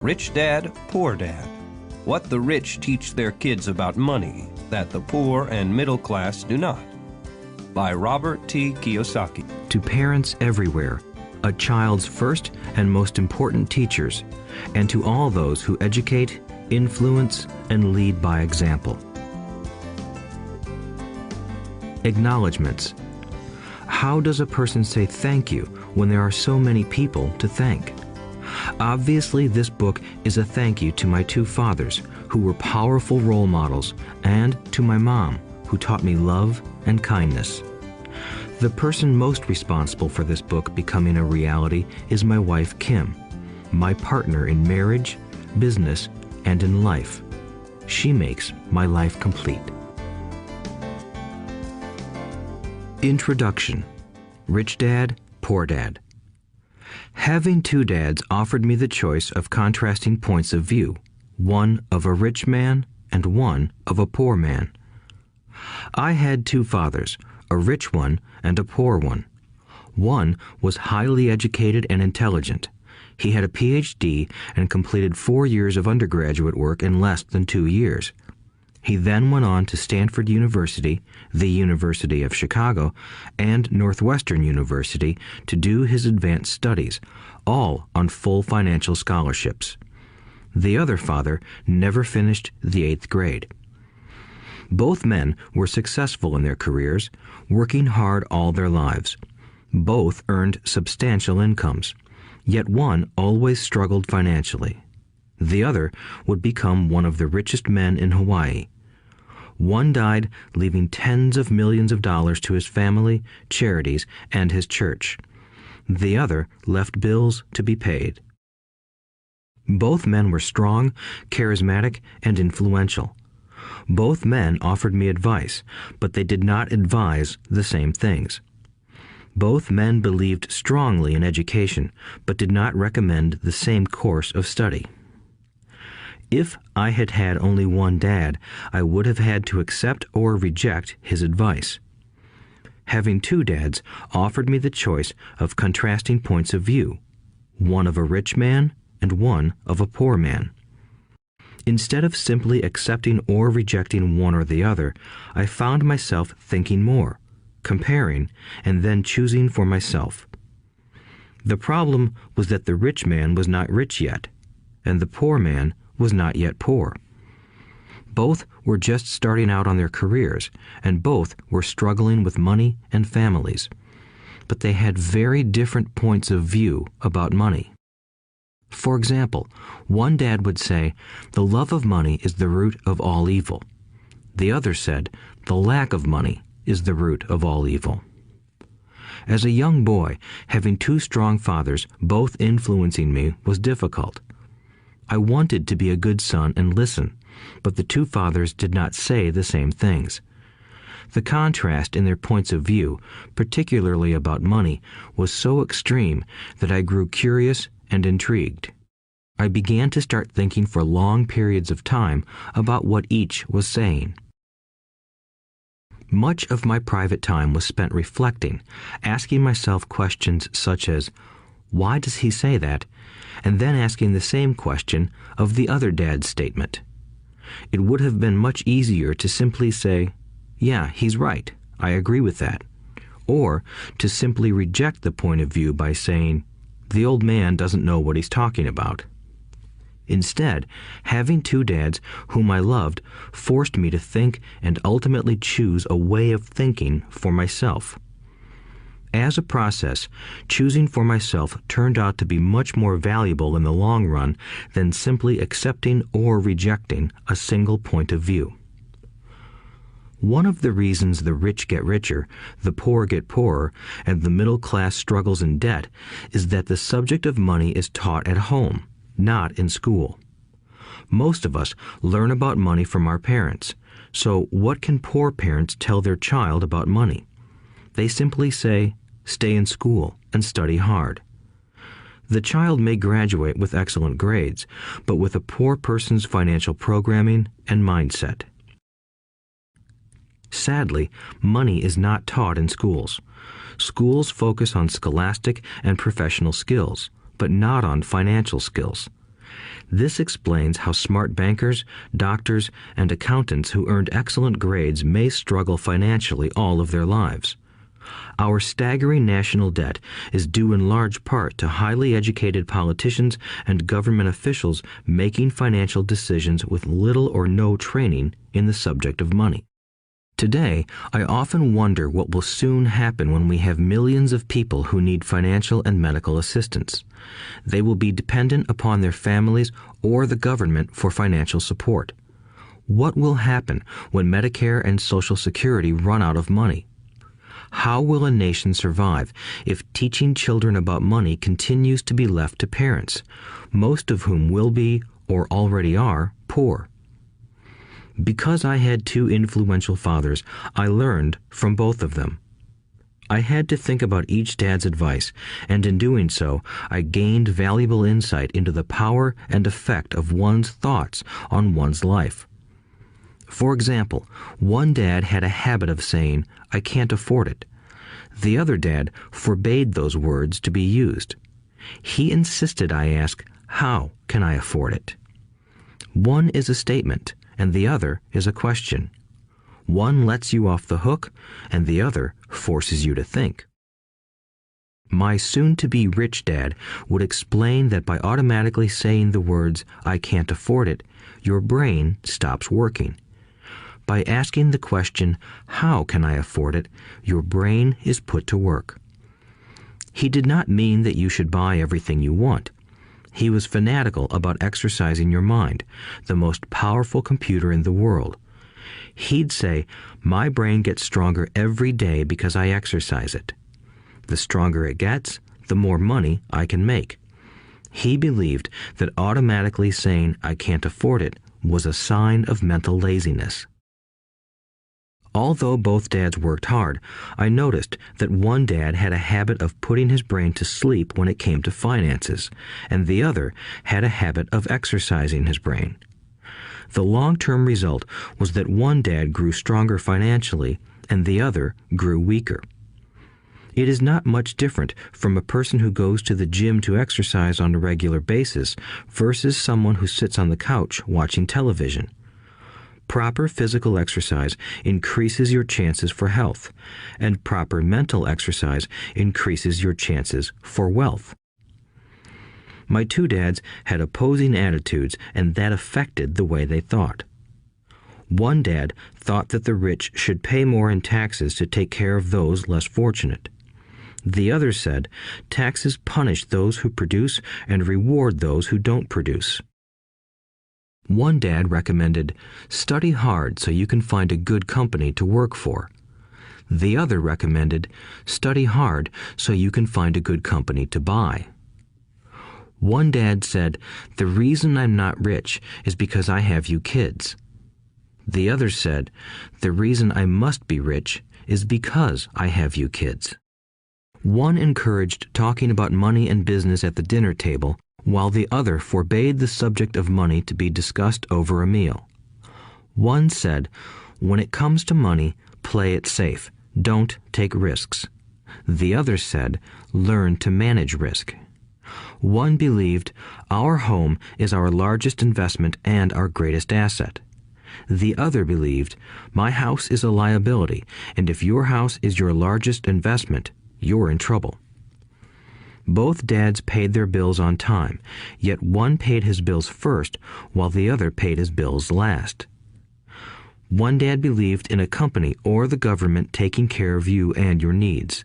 Rich Dad, Poor Dad. What the rich teach their kids about money that the poor and middle class do not. By Robert T. Kiyosaki. To parents everywhere, a child's first and most important teachers, and to all those who educate, influence, and lead by example. Acknowledgements. How does a person say thank you when there are so many people to thank? Obviously, this book is a thank you to my two fathers, who were powerful role models, and to my mom, who taught me love and kindness. The person most responsible for this book becoming a reality is my wife, Kim, my partner in marriage, business, and in life. She makes my life complete. Introduction. Rich Dad, Poor Dad. Having two dads offered me the choice of contrasting points of view, one of a rich man and one of a poor man. I had two fathers, a rich one and a poor one. One was highly educated and intelligent. He had a PhD and completed 4 years of undergraduate work in less than 2 years. He then went on to Stanford University, the University of Chicago, and Northwestern University to do his advanced studies, all on full financial scholarships. The other father never finished the 8th grade. Both men were successful in their careers, working hard all their lives. Both earned substantial incomes, yet one always struggled financially. The other would become one of the richest men in Hawaii. One died, leaving tens of millions of dollars to his family, charities, and his church. The other left bills to be paid. Both men were strong, charismatic, and influential. Both men offered me advice, but they did not advise the same things. Both men believed strongly in education, but did not recommend the same course of study. If I had had only one dad, I would have had to accept or reject his advice. Having two dads offered me the choice of contrasting points of view, one of a rich man and one of a poor man. Instead of simply accepting or rejecting one or the other, I found myself thinking more, comparing, and then choosing for myself. The problem was that the rich man was not rich yet, and the poor man was not yet poor. Both were just starting out on their careers, and both were struggling with money and families. But they had very different points of view about money. For example, one dad would say, "The love of money is the root of all evil." The other said, "The lack of money is the root of all evil." As a young boy, having two strong fathers, both influencing me, was difficult. I wanted to be a good son and listen, but the two fathers did not say the same things. The contrast in their points of view, particularly about money, was so extreme that I grew curious and intrigued. I began to start thinking for long periods of time about what each was saying. Much of my private time was spent reflecting, asking myself questions such as, "Why does he say that?" and then asking the same question of the other dad's statement. It would have been much easier to simply say, "Yeah, he's right, I agree with that," or to simply reject the point of view by saying, "The old man doesn't know what he's talking about." Instead, having two dads whom I loved forced me to think and ultimately choose a way of thinking for myself. As a process, choosing for myself turned out to be much more valuable in the long run than simply accepting or rejecting a single point of view. One of the reasons the rich get richer, the poor get poorer, and the middle class struggles in debt is that the subject of money is taught at home, not in school. Most of us learn about money from our parents, so what can poor parents tell their child about money? They simply say, "Stay in school and study hard." The child may graduate with excellent grades, but with a poor person's financial programming and mindset. Sadly, money is not taught in schools. Schools focus on scholastic and professional skills, but not on financial skills. This explains how smart bankers, doctors, and accountants who earned excellent grades may struggle financially all of their lives. Our staggering national debt is due in large part to highly educated politicians and government officials making financial decisions with little or no training in the subject of money. Today, I often wonder what will soon happen when we have millions of people who need financial and medical assistance. They will be dependent upon their families or the government for financial support. What will happen when Medicare and Social Security run out of money? How will a nation survive if teaching children about money continues to be left to parents, most of whom will be, or already are, poor? Because I had two influential fathers, I learned from both of them. I had to think about each dad's advice, and in doing so, I gained valuable insight into the power and effect of one's thoughts on one's life. For example, one dad had a habit of saying, "I can't afford it." The other dad forbade those words to be used. He insisted I ask, "How can I afford it?" One is a statement, and the other is a question. One lets you off the hook, and the other forces you to think. My soon-to-be rich dad would explain that by automatically saying the words, "I can't afford it," your brain stops working. By asking the question, "How can I afford it?" your brain is put to work. He did not mean that you should buy everything you want. He was fanatical about exercising your mind, the most powerful computer in the world. He'd say, "My brain gets stronger every day because I exercise it. The stronger it gets, the more money I can make." He believed that automatically saying, "I can't afford it," was a sign of mental laziness. Although both dads worked hard, I noticed that one dad had a habit of putting his brain to sleep when it came to finances, and the other had a habit of exercising his brain. The long-term result was that one dad grew stronger financially, and the other grew weaker. It is not much different from a person who goes to the gym to exercise on a regular basis versus someone who sits on the couch watching television. Proper physical exercise increases your chances for health, and proper mental exercise increases your chances for wealth. My two dads had opposing attitudes, and that affected the way they thought. One dad thought that the rich should pay more in taxes to take care of those less fortunate. The other said, taxes punish those who produce and reward those who don't produce. One dad recommended, study hard so you can find a good company to work for. The other recommended, study hard so you can find a good company to buy. One dad said, the reason I'm not rich is because I have you kids. The other said, the reason I must be rich is because I have you kids. One encouraged talking about money and business at the dinner table, while the other forbade the subject of money to be discussed over a meal. One said, when it comes to money, play it safe. Don't take risks. The other said, learn to manage risk. One believed, our home is our largest investment and our greatest asset. The other believed, my house is a liability, and if your house is your largest investment, you're in trouble. Both dads paid their bills on time, yet one paid his bills first while the other paid his bills last. One dad believed in a company or the government taking care of you and your needs.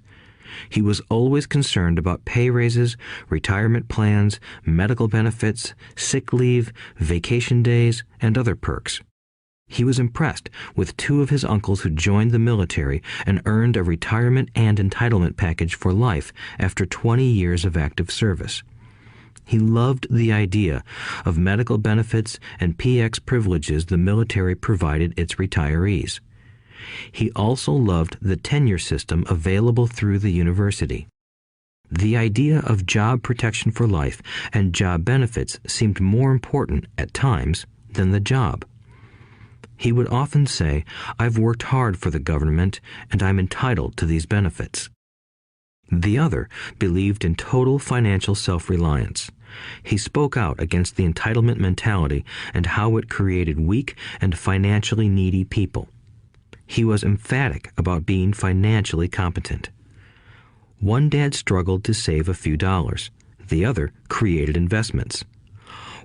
He was always concerned about pay raises, retirement plans, medical benefits, sick leave, vacation days, and other perks. He was impressed with two of his uncles who joined the military and earned a retirement and entitlement package for life after 20 years of active service. He loved the idea of medical benefits and PX privileges the military provided its retirees. He also loved the tenure system available through the university. The idea of job protection for life and job benefits seemed more important at times than the job. He would often say, I've worked hard for the government and I'm entitled to these benefits. The other believed in total financial self-reliance. He spoke out against the entitlement mentality and how it created weak and financially needy people. He was emphatic about being financially competent. One dad struggled to save a few dollars. The other created investments.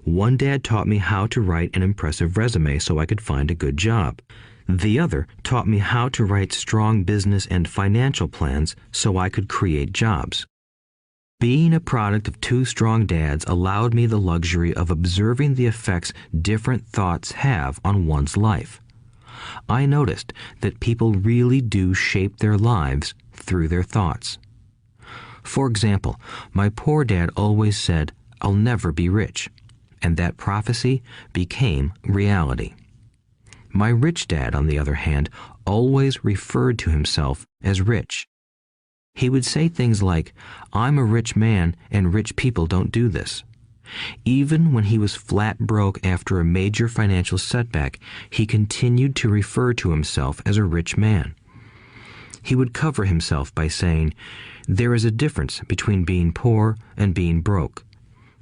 One dad taught me how to write an impressive resume so I could find a good job. The other taught me how to write strong business and financial plans so I could create jobs. Being a product of two strong dads allowed me the luxury of observing the effects different thoughts have on one's life. I noticed that people really do shape their lives through their thoughts. For example, my poor dad always said, "I'll never be rich," and that prophecy became reality. My rich dad, on the other hand, always referred to himself as rich. He would say things like, "I'm a rich man and rich people don't do this." Even when he was flat broke after a major financial setback, he continued to refer to himself as a rich man. He would cover himself by saying, "There is a difference between being poor and being broke.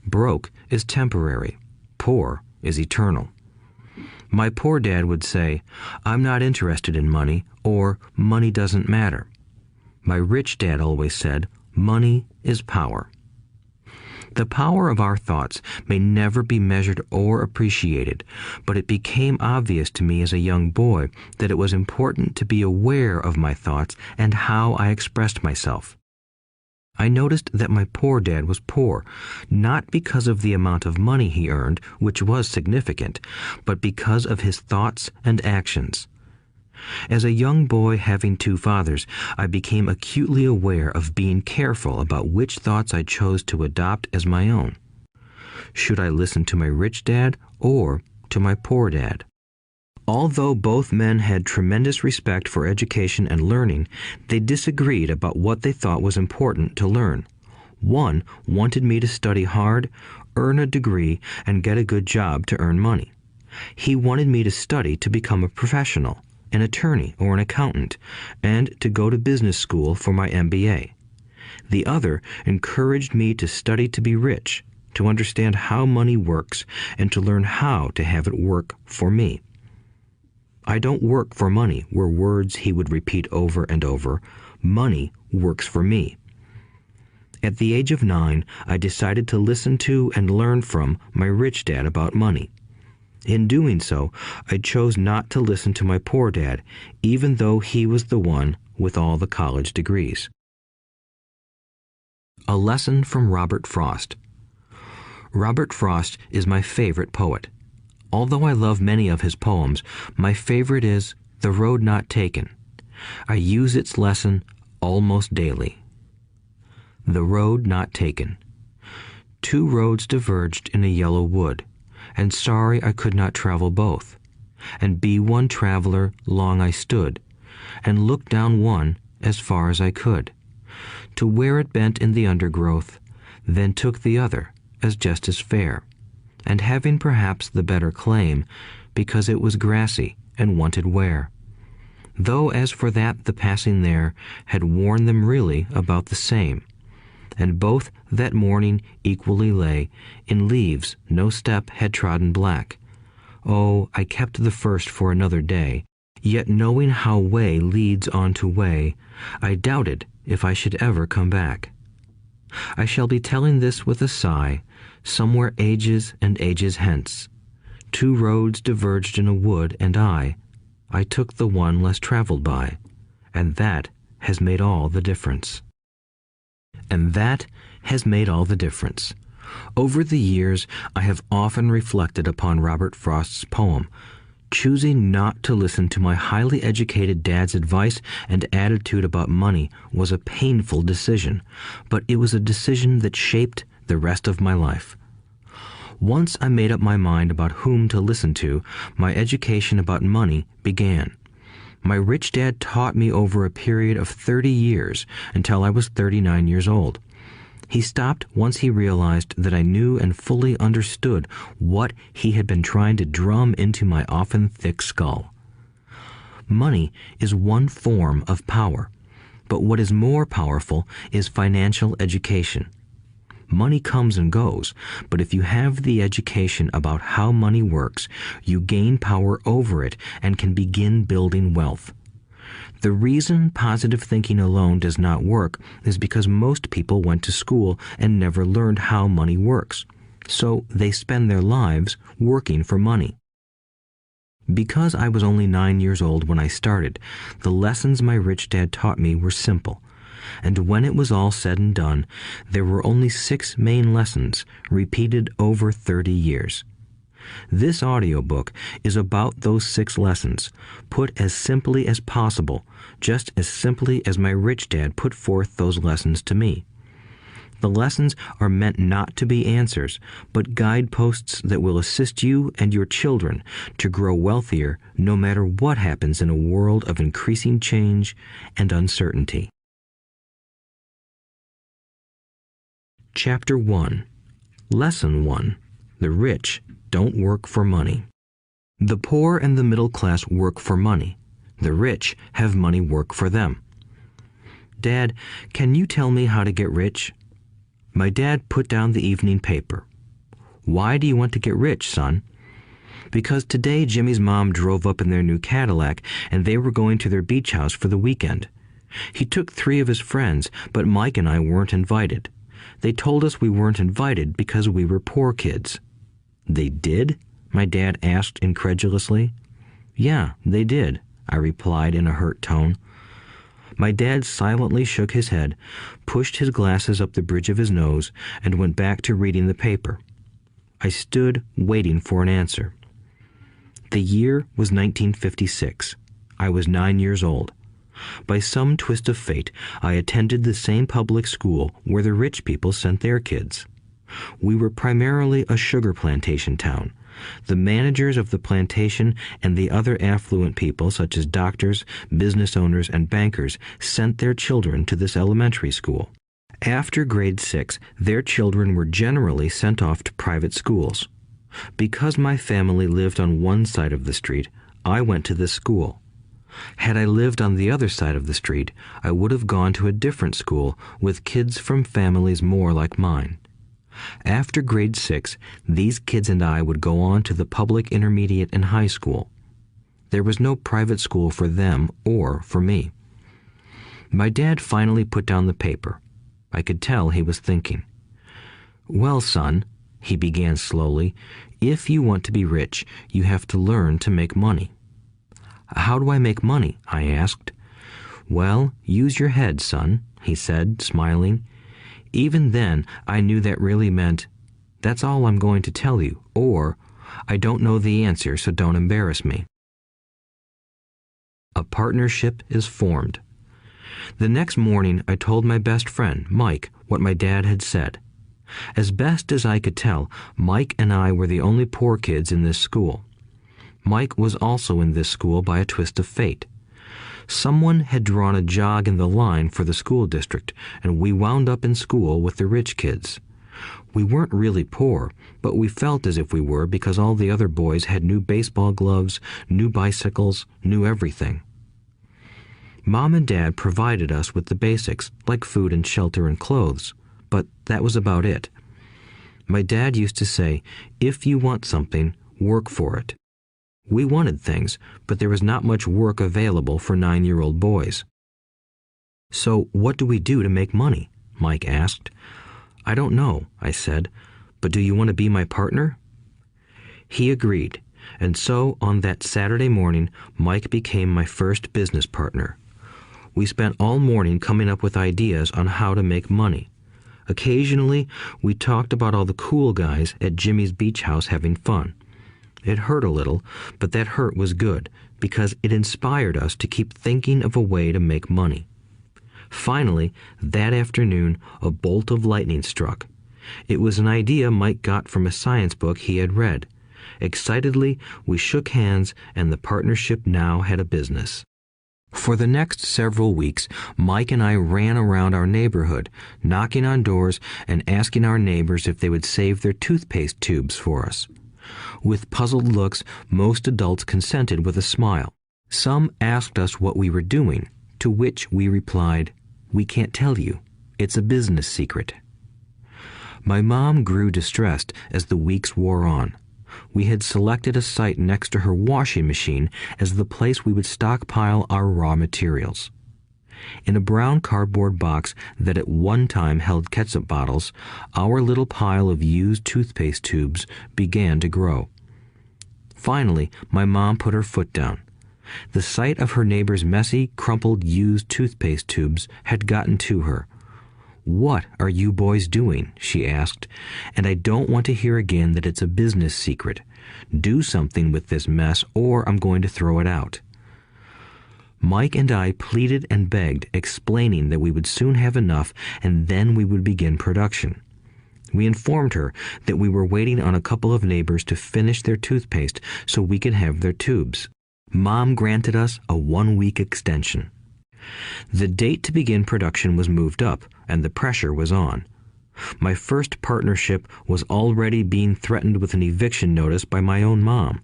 Broke is temporary. Poor is eternal." My poor dad would say, "I'm not interested in money," or "Money doesn't matter." My rich dad always said, "Money is power." The power of our thoughts may never be measured or appreciated, but it became obvious to me as a young boy that it was important to be aware of my thoughts and how I expressed myself. I noticed that my poor dad was poor, not because of the amount of money he earned, which was significant, but because of his thoughts and actions. As a young boy having two fathers, I became acutely aware of being careful about which thoughts I chose to adopt as my own. Should I listen to my rich dad or to my poor dad? Although both men had tremendous respect for education and learning, they disagreed about what they thought was important to learn. One wanted me to study hard, earn a degree, and get a good job to earn money. He wanted me to study to become a professional, an attorney or an accountant, and to go to business school for my MBA. The other encouraged me to study to be rich, to understand how money works, and to learn how to have it work for me. "I don't work for money" were words he would repeat over and over. "Money works for me." At the age of 9, I decided to listen to and learn from my rich dad about money. In doing so, I chose not to listen to my poor dad, even though he was the one with all the college degrees. A lesson from Robert Frost. Robert Frost is my favorite poet. Although I love many of his poems, my favorite is "The Road Not Taken." I use its lesson almost daily. The road not taken. Two roads diverged in a yellow wood, and sorry I could not travel both. And be one traveler long I stood, and looked down one as far as I could, to where it bent in the undergrowth, then took the other as just as fair, and having perhaps the better claim, because it was grassy and wanted wear. Though as for that the passing there had worn them really about the same, and both that morning equally lay in leaves no step had trodden black. Oh, I kept the first for another day, yet knowing how way leads on to way, I doubted if I should ever come back. I shall be telling this with a sigh, somewhere ages and ages hence. Two roads diverged in a wood, and I took the one less traveled by, and that has made all the difference. And that has made all the difference. Over the years, I have often reflected upon Robert Frost's poem. Choosing not to listen to my highly educated dad's advice and attitude about money was a painful decision, but it was a decision that shaped the rest of my life. Once I made up my mind about whom to listen to, my education about money began. My rich dad taught me over a period of 30 years until I was 39 years old. He stopped once he realized that I knew and fully understood what he had been trying to drum into my often thick skull. Money is one form of power, but what is more powerful is financial education. Money comes and goes, but if you have the education about how money works, you gain power over it and can begin building wealth. The reason positive thinking alone does not work is because most people went to school and never learned how money works, so they spend their lives working for money. Because I was only 9 years old when I started, the lessons my rich dad taught me were simple. And when it was all said and done, there were only 6 main lessons, repeated over 30 years. This audiobook is about those 6 lessons, put as simply as possible, just as simply as my rich dad put forth those lessons to me. The lessons are meant not to be answers, but guideposts that will assist you and your children to grow wealthier no matter what happens in a world of increasing change and uncertainty. Chapter 1. Lesson 1. The rich don't work for money. The poor and the middle class work for money. The rich have money work for them. Dad, can you tell me how to get rich? My dad put down the evening paper. Why do you want to get rich, son? Because today Jimmy's mom drove up in their new Cadillac and they were going to their beach house for the weekend. He took 3 of his friends, but Mike and I weren't invited. They told us we weren't invited because we were poor kids. They did? My dad asked incredulously. Yeah, they did, I replied in a hurt tone. My dad silently shook his head, pushed his glasses up the bridge of his nose, and went back to reading the paper. I stood waiting for an answer. The year was 1956. I was 9 years old. By some twist of fate, I attended the same public school where the rich people sent their kids. We were primarily a sugar plantation town. The managers of the plantation and the other affluent people, such as doctors, business owners, and bankers, sent their children to this elementary school. After grade 6, their children were generally sent off to private schools. Because my family lived on one side of the street, I went to this school. Had I lived on the other side of the street, I would have gone to a different school with kids from families more like mine. After grade 6, these kids and I would go on to the public intermediate and high school. There was no private school for them or for me. My dad finally put down the paper. I could tell he was thinking. Well, son, he began slowly, if you want to be rich, you have to learn to make money. How do I make money? I asked. Well, use your head, son, he said, smiling. Even then, I knew that really meant, that's all I'm going to tell you, or, I don't know the answer, so don't embarrass me. A partnership is formed. The next morning, I told my best friend, Mike, what my dad had said. As best as I could tell, Mike and I were the only poor kids in this school. Mike was also in this school by a twist of fate. Someone had drawn a jog in the line for the school district, and we wound up in school with the rich kids. We weren't really poor, but we felt as if we were because all the other boys had new baseball gloves, new bicycles, new everything. Mom and Dad provided us with the basics, like food and shelter and clothes, but that was about it. My dad used to say, if you want something, work for it. We wanted things, but there was not much work available for 9-year-old boys. So what do we do to make money? Mike asked. I don't know, I said, but do you want to be my partner? He agreed, and so on that Saturday morning, Mike became my first business partner. We spent all morning coming up with ideas on how to make money. Occasionally, we talked about all the cool guys at Jimmy's beach house having fun. It hurt a little, but that hurt was good, because it inspired us to keep thinking of a way to make money. Finally, that afternoon, a bolt of lightning struck. It was an idea Mike got from a science book he had read. Excitedly, we shook hands, and the partnership now had a business. For the next several weeks, Mike and I ran around our neighborhood, knocking on doors and asking our neighbors if they would save their toothpaste tubes for us. With puzzled looks, most adults consented with a smile. Some asked us what we were doing, to which we replied, "We can't tell you. It's a business secret." My mom grew distressed as the weeks wore on. We had selected a site next to her washing machine as the place we would stockpile our raw materials. In a brown cardboard box that at one time held ketchup bottles, our little pile of used toothpaste tubes began to grow. Finally, my mom put her foot down. The sight of her neighbor's messy, crumpled, used toothpaste tubes had gotten to her. "What are you boys doing?" she asked, "and I don't want to hear again that it's a business secret. Do something with this mess or I'm going to throw it out." Mike and I pleaded and begged, explaining that we would soon have enough and then we would begin production. We informed her that we were waiting on a couple of neighbors to finish their toothpaste so we could have their tubes. Mom granted us a 1-week extension. The date to begin production was moved up, and the pressure was on. My first partnership was already being threatened with an eviction notice by my own mom.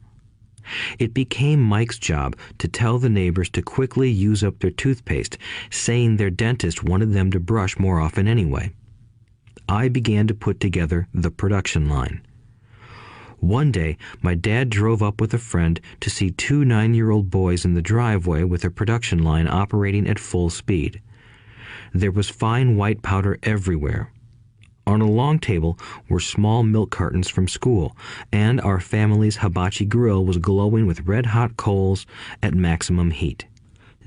It became Mike's job to tell the neighbors to quickly use up their toothpaste, saying their dentist wanted them to brush more often anyway. I began to put together the production line. One day, my dad drove up with a friend to see 2 9-year-old boys in the driveway with a production line operating at full speed. There was fine white powder everywhere. On a long table were small milk cartons from school, and our family's hibachi grill was glowing with red-hot coals at maximum heat.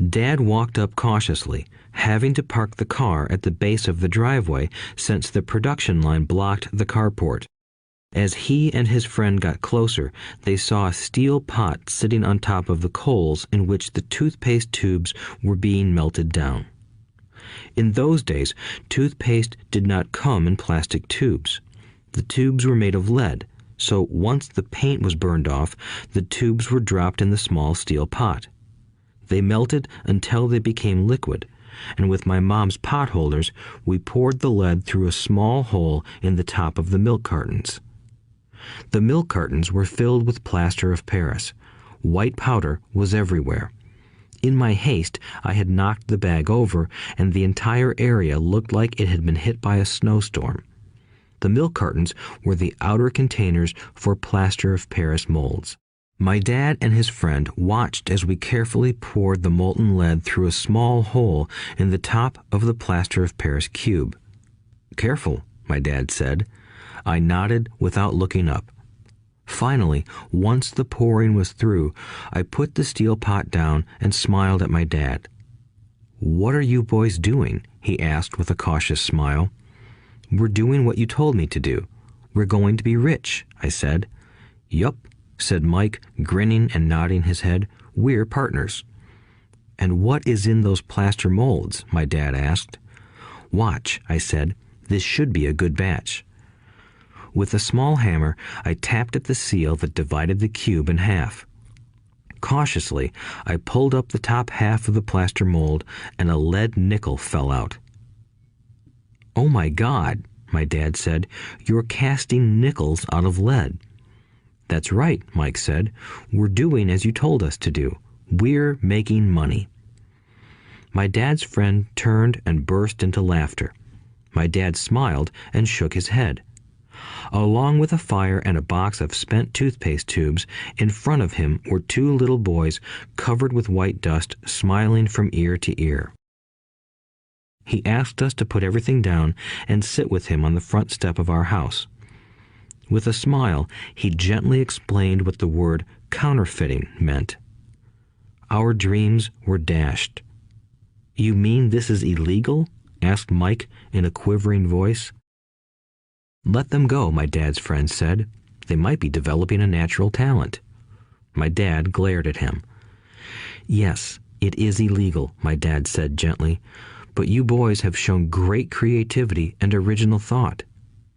Dad walked up cautiously, having to park the car at the base of the driveway since the production line blocked the carport. As he and his friend got closer, they saw a steel pot sitting on top of the coals in which the toothpaste tubes were being melted down. In those days, toothpaste did not come in plastic tubes. The tubes were made of lead, so once the paint was burned off, the tubes were dropped in the small steel pot. They melted until they became liquid, and with my mom's pot holders, we poured the lead through a small hole in the top of the milk cartons. The milk cartons were filled with plaster of Paris. White powder was everywhere. In my haste, I had knocked the bag over, and the entire area looked like it had been hit by a snowstorm. The milk cartons were the outer containers for plaster of Paris molds. My dad and his friend watched as we carefully poured the molten lead through a small hole in the top of the plaster of Paris cube. "Careful," my dad said. I nodded without looking up. Finally, once the pouring was through, I put the steel pot down and smiled at my dad. "What are you boys doing?" he asked with a cautious smile. "We're doing what you told me to do. We're going to be rich," I said. "Yup," said Mike, grinning and nodding his head. "We're partners." "And what is in those plaster molds?" my dad asked. "Watch," I said. "This should be a good batch." With a small hammer, I tapped at the seal that divided the cube in half. Cautiously, I pulled up the top half of the plaster mold, and a lead nickel fell out. "Oh my God," my dad said, "you're casting nickels out of lead." "That's right," Mike said. "We're doing as you told us to do. We're making money." My dad's friend turned and burst into laughter. My dad smiled and shook his head. Along with a fire and a box of spent toothpaste tubes, in front of him were 2 little boys covered with white dust, smiling from ear to ear. He asked us to put everything down and sit with him on the front step of our house. With a smile, he gently explained what the word counterfeiting meant. Our dreams were dashed. "You mean this is illegal?" asked Mike in a quivering voice. "Let them go," my dad's friend said. "They might be developing a natural talent." My dad glared at him. "Yes, it is illegal," my dad said gently, "but you boys have shown great creativity and original thought.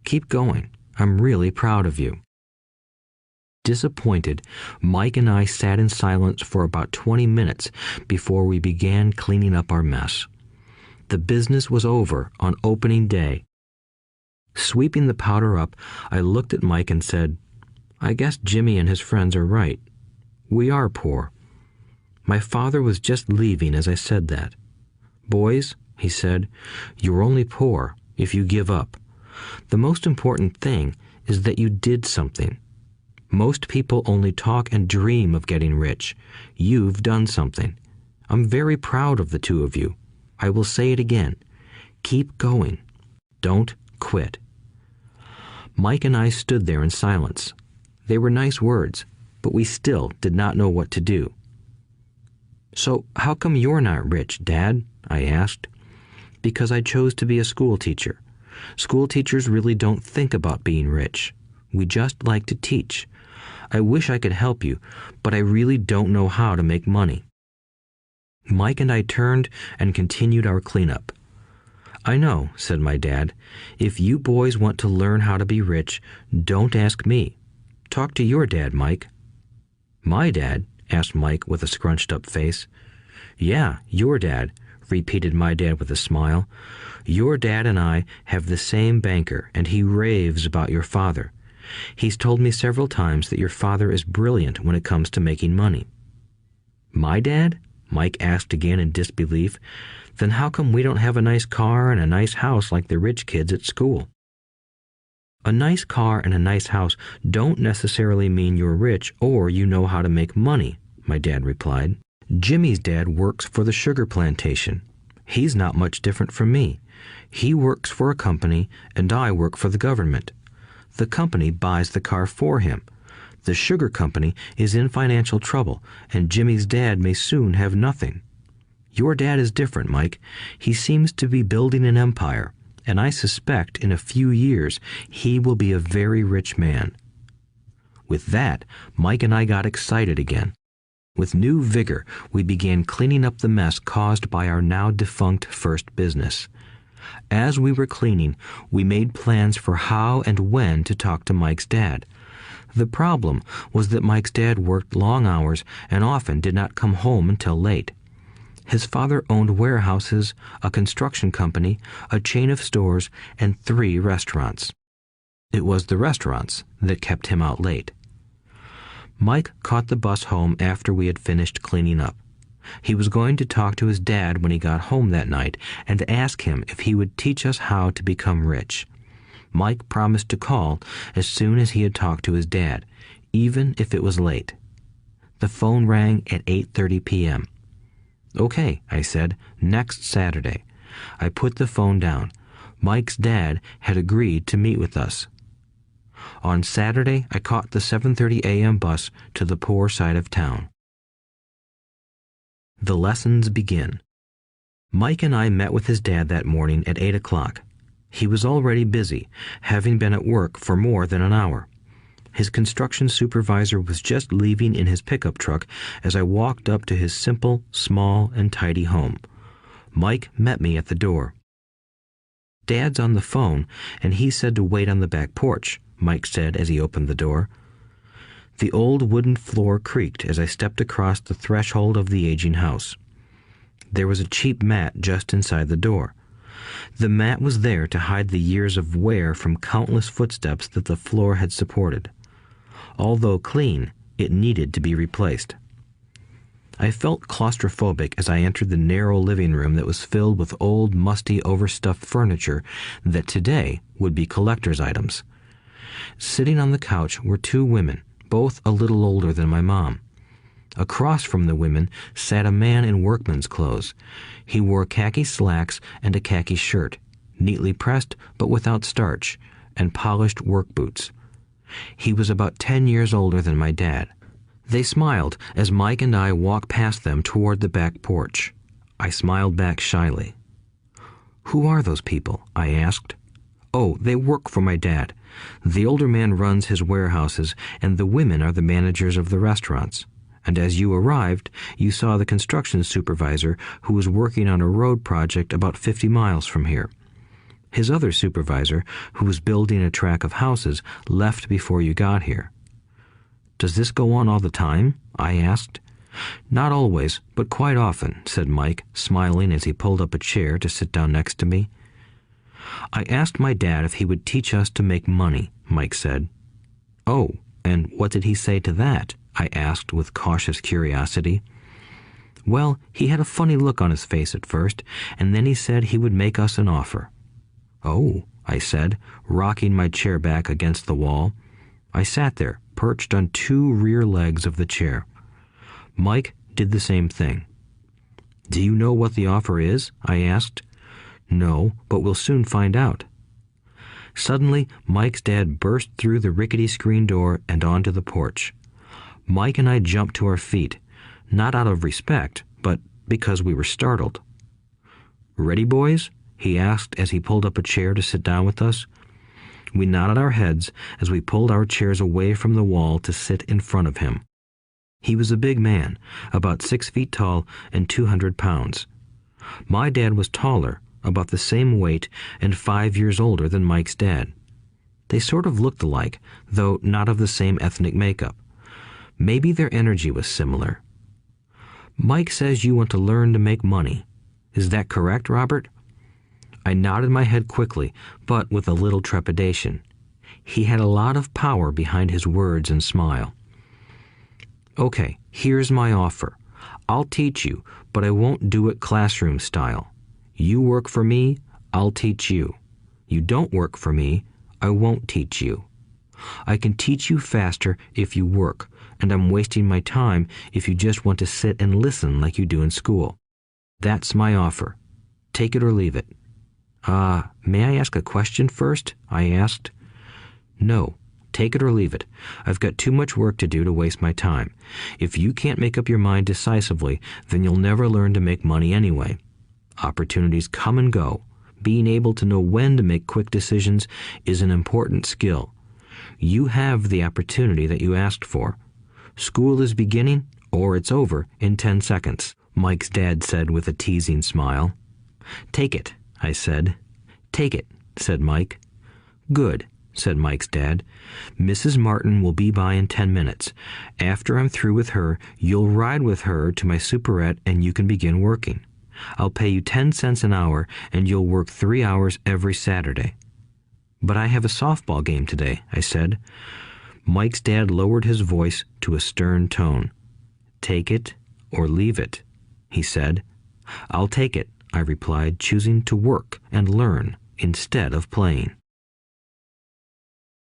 Keep going. I'm really proud of you." Disappointed, Mike and I sat in silence for about 20 minutes before we began cleaning up our mess. The business was over on opening day. Sweeping the powder up, I looked at Mike and said, "I guess Jimmy and his friends are right. We are poor." My father was just leaving as I said that. "Boys," he said, "you're only poor if you give up. The most important thing is that you did something. Most people only talk and dream of getting rich. You've done something. I'm very proud of the two of you. I will say it again. Keep going. Don't quit." Mike and I stood there in silence. They were nice words, but we still did not know what to do. "So how come you're not rich, Dad?" I asked. "Because I chose to be a school teacher. School teachers really don't think about being rich. We just like to teach. I wish I could help you, but I really don't know how to make money." Mike and I turned and continued our cleanup. "I know," said my dad. "If you boys want to learn how to be rich, don't ask me. Talk to your dad, Mike." "My dad?" asked Mike with a scrunched-up face. "Yeah, your dad," repeated my dad with a smile. "Your dad and I have the same banker, and he raves about your father. He's told me several times that your father is brilliant when it comes to making money." "My dad?" Mike asked again in disbelief. "Then how come we don't have a nice car and a nice house like the rich kids at school?" "A nice car and a nice house don't necessarily mean you're rich or you know how to make money," my dad replied. "Jimmy's dad works for the sugar plantation. He's not much different from me. He works for a company and I work for the government. The company buys the car for him. The sugar company is in financial trouble, and Jimmy's dad may soon have nothing. Your dad is different, Mike. He seems to be building an empire, and I suspect in a few years he will be a very rich man." With that, Mike and I got excited again. With new vigor, we began cleaning up the mess caused by our now defunct first business. As we were cleaning, we made plans for how and when to talk to Mike's dad. The problem was that Mike's dad worked long hours and often did not come home until late. His father owned warehouses, a construction company, a chain of stores, and 3 restaurants. It was the restaurants that kept him out late. Mike caught the bus home after we had finished cleaning up. He was going to talk to his dad when he got home that night and ask him if he would teach us how to become rich. Mike promised to call as soon as he had talked to his dad, even if it was late. The phone rang at 8:30 p.m. "Okay," I said, "next Saturday." I put the phone down. Mike's dad had agreed to meet with us. On Saturday, I caught the 7:30 a.m. bus to the poor side of town. The lessons begin. Mike and I met with his dad that morning at 8 o'clock. He was already busy, having been at work for more than an hour. His construction supervisor was just leaving in his pickup truck as I walked up to his simple, small, and tidy home. Mike met me at the door. "Dad's on the phone, and he said to wait on the back porch," Mike said as he opened the door. The old wooden floor creaked as I stepped across the threshold of the aging house. There was a cheap mat just inside the door. The mat was there to hide the years of wear from countless footsteps that the floor had supported. Although clean, it needed to be replaced. I felt claustrophobic as I entered the narrow living room that was filled with old, musty, overstuffed furniture that today would be collector's items. Sitting on the couch were 2 women, both a little older than my mom. Across from the women sat a man in workman's clothes. He wore khaki slacks and a khaki shirt, neatly pressed but without starch, and polished work boots. He was about 10 years older than my dad. They smiled as Mike and I walked past them toward the back porch. I smiled back shyly. "Who are those people?" I asked. "Oh, they work for my dad. The older man runs his warehouses, and the women are the managers of the restaurants. And as you arrived, you saw the construction supervisor who was working on a road project about 50 miles from here. His other supervisor, who was building a track of houses, left before you got here." "Does this go on all the time?" I asked. "Not always, but quite often," said Mike, smiling as he pulled up a chair to sit down next to me. "I asked my dad if he would teach us to make money," Mike said. "Oh, and what did he say to that?" I asked with cautious curiosity. "Well, he had a funny look on his face at first, and then he said he would make us an offer." "Oh," I said, rocking my chair back against the wall. I sat there, perched on two rear legs of the chair. Mike did the same thing. "Do you know what the offer is?" I asked. "No, but we'll soon find out." Suddenly, Mike's dad burst through the rickety screen door and onto the porch. Mike and I jumped to our feet, not out of respect, but because we were startled. "Ready, boys?" he asked as he pulled up a chair to sit down with us. We nodded our heads as we pulled our chairs away from the wall to sit in front of him. He was a big man, about 6 feet tall and 200 pounds. My dad was taller, about the same weight, and 5 years older than Mike's dad. They sort of looked alike, though not of the same ethnic makeup. Maybe their energy was similar. "Mike says you want to learn to make money. Is that correct, Robert?" I nodded my head quickly, but with a little trepidation. He had a lot of power behind his words and smile. "Okay, here's my offer. I'll teach you, but I won't do it classroom style. You work for me, I'll teach you. You don't work for me, I won't teach you. I can teach you faster if you work, and I'm wasting my time if you just want to sit and listen like you do in school. That's my offer. Take it or leave it." May I ask a question first?" I asked. "No. Take it or leave it. I've got too much work to do to waste my time. If you can't make up your mind decisively, then you'll never learn to make money anyway. Opportunities come and go. Being able to know when to make quick decisions is an important skill. You have the opportunity that you asked for. School is beginning, or it's over, in 10 seconds, Mike's dad said with a teasing smile. "Take it," I said. "Take it," said Mike. "Good," said Mike's dad. "Mrs. Martin will be by in 10 minutes. After I'm through with her, you'll ride with her to my superette and you can begin working. I'll pay you 10 cents an hour and you'll work 3 hours every Saturday." "But I have a softball game today," I said. Mike's dad lowered his voice to a stern tone. "Take it or leave it," he said. "I'll take it," I replied, choosing to work and learn instead of playing.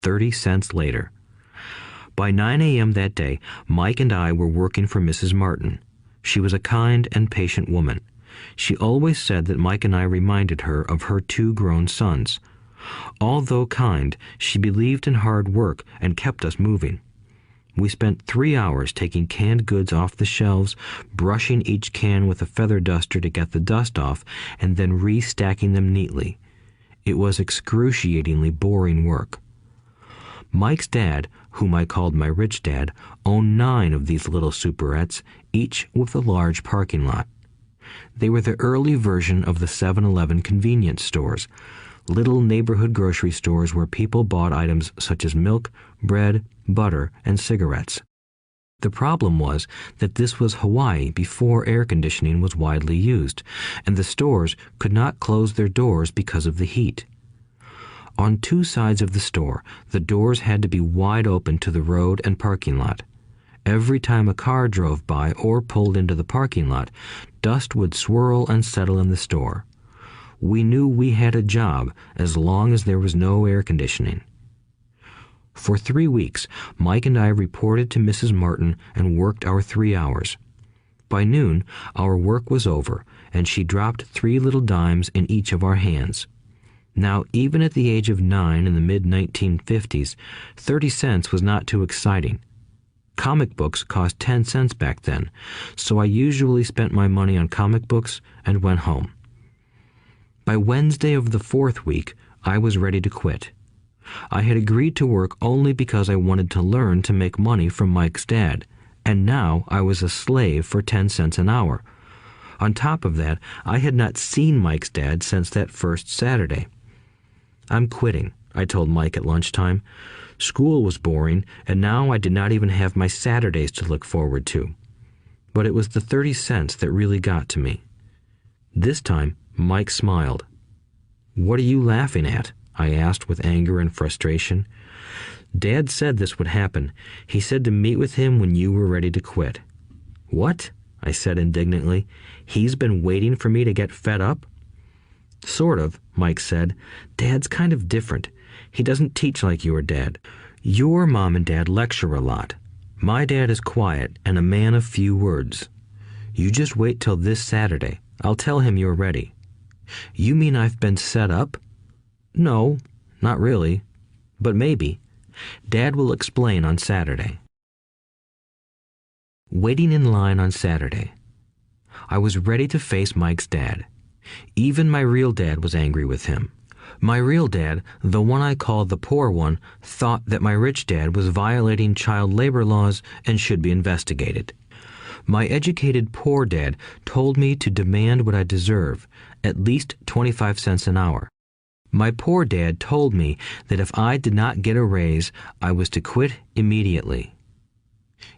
30 cents later. By 9 a.m. that day, Mike and I were working for Mrs. Martin. She was a kind and patient woman. She always said that Mike and I reminded her of her 2 grown sons. Although kind, she believed in hard work and kept us moving. We spent 3 hours taking canned goods off the shelves, brushing each can with a feather duster to get the dust off, and then restacking them neatly. It was excruciatingly boring work. Mike's dad, whom I called my rich dad, owned 9 of these little superettes, each with a large parking lot. They were the early version of the 7-Eleven convenience stores, little neighborhood grocery stores where people bought items such as milk, bread, butter, and cigarettes. The problem was that this was Hawaii before air conditioning was widely used, and the stores could not close their doors because of the heat. On 2 sides of the store, the doors had to be wide open to the road and parking lot. Every time a car drove by or pulled into the parking lot, dust would swirl and settle in the store. We knew we had a job as long as there was no air conditioning. For 3 weeks, Mike and I reported to Mrs. Martin and worked our 3 hours. By noon, our work was over, and she dropped 3 little dimes in each of our hands. Now, even at the age of 9 in the mid-1950s, 30 cents was not too exciting. Comic books cost 10 cents back then, so I usually spent my money on comic books and went home. By Wednesday of the 4th week, I was ready to quit. I had agreed to work only because I wanted to learn to make money from Mike's dad, and now I was a slave for 10 cents an hour. On top of that, I had not seen Mike's dad since that first Saturday. "I'm quitting," I told Mike at lunchtime. School was boring, and now I did not even have my Saturdays to look forward to. But it was the 30 cents that really got to me. This time, Mike smiled. "What are you laughing at?" I asked with anger and frustration. "Dad said this would happen. He said to meet with him when you were ready to quit." "What?" I said indignantly. "He's been waiting for me to get fed up?" Sort of, Mike said. Dad's kind of different. He doesn't teach like your dad. Your mom and dad lecture a lot. My dad is quiet and a man of few words. You just wait till this Saturday. I'll tell him you're ready. You mean I've been set up? No, not really. But maybe. Dad will explain on Saturday. Waiting in line on Saturday. I was ready to face Mike's dad. Even my real dad was angry with him. My real dad, the one I called the poor one, thought that my rich dad was violating child labor laws and should be investigated. My educated poor dad told me to demand what I deserve, at least 25 cents an hour. My poor dad told me that if I did not get a raise, I was to quit immediately.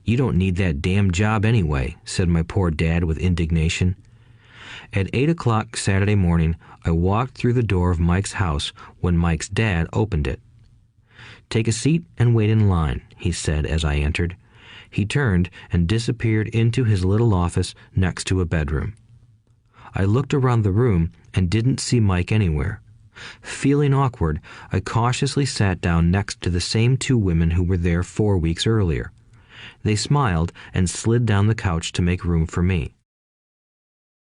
You don't need that damn job anyway, said my poor dad with indignation. At 8 o'clock Saturday morning, I walked through the door of Mike's house when Mike's dad opened it. Take a seat and wait in line, he said as I entered. He turned and disappeared into his little office next to a bedroom. I looked around the room and didn't see Mike anywhere. Feeling awkward, I cautiously sat down next to the same two women who were there 4 weeks earlier. They smiled and slid down the couch to make room for me.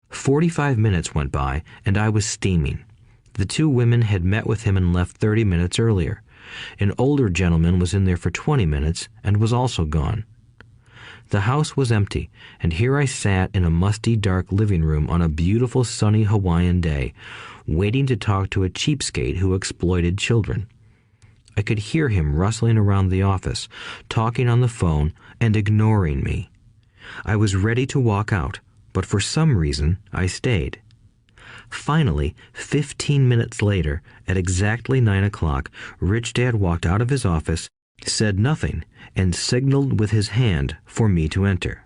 45 minutes went by, and I was steaming. The two women had met with him and left 30 minutes earlier. An older gentleman was in there for 20 minutes and was also gone. The house was empty, and here I sat in a musty, dark living room on a beautiful, sunny Hawaiian day, waiting to talk to a cheapskate who exploited children. I could hear him rustling around the office, talking on the phone, and ignoring me. I was ready to walk out, but for some reason I stayed. Finally, 15 minutes later, at exactly 9 o'clock, Rich Dad walked out of his office, said nothing, and signaled with his hand for me to enter.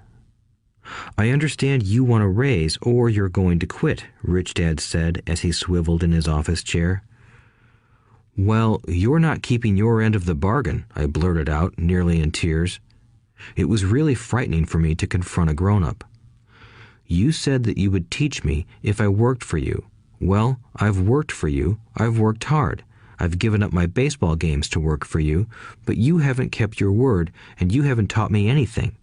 I understand you want a raise or you're going to quit, Rich Dad said as he swiveled in his office chair. Well, you're not keeping your end of the bargain, I blurted out, nearly in tears. It was really frightening for me to confront a grown-up. You said that you would teach me if I worked for you. Well, I've worked for you. I've worked hard. I've given up my baseball games to work for you, but you haven't kept your word, and you haven't taught me anything.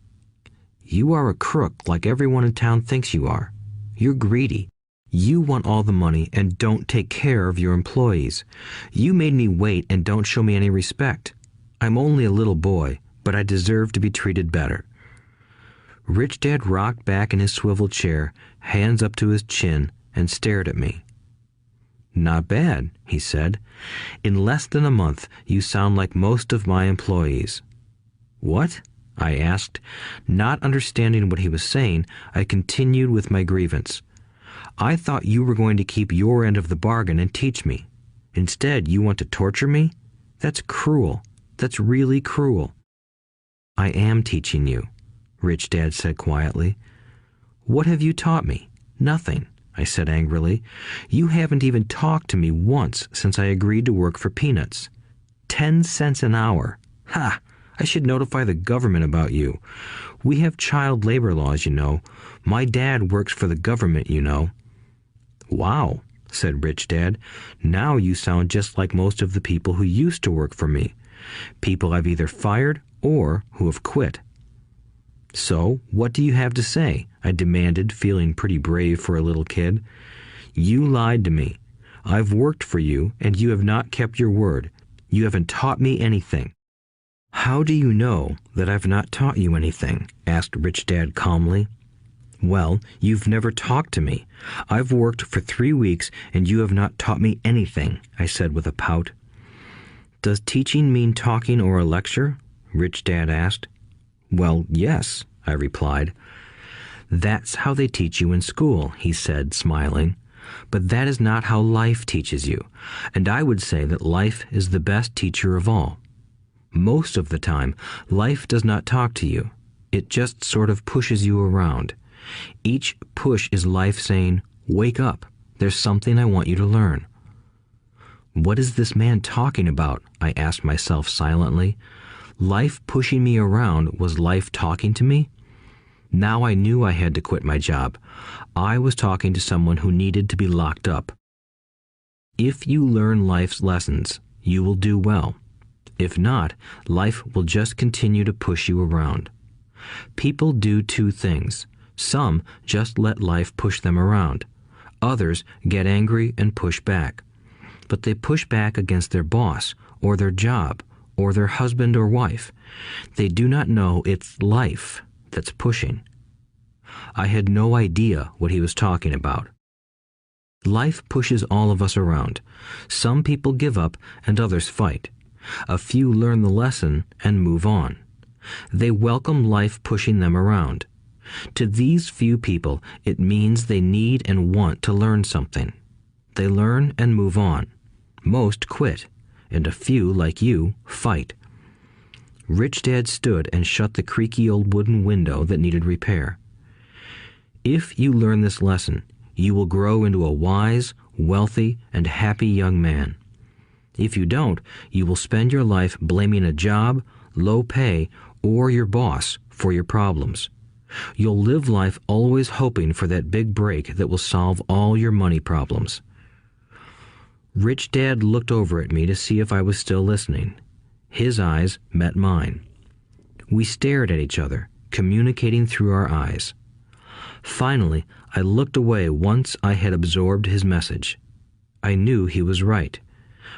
You are a crook like everyone in town thinks you are. You're greedy. You want all the money and don't take care of your employees. You made me wait and don't show me any respect. I'm only a little boy, but I deserve to be treated better. Rich Dad rocked back in his swivel chair, hands up to his chin, and stared at me. Not bad, he said. In less than a month, you sound like most of my employees. What? I asked. Not understanding what he was saying, I continued with my grievance. I thought you were going to keep your end of the bargain and teach me. Instead, you want to torture me? That's cruel. That's really cruel. I am teaching you, Rich Dad said quietly. What have you taught me? Nothing, I said angrily. You haven't even talked to me once since I agreed to work for peanuts. 10 cents an hour. Ha! I should notify the government about you. We have child labor laws, you know. My dad works for the government, you know. Wow, said Rich Dad. Now you sound just like most of the people who used to work for me. People I've either fired or who have quit. So, what do you have to say? I demanded, feeling pretty brave for a little kid. You lied to me. I've worked for you, and you have not kept your word. You haven't taught me anything. How do you know that I've not taught you anything? Asked Rich Dad calmly. Well, you've never talked to me. I've worked for 3 weeks, and you have not taught me anything, I said with a pout. Does teaching mean talking or a lecture? Rich Dad asked. Well, yes, I replied. That's how they teach you in school, he said, smiling. But that is not how life teaches you, and I would say that life is the best teacher of all. Most of the time, life does not talk to you. It just sort of pushes you around. Each push is life saying, wake up, there's something I want you to learn. What is this man talking about? I asked myself silently. Life pushing me around was life talking to me? Now I knew I had to quit my job. I was talking to someone who needed to be locked up. If you learn life's lessons, you will do well. If not, life will just continue to push you around. People do two things. Some just let life push them around. Others get angry and push back. But they push back against their boss, or their job, or their husband or wife. They do not know it's life that's pushing. I had no idea what he was talking about. Life pushes all of us around. Some people give up and others fight. A few learn the lesson and move on. They welcome life pushing them around. To these few people, it means they need and want to learn something. They learn and move on. Most quit, and a few, like you, fight. Rich Dad stood and shut the creaky old wooden window that needed repair. If you learn this lesson, you will grow into a wise, wealthy, and happy young man. If you don't, you will spend your life blaming a job, low pay, or your boss for your problems. You'll live life always hoping for that big break that will solve all your money problems. Rich Dad looked over at me to see if I was still listening. His eyes met mine. We stared at each other, communicating through our eyes. Finally, I looked away once I had absorbed his message. I knew he was right.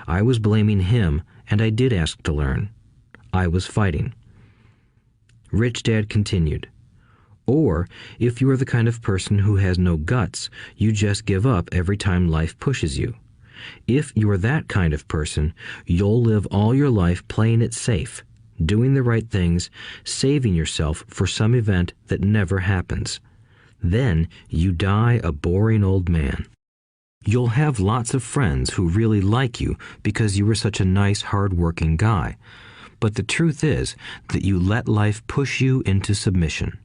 I was blaming him, and I did ask to learn. I was fighting. Rich Dad continued. Or, if you are the kind of person who has no guts, you just give up every time life pushes you. If you are that kind of person, you'll live all your life playing it safe, doing the right things, saving yourself for some event that never happens. Then you die a boring old man. You'll have lots of friends who really like you because you were such a nice, hard-working guy. But the truth is that you let life push you into submission.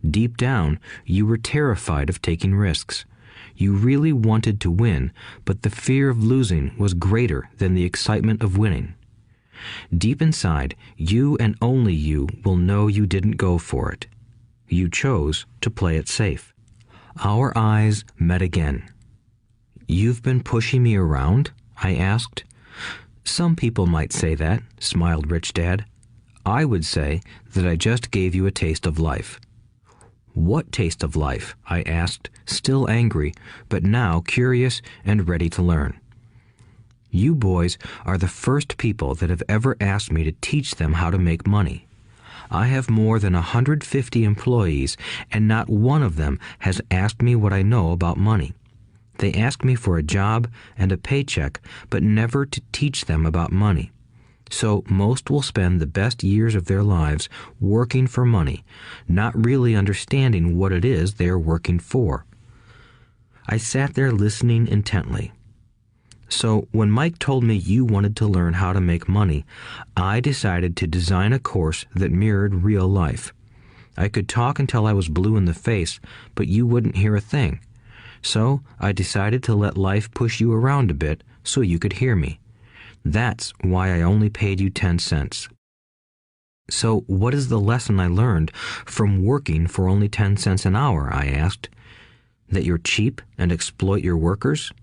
Deep down, you were terrified of taking risks. You really wanted to win, but the fear of losing was greater than the excitement of winning. Deep inside, you and only you will know you didn't go for it. You chose to play it safe. Our eyes met again. "You've been pushing me around?" I asked. "Some people might say that," smiled Rich Dad. "I would say that I just gave you a taste of life." "What taste of life?" I asked, still angry, but now curious and ready to learn. "You boys are the first people that have ever asked me to teach them how to make money. I have more than 150 employees, and not one of them has asked me what I know about money. They ask me for a job and a paycheck, but never to teach them about money. So most will spend the best years of their lives working for money, not really understanding what it is they are working for." I sat there listening intently. "So when Mike told me you wanted to learn how to make money, I decided to design a course that mirrored real life. I could talk until I was blue in the face, but you wouldn't hear a thing. So I decided to let life push you around a bit so you could hear me. That's why I only paid you 10 cents. "So what is the lesson I learned from working for only 10 cents an hour?" I asked. "That you're cheap and exploit your workers?"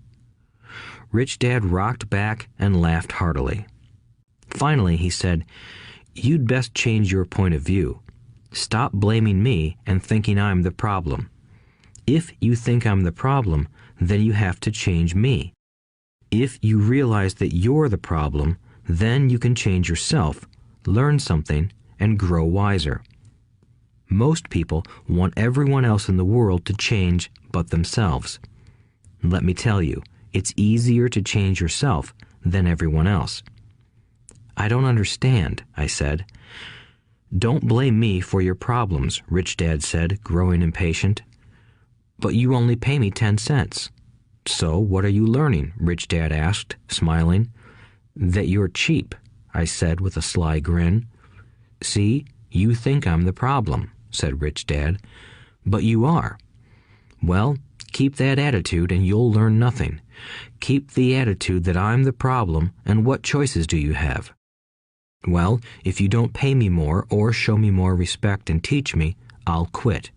Rich Dad rocked back and laughed heartily. Finally, he said, "You'd best change your point of view. Stop blaming me and thinking I'm the problem. If you think I'm the problem, then you have to change me. If you realize that you're the problem, then you can change yourself, learn something, and grow wiser. Most people want everyone else in the world to change but themselves. Let me tell you, it's easier to change yourself than everyone else." "I don't understand," I said. "Don't blame me for your problems," Rich Dad said, growing impatient. "But you only pay me 10 cents. "So what are you learning?" Rich Dad asked, smiling. "That you're cheap," I said with a sly grin. "See, you think I'm the problem," said Rich Dad. "But you are. Well, keep that attitude and you'll learn nothing. Keep the attitude that I'm the problem, and what choices do you have?" "Well, if you don't pay me more or show me more respect and teach me, I'll quit."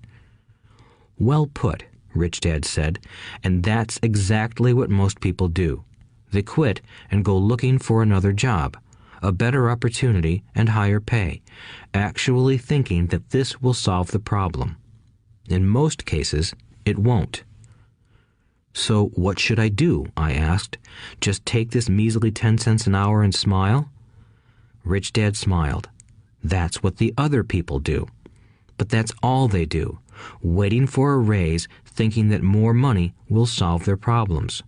"Well put," Rich Dad said, "and that's exactly what most people do. They quit and go looking for another job, a better opportunity and higher pay, actually thinking that this will solve the problem. In most cases, it won't. So what should I do? I asked. Just take this measly 10 cents an hour and smile? Rich Dad smiled. That's what the other people do. But that's all they do, waiting for a raise, thinking that more money will solve their problems.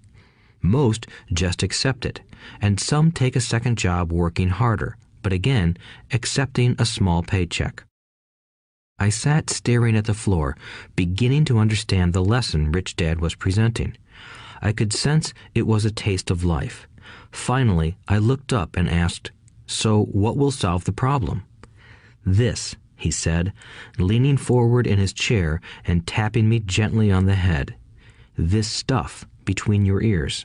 Most just accept it, and some take a second job working harder, but again, accepting a small paycheck. I sat staring at the floor, beginning to understand the lesson Rich Dad was presenting. I could sense it was a taste of life. Finally, I looked up and asked, "So what will solve the problem?" "This," he said, leaning forward in his chair and tapping me gently on the head. "This stuff between your ears."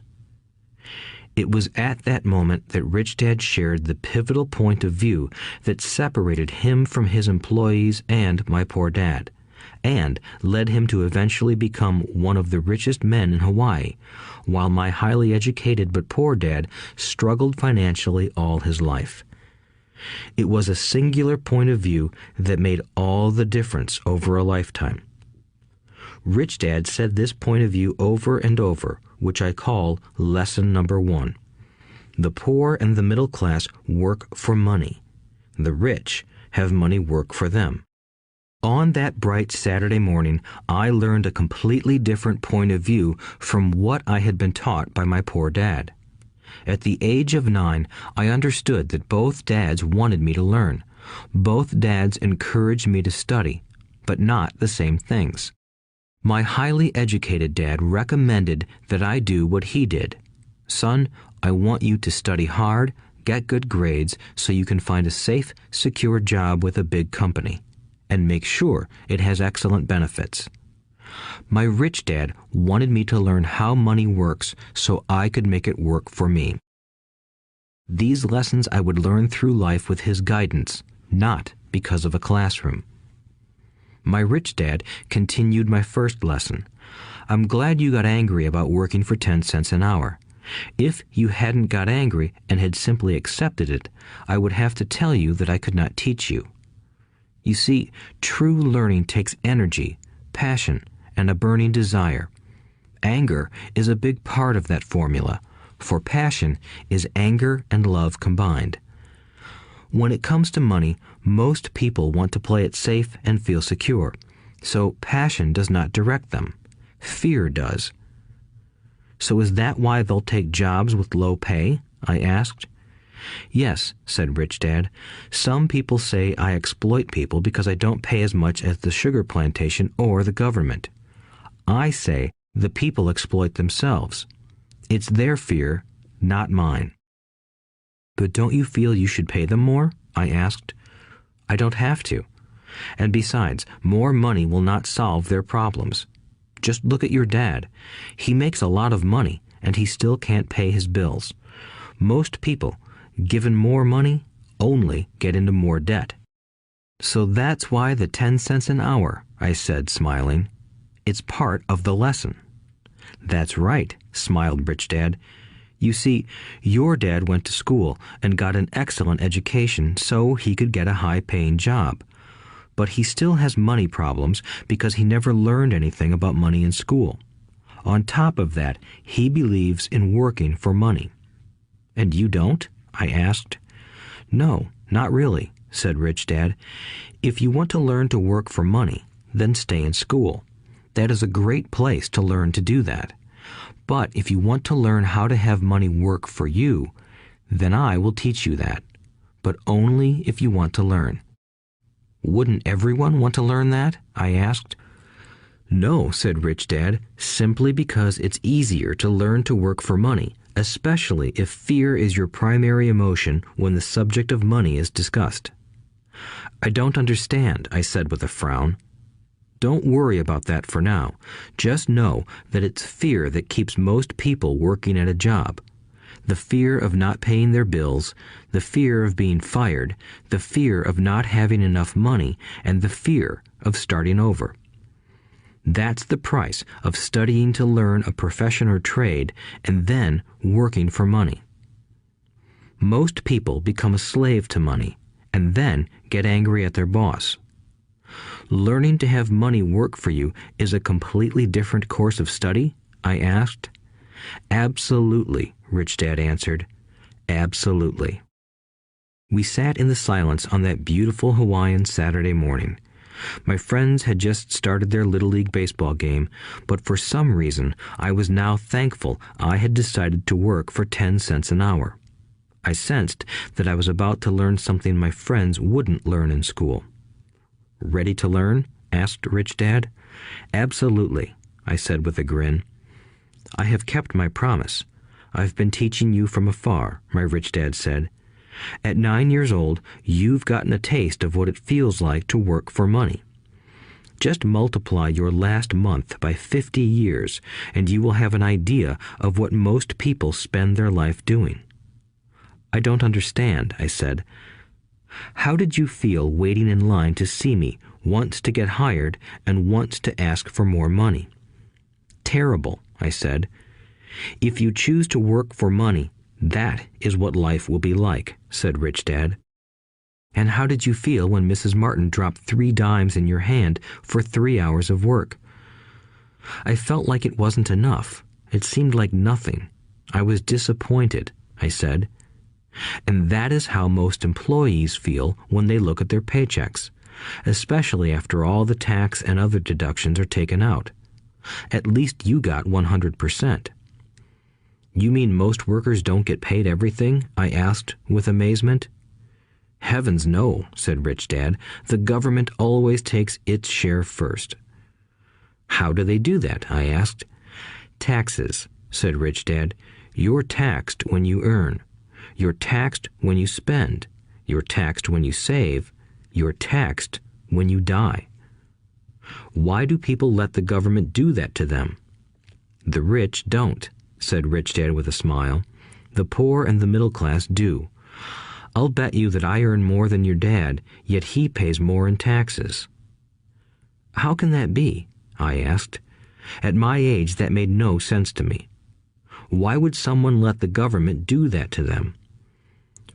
It was at that moment that Rich Dad shared the pivotal point of view that separated him from his employees and my poor dad, and led him to eventually become one of the richest men in Hawaii, while my highly educated but poor dad struggled financially all his life. It was a singular point of view that made all the difference over a lifetime. Rich Dad said this point of view over and over, which I call lesson number 1. The poor and the middle class work for money. The rich have money work for them. On that bright Saturday morning, I learned a completely different point of view from what I had been taught by my poor dad. At the age of 9, I understood that both dads wanted me to learn. Both dads encouraged me to study, but not the same things. My highly educated dad recommended that I do what he did. "Son, I want you to study hard, get good grades so you can find a safe, secure job with a big company, and make sure it has excellent benefits." My rich dad wanted me to learn how money works so I could make it work for me. These lessons I would learn through life with his guidance, not because of a classroom. My rich dad continued my first lesson. "I'm glad you got angry about working for 10 cents an hour. If you hadn't got angry and had simply accepted it, I would have to tell you that I could not teach you. You see, true learning takes energy, passion, and a burning desire. Anger is a big part of that formula, for passion is anger and love combined. When it comes to money, most people want to play it safe and feel secure, so passion does not direct them. Fear does." "So is that why they'll take jobs with low pay?" I asked. "Yes," said Rich Dad. "Some people say I exploit people because I don't pay as much as the sugar plantation or the government. I say the people exploit themselves. It's their fear, not mine." "But don't you feel you should pay them more?" I asked. "I don't have to. And besides, more money will not solve their problems. Just look at your dad. He makes a lot of money, and he still can't pay his bills. Most people, given more money, only get into more debt." "So that's why the 10 cents an hour," I said, smiling. "It's part of the lesson." "That's right," smiled Rich Dad. "You see, your dad went to school and got an excellent education so he could get a high-paying job. But he still has money problems because he never learned anything about money in school. On top of that, he believes in working for money." "And you don't?" I asked. "No, not really," said Rich Dad. "If you want to learn to work for money, then stay in school. That is a great place to learn to do that. But if you want to learn how to have money work for you, then I will teach you that. But only if you want to learn." "Wouldn't everyone want to learn that?" I asked. "No," said Rich Dad, "simply because it's easier to learn to work for money, especially if fear is your primary emotion when the subject of money is discussed." "I don't understand," I said with a frown. "Don't worry about that for now. Just know that it's fear that keeps most people working at a job. The fear of not paying their bills, the fear of being fired, the fear of not having enough money, and the fear of starting over. That's the price of studying to learn a profession or trade and then working for money. Most people become a slave to money and then get angry at their boss. Learning to have money work for you is a completely different course of study? I asked. Absolutely, Rich Dad answered. Absolutely. We sat in the silence on that beautiful Hawaiian Saturday morning. My friends had just started their Little League baseball game, but for some reason I was now thankful I had decided to work for 10 cents an hour. I sensed that I was about to learn something my friends wouldn't learn in school. Ready to learn? Asked Rich Dad. Absolutely, I said with a grin. I have kept my promise. I've been teaching you from afar, my Rich Dad said. At 9 years old, you've gotten a taste of what it feels like to work for money. Just multiply your last month by 50 years, and you will have an idea of what most people spend their life doing. I don't understand, I said. How did you feel waiting in line to see me, once to get hired and once to ask for more money? Terrible, I said. If you choose to work for money, that is what life will be like, said Rich Dad. And how did you feel when Mrs. Martin dropped 3 dimes in your hand for 3 hours of work? I felt like it wasn't enough. It seemed like nothing. I was disappointed, I said. And that is how most employees feel when they look at their paychecks, especially after all the tax and other deductions are taken out. At least you got 100%. You mean most workers don't get paid everything? I asked with amazement. Heavens no, said Rich Dad. The government always takes its share first. How do they do that? I asked. Taxes, said Rich Dad. You're taxed when you earn. You're taxed when you spend. You're taxed when you save. You're taxed when you die. Why do people let the government do that to them? The rich don't, said Rich Dad with a smile. The poor and the middle class do. I'll bet you that I earn more than your dad, yet he pays more in taxes. How can that be? I asked. At my age, that made no sense to me. Why would someone let the government do that to them?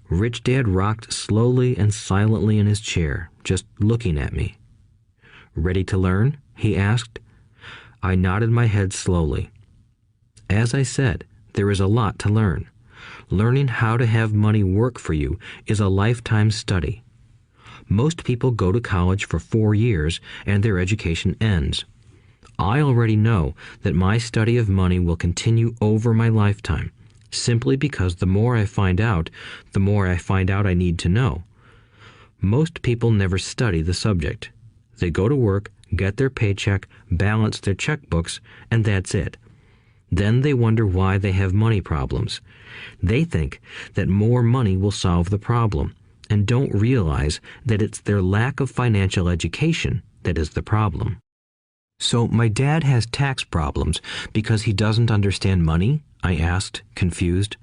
Rich Dad rocked slowly and silently in his chair, just looking at me. Ready to learn? He asked. I nodded my head slowly. As I said, there is a lot to learn. Learning how to have money work for you is a lifetime study. Most people go to college for 4 years and their education ends. I already know that my study of money will continue over my lifetime, simply because the more I find out, the more I find out I need to know. Most people never study the subject. They go to work, get their paycheck, balance their checkbooks, and that's it. Then they wonder why they have money problems. They think that more money will solve the problem, and don't realize that it's their lack of financial education that is the problem. So my dad has tax problems because he doesn't understand money? I asked, confused.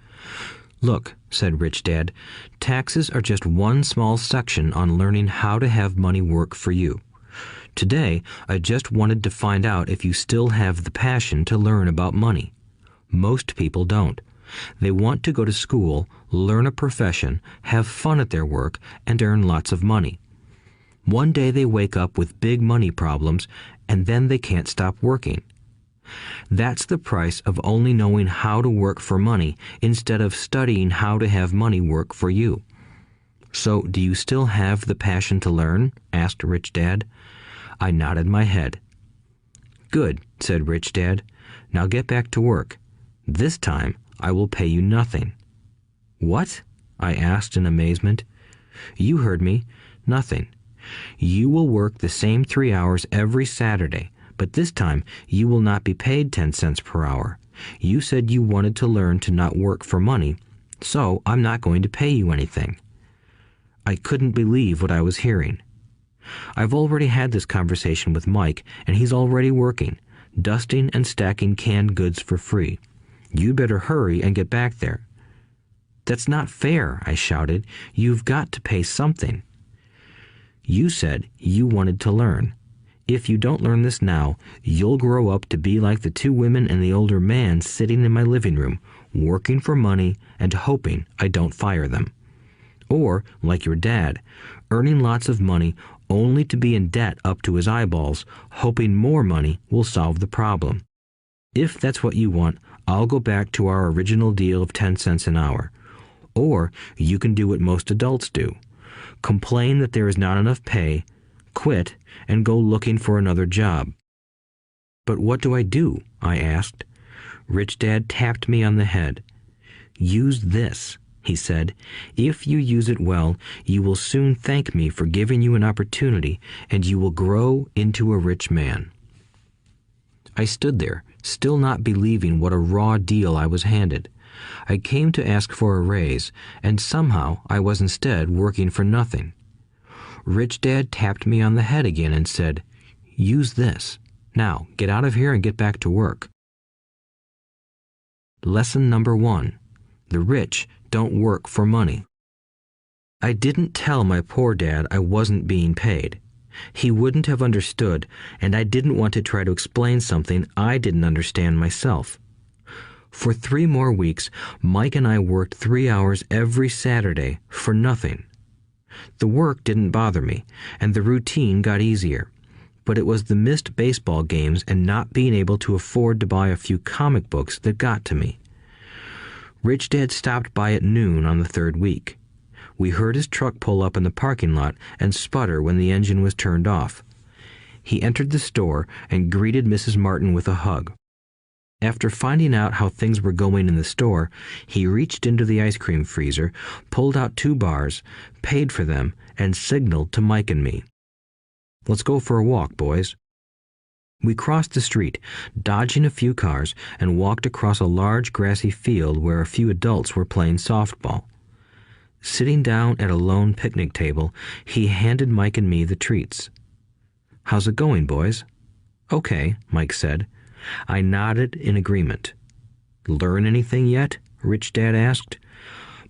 Look, said Rich Dad, taxes are just one small section on learning how to have money work for you. Today, I just wanted to find out if you still have the passion to learn about money. Most people don't. They want to go to school, learn a profession, have fun at their work, and earn lots of money. One day they wake up with big money problems, and then they can't stop working. That's the price of only knowing how to work for money instead of studying how to have money work for you. So, do you still have the passion to learn? Asked Rich Dad. I nodded my head. Good, said Rich Dad. Now get back to work. This time, I will pay you nothing. What? I asked in amazement. You heard me. Nothing. You will work the same 3 hours every Saturday, but this time you will not be paid 10 cents per hour. You said you wanted to learn to not work for money, so I'm not going to pay you anything. I couldn't believe what I was hearing. I've already had this conversation with Mike, and he's already working, dusting and stacking canned goods for free. You'd better hurry and get back there. That's not fair, I shouted. You've got to pay something. You said you wanted to learn. If you don't learn this now, you'll grow up to be like the two women and the older man sitting in my living room, working for money and hoping I don't fire them. Or, like your dad, earning lots of money only to be in debt up to his eyeballs, hoping more money will solve the problem. If that's what you want, I'll go back to our original deal of 10 cents an hour. Or you can do what most adults do. Complain that there is not enough pay, quit, and go looking for another job. But what do I do? I asked. Rich Dad tapped me on the head. Use this, he said. If you use it well, you will soon thank me for giving you an opportunity, and you will grow into a rich man. I stood there, still not believing what a raw deal I was handed. I came to ask for a raise, and somehow I was instead working for nothing. Rich Dad tapped me on the head again and said, "Use this. Now, get out of here and get back to work." Lesson number 1. The rich don't work for money. I didn't tell my poor dad I wasn't being paid. He wouldn't have understood, and I didn't want to try to explain something I didn't understand myself. For 3 more weeks, Mike and I worked 3 hours every Saturday for nothing. The work didn't bother me, and the routine got easier. But it was the missed baseball games and not being able to afford to buy a few comic books that got to me. Rich Dad stopped by at noon on the 3rd week. We heard his truck pull up in the parking lot and sputter when the engine was turned off. He entered the store and greeted Mrs. Martin with a hug. After finding out how things were going in the store, he reached into the ice cream freezer, pulled out 2 bars, paid for them, and signaled to Mike and me. "Let's go for a walk, boys." We crossed the street, dodging a few cars, and walked across a large grassy field where a few adults were playing softball. Sitting down at a lone picnic table, he handed Mike and me the treats. "How's it going, boys?" "Okay," Mike said. I nodded in agreement. "Learn anything yet?" Rich Dad asked.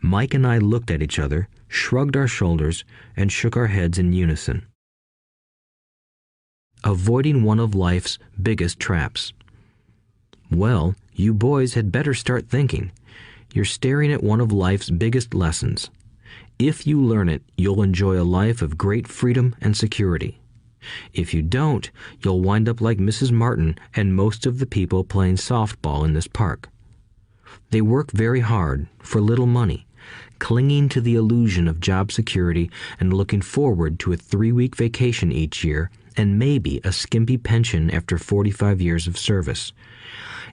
Mike and I looked at each other, shrugged our shoulders, and shook our heads in unison. Avoiding one of life's biggest traps. Well, you boys had better start thinking. You're staring at one of life's biggest lessons. If you learn it, you'll enjoy a life of great freedom and security. If you don't, you'll wind up like Mrs. Martin and most of the people playing softball in this park. They work very hard for little money, clinging to the illusion of job security and looking forward to a 3-week vacation each year and maybe a skimpy pension after 45 years of service.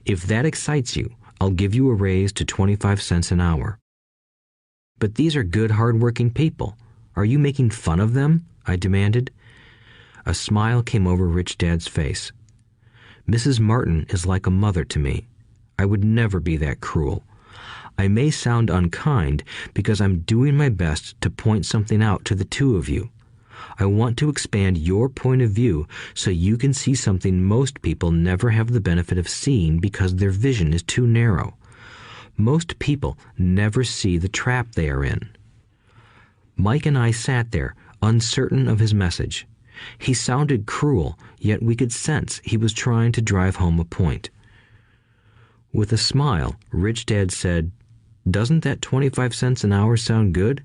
If that excites you, I'll give you a raise to 25 cents an hour. But these are good, hard-working people. Are you making fun of them? I demanded. A smile came over Rich Dad's face. Mrs. Martin is like a mother to me. I would never be that cruel. I may sound unkind because I'm doing my best to point something out to the 2 of you. I want to expand your point of view so you can see something most people never have the benefit of seeing because their vision is too narrow. Most people never see the trap they are in. Mike and I sat there, uncertain of his message. He sounded cruel, yet we could sense he was trying to drive home a point. With a smile, Rich Dad said, "Doesn't that 25 cents an hour sound good?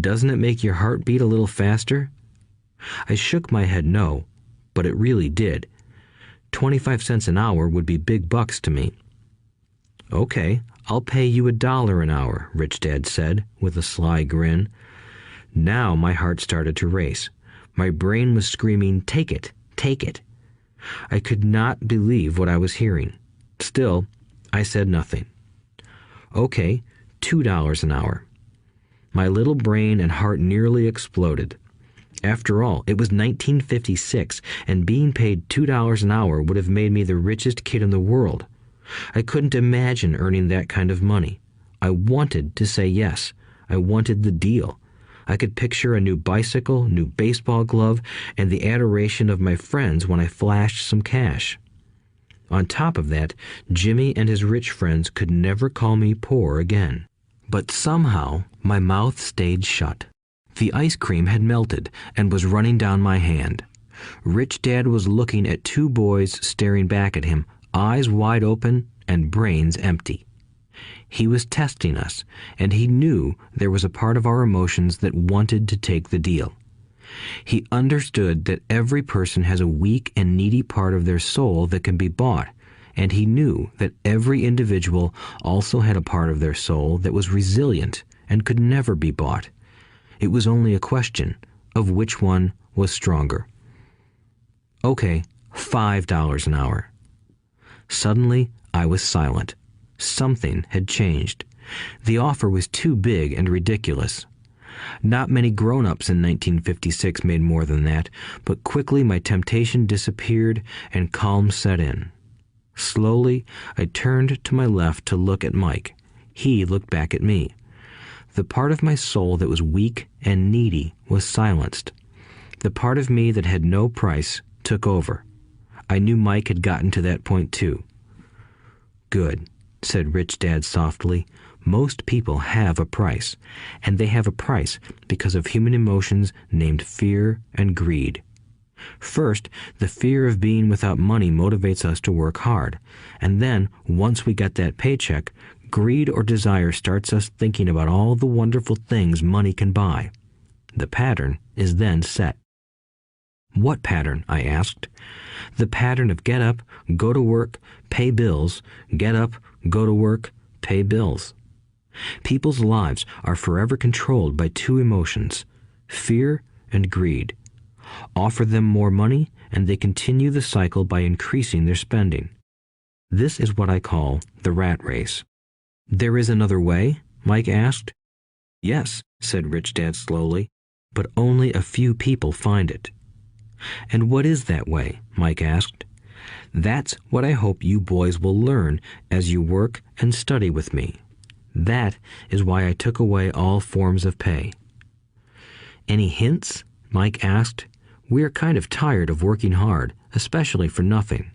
Doesn't it make your heart beat a little faster?" I shook my head no, but it really did. 25 cents an hour would be big bucks to me. "Okay, I'll pay you $1 an hour," Rich Dad said, with a sly grin. Now my heart started to race. My brain was screaming, "Take it, take it." I could not believe what I was hearing. Still, I said nothing. "Okay, $2 an hour." My little brain and heart nearly exploded. After all, it was 1956, and being paid $2 an hour would have made me the richest kid in the world. I couldn't imagine earning that kind of money. I wanted to say yes. I wanted the deal. I could picture a new bicycle, new baseball glove, and the adoration of my friends when I flashed some cash. On top of that, Jimmy and his rich friends could never call me poor again. But somehow, my mouth stayed shut. The ice cream had melted and was running down my hand. Rich Dad was looking at two boys staring back at him, eyes wide open and brains empty. He was testing us, and he knew there was a part of our emotions that wanted to take the deal. He understood that every person has a weak and needy part of their soul that can be bought, and he knew that every individual also had a part of their soul that was resilient and could never be bought. It was only a question of which one was stronger. Okay, $5 an hour. Suddenly, I was silent. Something had changed. The offer was too big and ridiculous. Not many grown-ups in 1956 made more than that, but quickly my temptation disappeared and calm set in. Slowly, I turned to my left to look at Mike. He looked back at me. The part of my soul that was weak and needy was silenced. The part of me that had no price took over. I knew Mike had gotten to that point too. "Good," said Rich Dad softly. "Most people have a price, and they have a price because of human emotions named fear and greed. First, the fear of being without money motivates us to work hard, and then, once we get that paycheck, greed or desire starts us thinking about all the wonderful things money can buy. The pattern is then set." "What pattern?" I asked. "The pattern of get up, go to work, pay bills, get up, go to work, pay bills." People's lives are forever controlled by two emotions, fear and greed. Offer them more money, and they continue the cycle by increasing their spending. This is what I call the rat race. "There is another way?" Mike asked. "Yes," said Rich Dad slowly, "but only a few people find it." "And what is that way?" Mike asked. "That's what I hope you boys will learn as you work and study with me. That is why I took away all forms of pay." "Any hints?" Mike asked. "We're kind of tired of working hard, especially for nothing."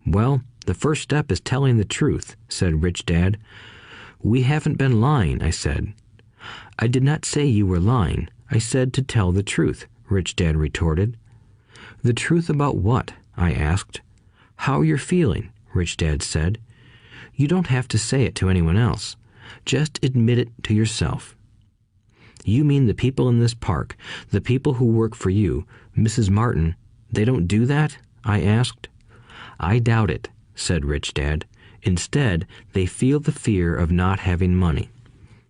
"Well, the first step is telling the truth," said Rich Dad. "We haven't been lying," I said. "I did not say you were lying. I said to tell the truth," Rich Dad retorted. "The truth about what?" I asked. "How you're feeling," Rich Dad said. "You don't have to say it to anyone else. Just admit it to yourself." "You mean the people in this park, the people who work for you, Mrs. Martin, they don't do that?" I asked. "I doubt it," said Rich Dad. "Instead, they feel the fear of not having money.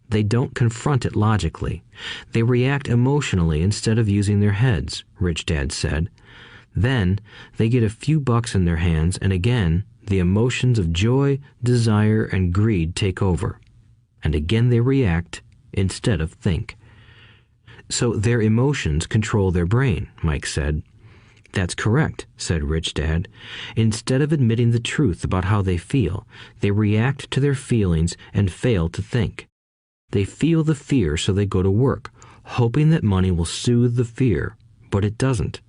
They don't confront it logically. They react emotionally instead of using their heads," Rich Dad said. "Then they get a few bucks in their hands, and again, the emotions of joy, desire, and greed take over. And again they react instead of think." "So their emotions control their brain," Mike said. "That's correct," said Rich Dad. "Instead of admitting the truth about how they feel, they react to their feelings and fail to think. They feel the fear, so they go to work, hoping that money will soothe the fear, but it doesn't.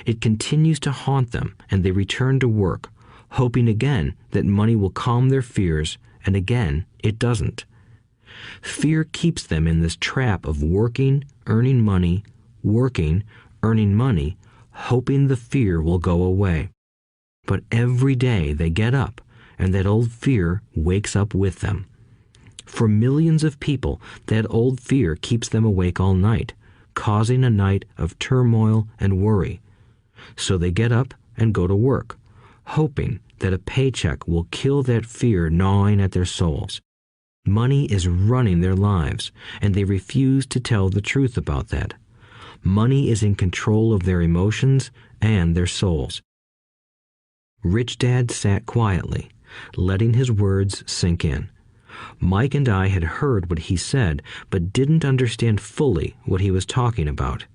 It continues to haunt them, and they return to work, hoping again that money will calm their fears, and again it doesn't. Fear keeps them in this trap of working, earning money, working, earning money, hoping the fear will go away. But every day they get up, and that old fear wakes up with them. For millions of people, that old fear keeps them awake all night, causing a night of turmoil and worry. So they get up and go to work, hoping that a paycheck will kill that fear gnawing at their souls. Money is running their lives, and they refuse to tell the truth about that. Money is in control of their emotions and their souls." Rich Dad sat quietly, letting his words sink in. Mike and I had heard what he said, but didn't understand fully what he was talking about.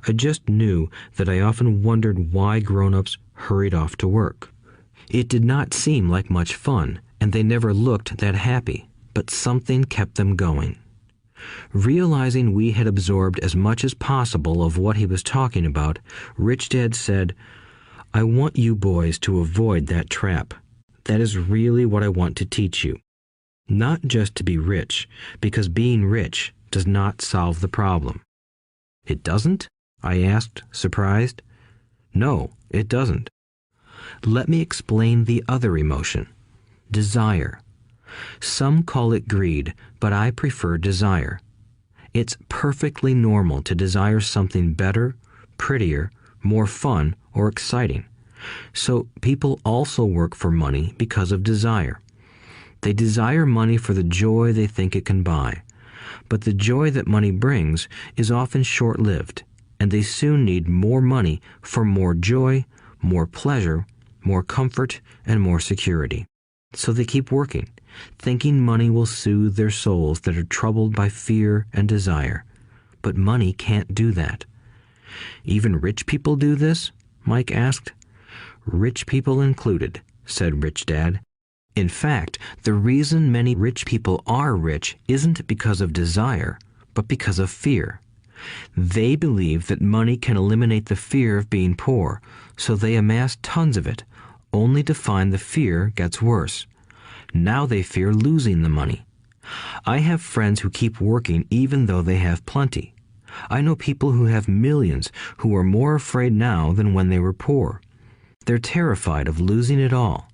I just knew that I often wondered why grown-ups hurried off to work. It did not seem like much fun, and they never looked that happy, but something kept them going. Realizing we had absorbed as much as possible of what he was talking about, Rich Dad said, "I want you boys to avoid that trap. That is really what I want to teach you. Not just to be rich, because being rich does not solve the problem." "It doesn't?" I asked, surprised. No, it doesn't. Let me explain the other emotion, desire. Some call it greed, but I prefer desire. It's perfectly normal to desire something better, prettier, more fun, or exciting. So people also work for money because of desire. They desire money for the joy they think it can buy. But the joy that money brings is often short-lived, and they soon need more money for more joy, more pleasure, more comfort, and more security. So they keep working, thinking money will soothe their souls that are troubled by fear and desire. But money can't do that. Even rich people do this? Mike asked. Rich people included, said Rich Dad. In fact, the reason many rich people are rich isn't because of desire, but because of fear. They believe that money can eliminate the fear of being poor, so they amass tons of it, only to find the fear gets worse. Now they fear losing the money. I have friends who keep working even though they have plenty. I know people who have millions who are more afraid now than when they were poor. They're terrified of losing it all.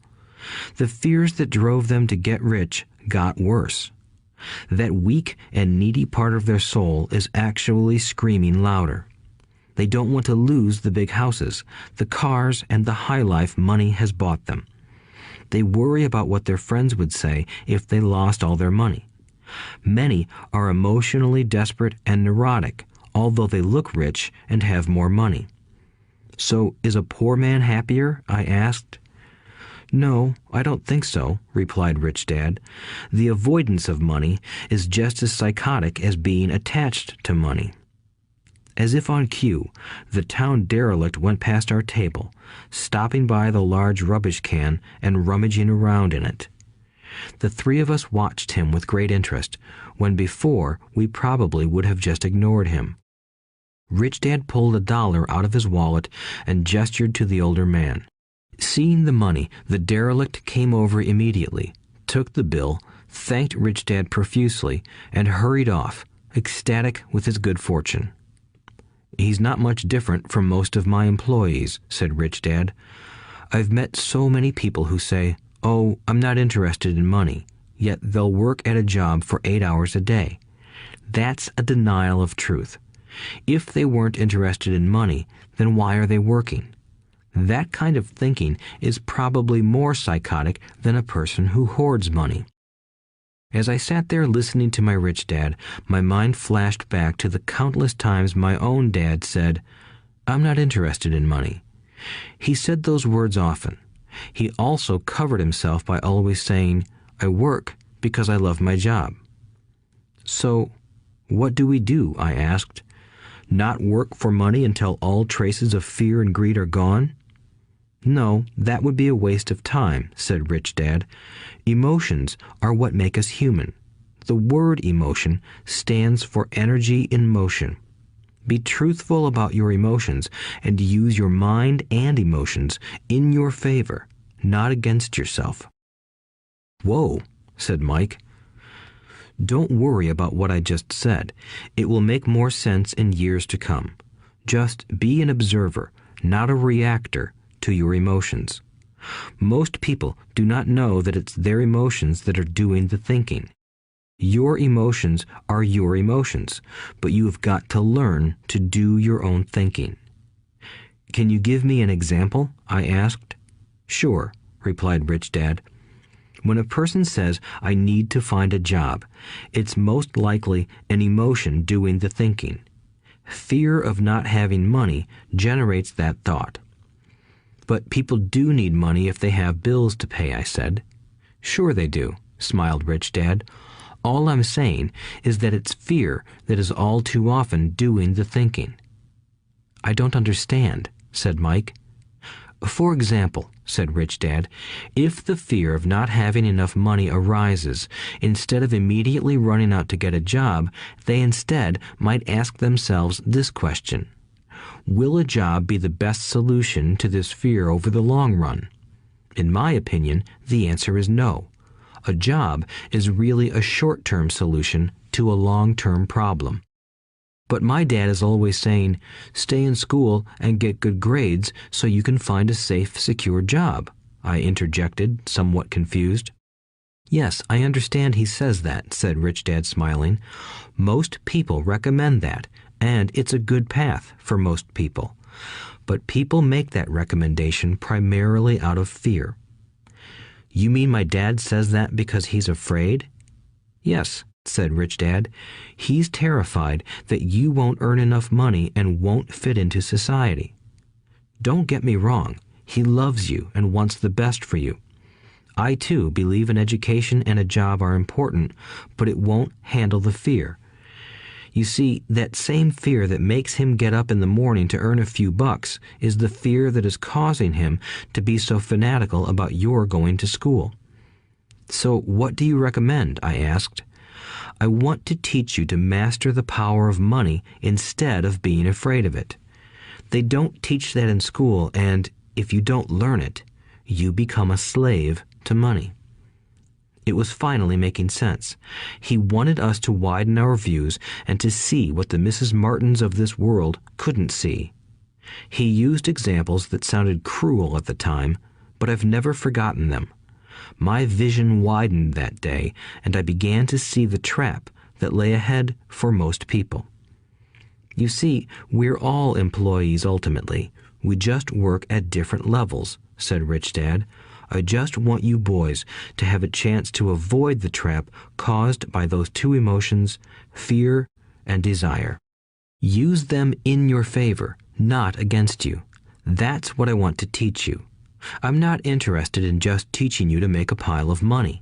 The fears that drove them to get rich got worse. That weak and needy part of their soul is actually screaming louder. They don't want to lose the big houses, the cars, and the high life money has bought them. They worry about what their friends would say if they lost all their money. Many are emotionally desperate and neurotic, although they look rich and have more money. So, is a poor man happier? I asked. No, I don't think so, replied Rich Dad. The avoidance of money is just as psychotic as being attached to money. As if on cue, the town derelict went past our table, stopping by the large rubbish can and rummaging around in it. The three of us watched him with great interest, when before we probably would have just ignored him. Rich Dad pulled $1 out of his wallet and gestured to the older man. Seeing the money, the derelict came over immediately, took the bill, thanked Rich Dad profusely, and hurried off, ecstatic with his good fortune. He's not much different from most of my employees, said Rich Dad. I've met so many people who say, "Oh, I'm not interested in money," yet they'll work at a job for 8 hours a day. That's a denial of truth. If they weren't interested in money, then why are they working? That kind of thinking is probably more psychotic than a person who hoards money. As I sat there listening to my Rich Dad, my mind flashed back to the countless times my own dad said, "I'm not interested in money." He said those words often. He also covered himself by always saying, "I work because I love my job." So, what do we do? I asked. Not work for money until all traces of fear and greed are gone? No, that would be a waste of time, said Rich Dad. Emotions are what make us human. The word emotion stands for energy in motion. Be truthful about your emotions and use your mind and emotions in your favor, not against yourself. Whoa, said Mike. Don't worry about what I just said. It will make more sense in years to come. Just be an observer, not a reactor, to your emotions. Most people do not know that it's their emotions that are doing the thinking. Your emotions are your emotions, but you have got to learn to do your own thinking. Can you give me an example? I asked. Sure, replied Rich Dad. When a person says, "I need to find a job," it's most likely an emotion doing the thinking. Fear of not having money generates that thought. But people do need money if they have bills to pay, I said. Sure they do, smiled Rich Dad. All I'm saying is that it's fear that is all too often doing the thinking. I don't understand, said Mike. For example, said Rich Dad, if the fear of not having enough money arises, instead of immediately running out to get a job, they instead might ask themselves this question. Will a job be the best solution to this fear over the long run? In my opinion, the answer is no. A job is really a short-term solution to a long-term problem. But my dad is always saying, stay in school and get good grades so you can find a safe, secure job, I interjected, somewhat confused. Yes, I understand he says that, said Rich Dad, smiling. Most people recommend that, and it's a good path for most people. But people make that recommendation primarily out of fear. You mean my dad says that because he's afraid? Yes, said Rich Dad. He's terrified that you won't earn enough money and won't fit into society. Don't get me wrong. He loves you and wants the best for you. I, too, believe an education and a job are important, but it won't handle the fear. You see, that same fear that makes him get up in the morning to earn a few bucks is the fear that is causing him to be so fanatical about your going to school. So what do you recommend? I asked. I want to teach you to master the power of money instead of being afraid of it. They don't teach that in school, and if you don't learn it, you become a slave to money. It was finally making sense. He wanted us to widen our views and to see what the Mrs. Martins of this world couldn't see. He used examples that sounded cruel at the time, but I've never forgotten them. My vision widened that day, and I began to see the trap that lay ahead for most people. You see, we're all employees ultimately. We just work at different levels, said Rich Dad. I just want you boys to have a chance to avoid the trap caused by those two emotions, fear and desire. Use them in your favor, not against you. That's what I want to teach you. I'm not interested in just teaching you to make a pile of money.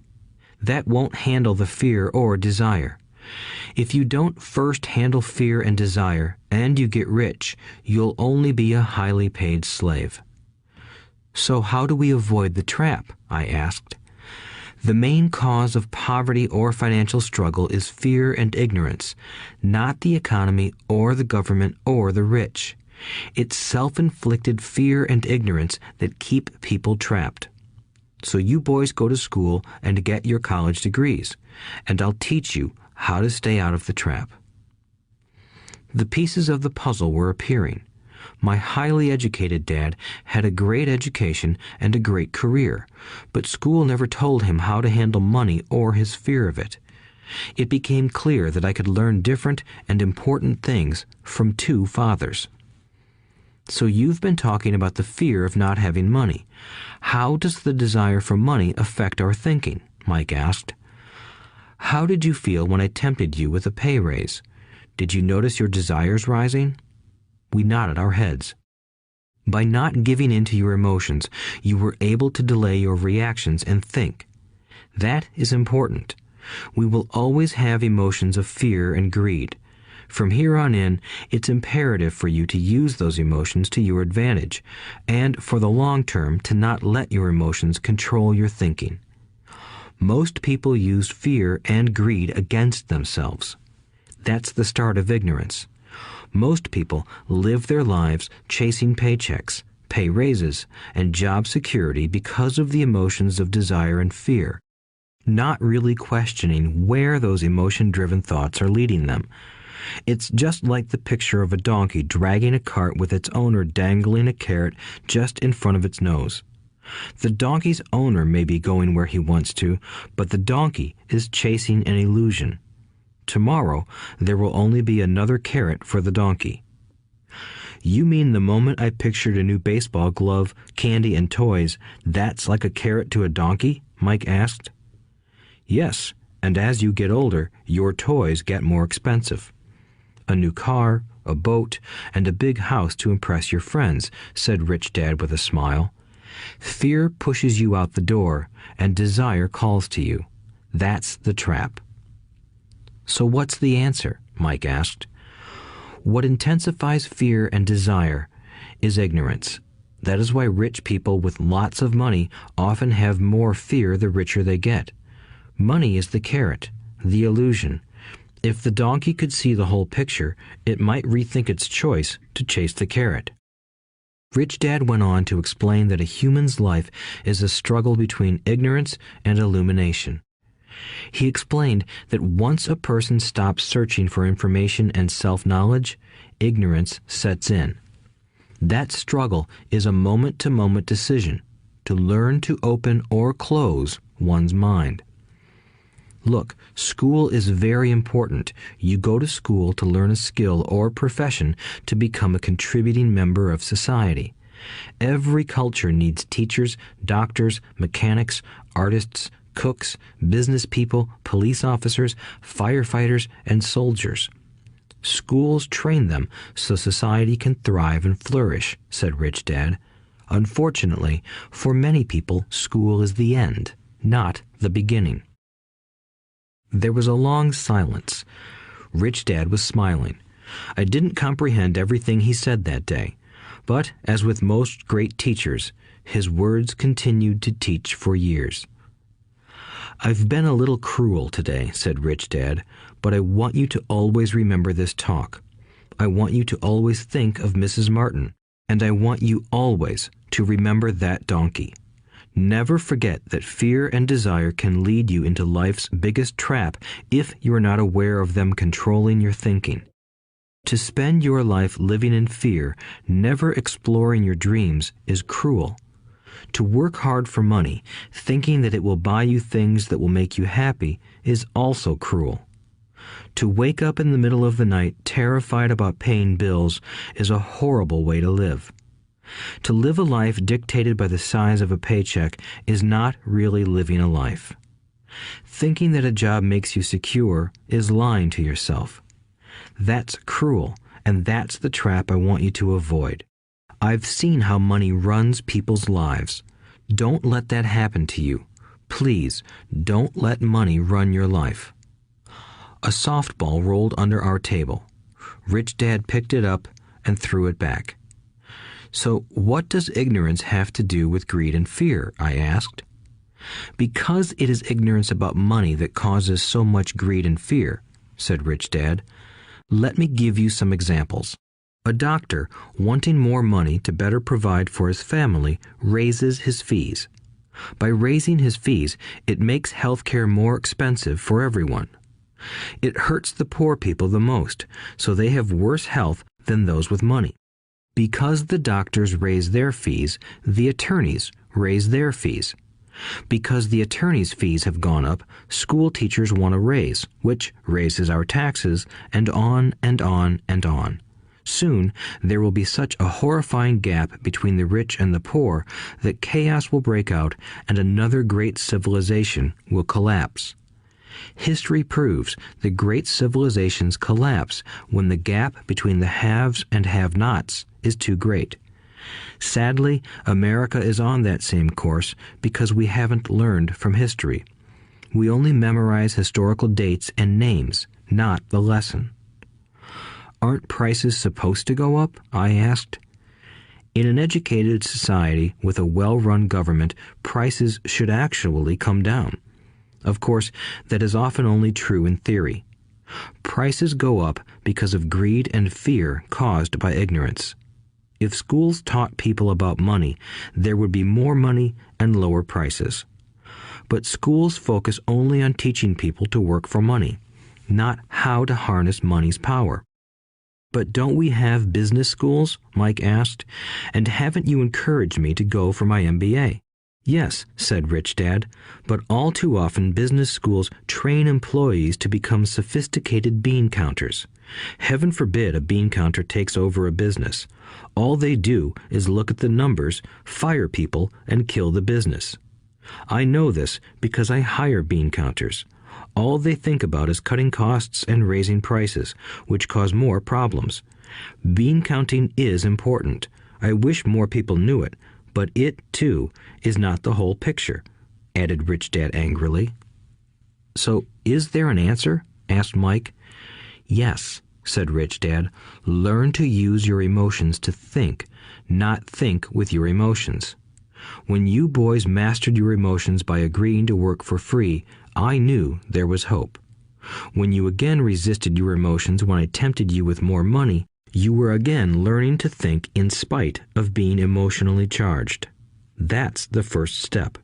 That won't handle the fear or desire. If you don't first handle fear and desire, and you get rich, you'll only be a highly paid slave. So how do we avoid the trap? I asked. The main cause of poverty or financial struggle is fear and ignorance, not the economy or the government or the rich. It's self-inflicted fear and ignorance that keep people trapped. So you boys go to school and get your college degrees, and I'll teach you how to stay out of the trap. The pieces of the puzzle were appearing. My highly educated dad had a great education and a great career, but school never told him how to handle money or his fear of it. It became clear that I could learn different and important things from two fathers. So you've been talking about the fear of not having money. How does the desire for money affect our thinking? Mike asked. How did you feel when I tempted you with a pay raise? Did you notice your desires rising? We nodded our heads. By not giving in to your emotions, you were able to delay your reactions and think. That is important. We will always have emotions of fear and greed. From here on in, it's imperative for you to use those emotions to your advantage, and for the long term to not let your emotions control your thinking. Most people use fear and greed against themselves. That's the start of ignorance. Most people live their lives chasing paychecks, pay raises, and job security because of the emotions of desire and fear, not really questioning where those emotion-driven thoughts are leading them. It's just like the picture of a donkey dragging a cart with its owner dangling a carrot just in front of its nose. The donkey's owner may be going where he wants to, but the donkey is chasing an illusion. Tomorrow, there will only be another carrot for the donkey. You mean the moment I pictured a new baseball glove, candy, and toys, that's like a carrot to a donkey? Mike asked. Yes, and as you get older, your toys get more expensive. A new car, a boat, and a big house to impress your friends, said Rich Dad with a smile. Fear pushes you out the door, and desire calls to you. That's the trap. So what's the answer? Mike asked. What intensifies fear and desire is ignorance. That is why rich people with lots of money often have more fear the richer they get. Money is the carrot, the illusion. If the donkey could see the whole picture, it might rethink its choice to chase the carrot. Rich Dad went on to explain that a human's life is a struggle between ignorance and illumination. He explained that once a person stops searching for information and self-knowledge, ignorance sets in. That struggle is a moment-to-moment decision to learn to open or close one's mind. Look, school is very important. You go to school to learn a skill or profession to become a contributing member of society. Every culture needs teachers, doctors, mechanics, artists, cooks, business people, police officers, firefighters, and soldiers. Schools train them so society can thrive and flourish, said Rich Dad. Unfortunately, for many people, school is the end, not the beginning. There was a long silence. Rich Dad was smiling. I didn't comprehend everything he said that day, but as with most great teachers, his words continued to teach for years. I've been a little cruel today, said Rich Dad, but I want you to always remember this talk. I want you to always think of Mrs. Martin, and I want you always to remember that donkey. Never forget that fear and desire can lead you into life's biggest trap if you are not aware of them controlling your thinking. To spend your life living in fear, never exploring your dreams, is cruel. To work hard for money, thinking that it will buy you things that will make you happy, is also cruel. To wake up in the middle of the night terrified about paying bills is a horrible way to live. To live a life dictated by the size of a paycheck is not really living a life. Thinking that a job makes you secure is lying to yourself. That's cruel, and that's the trap I want you to avoid. I've seen how money runs people's lives. Don't let that happen to you. Please, don't let money run your life. A softball rolled under our table. Rich Dad picked it up and threw it back. So what does ignorance have to do with greed and fear? I asked. Because it is ignorance about money that causes so much greed and fear, said Rich Dad. Let me give you some examples. A doctor, wanting more money to better provide for his family, raises his fees. By raising his fees, it makes healthcare more expensive for everyone. It hurts the poor people the most, so they have worse health than those with money. Because the doctors raise their fees, the attorneys raise their fees. Because the attorneys' fees have gone up, school teachers want a raise, which raises our taxes, and on and on and on. Soon, there will be such a horrifying gap between the rich and the poor that chaos will break out and another great civilization will collapse. History proves that great civilizations collapse when the gap between the haves and have-nots is too great. Sadly, America is on that same course because we haven't learned from history. We only memorize historical dates and names, not the lesson. Aren't prices supposed to go up? I asked. In an educated society with a well-run government, prices should actually come down. Of course, that is often only true in theory. Prices go up because of greed and fear caused by ignorance. If schools taught people about money, there would be more money and lower prices. But schools focus only on teaching people to work for money, not how to harness money's power. But don't we have business schools? Mike asked. And haven't you encouraged me to go for my MBA? Yes, said Rich Dad, but all too often business schools train employees to become sophisticated bean counters. Heaven forbid a bean counter takes over a business. All they do is look at the numbers, fire people, and kill the business. I know this because I hire bean counters. All they think about is cutting costs and raising prices, which cause more problems. Bean counting is important. I wish more people knew it, but it, too, is not the whole picture, added Rich Dad angrily. So, is there an answer? Asked Mike. Yes, said Rich Dad. Learn to use your emotions to think, not think with your emotions. When you boys mastered your emotions by agreeing to work for free, I knew there was hope. When you again resisted your emotions when I tempted you with more money, you were again learning to think in spite of being emotionally charged. That's the first step.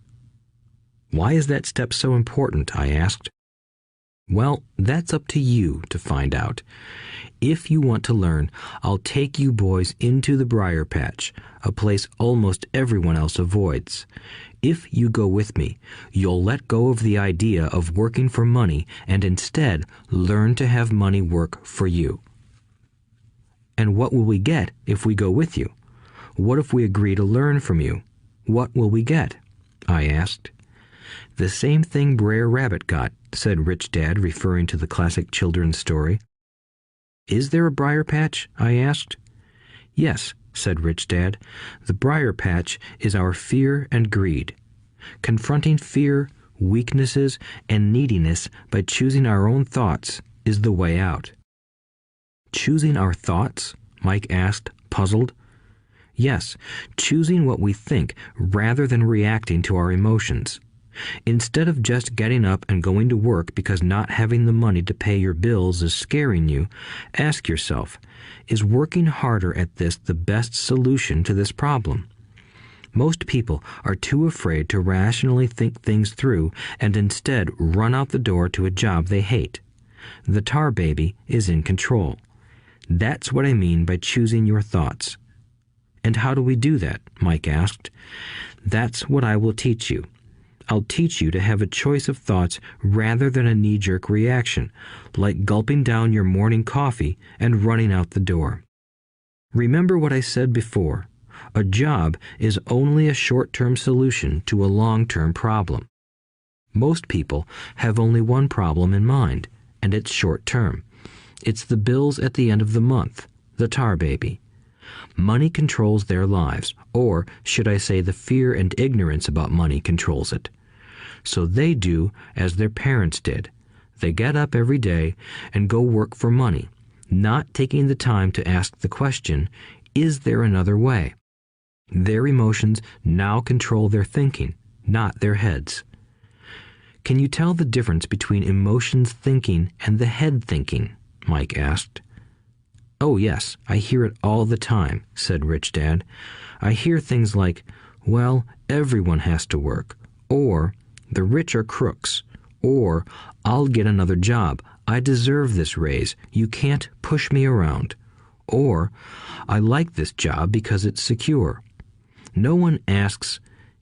Why is that step so important? I asked. Well, that's up to you to find out. If you want to learn, I'll take you boys into the briar patch, a place almost everyone else avoids. If you go with me, you'll let go of the idea of working for money and instead learn to have money work for you. And what will we get if we go with you? What if we agree to learn from you? What will we get? I asked. The same thing Brer Rabbit got, said Rich Dad, referring to the classic children's story. Is there a briar patch? I asked. Yes, said Rich Dad. The briar patch is our fear and greed. Confronting fear, weaknesses, and neediness by choosing our own thoughts is the way out. Choosing our thoughts? Mike asked, puzzled. Yes, choosing what we think rather than reacting to our emotions. Instead of just getting up and going to work because not having the money to pay your bills is scaring you, ask yourself, is working harder at this the best solution to this problem? Most people are too afraid to rationally think things through and instead run out the door to a job they hate. The tar baby is in control. That's what I mean by choosing your thoughts. And how do we do that? Mike asked. That's what I will teach you. I'll teach you to have a choice of thoughts rather than a knee-jerk reaction, like gulping down your morning coffee and running out the door. Remember what I said before. A job is only a short-term solution to a long-term problem. Most people have only one problem in mind, and it's short-term. It's the bills at the end of the month, the tar baby. Money controls their lives, or should I say the fear and ignorance about money controls it. So they do as their parents did. They get up every day and go work for money, not taking the time to ask the question, is there another way? Their emotions now control their thinking, not their heads. Can you tell the difference between emotions thinking and the head thinking? Mike asked. Oh, yes, I hear it all the time, said Rich Dad. I hear things like, well, everyone has to work, or the rich are crooks, or I'll get another job, I deserve this raise, you can't push me around, or I like this job because it's secure. No one asks,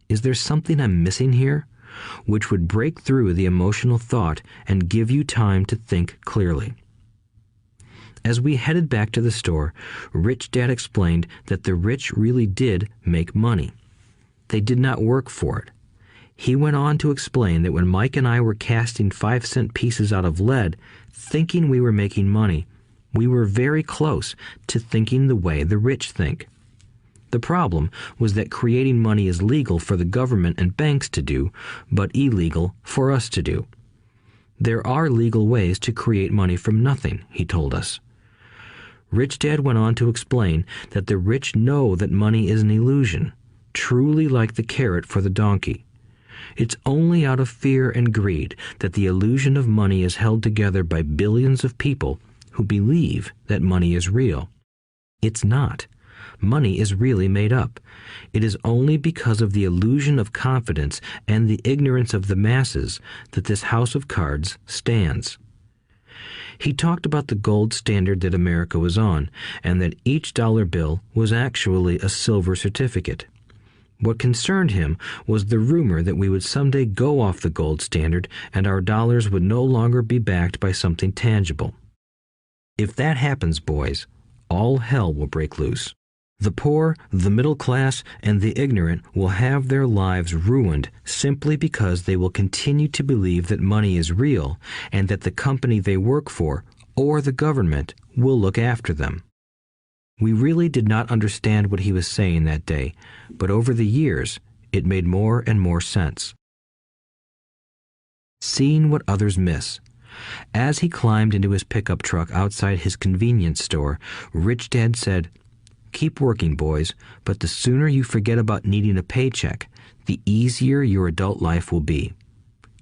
is there something I'm missing here? Which would break through the emotional thought and give you time to think clearly. As we headed back to the store, Rich Dad explained that the rich really did make money. They did not work for it. He went on to explain that when Mike and I were casting 5-cent pieces out of lead, thinking we were making money, we were very close to thinking the way the rich think. The problem was that creating money is legal for the government and banks to do, but illegal for us to do. There are legal ways to create money from nothing, he told us. Rich Dad went on to explain that the rich know that money is an illusion, truly like the carrot for the donkey. It's only out of fear and greed that the illusion of money is held together by billions of people who believe that money is real. It's not. Money is really made up. It is only because of the illusion of confidence and the ignorance of the masses that this house of cards stands. He talked about the gold standard that America was on, and that each dollar bill was actually a silver certificate. What concerned him was the rumor that we would someday go off the gold standard and our dollars would no longer be backed by something tangible. If that happens, boys, all hell will break loose. The poor, the middle class, and the ignorant will have their lives ruined simply because they will continue to believe that money is real and that the company they work for, or the government, will look after them. We really did not understand what he was saying that day, but over the years, it made more and more sense. Seeing what others miss. As he climbed into his pickup truck outside his convenience store, Rich Dad said, "Keep working, boys, but the sooner you forget about needing a paycheck, the easier your adult life will be.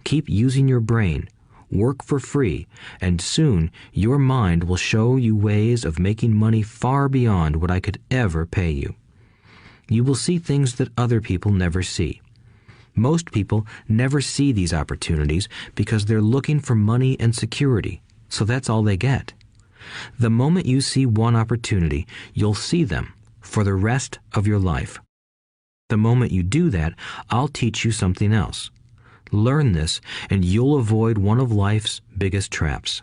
Keep using your brain, work for free, and soon your mind will show you ways of making money far beyond what I could ever pay you. You will see things that other people never see. Most people never see these opportunities because they're looking for money and security, so that's all they get. The moment you see one opportunity, you'll see them for the rest of your life. The moment you do that, I'll teach you something else. Learn this, and you'll avoid one of life's biggest traps.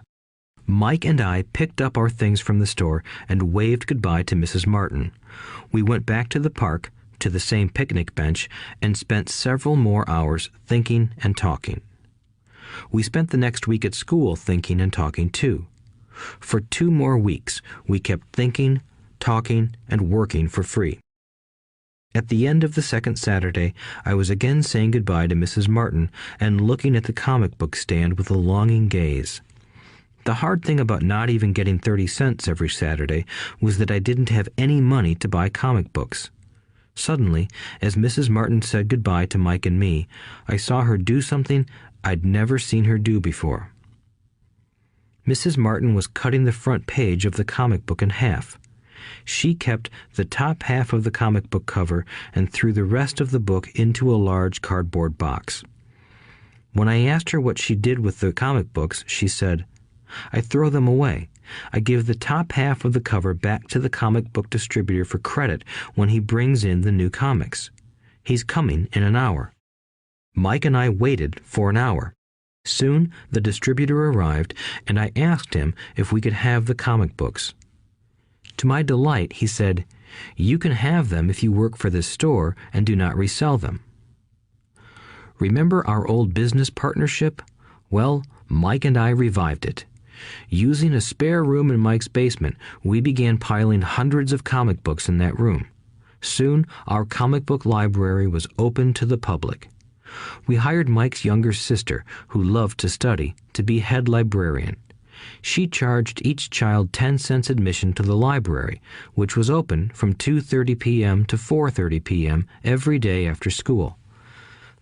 Mike and I picked up our things from the store and waved goodbye to Mrs. Martin. We went back to the park, to the same picnic bench, and spent several more hours thinking and talking. We spent the next week at school thinking and talking too. For 2 more weeks, we kept thinking, talking, and working for free. At the end of the second Saturday, I was again saying goodbye to Mrs. Martin and looking at the comic book stand with a longing gaze. The hard thing about not even getting 30 cents every Saturday was that I didn't have any money to buy comic books. Suddenly, as Mrs. Martin said goodbye to Mike and me, I saw her do something I'd never seen her do before. Mrs. Martin was cutting the front page of the comic book in half. She kept the top half of the comic book cover and threw the rest of the book into a large cardboard box. When I asked her what she did with the comic books, she said, "I throw them away. I give the top half of the cover back to the comic book distributor for credit when he brings in the new comics. He's coming in an hour." Mike and I waited for an hour. Soon the distributor arrived, and I asked him if we could have the comic books. To my delight, he said, "You can have them if you work for this store and do not resell them." Remember our old business partnership? Well, Mike and I revived it. Using a spare room in Mike's basement, we began piling hundreds of comic books in that room. Soon, our comic book library was open to the public. We hired Mike's younger sister, who loved to study, to be head librarian. She charged each child 10 cents admission to the library, which was open from 2:30 p.m. to 4:30 p.m. every day after school.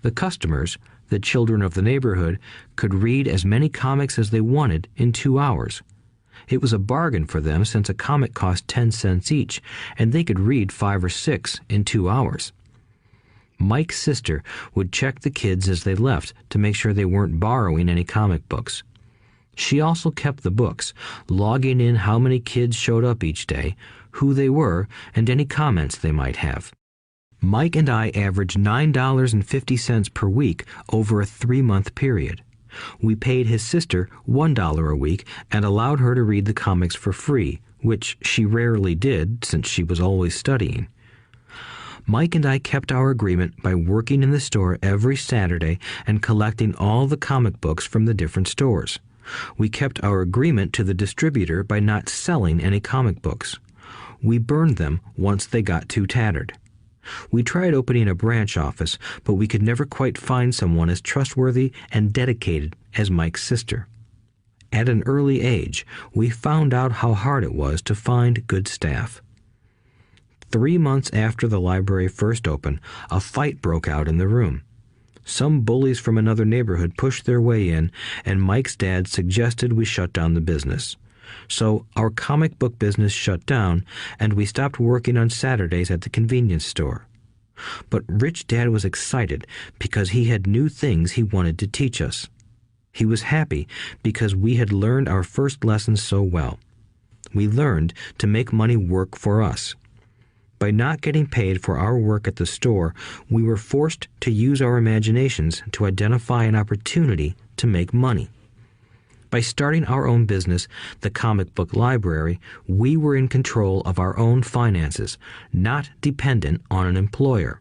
The customers, the children of the neighborhood, could read as many comics as they wanted in 2 hours. It was a bargain for them since a comic cost 10 cents each, and they could read 5 or 6 in 2 hours. Mike's sister would check the kids as they left to make sure they weren't borrowing any comic books. She also kept the books, logging in how many kids showed up each day, who they were, and any comments they might have. Mike and I averaged $9.50 per week over a 3-month period. We paid his sister $1 a week and allowed her to read the comics for free, which she rarely did since she was always studying. Mike and I kept our agreement by working in the store every Saturday and collecting all the comic books from the different stores. We kept our agreement to the distributor by not selling any comic books. We burned them once they got too tattered. We tried opening a branch office, but we could never quite find someone as trustworthy and dedicated as Mike's sister. At an early age, we found out how hard it was to find good staff. 3 months after the library first opened, a fight broke out in the room. Some bullies from another neighborhood pushed their way in, and Mike's dad suggested we shut down the business. So our comic book business shut down, and we stopped working on Saturdays at the convenience store. But Rich Dad was excited because he had new things he wanted to teach us. He was happy because we had learned our first lessons so well. We learned to make money work for us. By not getting paid for our work at the store, we were forced to use our imaginations to identify an opportunity to make money. By starting our own business, the comic book library, we were in control of our own finances, not dependent on an employer.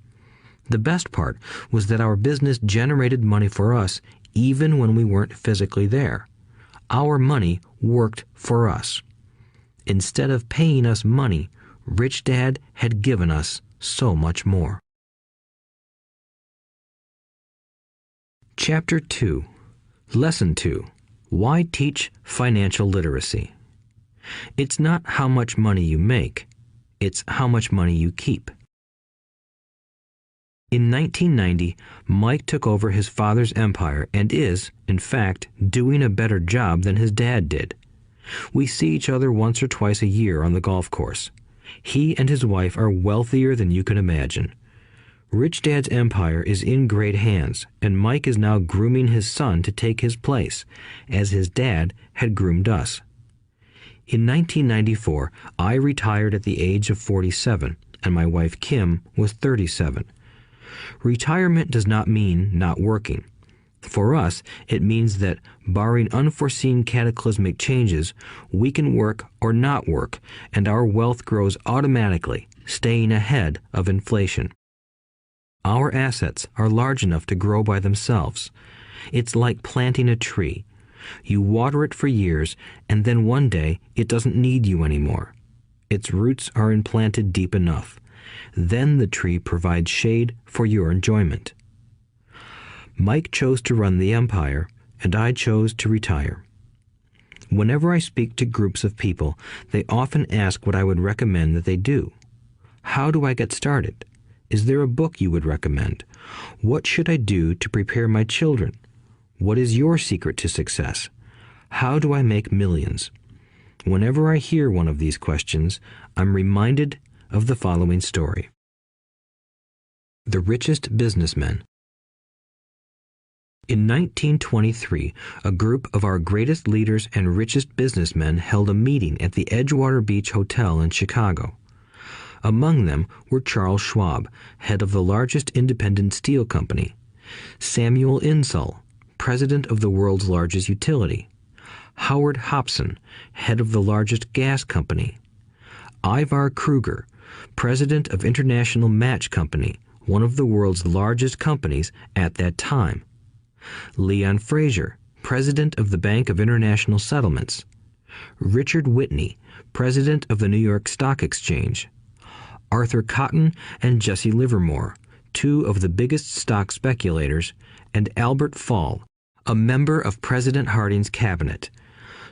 The best part was that our business generated money for us even when we weren't physically there. Our money worked for us. Instead of paying us money, Rich Dad had given us so much more. Chapter 2. Lesson 2. Why teach financial literacy? It's not how much money you make, it's how much money you keep. In 1990, Mike took over his father's empire and is, in fact, doing a better job than his dad did. We see each other once or twice a year on the golf course. He and his wife are wealthier than you can imagine. Rich Dad's empire is in great hands, and Mike is now grooming his son to take his place, as his dad had groomed us. In 1994, I retired at the age of 47, and my wife Kim was 37. Retirement does not mean not working. For us, it means that, barring unforeseen cataclysmic changes, we can work or not work, and our wealth grows automatically, staying ahead of inflation. Our assets are large enough to grow by themselves. It's like planting a tree. You water it for years, and then one day it doesn't need you anymore. Its roots are implanted deep enough. Then the tree provides shade for your enjoyment. Mike chose to run the empire, and I chose to retire. Whenever I speak to groups of people, they often ask what I would recommend that they do. How do I get started? Is there a book you would recommend? What should I do to prepare my children? What is your secret to success? How do I make millions? Whenever I hear one of these questions, I'm reminded of the following story. The Richest Businessmen. In 1923, a group of our greatest leaders and richest businessmen held a meeting at the Edgewater Beach Hotel in Chicago. Among them were Charles Schwab, head of the largest independent steel company; Samuel Insull, president of the world's largest utility; Howard Hopson, head of the largest gas company; Ivar Kruger, president of International Match Company, one of the world's largest companies at that time; Leon Fraser, president of the Bank of International Settlements; Richard Whitney, president of the New York Stock Exchange; Arthur Cotton and Jesse Livermore, two of the biggest stock speculators; and Albert Fall, a member of President Harding's cabinet.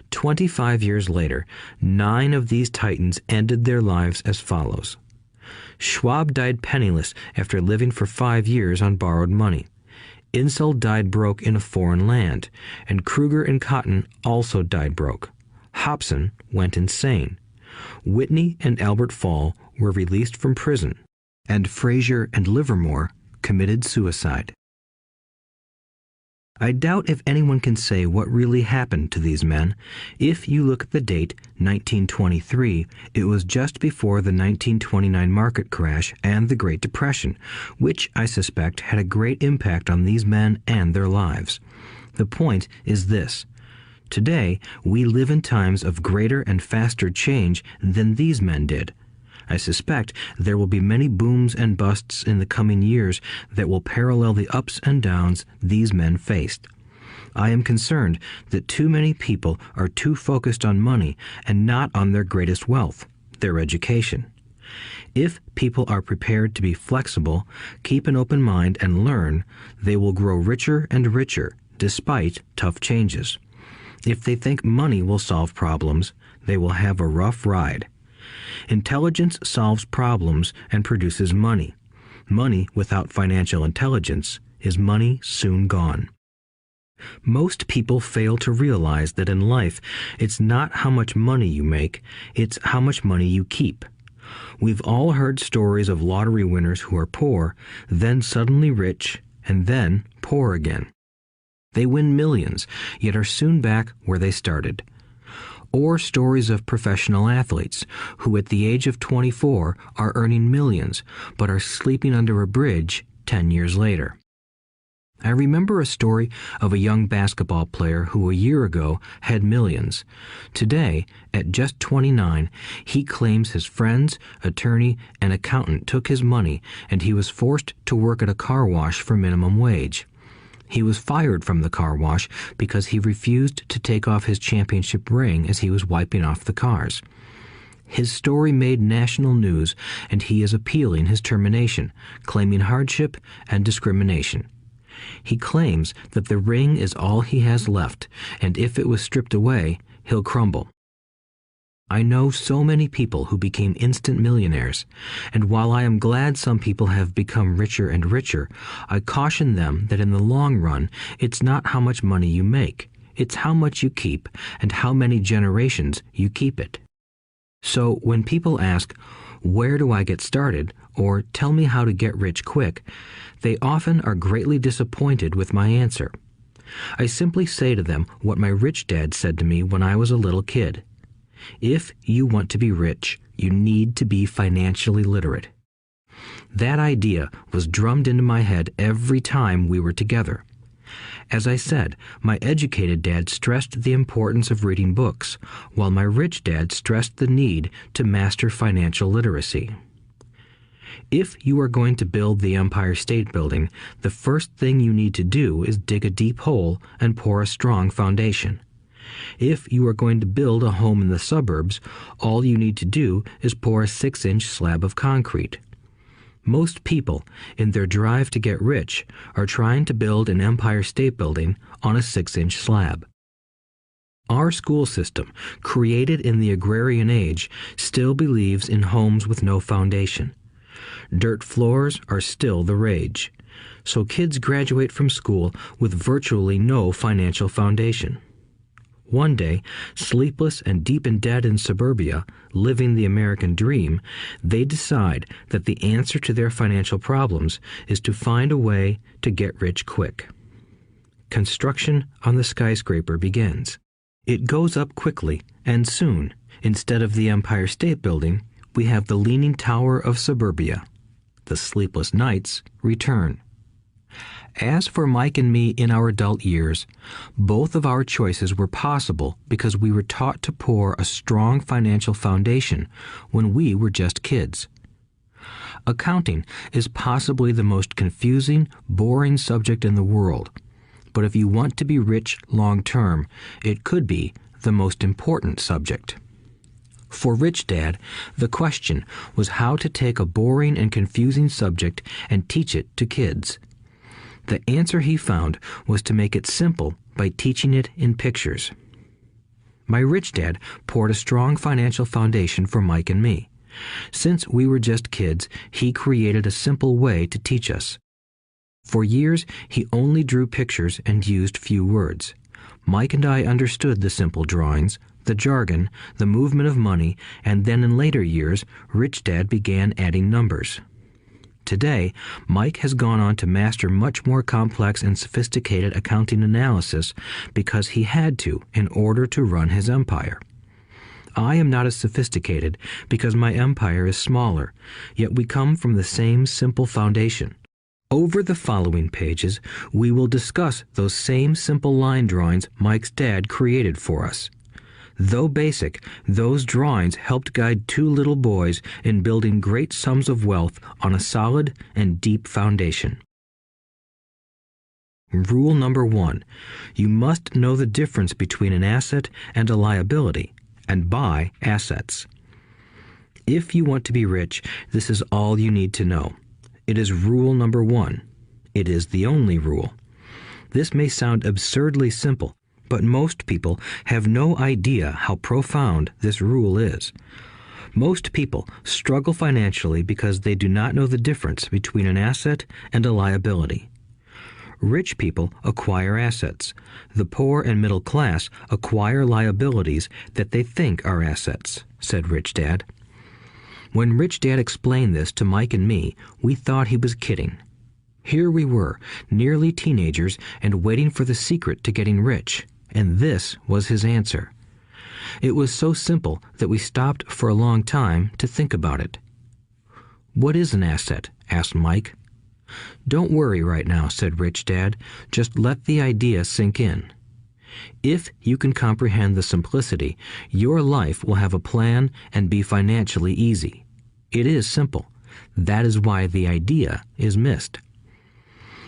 25 years later, 9 of these titans ended their lives as follows. Schwab died penniless after living for 5 years on borrowed money. Insull died broke in a foreign land, and Kruger and Cotton also died broke. Hopson went insane. Whitney and Albert Fall were released from prison, and Fraser and Livermore committed suicide. I doubt if anyone can say what really happened to these men. If you look at the date, 1923, it was just before the 1929 market crash and the Great Depression, which I suspect had a great impact on these men and their lives. The point is this. Today, we live in times of greater and faster change than these men did. I suspect there will be many booms and busts in the coming years that will parallel the ups and downs these men faced. I am concerned that too many people are too focused on money and not on their greatest wealth, their education. If people are prepared to be flexible, keep an open mind, and learn, they will grow richer and richer despite tough changes. If they think money will solve problems, they will have a rough ride. Intelligence solves problems and produces money. Money without financial intelligence is money soon gone. Most people fail to realize that in life, it's not how much money you make, it's how much money you keep. We've all heard stories of lottery winners who are poor, then suddenly rich, and then poor again. They win millions, yet are soon back where they started. Or stories of professional athletes who at the age of 24 are earning millions but are sleeping under a bridge 10 years later. I remember a story of a young basketball player who a year ago had millions. Today, at just 29, he claims his friends, attorney, and accountant took his money and he was forced to work at a car wash for minimum wage. He was fired from the car wash because he refused to take off his championship ring as he was wiping off the cars. His story made national news, and he is appealing his termination, claiming hardship and discrimination. He claims that the ring is all he has left, and if it was stripped away, he'll crumble. I know so many people who became instant millionaires, and while I am glad some people have become richer and richer, I caution them that in the long run, it's not how much money you make, it's how much you keep and how many generations you keep it. So when people ask, where do I get started, or tell me how to get rich quick, they often are greatly disappointed with my answer. I simply say to them what my rich dad said to me when I was a little kid. If you want to be rich, you need to be financially literate. That idea was drummed into my head every time we were together. As I said, my educated dad stressed the importance of reading books, while my rich dad stressed the need to master financial literacy. If you are going to build the Empire State Building, the first thing you need to do is dig a deep hole and pour a strong foundation. If you are going to build a home in the suburbs, all you need to do is pour a 6-inch slab of concrete. Most people, in their drive to get rich, are trying to build an Empire State Building on a 6-inch slab. Our school system, created in the agrarian age, still believes in homes with no foundation. Dirt floors are still the rage, so kids graduate from school with virtually no financial foundation. One day, sleepless and deep in debt in suburbia, living the American dream, they decide that the answer to their financial problems is to find a way to get rich quick. Construction on the skyscraper begins. It goes up quickly, and soon, instead of the Empire State Building, we have the Leaning Tower of Suburbia. The sleepless nights return. As for Mike and me in our adult years, both of our choices were possible because we were taught to pour a strong financial foundation when we were just kids. Accounting is possibly the most confusing, boring subject in the world, but if you want to be rich long term, it could be the most important subject. For Rich Dad, the question was how to take a boring and confusing subject and teach it to kids. The answer he found was to make it simple by teaching it in pictures. My rich dad poured a strong financial foundation for Mike and me. Since we were just kids, he created a simple way to teach us. For years, he only drew pictures and used few words. Mike and I understood the simple drawings, the jargon, the movement of money, and then in later years, Rich Dad began adding numbers. Today, Mike has gone on to master much more complex and sophisticated accounting analysis because he had to in order to run his empire. I am not as sophisticated because my empire is smaller, yet we come from the same simple foundation. Over the following pages, we will discuss those same simple line drawings Mike's dad created for us. Though basic, those drawings helped guide two little boys in building great sums of wealth on a solid and deep foundation. Rule number 1. You must know the difference between an asset and a liability, and buy assets. If you want to be rich, this is all you need to know. It is rule number 1. It is the only rule. This may sound absurdly simple, but most people have no idea how profound this rule is. Most people struggle financially because they do not know the difference between an asset and a liability. Rich people acquire assets. The poor and middle class acquire liabilities that they think are assets, said Rich Dad. When Rich Dad explained this to Mike and me, we thought he was kidding. Here we were, nearly teenagers, and waiting for the secret to getting rich. And this was his answer. It was so simple that we stopped for a long time to think about it. "What is an asset?" asked Mike. "Don't worry right now," said Rich Dad. "Just let the idea sink in. If you can comprehend the simplicity, your life will have a plan and be financially easy. It is simple. That is why the idea is missed."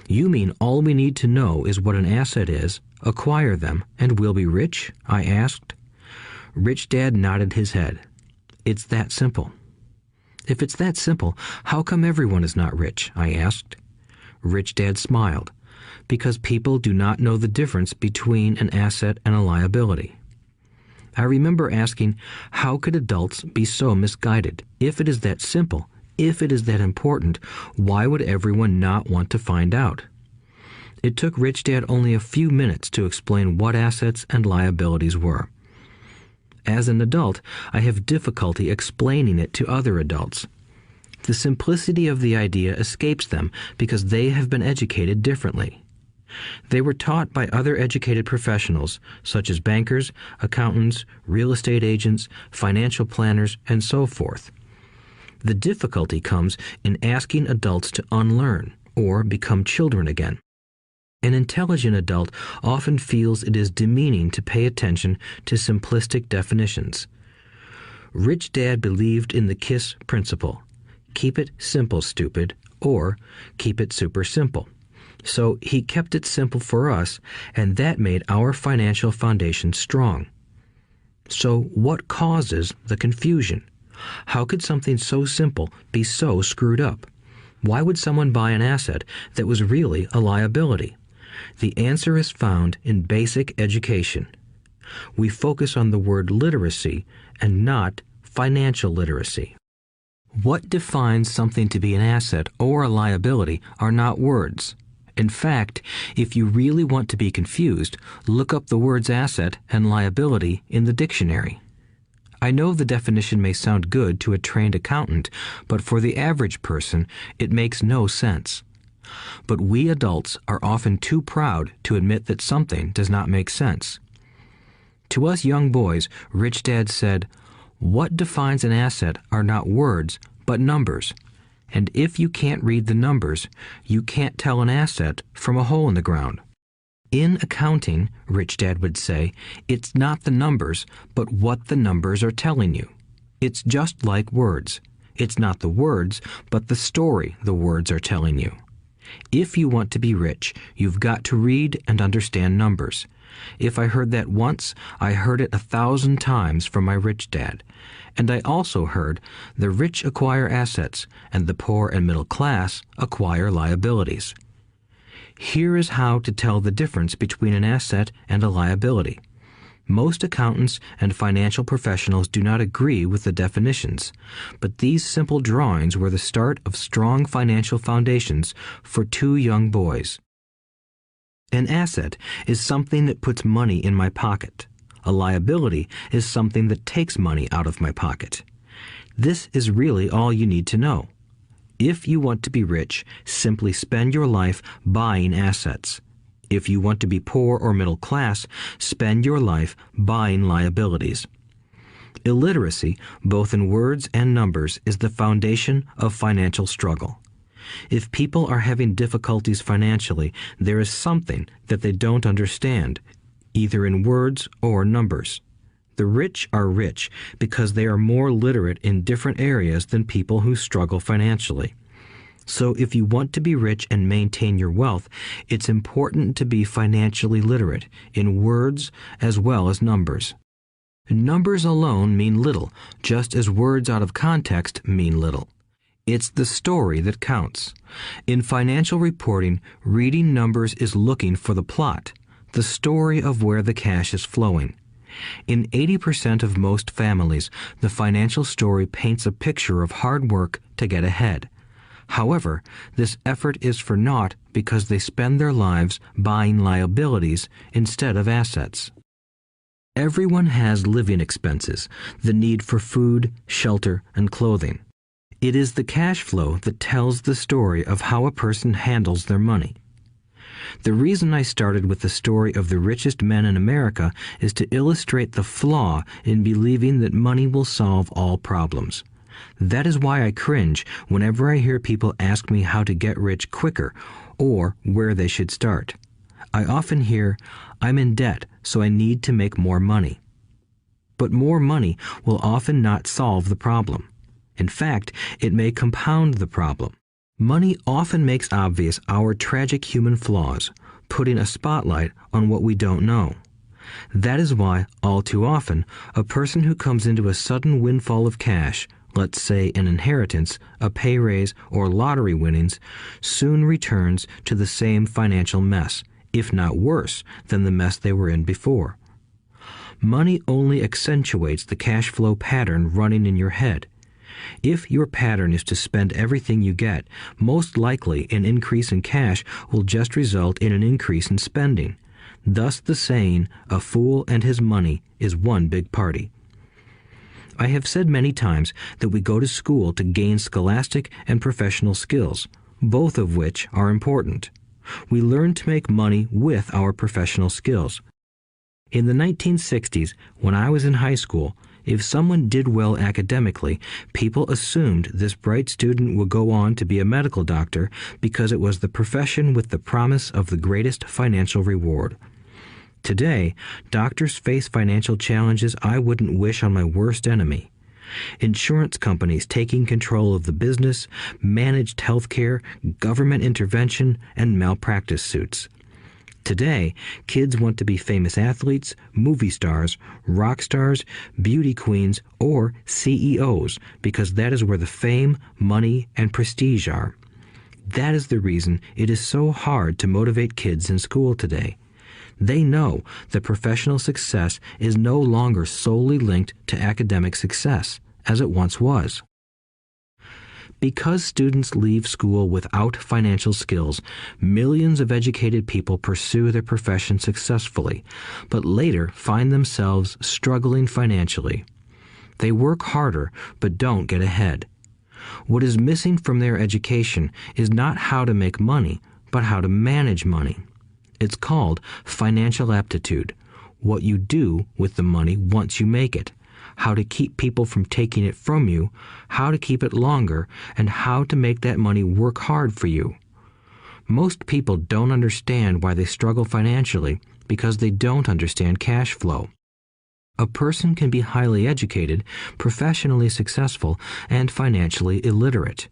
"You mean all we need to know is what an asset is, acquire them, and we'll be rich?" I asked. Rich Dad nodded his head. "It's that simple." "If it's that simple, how come everyone is not rich?" I asked. Rich Dad smiled. "Because people do not know the difference between an asset and a liability." I remember asking, how could adults be so misguided? If it is that simple, if it is that important, why would everyone not want to find out? It took Rich Dad only a few minutes to explain what assets and liabilities were. As an adult, I have difficulty explaining it to other adults. The simplicity of the idea escapes them because they have been educated differently. They were taught by other educated professionals, such as bankers, accountants, real estate agents, financial planners, and so forth. The difficulty comes in asking adults to unlearn or become children again. An intelligent adult often feels it is demeaning to pay attention to simplistic definitions. Rich Dad believed in the KISS principle. Keep it simple, stupid, or keep it super simple. So he kept it simple for us, and that made our financial foundation strong. So what causes the confusion? How could something so simple be so screwed up? Why would someone buy an asset that was really a liability? The answer is found in basic education. We focus on the word literacy and not financial literacy. What defines something to be an asset or a liability are not words. In fact, if you really want to be confused, look up the words asset and liability in the dictionary. I know the definition may sound good to a trained accountant, but for the average person, it makes no sense. But we adults are often too proud to admit that something does not make sense. To us young boys, Rich Dad said, "What defines an asset are not words, but numbers. And if you can't read the numbers, you can't tell an asset from a hole in the ground." In accounting, Rich Dad would say, it's not the numbers, but what the numbers are telling you. It's just like words. It's not the words, but the story the words are telling you. If you want to be rich, you've got to read and understand numbers. If I heard that once, I heard it 1,000 times from my rich dad. And I also heard the rich acquire assets and the poor and middle class acquire liabilities. Here is how to tell the difference between an asset and a liability. Most accountants and financial professionals do not agree with the definitions, but these simple drawings were the start of strong financial foundations for two young boys. An asset is something that puts money in my pocket. A liability is something that takes money out of my pocket. This is really all you need to know. If you want to be rich, simply spend your life buying assets. If you want to be poor or middle class, spend your life buying liabilities. Illiteracy, both in words and numbers, is the foundation of financial struggle. If people are having difficulties financially, there is something that they don't understand, either in words or numbers. The rich are rich because they are more literate in different areas than people who struggle financially. So if you want to be rich and maintain your wealth, it's important to be financially literate in words as well as numbers. Numbers alone mean little, just as words out of context mean little. It's the story that counts. In financial reporting, reading numbers is looking for the plot, the story of where the cash is flowing. In 80% of most families, the financial story paints a picture of hard work to get ahead. However, this effort is for naught because they spend their lives buying liabilities instead of assets. Everyone has living expenses, the need for food, shelter, and clothing. It is the cash flow that tells the story of how a person handles their money. The reason I started with the story of the richest men in America is to illustrate the flaw in believing that money will solve all problems. That is why I cringe whenever I hear people ask me how to get rich quicker or where they should start. I often hear, "I'm in debt, so I need to make more money." But more money will often not solve the problem. In fact, it may compound the problem. Money often makes obvious our tragic human flaws, putting a spotlight on what we don't know. That is why, all too often, a person who comes into a sudden windfall of cash, let's say an inheritance, a pay raise, or lottery winnings, soon returns to the same financial mess, if not worse than the mess they were in before. Money only accentuates the cash flow pattern running in your head. If your pattern is to spend everything you get, most likely an increase in cash will just result in an increase in spending. Thus the saying, "A fool and his money is one big party." I have said many times that we go to school to gain scholastic and professional skills, both of which are important. We learn to make money with our professional skills. In the 1960s, when I was in high school, if someone did well academically, people assumed this bright student would go on to be a medical doctor because it was the profession with the promise of the greatest financial reward. Today, doctors face financial challenges I wouldn't wish on my worst enemy. Insurance companies taking control of the business, managed health care, government intervention, and malpractice suits. Today, kids want to be famous athletes, movie stars, rock stars, beauty queens, or CEOs because that is where the fame, money, and prestige are. That is the reason it is so hard to motivate kids in school today. They know that professional success is no longer solely linked to academic success, as it once was. Because students leave school without financial skills, millions of educated people pursue their profession successfully, but later find themselves struggling financially. They work harder, but don't get ahead. What is missing from their education is not how to make money, but how to manage money. It's called financial aptitude, what you do with the money once you make it, how to keep people from taking it from you, how to keep it longer, and how to make that money work hard for you. Most people don't understand why they struggle financially because they don't understand cash flow. A person can be highly educated, professionally successful, and financially illiterate.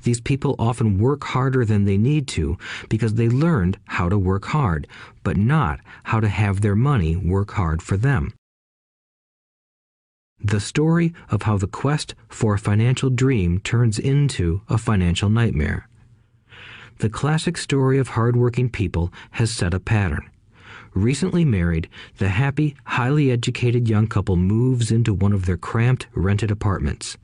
These people often work harder than they need to because they learned how to work hard, but not how to have their money work hard for them. The story of how the quest for a financial dream turns into a financial nightmare. The classic story of hardworking people has set a pattern. Recently married, the happy, highly educated young couple moves into one of their cramped, rented apartments.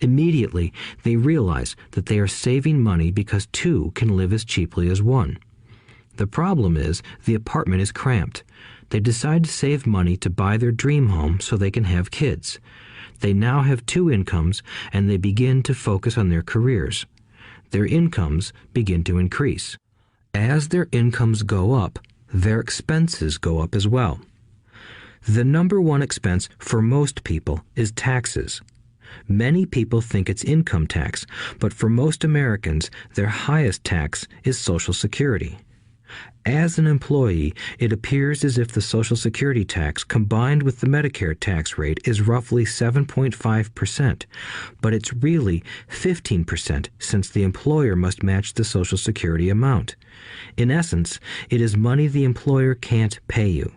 Immediately, they realize that they are saving money because two can live as cheaply as one. The problem is the apartment is cramped. They decide to save money to buy their dream home so they can have kids. They now have two incomes, and they begin to focus on their careers. Their incomes begin to increase. As their incomes go up, their expenses go up as well. The number one expense for most people is taxes. Many people think it's income tax, but for most Americans, their highest tax is Social Security. As an employee, it appears as if the Social Security tax combined with the Medicare tax rate is roughly 7.5%, but it's really 15% since the employer must match the Social Security amount. In essence, it is money the employer can't pay you.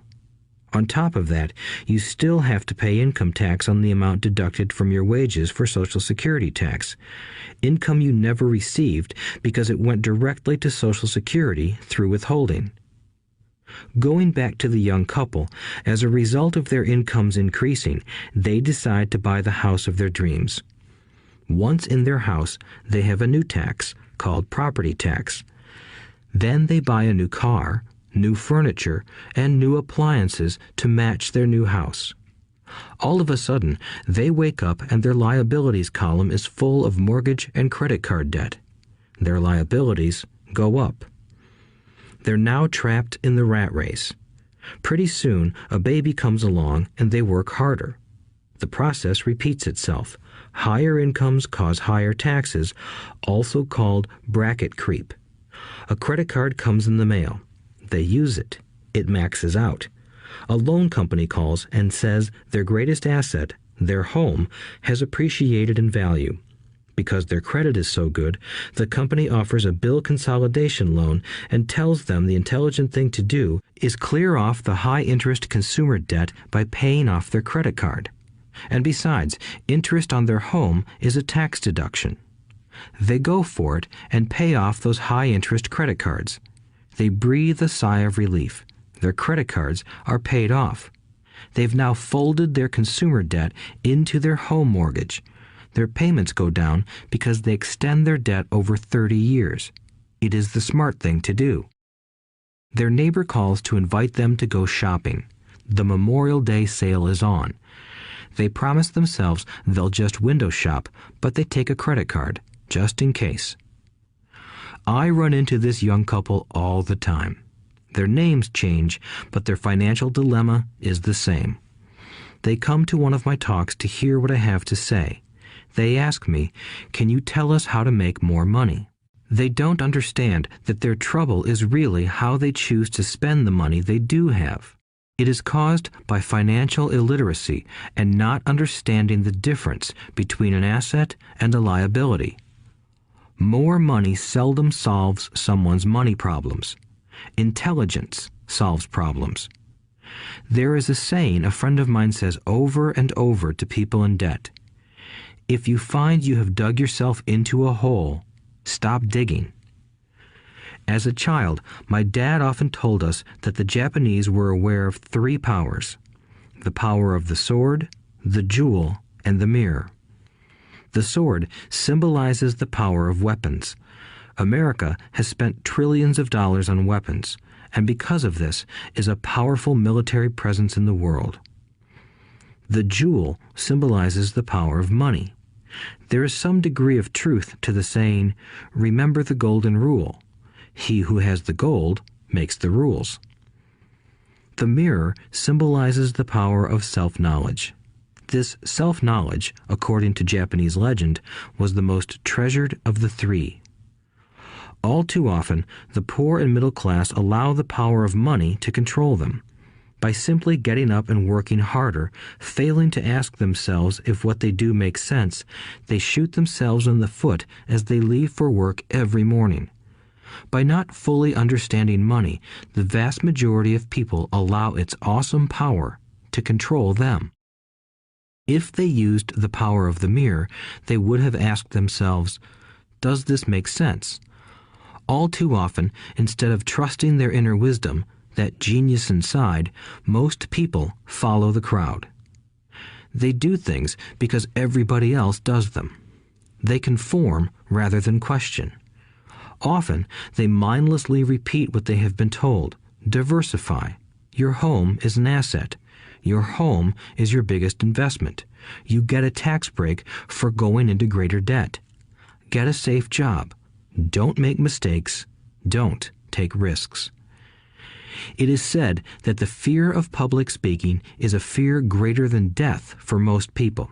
On top of that, you still have to pay income tax on the amount deducted from your wages for Social Security tax. Income you never received because it went directly to Social Security through withholding. Going back to the young couple, as a result of their incomes increasing, they decide to buy the house of their dreams. Once in their house, they have a new tax called property tax. Then they buy a new car, new furniture, and new appliances to match their new house. All of a sudden, they wake up and their liabilities column is full of mortgage and credit card debt. Their liabilities go up. They're now trapped in the rat race. Pretty soon, a baby comes along and they work harder. The process repeats itself. Higher incomes cause higher taxes, also called bracket creep. A credit card comes in the mail. They use it. It maxes out. A loan company calls and says their greatest asset, their home, has appreciated in value. Because their credit is so good, the company offers a bill consolidation loan and tells them the intelligent thing to do is clear off the high-interest consumer debt by paying off their credit card. And besides, interest on their home is a tax deduction. They go for it and pay off those high-interest credit cards. They breathe a sigh of relief. Their credit cards are paid off. They've now folded their consumer debt into their home mortgage. Their payments go down because they extend their debt over 30 years. It is the smart thing to do. Their neighbor calls to invite them to go shopping. The Memorial Day sale is on. They promise themselves they'll just window shop, but they take a credit card, just in case. I run into this young couple all the time. Their names change, but their financial dilemma is the same. They come to one of my talks to hear what I have to say. They ask me, "Can you tell us how to make more money?" They don't understand that their trouble is really how they choose to spend the money they do have. It is caused by financial illiteracy and not understanding the difference between an asset and a liability. More money seldom solves someone's money problems. Intelligence solves problems. There is a saying a friend of mine says over and over to people in debt. If you find you have dug yourself into a hole, stop digging. As a child, my dad often told us that the Japanese were aware of 3 powers: the power of the sword, the jewel, and the mirror. The sword symbolizes the power of weapons. America has spent trillions of dollars on weapons, and because of this is a powerful military presence in the world. The jewel symbolizes the power of money. There is some degree of truth to the saying, "Remember the golden rule. He who has the gold makes the rules." The mirror symbolizes the power of self-knowledge. This self-knowledge, according to Japanese legend, was the most treasured of the 3. All too often, the poor and middle class allow the power of money to control them. By simply getting up and working harder, failing to ask themselves if what they do makes sense, they shoot themselves in the foot as they leave for work every morning. By not fully understanding money, the vast majority of people allow its awesome power to control them. If they used the power of the mirror, they would have asked themselves, "Does this make sense?" All too often, instead of trusting their inner wisdom, that genius inside, most people follow the crowd. They do things because everybody else does them. They conform rather than question. Often, they mindlessly repeat what they have been told. Diversify. Your home is an asset. Your home is your biggest investment. You get a tax break for going into greater debt. Get a safe job. Don't make mistakes. Don't take risks. It is said that the fear of public speaking is a fear greater than death for most people.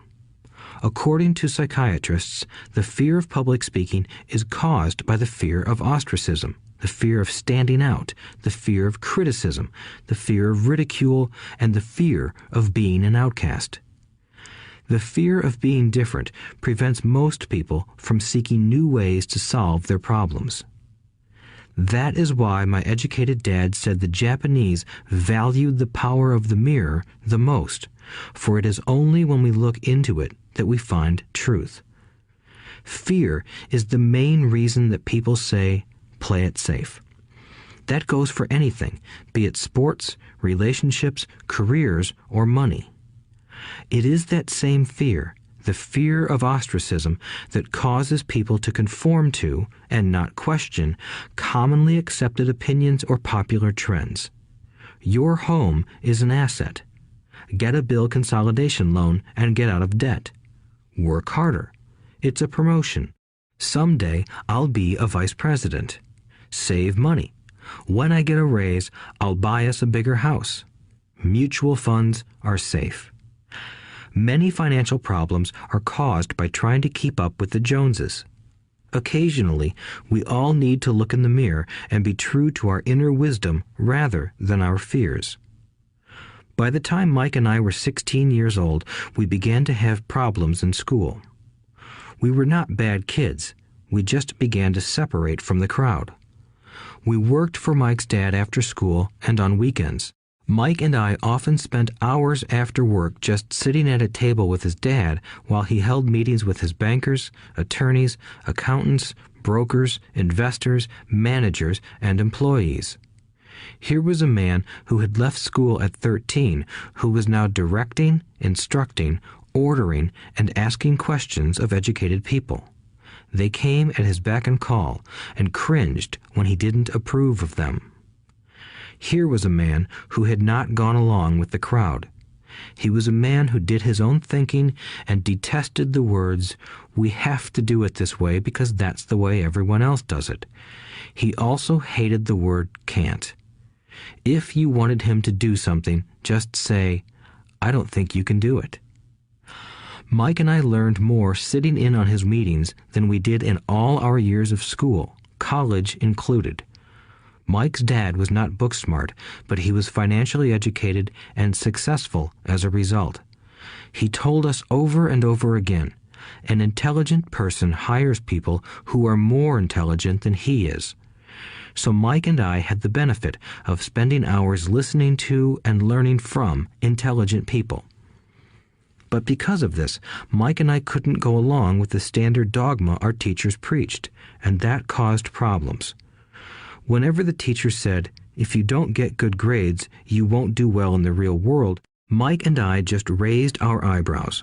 According to psychiatrists, the fear of public speaking is caused by the fear of ostracism, the fear of standing out, the fear of criticism, the fear of ridicule, and the fear of being an outcast. The fear of being different prevents most people from seeking new ways to solve their problems. That is why my educated dad said the Japanese valued the power of the mirror the most, for it is only when we look into it that we find truth. Fear is the main reason that people say, "Play it safe." That goes for anything, be it sports, relationships, careers, or money. It is that same fear, the fear of ostracism, that causes people to conform to, and not question, commonly accepted opinions or popular trends. Your home is an asset. Get a bill consolidation loan and get out of debt. Work harder. It's a promotion. Someday I'll be a vice president. Save money. When I get a raise, I'll buy us a bigger house. Mutual funds are safe. Many financial problems are caused by trying to keep up with the Joneses. Occasionally, we all need to look in the mirror and be true to our inner wisdom rather than our fears. By the time Mike and I were 16 years old, we began to have problems in school. We were not bad kids. We just began to separate from the crowd. We worked for Mike's dad after school and on weekends. Mike and I often spent hours after work just sitting at a table with his dad while he held meetings with his bankers, attorneys, accountants, brokers, investors, managers, and employees. Here was a man who had left school at 13, who was now directing, instructing, ordering, and asking questions of educated people. They came at his beck and call and cringed when he didn't approve of them. Here was a man who had not gone along with the crowd. He was a man who did his own thinking and detested the words, "We have to do it this way because that's the way everyone else does it." He also hated the word "can't." If you wanted him to do something, just say, "I don't think you can do it." Mike and I learned more sitting in on his meetings than we did in all our years of school, college included. Mike's dad was not book smart, but he was financially educated and successful as a result. He told us over and over again, an intelligent person hires people who are more intelligent than he is. So Mike and I had the benefit of spending hours listening to and learning from intelligent people. But because of this, Mike and I couldn't go along with the standard dogma our teachers preached, and that caused problems. Whenever the teacher said, "If you don't get good grades, you won't do well in the real world," Mike and I just raised our eyebrows.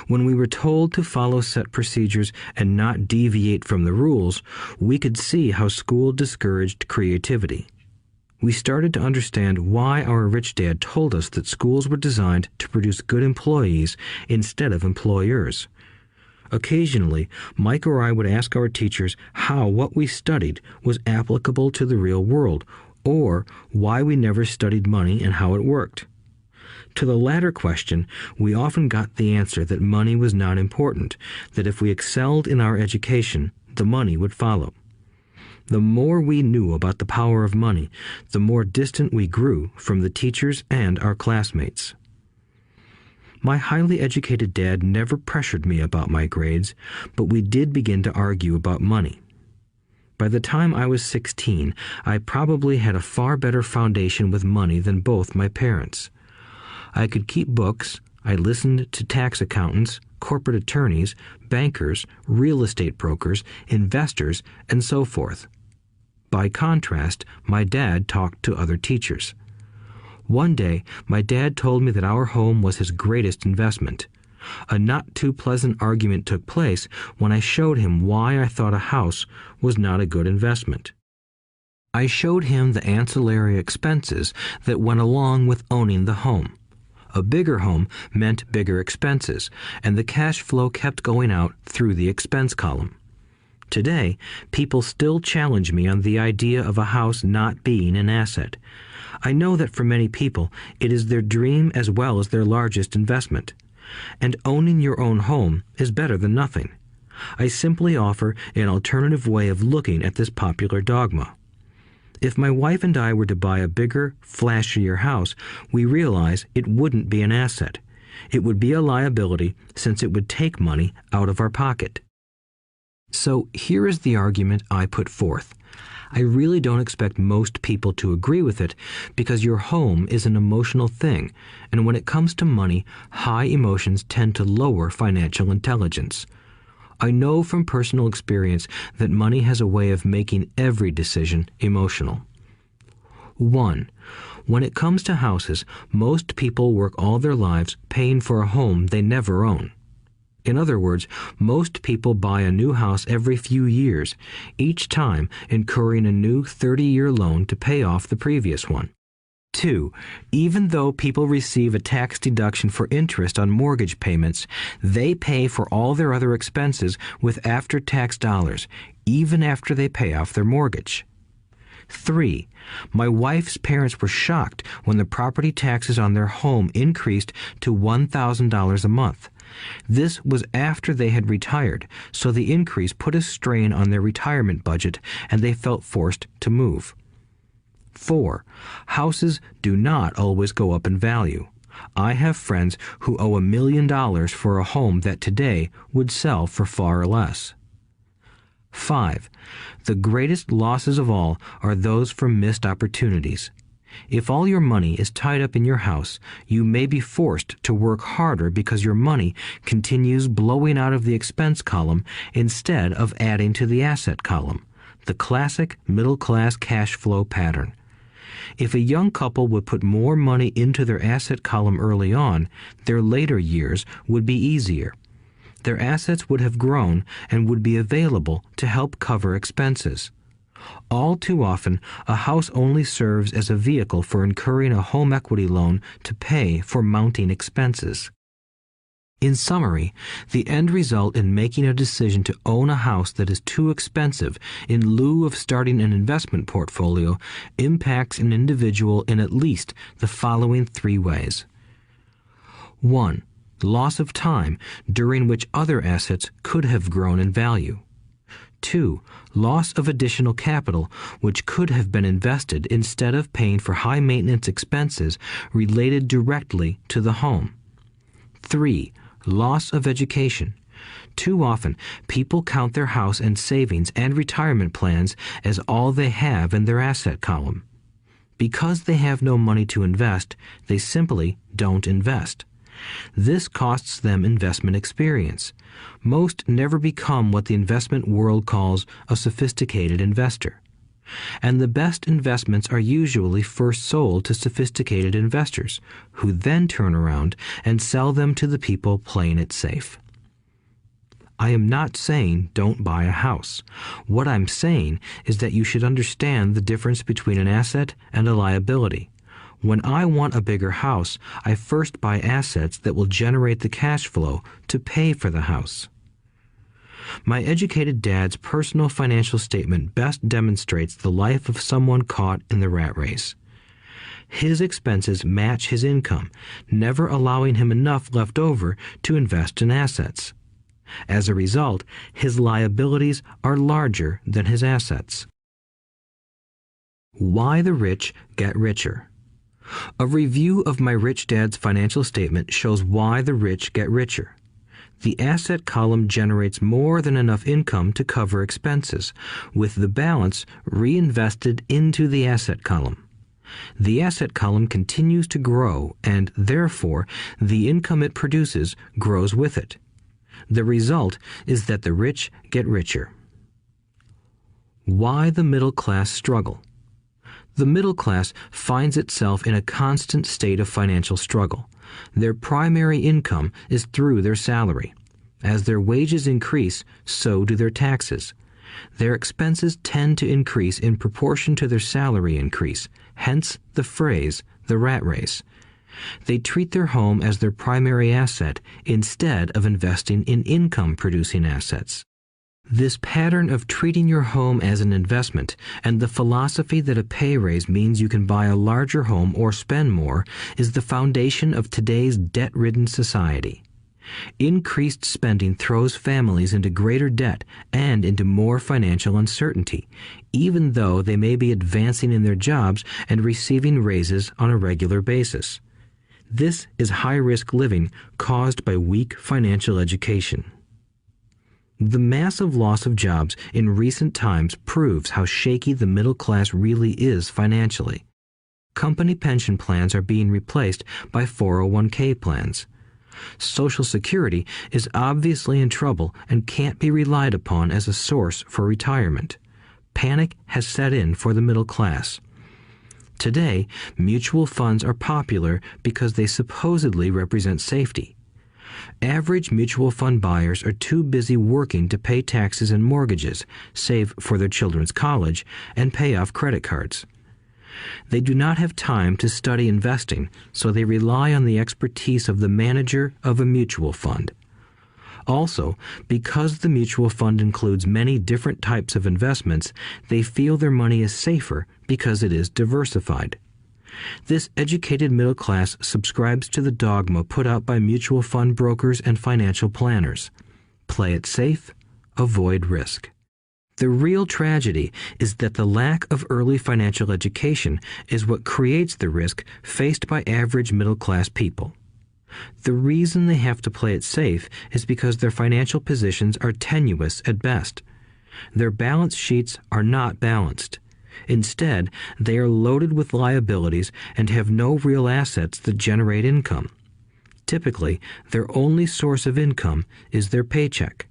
When we were told to follow set procedures and not deviate from the rules, we could see how school discouraged creativity. We started to understand why our rich dad told us that schools were designed to produce good employees instead of employers. Occasionally, Mike or I would ask our teachers how what we studied was applicable to the real world, or why we never studied money and how it worked. To the latter question, we often got the answer that money was not important, that if we excelled in our education, the money would follow. The more we knew about the power of money, the more distant we grew from the teachers and our classmates. My highly educated dad never pressured me about my grades, but we did begin to argue about money. By the time I was 16, I probably had a far better foundation with money than both my parents. I could keep books, I listened to tax accountants, corporate attorneys, bankers, real estate brokers, investors, and so forth. By contrast, my dad talked to other teachers. One day, my dad told me that our home was his greatest investment. A not too pleasant argument took place when I showed him why I thought a house was not a good investment. I showed him the ancillary expenses that went along with owning the home. A bigger home meant bigger expenses, and the cash flow kept going out through the expense column. Today, people still challenge me on the idea of a house not being an asset. I know that for many people, it is their dream as well as their largest investment. And owning your own home is better than nothing. I simply offer an alternative way of looking at this popular dogma. If my wife and I were to buy a bigger, flashier house, we realize it wouldn't be an asset. It would be a liability since it would take money out of our pocket. So here is the argument I put forth. I really don't expect most people to agree with it because your home is an emotional thing, and when it comes to money, high emotions tend to lower financial intelligence. I know from personal experience that money has a way of making every decision emotional. 1. When it comes to houses, most people work all their lives paying for a home they never own. In other words, most people buy a new house every few years, each time incurring a new 30-year loan to pay off the previous one. 2. Even though people receive a tax deduction for interest on mortgage payments, they pay for all their other expenses with after-tax dollars, even after they pay off their mortgage. 3. My wife's parents were shocked when the property taxes on their home increased to $1,000 a month. This was after they had retired, so the increase put a strain on their retirement budget and they felt forced to move. 4. Houses do not always go up in value. I have friends who owe $1 million for a home that today would sell for far less. 5. The greatest losses of all are those from missed opportunities. If all your money is tied up in your house, you may be forced to work harder because your money continues blowing out of the expense column instead of adding to the asset column, the classic middle-class cash flow pattern. If a young couple would put more money into their asset column early on, their later years would be easier. Their assets would have grown and would be available to help cover expenses. All too often, a house only serves as a vehicle for incurring a home equity loan to pay for mounting expenses. In summary, the end result in making a decision to own a house that is too expensive in lieu of starting an investment portfolio impacts an individual in at least the following 3 ways. 1. Loss of time during which other assets could have grown in value. 2. Loss of additional capital which could have been invested instead of paying for high maintenance expenses related directly to the home. 3. Loss of education. Too often, people count their house and savings and retirement plans as all they have in their asset column. Because they have no money to invest, they simply don't invest. This costs them investment experience. Most never become what the investment world calls a sophisticated investor. And the best investments are usually first sold to sophisticated investors, who then turn around and sell them to the people playing it safe. I am not saying don't buy a house. What I'm saying is that you should understand the difference between an asset and a liability. When I want a bigger house, I first buy assets that will generate the cash flow to pay for the house. My educated dad's personal financial statement best demonstrates the life of someone caught in the rat race. His expenses match his income, never allowing him enough left over to invest in assets. As a result, his liabilities are larger than his assets. Why the rich get richer. A review of my rich dad's financial statement shows why the rich get richer. The asset column generates more than enough income to cover expenses, with the balance reinvested into the asset column. The asset column continues to grow, and therefore the income it produces grows with it. The result is that the rich get richer. Why the middle class struggle. The middle class finds itself in a constant state of financial struggle. Their primary income is through their salary. As their wages increase, so do their taxes. Their expenses tend to increase in proportion to their salary increase, hence the phrase, the rat race. They treat their home as their primary asset instead of investing in income-producing assets. This pattern of treating your home as an investment and the philosophy that a pay raise means you can buy a larger home or spend more is the foundation of today's debt-ridden society. Increased spending throws families into greater debt and into more financial uncertainty, even though they may be advancing in their jobs and receiving raises on a regular basis. This is high-risk living caused by weak financial education. The massive loss of jobs in recent times proves how shaky the middle class really is financially. Company pension plans are being replaced by 401k plans. Social Security is obviously in trouble and can't be relied upon as a source for retirement. Panic has set in for the middle class. Today, mutual funds are popular because they supposedly represent safety. Average mutual fund buyers are too busy working to pay taxes and mortgages, save for their children's college, and pay off credit cards. They do not have time to study investing, so they rely on the expertise of the manager of a mutual fund. Also, because the mutual fund includes many different types of investments, they feel their money is safer because it is diversified. This educated middle class subscribes to the dogma put out by mutual fund brokers and financial planners. Play it safe, avoid risk. The real tragedy is that the lack of early financial education is what creates the risk faced by average middle-class people. The reason they have to play it safe is because their financial positions are tenuous at best. Their balance sheets are not balanced. Instead, they are loaded with liabilities and have no real assets that generate income. Typically, their only source of income is their paycheck.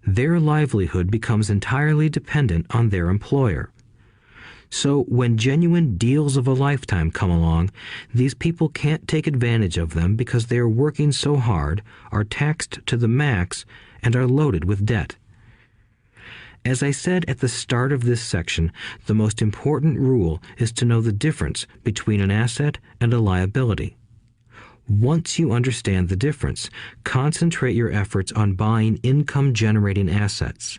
Their livelihood becomes entirely dependent on their employer. So when genuine deals of a lifetime come along, these people can't take advantage of them because they are working so hard, are taxed to the max, and are loaded with debt. As I said at the start of this section, the most important rule is to know the difference between an asset and a liability. Once you understand the difference, concentrate your efforts on buying income-generating assets.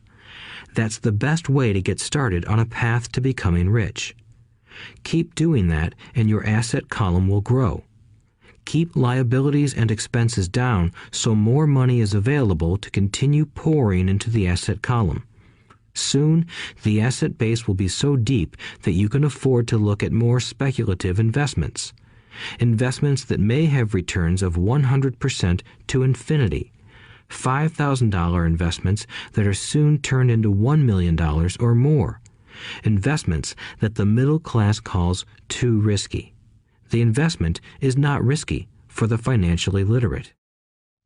That's the best way to get started on a path to becoming rich. Keep doing that and your asset column will grow. Keep liabilities and expenses down so more money is available to continue pouring into the asset column. Soon, the asset base will be so deep that you can afford to look at more speculative investments. Investments that may have returns of 100% to infinity. $5,000 investments that are soon turned into $1 million or more. Investments that the middle class calls too risky. The investment is not risky for the financially literate.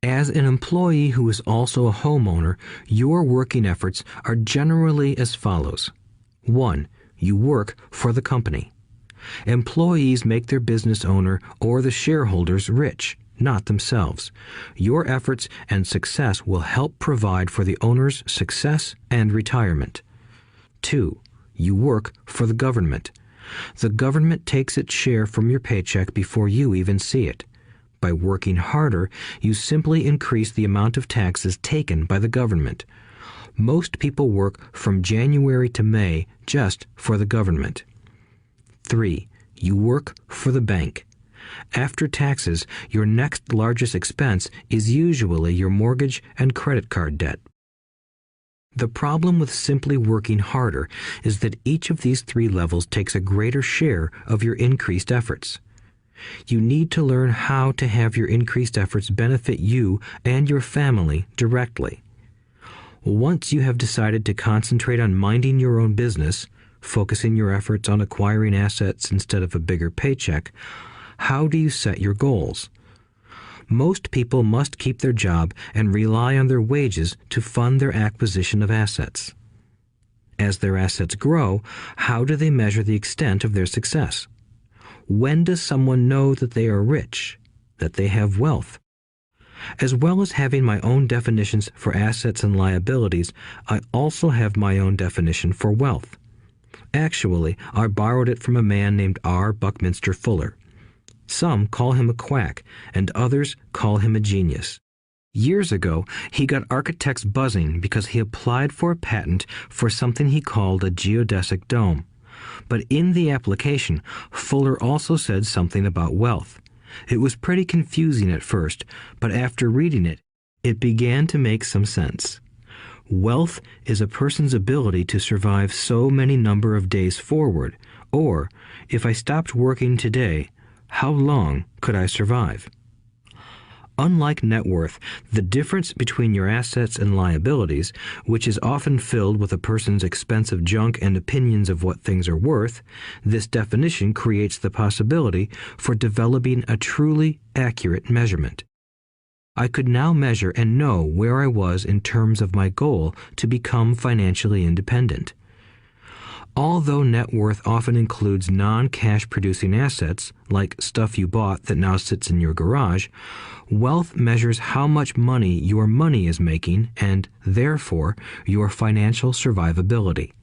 As an employee who is also a homeowner, your working efforts are generally as follows. 1. You work for the company. Employees make their business owner or the shareholders rich, not themselves. Your efforts and success will help provide for the owner's success and retirement. 2. You work for the government. The government takes its share from your paycheck before you even see it. By working harder, you simply increase the amount of taxes taken by the government. Most people work from January to May just for the government. 3. You work for the bank. After taxes, your next largest expense is usually your mortgage and credit card debt. The problem with simply working harder is that each of these 3 levels takes a greater share of your increased efforts. You need to learn how to have your increased efforts benefit you and your family directly. Once you have decided to concentrate on minding your own business, focusing your efforts on acquiring assets instead of a bigger paycheck, how do you set your goals? Most people must keep their job and rely on their wages to fund their acquisition of assets. As their assets grow, how do they measure the extent of their success? When does someone know that they are rich, that they have wealth? As well as having my own definitions for assets and liabilities, I also have my own definition for wealth. Actually, I borrowed it from a man named R. Buckminster Fuller. Some call him a quack, and others call him a genius. Years ago, he got architects buzzing because he applied for a patent for something he called a geodesic dome. But in the application, Fuller also said something about wealth. It was pretty confusing at first, but after reading it, it began to make some sense. Wealth is a person's ability to survive so many number of days forward, or, if I stopped working today, how long could I survive? Unlike net worth, the difference between your assets and liabilities, which is often filled with a person's expensive junk and opinions of what things are worth, this definition creates the possibility for developing a truly accurate measurement. I could now measure and know where I was in terms of my goal to become financially independent. Although net worth often includes non-cash producing assets, like stuff you bought that now sits in your garage, wealth measures how much money your money is making and, therefore, your financial survivability.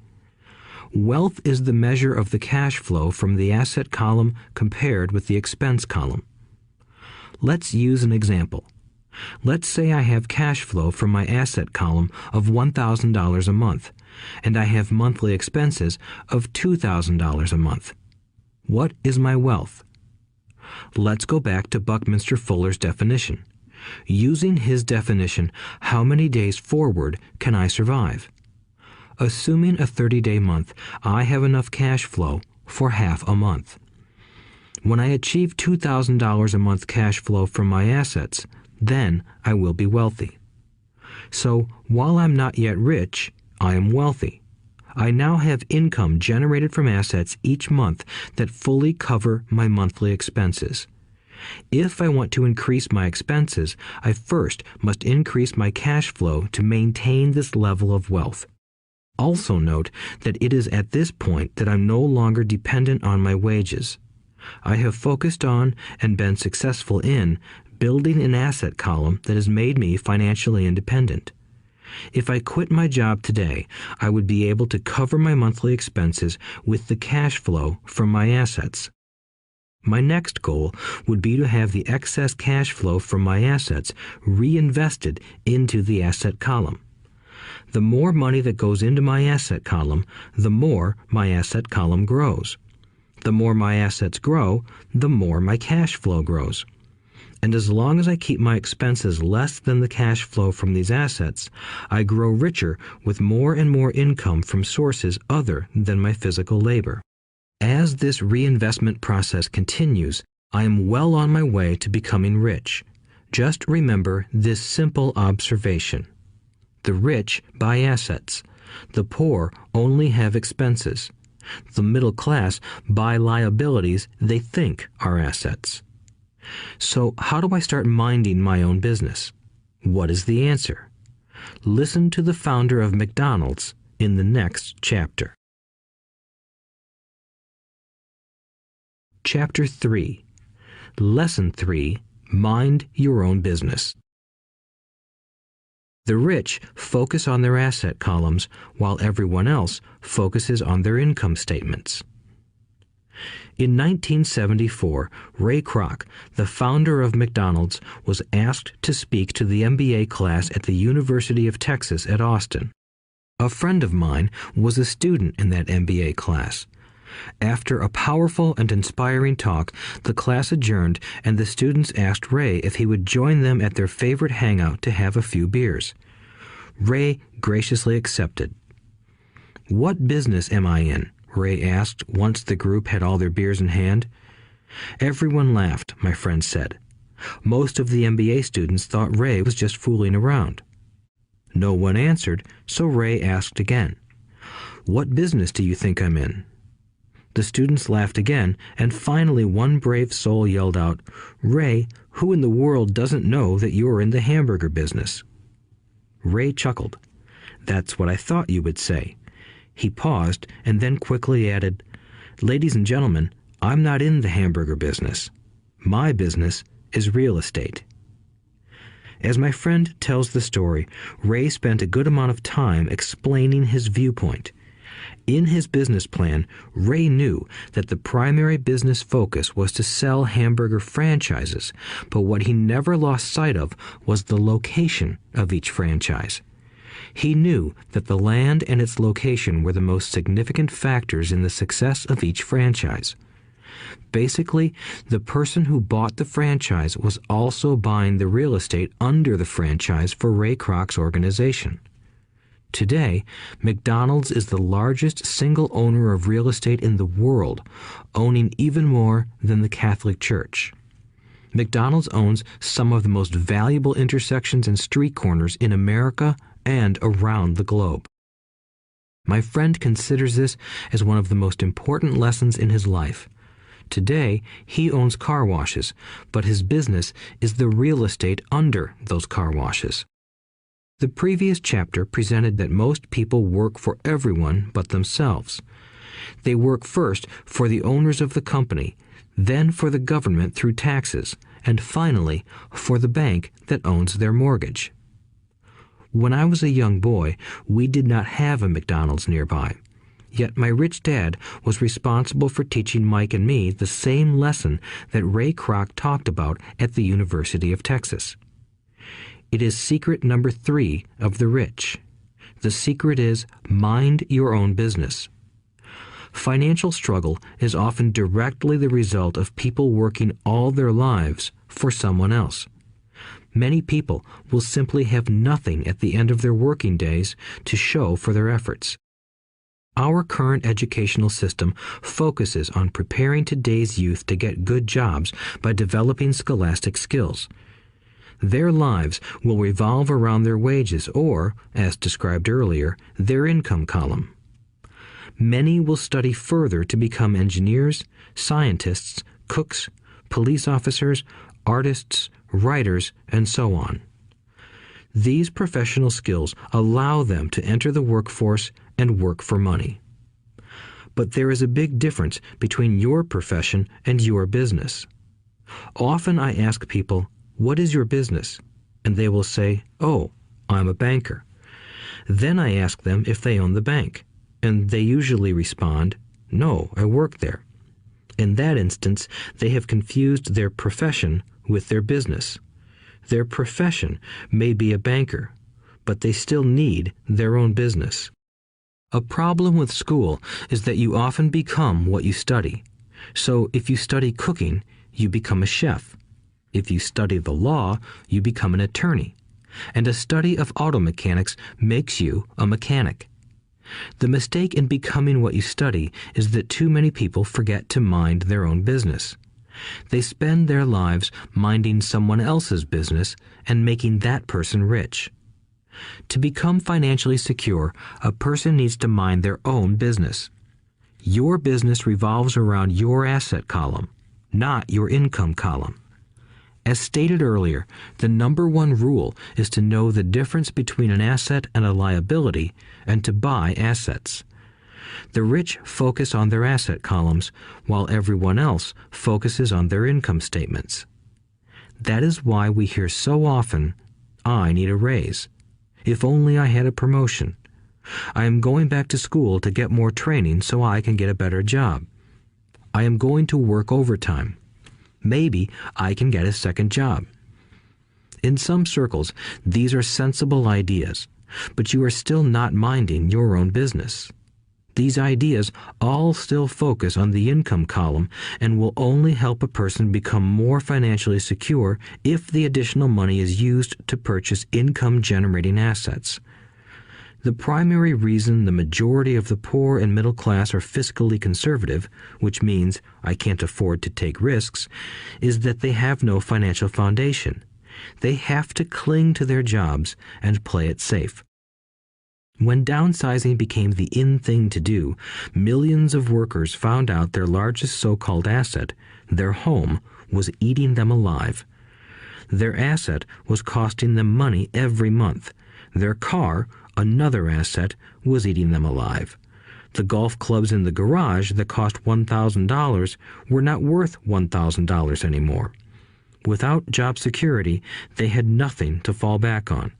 Wealth is the measure of the cash flow from the asset column compared with the expense column. Let's use an example. Let's say I have cash flow from my asset column of $1,000 a month, and I have monthly expenses of $2,000 a month. What is my wealth? Let's go back to Buckminster Fuller's definition. Using his definition, how many days forward can I survive? Assuming a 30-day month, I have enough cash flow for half a month. When I achieve $2,000 a month cash flow from my assets, then I will be wealthy. So, while I'm not yet rich, I am wealthy. I now have income generated from assets each month that fully cover my monthly expenses. If I want to increase my expenses, I first must increase my cash flow to maintain this level of wealth. Also note that it is at this point that I'm no longer dependent on my wages. I have focused on and been successful in building an asset column that has made me financially independent. If I quit my job today, I would be able to cover my monthly expenses with the cash flow from my assets. My next goal would be to have the excess cash flow from my assets reinvested into the asset column. The more money that goes into my asset column, the more my asset column grows. The more my assets grow, the more my cash flow grows. And as long as I keep my expenses less than the cash flow from these assets, I grow richer with more and more income from sources other than my physical labor. As this reinvestment process continues, I am well on my way to becoming rich. Just remember this simple observation. The rich buy assets. The poor only have expenses. The middle class buy liabilities they think are assets. So how do I start minding my own business? What is the answer? Listen to the founder of McDonald's in the next chapter. Chapter 3. Lesson 3. Mind your own business. The rich focus on their asset columns while everyone else focuses on their income statements. In 1974, Ray Kroc, the founder of McDonald's, was asked to speak to the MBA class at the University of Texas at Austin. A friend of mine was a student in that MBA class. After a powerful and inspiring talk, the class adjourned and the students asked Ray if he would join them at their favorite hangout to have a few beers. Ray graciously accepted. "What business am I in?" Ray asked once the group had all their beers in hand. Everyone laughed, my friend said. Most of the MBA students thought Ray was just fooling around. No one answered, so Ray asked again. "What business do you think I'm in?" The students laughed again, and finally one brave soul yelled out, "Ray, who in the world doesn't know that you're in the hamburger business?" Ray chuckled. "That's what I thought you would say." He paused and then quickly added, "Ladies and gentlemen, I'm not in the hamburger business. My business is real estate." As my friend tells the story, Ray spent a good amount of time explaining his viewpoint. In his business plan, Ray knew that the primary business focus was to sell hamburger franchises, but what he never lost sight of was the location of each franchise. He knew that the land and its location were the most significant factors in the success of each franchise. Basically, the person who bought the franchise was also buying the real estate under the franchise for Ray Kroc's organization. Today, McDonald's is the largest single owner of real estate in the world, owning even more than the Catholic Church. McDonald's owns some of the most valuable intersections and street corners in America and around the globe. My friend considers this as one of the most important lessons in his life. Today, he owns car washes, but his business is the real estate under those car washes. The previous chapter presented that most people work for everyone but themselves. They work first for the owners of the company, then for the government through taxes, and finally for the bank that owns their mortgage. When I was a young boy, we did not have a McDonald's nearby. Yet my rich dad was responsible for teaching Mike and me the same lesson that Ray Kroc talked about at the University of Texas. It is secret number 3 of the rich. The secret is mind your own business. Financial struggle is often directly the result of people working all their lives for someone else. Many people will simply have nothing at the end of their working days to show for their efforts. Our current educational system focuses on preparing today's youth to get good jobs by developing scholastic skills. Their lives will revolve around their wages or, as described earlier, their income column. Many will study further to become engineers, scientists, cooks, police officers, artists, writers, and so on. These professional skills allow them to enter the workforce and work for money. But there is a big difference between your profession and your business. Often I ask people, "What is your business?" And they will say, "Oh, I'm a banker." Then I ask them if they own the bank, and they usually respond, "No, I work there." In that instance, they have confused their profession with their business. Their profession may be a banker, but they still need their own business. A problem with school is that you often become what you study. So if you study cooking, you become a chef. If you study the law, you become an attorney. And a study of auto mechanics makes you a mechanic. The mistake in becoming what you study is that too many people forget to mind their own business. They spend their lives minding someone else's business and making that person rich. To become financially secure, a person needs to mind their own business. Your business revolves around your asset column, not your income column. As stated earlier, the number one rule is to know the difference between an asset and a liability and to buy assets. The rich focus on their asset columns, while everyone else focuses on their income statements. That is why we hear so often, "I need a raise. If only I had a promotion. I am going back to school to get more training so I can get a better job. I am going to work overtime. Maybe I can get a second job." In some circles, these are sensible ideas, but you are still not minding your own business. These ideas all still focus on the income column and will only help a person become more financially secure if the additional money is used to purchase income-generating assets. The primary reason the majority of the poor and middle class are fiscally conservative, which means I can't afford to take risks, is that they have no financial foundation. They have to cling to their jobs and play it safe. When downsizing became the in thing to do, millions of workers found out their largest so-called asset, their home, was eating them alive. Their asset was costing them money every month. Their car, another asset, was eating them alive. The golf clubs in the garage that cost $1,000 were not worth $1,000 anymore. Without job security, they had nothing to fall back on.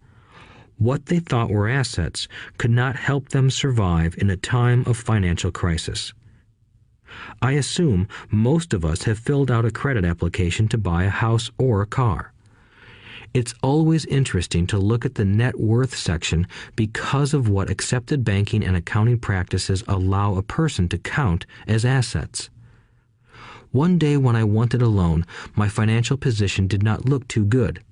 What they thought were assets could not help them survive in a time of financial crisis. I assume most of us have filled out a credit application to buy a house or a car. It's always interesting to look at the net worth section because of what accepted banking and accounting practices allow a person to count as assets. One day when I wanted a loan, my financial position did not look too good.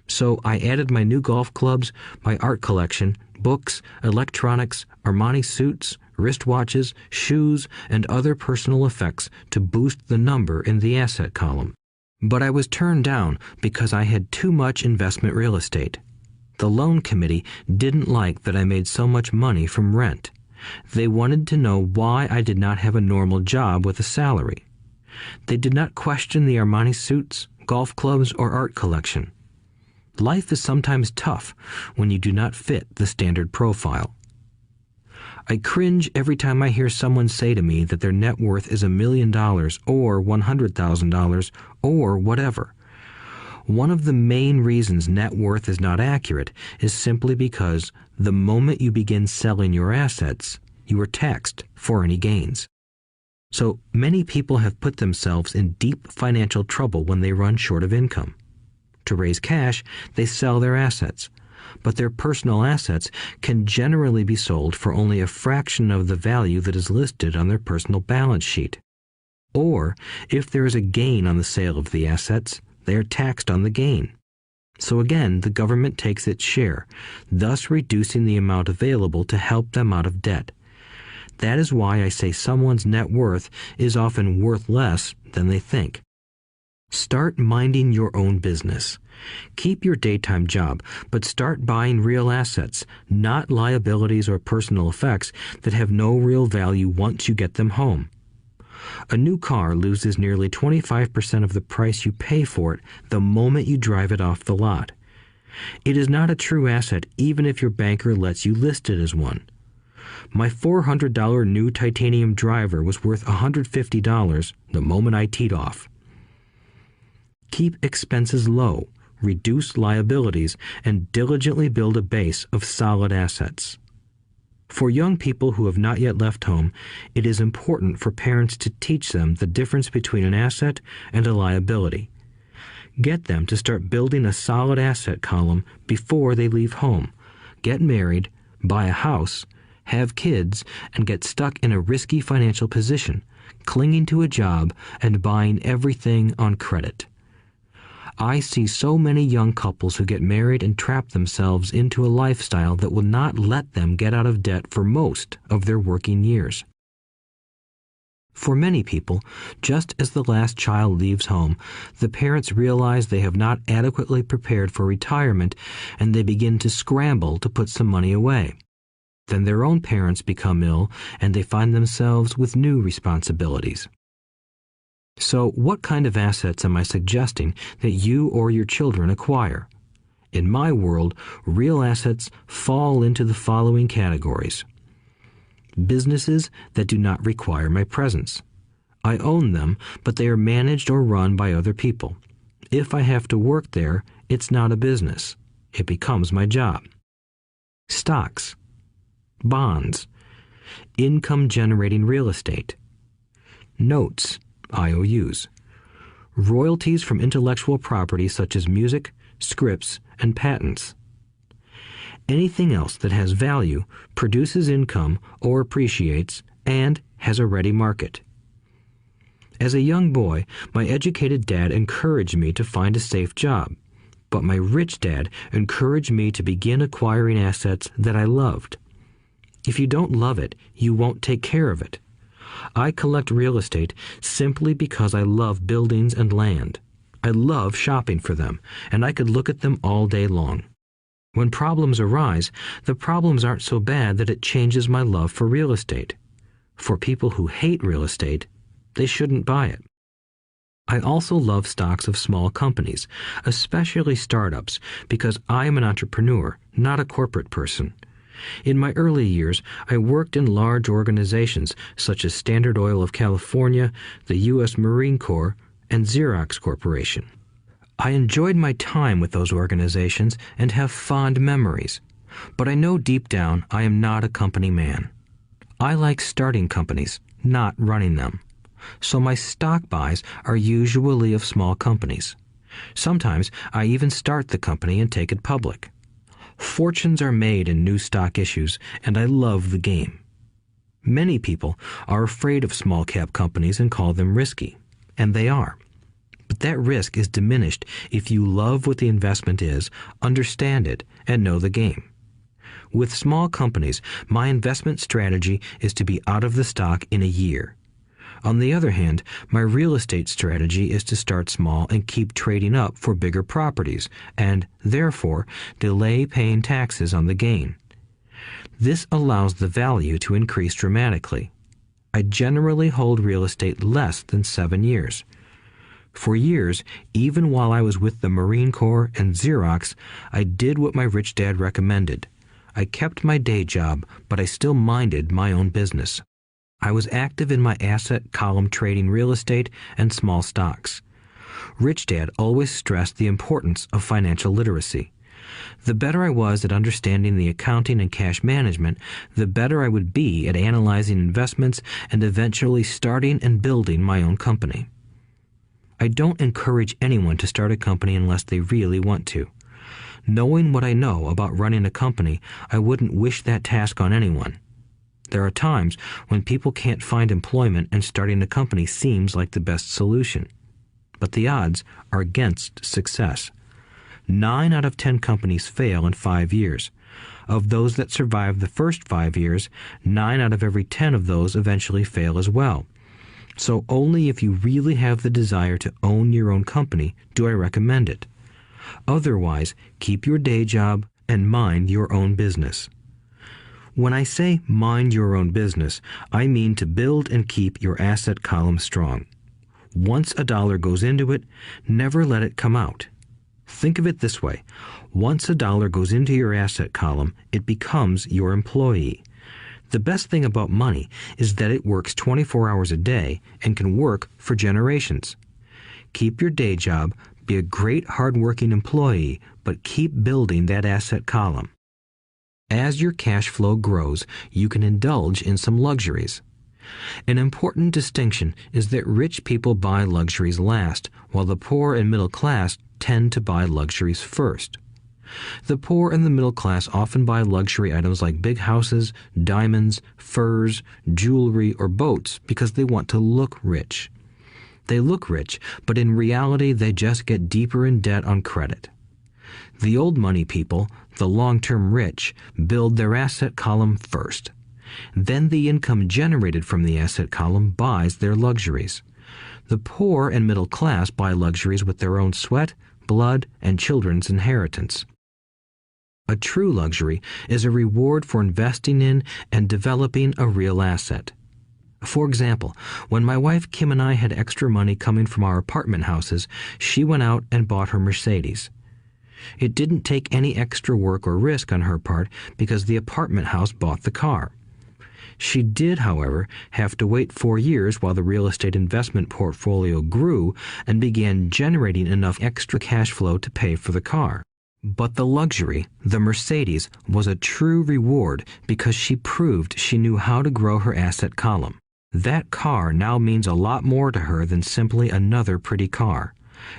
So I added my new golf clubs, my art collection, books, electronics, Armani suits, wristwatches, shoes, and other personal effects to boost the number in the asset column. But I was turned down because I had too much investment real estate. The loan committee didn't like that I made so much money from rent. They wanted to know why I did not have a normal job with a salary. They did not question the Armani suits, golf clubs, or art collection. Life is sometimes tough when you do not fit the standard profile. I cringe every time I hear someone say to me that their net worth is $1 million or $100,000 or whatever. One of the main reasons net worth is not accurate is simply because the moment you begin selling your assets, you are taxed for any gains. So many people have put themselves in deep financial trouble when they run short of income. To raise cash, they sell their assets, but their personal assets can generally be sold for only a fraction of the value that is listed on their personal balance sheet. Or, if there is a gain on the sale of the assets, they are taxed on the gain. So again, the government takes its share, thus reducing the amount available to help them out of debt. That is why I say someone's net worth is often worth less than they think. Start minding your own business. Keep your daytime job, but start buying real assets, not liabilities or personal effects that have no real value once you get them home. A new car loses nearly 25% of the price you pay for it the moment you drive it off the lot. It is not a true asset even if your banker lets you list it as one. My $400 new titanium driver was worth $150 the moment I teed off. Keep expenses low, reduce liabilities, and diligently build a base of solid assets. For young people who have not yet left home, it is important for parents to teach them the difference between an asset and a liability. Get them to start building a solid asset column before they leave home, get married, buy a house, have kids, and get stuck in a risky financial position, clinging to a job and buying everything on credit. I see so many young couples who get married and trap themselves into a lifestyle that will not let them get out of debt for most of their working years. For many people, just as the last child leaves home, the parents realize they have not adequately prepared for retirement and they begin to scramble to put some money away. Then their own parents become ill and they find themselves with new responsibilities. So, what kind of assets am I suggesting that you or your children acquire? In my world, real assets fall into the following categories. Businesses that do not require my presence. I own them, but they are managed or run by other people. If I have to work there, it's not a business. It becomes my job. Stocks, bonds, income-generating real estate, notes, IOUs, royalties from intellectual property such as music, scripts, and patents. Anything else that has value, produces income, or appreciates, and has a ready market. As a young boy, my educated dad encouraged me to find a safe job, but my rich dad encouraged me to begin acquiring assets that I loved. If you don't love it, you won't take care of it. I collect real estate simply because I love buildings and land. I love shopping for them, and I could look at them all day long. When problems arise, the problems aren't so bad that it changes my love for real estate. For people who hate real estate, they shouldn't buy it. I also love stocks of small companies, especially startups, because I am an entrepreneur, not a corporate person. In my early years, I worked in large organizations such as Standard Oil of California, the U.S. Marine Corps, and Xerox Corporation. I enjoyed my time with those organizations and have fond memories, but I know deep down I am not a company man. I like starting companies, not running them. So my stock buys are usually of small companies. Sometimes I even start the company and take it public. Fortunes are made in new stock issues, and I love the game. Many people are afraid of small-cap companies and call them risky, and they are. But that risk is diminished if you love what the investment is, understand it, and know the game. With small companies, my investment strategy is to be out of the stock in a year. On the other hand, my real estate strategy is to start small and keep trading up for bigger properties, and, therefore, delay paying taxes on the gain. This allows the value to increase dramatically. I generally hold real estate less than 7 years. For years, even while I was with the Marine Corps and Xerox, I did what my rich dad recommended. I kept my day job, but I still minded my own business. I was active in my asset column trading real estate and small stocks. Rich Dad always stressed the importance of financial literacy. The better I was at understanding the accounting and cash management, the better I would be at analyzing investments and eventually starting and building my own company. I don't encourage anyone to start a company unless they really want to. Knowing what I know about running a company, I wouldn't wish that task on anyone. There are times when people can't find employment and starting a company seems like the best solution. But the odds are against success. 9 out of 10 companies fail in 5 years. Of those that survive the first 5 years, 9 out of every 10 of those eventually fail as well. So only if you really have the desire to own your own company do I recommend it. Otherwise, keep your day job and mind your own business. When I say mind your own business, I mean to build and keep your asset column strong. Once a dollar goes into it, never let it come out. Think of it this way. Once a dollar goes into your asset column, it becomes your employee. The best thing about money is that it works 24 hours a day and can work for generations. Keep your day job, be a great hard-working employee, but keep building that asset column. As your cash flow grows, you can indulge in some luxuries. An important distinction is that rich people buy luxuries last, while the poor and middle class tend to buy luxuries first. The poor and the middle class often buy luxury items like big houses, diamonds, furs, jewelry, or boats because they want to look rich. They look rich, but in reality they just get deeper in debt on credit. The old money people, the long-term rich, build their asset column first. Then the income generated from the asset column buys their luxuries. The poor and middle class buy luxuries with their own sweat, blood, and children's inheritance. A true luxury is a reward for investing in and developing a real asset. For example, when my wife Kim and I had extra money coming from our apartment houses, she went out and bought her Mercedes. It didn't take any extra work or risk on her part because the apartment house bought the car. She did, however, have to wait 4 years while the real estate investment portfolio grew and began generating enough extra cash flow to pay for the car. But the luxury, the Mercedes, was a true reward because she proved she knew how to grow her asset column. That car now means a lot more to her than simply another pretty car.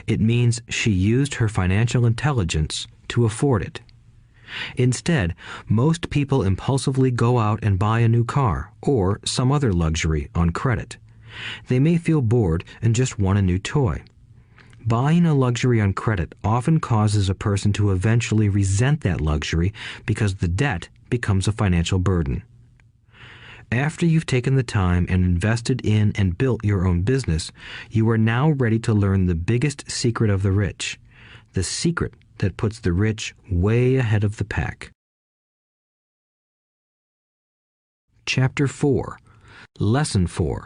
It means she used her financial intelligence to afford it. Instead, most people impulsively go out and buy a new car or some other luxury on credit. They may feel bored and just want a new toy. Buying a luxury on credit often causes a person to eventually resent that luxury because the debt becomes a financial burden. After you've taken the time and invested in and built your own business, you are now ready to learn the biggest secret of the rich, the secret that puts the rich way ahead of the pack. Chapter 4. Lesson 4.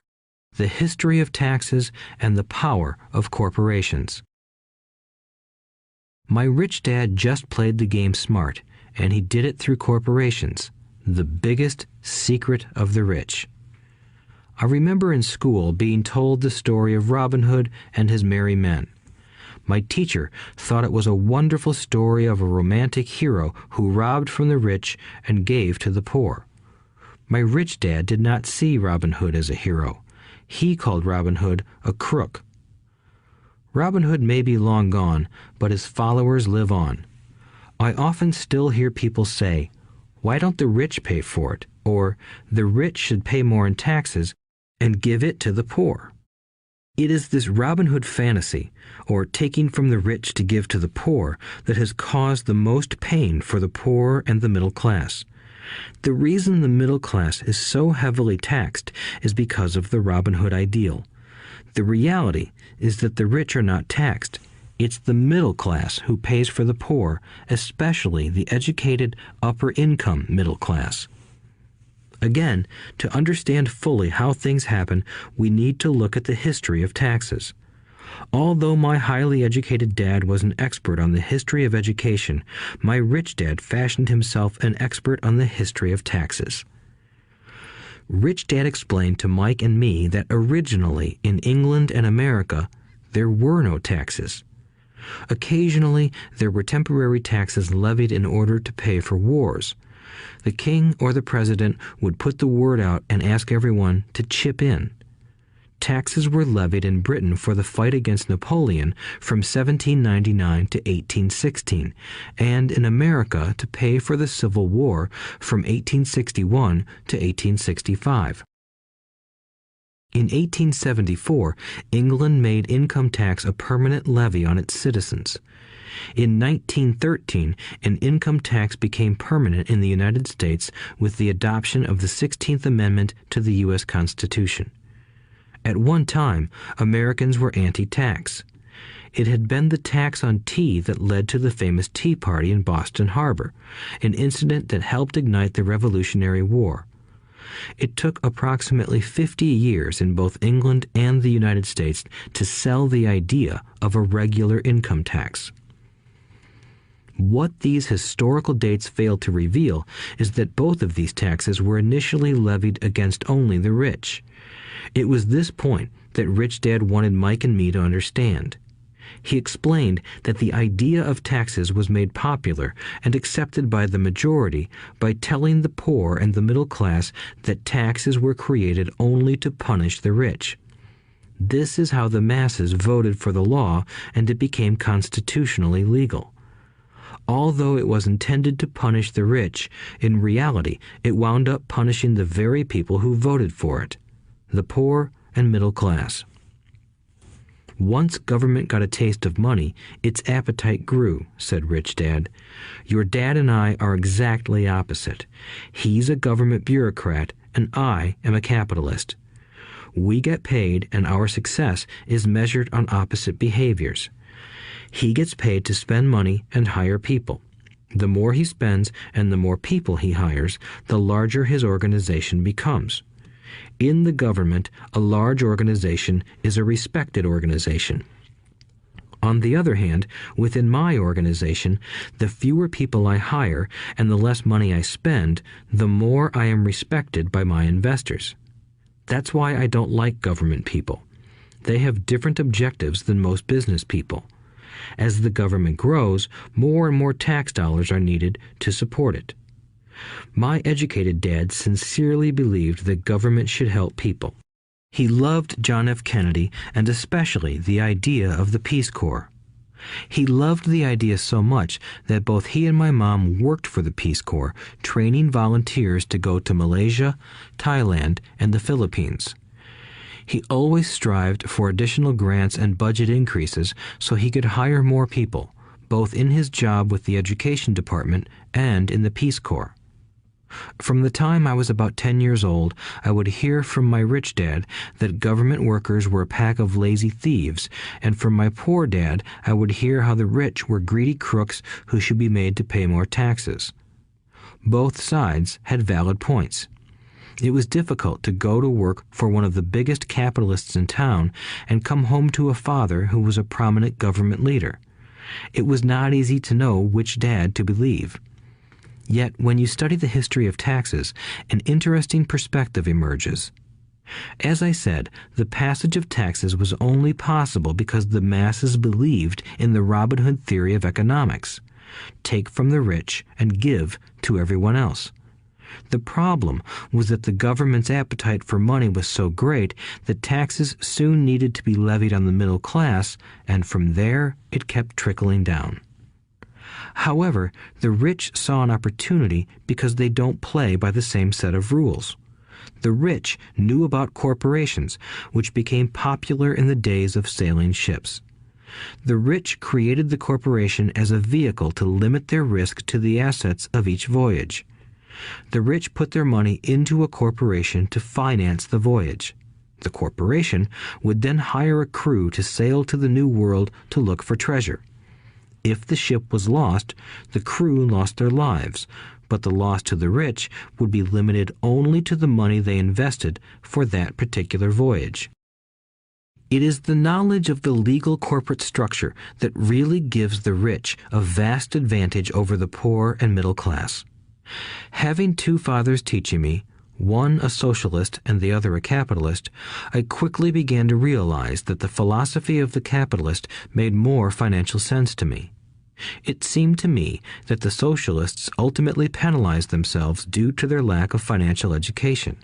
The History of Taxes and the Power of Corporations. My rich dad just played the game smart, and he did it through corporations, the biggest secret of the rich. I remember in school being told the story of Robin Hood and his merry men. My teacher thought it was a wonderful story of a romantic hero who robbed from the rich and gave to the poor. My rich dad did not see Robin Hood as a hero. He called Robin Hood a crook. Robin Hood may be long gone, but his followers live on. I often still hear people say, "Why don't the rich pay for it?" or "The rich should pay more in taxes and give it to the poor." It is this Robin Hood fantasy, or taking from the rich to give to the poor, that has caused the most pain for the poor and the middle class. The reason the middle class is so heavily taxed is because of the Robin Hood ideal. The reality is that the rich are not taxed. It's the middle class who pays for the poor, especially the educated upper-income middle class. Again, to understand fully how things happen, we need to look at the history of taxes. Although my highly educated dad was an expert on the history of education, my rich dad fashioned himself an expert on the history of taxes. Rich Dad explained to Mike and me that originally in England and America, there were no taxes. Occasionally, there were temporary taxes levied in order to pay for wars. The king or the president would put the word out and ask everyone to chip in. Taxes were levied in Britain for the fight against Napoleon from 1799 to 1816, and in America to pay for the Civil War from 1861 to 1865. In 1874, England made income tax a permanent levy on its citizens. In 1913, an income tax became permanent in the United States with the adoption of the 16th Amendment to the U.S. Constitution. At one time, Americans were anti-tax. It had been the tax on tea that led to the famous Tea Party in Boston Harbor, an incident that helped ignite the Revolutionary War. It took approximately 50 years in both England and the United States to sell the idea of a regular income tax. What these historical dates fail to reveal is that both of these taxes were initially levied against only the rich. It was this point that Rich Dad wanted Mike and me to understand. He explained that the idea of taxes was made popular and accepted by the majority by telling the poor and the middle class that taxes were created only to punish the rich. This is how the masses voted for the law, and it became constitutionally legal. Although it was intended to punish the rich, in reality it wound up punishing the very people who voted for it, the poor and middle class. Once government got a taste of money, its appetite grew, said Rich Dad. Your dad and I are exactly opposite. He's a government bureaucrat, and I am a capitalist. We get paid, and our success is measured on opposite behaviors. He gets paid to spend money and hire people. The more he spends and the more people he hires, the larger his organization becomes. In the government, a large organization is a respected organization. On the other hand, within my organization, the fewer people I hire and the less money I spend, the more I am respected by my investors. That's why I don't like government people. They have different objectives than most business people. As the government grows, more and more tax dollars are needed to support it. My educated dad sincerely believed that government should help people. He loved John F. Kennedy and especially the idea of the Peace Corps. He loved the idea so much that both he and my mom worked for the Peace Corps, training volunteers to go to Malaysia, Thailand, and the Philippines. He always strived for additional grants and budget increases so he could hire more people, both in his job with the Education Department and in the Peace Corps. From the time I was about 10 years old, I would hear from my rich dad that government workers were a pack of lazy thieves, and from my poor dad I would hear how the rich were greedy crooks who should be made to pay more taxes. Both sides had valid points. It was difficult to go to work for one of the biggest capitalists in town and come home to a father who was a prominent government leader. It was not easy to know which dad to believe. Yet, when you study the history of taxes, an interesting perspective emerges. As I said, the passage of taxes was only possible because the masses believed in the Robin Hood theory of economics. Take from the rich and give to everyone else. The problem was that the government's appetite for money was so great that taxes soon needed to be levied on the middle class, and from there it kept trickling down. However, the rich saw an opportunity because they don't play by the same set of rules. The rich knew about corporations, which became popular in the days of sailing ships. The rich created the corporation as a vehicle to limit their risk to the assets of each voyage. The rich put their money into a corporation to finance the voyage. The corporation would then hire a crew to sail to the New World to look for treasure. If the ship was lost, the crew lost their lives, but the loss to the rich would be limited only to the money they invested for that particular voyage. It is the knowledge of the legal corporate structure that really gives the rich a vast advantage over the poor and middle class. Having two fathers teaching me, one a socialist and the other a capitalist, I quickly began to realize that the philosophy of the capitalist made more financial sense to me. It seemed to me that the socialists ultimately penalized themselves due to their lack of financial education.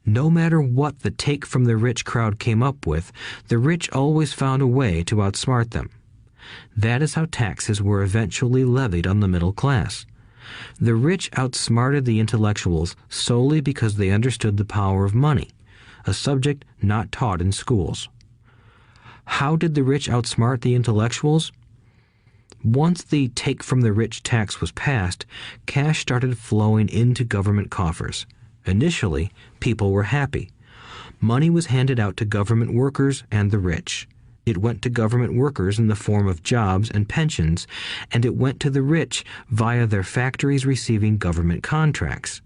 No matter what the take from the rich crowd came up with, the rich always found a way to outsmart them. That is how taxes were eventually levied on the middle class. The rich outsmarted the intellectuals solely because they understood the power of money, a subject not taught in schools. How did the rich outsmart the intellectuals? Once the take from the rich tax was passed, cash started flowing into government coffers. Initially, people were happy. Money was handed out to government workers and the rich. It went to government workers in the form of jobs and pensions, and it went to the rich via their factories receiving government contracts.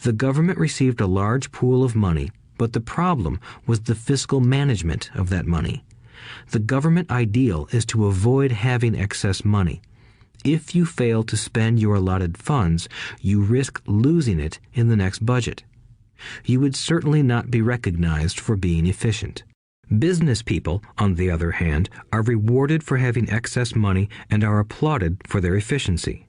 The government received a large pool of money, but the problem was the fiscal management of that money. The government ideal is to avoid having excess money. If you fail to spend your allotted funds, you risk losing it in the next budget. You would certainly not be recognized for being efficient. Business people, on the other hand, are rewarded for having excess money and are applauded for their efficiency.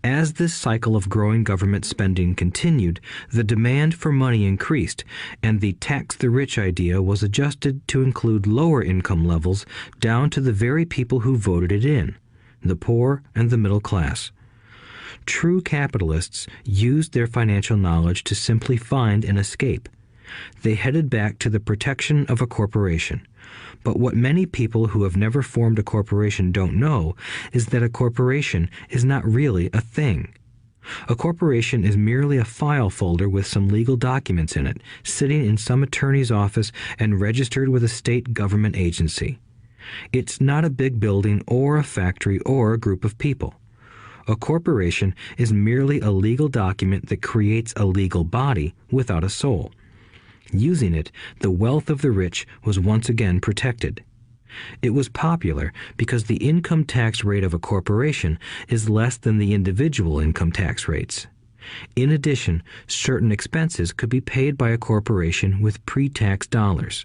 As this cycle of growing government spending continued, the demand for money increased, and the tax the rich idea was adjusted to include lower income levels down to the very people who voted it in, the poor and the middle class. True capitalists used their financial knowledge to simply find an escape. They headed back to the protection of a corporation. But what many people who have never formed a corporation don't know is that a corporation is not really a thing. A corporation is merely a file folder with some legal documents in it, sitting in some attorney's office and registered with a state government agency. It's not a big building or a factory or a group of people. A corporation is merely a legal document that creates a legal body without a soul. Using it, the wealth of the rich was once again protected. It was popular because the income tax rate of a corporation is less than the individual income tax rates. In addition, certain expenses could be paid by a corporation with pre-tax dollars.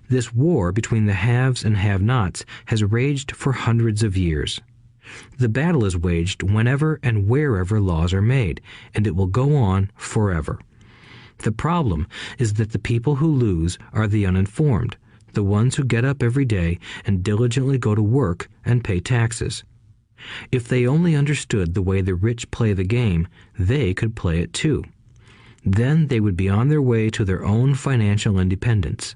This war between the haves and have-nots has raged for hundreds of years. The battle is waged whenever and wherever laws are made, and it will go on forever. The problem is that the people who lose are the uninformed, the ones who get up every day and diligently go to work and pay taxes. If they only understood the way the rich play the game, they could play it too. Then they would be on their way to their own financial independence.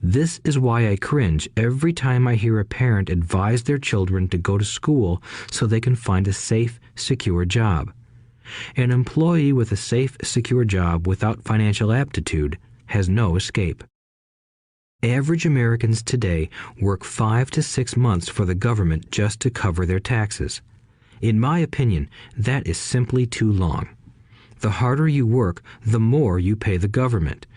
This is why I cringe every time I hear a parent advise their children to go to school so they can find a safe, secure job. An employee with a safe, secure job without financial aptitude has no escape. Average Americans today work 5 to 6 months for the government just to cover their taxes. In my opinion, that is simply too long. The harder you work, the more you pay the government.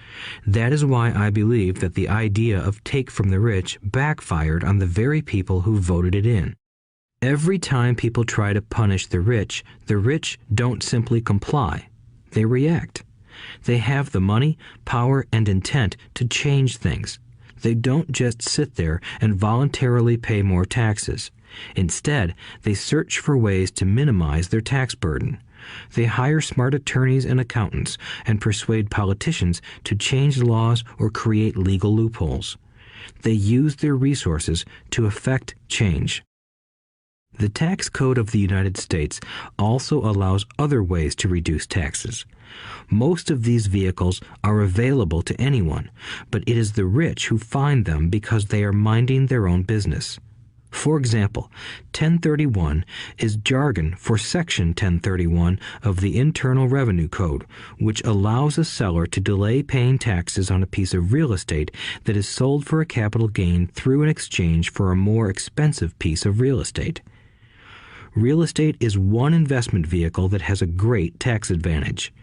That is why I believe that the idea of take from the rich backfired on the very people who voted it in. Every time people try to punish the rich don't simply comply. They react. They have the money, power, and intent to change things. They don't just sit there and voluntarily pay more taxes. Instead, they search for ways to minimize their tax burden. They hire smart attorneys and accountants and persuade politicians to change laws or create legal loopholes. They use their resources to effect change. The tax code of the United States also allows other ways to reduce taxes. Most of these vehicles are available to anyone, but it is the rich who find them because they are minding their own business. For example, 1031 is jargon for Section 1031 of the Internal Revenue Code, which allows a seller to delay paying taxes on a piece of real estate that is sold for a capital gain through an exchange for a more expensive piece of real estate. Real estate is one investment vehicle that has a great tax advantage.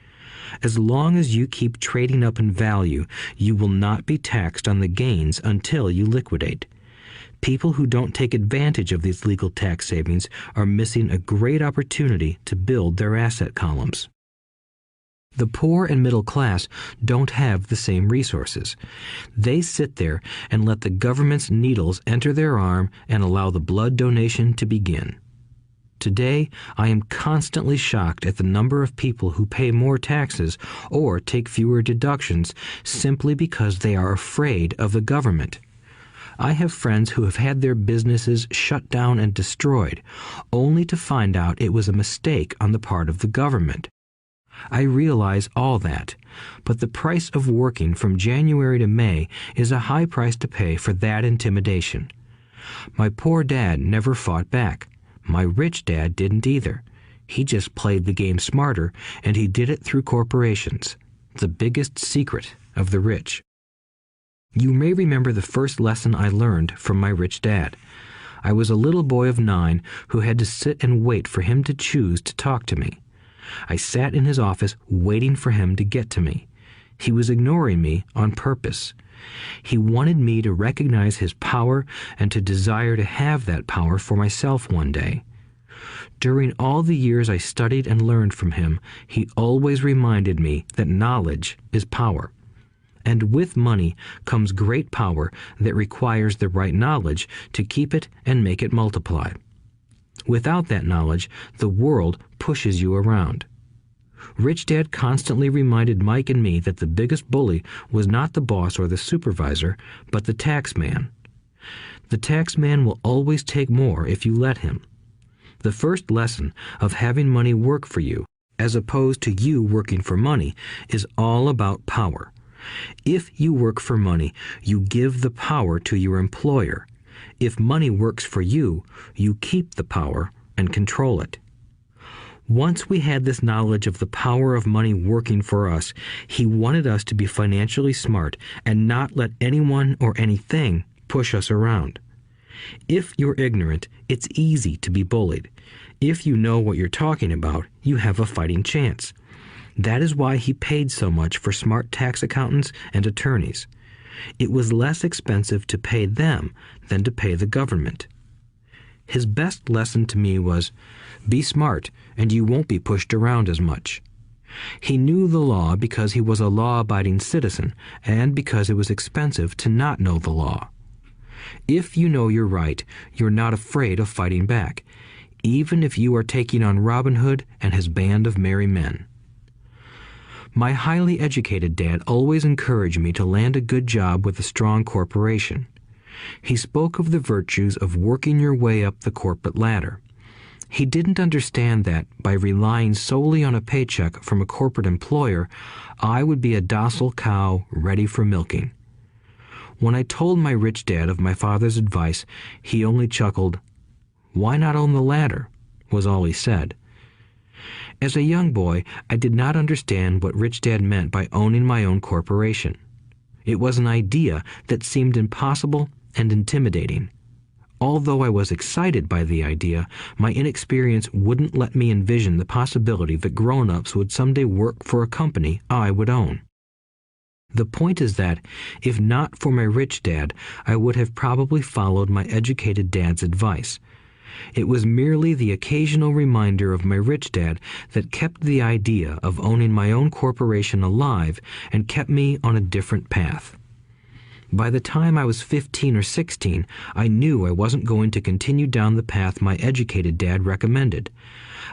As long as you keep trading up in value, you will not be taxed on the gains until you liquidate. People who don't take advantage of these legal tax savings are missing a great opportunity to build their asset columns. The poor and middle class don't have the same resources. They sit there and let the government's needles enter their arm and allow the blood donation to begin. Today, I am constantly shocked at the number of people who pay more taxes or take fewer deductions simply because they are afraid of the government. I have friends who have had their businesses shut down and destroyed, only to find out it was a mistake on the part of the government. I realize all that, but the price of working from January to May is a high price to pay for that intimidation. My poor dad never fought back. My rich dad didn't either. He just played the game smarter, and he did it through corporations, the biggest secret of the rich. You may remember the first lesson I learned from my rich dad. I was a little boy of 9 who had to sit and wait for him to choose to talk to me. I sat in his office waiting for him to get to me. He was ignoring me on purpose. He wanted me to recognize his power and to desire to have that power for myself one day. During all the years I studied and learned from him, he always reminded me that knowledge is power. and with money comes great power that requires the right knowledge to keep it and make it multiply. Without that knowledge, the world pushes you around. Rich Dad constantly reminded Mike and me that the biggest bully was not the boss or the supervisor, but the tax man. The tax man will always take more if you let him. The first lesson of having money work for you, as opposed to you working for money, is all about power. If you work for money, you give the power to your employer. If money works for you, you keep the power and control it. Once we had this knowledge of the power of money working for us, he wanted us to be financially smart and not let anyone or anything push us around. If you're ignorant, it's easy to be bullied. If you know what you're talking about, you have a fighting chance. That is why he paid so much for smart tax accountants and attorneys. It was less expensive to pay them than to pay the government. His best lesson to me was, be smart and you won't be pushed around as much. He knew the law because he was a law-abiding citizen and because it was expensive to not know the law. If you know you're right, you're not afraid of fighting back, even if you are taking on Robin Hood and his band of merry men. My highly educated dad always encouraged me to land a good job with a strong corporation. He spoke of the virtues of working your way up the corporate ladder. He didn't understand that, by relying solely on a paycheck from a corporate employer, I would be a docile cow ready for milking. When I told my rich dad of my father's advice, he only chuckled. "Why not own the ladder?" was all he said. As a young boy, I did not understand what Rich Dad meant by owning my own corporation. It was an idea that seemed impossible and intimidating. Although I was excited by the idea, my inexperience wouldn't let me envision the possibility that grown-ups would someday work for a company I would own. The point is that, if not for my rich dad, I would have probably followed my educated dad's advice. It was merely the occasional reminder of my rich dad that kept the idea of owning my own corporation alive and kept me on a different path. By the time I was 15 or 16, I knew I wasn't going to continue down the path my educated dad recommended.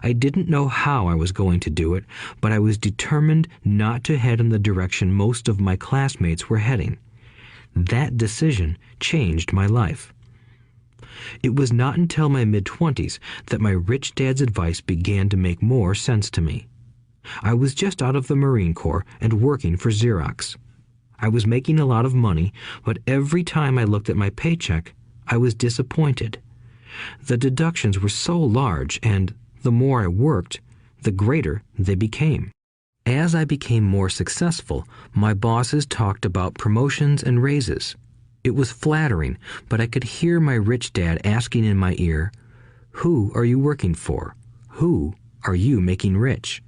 I didn't know how I was going to do it, but I was determined not to head in the direction most of my classmates were heading. That decision changed my life. It was not until my mid-20s that my rich dad's advice began to make more sense to me. I was just out of the Marine Corps and working for Xerox. I was making a lot of money, but every time I looked at my paycheck, I was disappointed. The deductions were so large, and the more I worked, the greater they became. As I became more successful, my bosses talked about promotions and raises. It was flattering, but I could hear my rich dad asking in my ear, "Who are you working for? Who are you making rich?"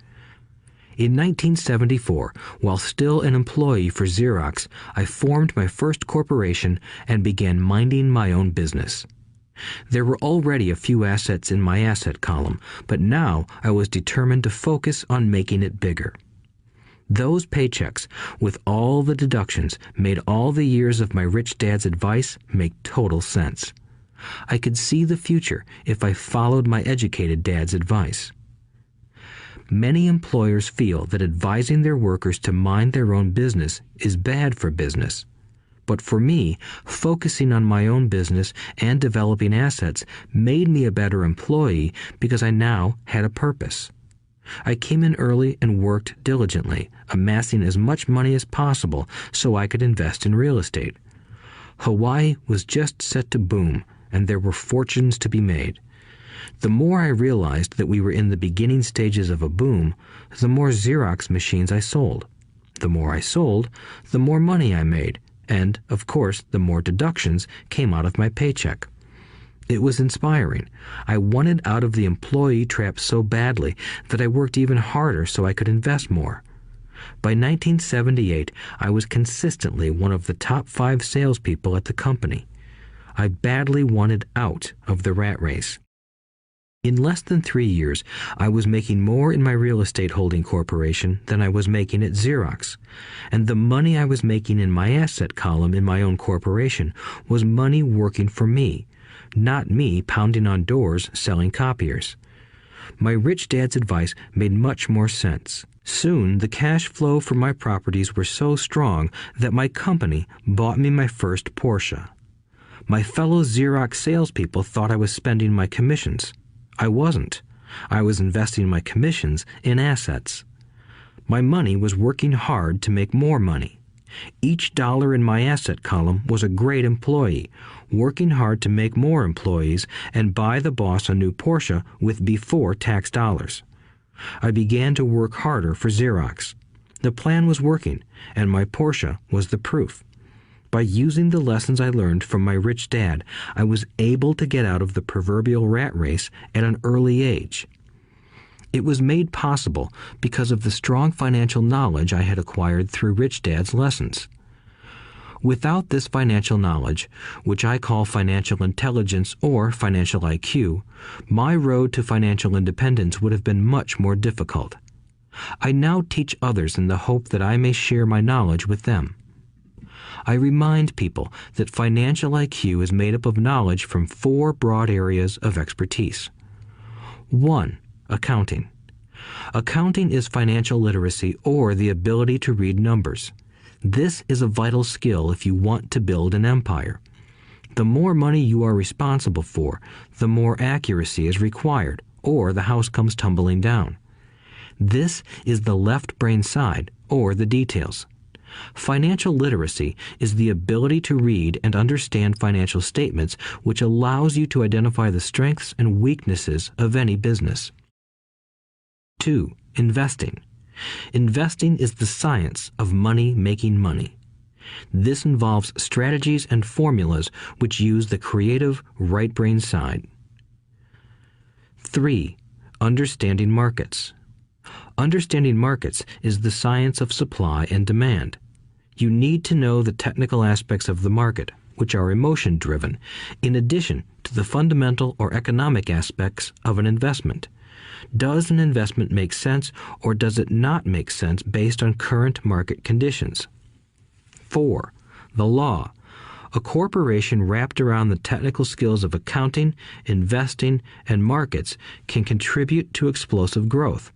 In 1974, while still an employee for Xerox, I formed my first corporation and began minding my own business. There were already a few assets in my asset column, but now I was determined to focus on making it bigger. Those paychecks, with all the deductions, made all the years of my rich dad's advice make total sense. I could see the future if I followed my educated dad's advice. Many employers feel that advising their workers to mind their own business is bad for business. But for me, focusing on my own business and developing assets made me a better employee because I now had a purpose. I came in early and worked diligently, amassing as much money as possible so I could invest in real estate. Hawaii was just set to boom, and there were fortunes to be made. The more I realized that we were in the beginning stages of a boom, the more Xerox machines I sold. The more I sold, the more money I made, and, of course, the more deductions came out of my paycheck. It was inspiring. I wanted out of the employee trap so badly that I worked even harder so I could invest more. By 1978, I was consistently one of the top 5 salespeople at the company. I badly wanted out of the rat race. In less than 3 years, I was making more in my real estate holding corporation than I was making at Xerox, and the money I was making in my asset column in my own corporation was money working for me, not me pounding on doors selling copiers. My rich dad's advice made much more sense. Soon, the cash flow from my properties were so strong that my company bought me my first Porsche. My fellow Xerox salespeople thought I was spending my commissions. I wasn't. I was investing my commissions in assets. My money was working hard to make more money. Each dollar in my asset column was a great employee, working hard to make more employees and buy the boss a new Porsche with before-tax dollars. I began to work harder for Xerox. The plan was working, and my Porsche was the proof. By using the lessons I learned from my rich dad, I was able to get out of the proverbial rat race at an early age. It was made possible because of the strong financial knowledge I had acquired through Rich Dad's lessons. Without this financial knowledge, which I call financial intelligence or financial IQ, my road to financial independence would have been much more difficult. I now teach others in the hope that I may share my knowledge with them. I remind people that financial IQ is made up of knowledge from 4 broad areas of expertise. 1. Accounting. Accounting is financial literacy or the ability to read numbers. This is a vital skill if you want to build an empire. The more money you are responsible for, the more accuracy is required, or the house comes tumbling down. This is the left brain side, or the details. Financial literacy is the ability to read and understand financial statements, which allows you to identify the strengths and weaknesses of any business. 2. Investing. Investing is the science of money making money. This involves strategies and formulas which use the creative right brain side. 3. Understanding markets. Understanding markets is the science of supply and demand. You need to know the technical aspects of the market, which are emotion-driven, in addition to the fundamental or economic aspects of an investment. Does an investment make sense or does it not make sense based on current market conditions? 4. The law. A corporation wrapped around the technical skills of accounting, investing, and markets can contribute to explosive growth.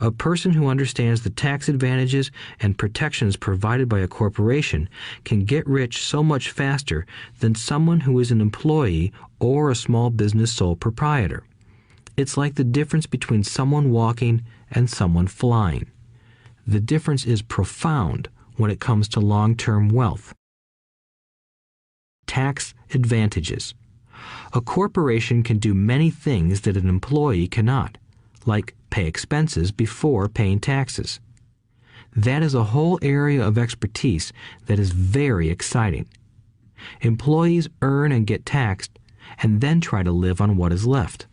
A person who understands the tax advantages and protections provided by a corporation can get rich so much faster than someone who is an employee or a small business sole proprietor. It's like the difference between someone walking and someone flying. The difference is profound when it comes to long-term wealth. Tax advantages. A corporation can do many things that an employee cannot, like pay expenses before paying taxes. That is a whole area of expertise that is very exciting. Employees earn and get taxed, and then try to live on what is left.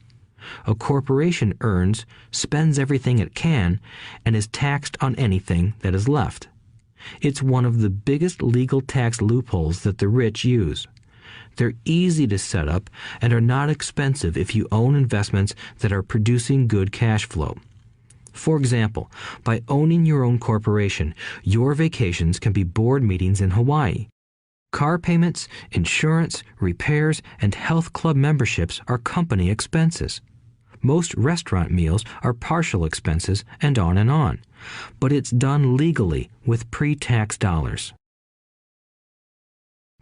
A corporation earns, spends everything it can, and is taxed on anything that is left. It's one of the biggest legal tax loopholes that the rich use. They're easy to set up and are not expensive if you own investments that are producing good cash flow. For example, by owning your own corporation, your vacations can be board meetings in Hawaii. Car payments, insurance, repairs, and health club memberships are company expenses. Most restaurant meals are partial expenses and on. But it's done legally with pre-tax dollars.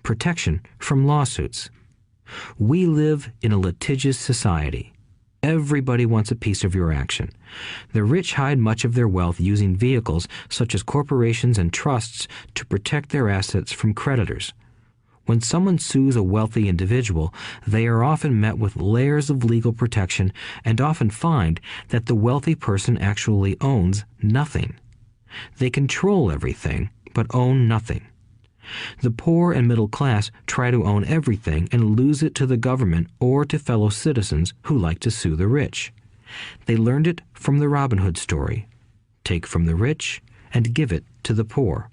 Protection from lawsuits. We live in a litigious society. Everybody wants a piece of your action. The rich hide much of their wealth using vehicles such as corporations and trusts to protect their assets from creditors. When someone sues a wealthy individual, they are often met with layers of legal protection and often find that the wealthy person actually owns nothing. They control everything, but own nothing. The poor and middle class try to own everything and lose it to the government or to fellow citizens who like to sue the rich. They learned it from the Robin Hood story. Take from the rich and give it to the poor.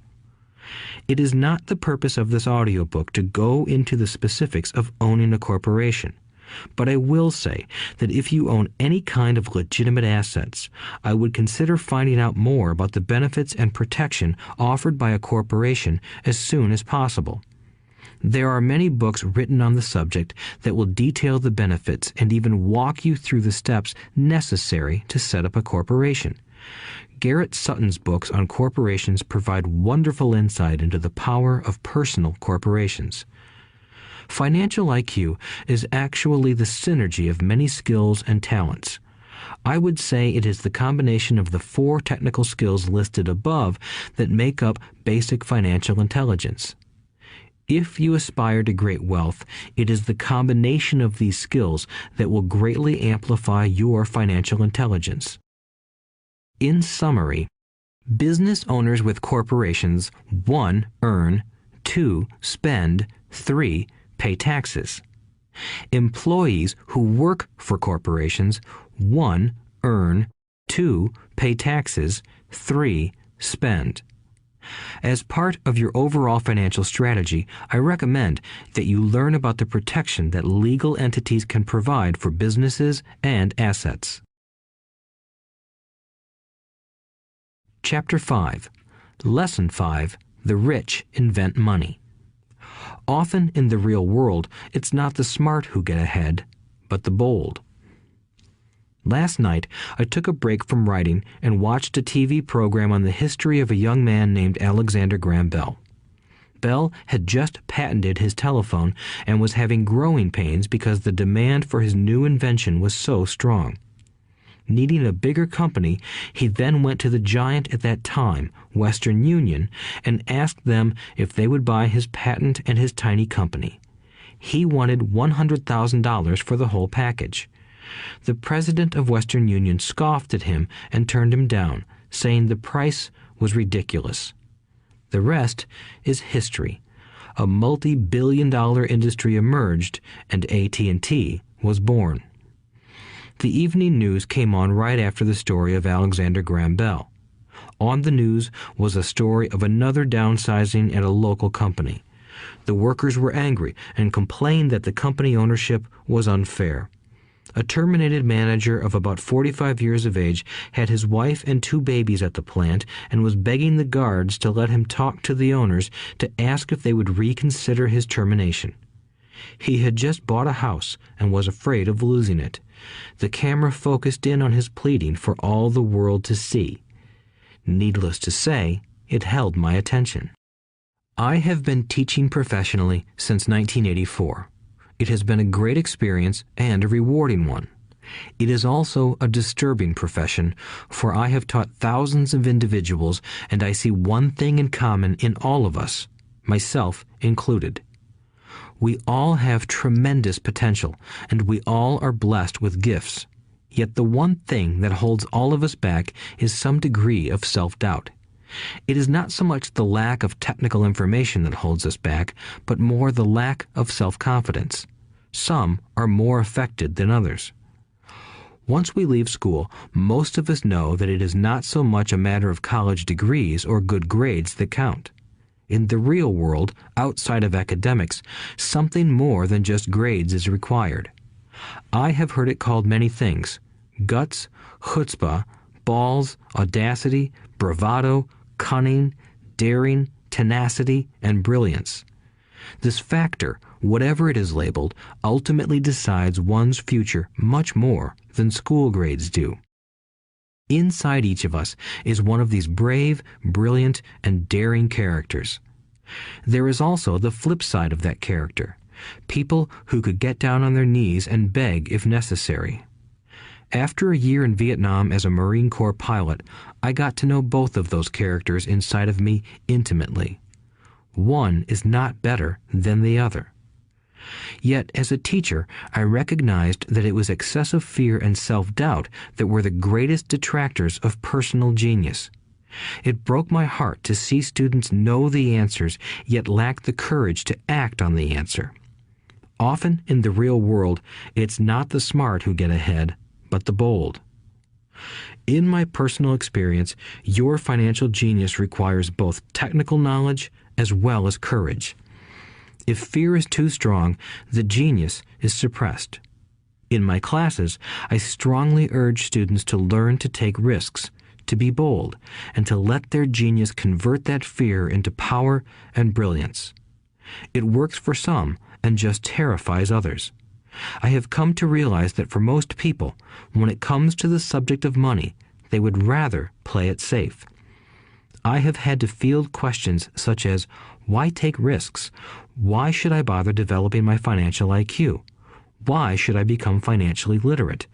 It is not the purpose of this audiobook to go into the specifics of owning a corporation. But I will say that if you own any kind of legitimate assets, I would consider finding out more about the benefits and protection offered by a corporation as soon as possible. There are many books written on the subject that will detail the benefits and even walk you through the steps necessary to set up a corporation. Garrett Sutton's books on corporations provide wonderful insight into the power of personal corporations. Financial IQ is actually the synergy of many skills and talents. I would say it is the combination of the 4 technical skills listed above that make up basic financial intelligence. If you aspire to great wealth, it is the combination of these skills that will greatly amplify your financial intelligence. In summary, business owners with corporations 1. Earn, 2. Spend, 3. Pay taxes. Employees who work for corporations 1. Earn, 2. Pay taxes, 3. Spend. As part of your overall financial strategy, I recommend that you learn about the protection that legal entities can provide for businesses and assets. Chapter 5. Lesson 5. The rich invent money. Often in the real world, it's not the smart who get ahead, but the bold. Last night, I took a break from writing and watched a TV program on the history of a young man named Alexander Graham Bell. Bell had just patented his telephone and was having growing pains because the demand for his new invention was so strong. Needing a bigger company, he then went to the giant at that time, Western Union, and asked them if they would buy his patent and his tiny company. He wanted $100,000 for the whole package. The president of Western Union scoffed at him and turned him down, saying the price was ridiculous. The rest is history. A multi-billion-dollar industry emerged, and AT&T was born. The evening news came on right after the story of Alexander Graham Bell. On the news was a story of another downsizing at a local company. The workers were angry and complained that the company ownership was unfair. A terminated manager of about 45 years of age had his wife and 2 babies at the plant and was begging the guards to let him talk to the owners to ask if they would reconsider his termination. He had just bought a house and was afraid of losing it. The camera focused in on his pleading for all the world to see. Needless to say, it held my attention. I have been teaching professionally since 1984. It has been a great experience and a rewarding one. It is also a disturbing profession, for I have taught thousands of individuals, and I see one thing in common in all of us, myself included. We all have tremendous potential, and we all are blessed with gifts. Yet the one thing that holds all of us back is some degree of self-doubt. It is not so much the lack of technical information that holds us back, but more the lack of self-confidence. Some are more affected than others. Once we leave school, most of us know that it is not so much a matter of college degrees or good grades that count. In the real world, outside of academics, something more than just grades is required. I have heard it called many things: guts, chutzpah, balls, audacity, bravado, cunning, daring, tenacity, and brilliance. This factor, whatever it is labeled, ultimately decides one's future much more than school grades do. Inside each of us is one of these brave, brilliant, and daring characters. There is also the flip side of that character, people who could get down on their knees and beg if necessary. After a year in Vietnam as a Marine Corps pilot, I got to know both of those characters inside of me intimately. One is not better than the other. Yet, as a teacher, I recognized that it was excessive fear and self-doubt that were the greatest detractors of personal genius. It broke my heart to see students know the answers, yet lack the courage to act on the answer. Often in the real world, it's not the smart who get ahead, but the bold. In my personal experience, your financial genius requires both technical knowledge as well as courage. If fear is too strong, the genius is suppressed. In my classes, I strongly urge students to learn to take risks, to be bold, and to let their genius convert that fear into power and brilliance. It works for some and just terrifies others. I have come to realize that for most people, when it comes to the subject of money, they would rather play it safe. I have had to field questions such as, why take risks? Why should I bother developing my financial IQ? Why should I become financially literate?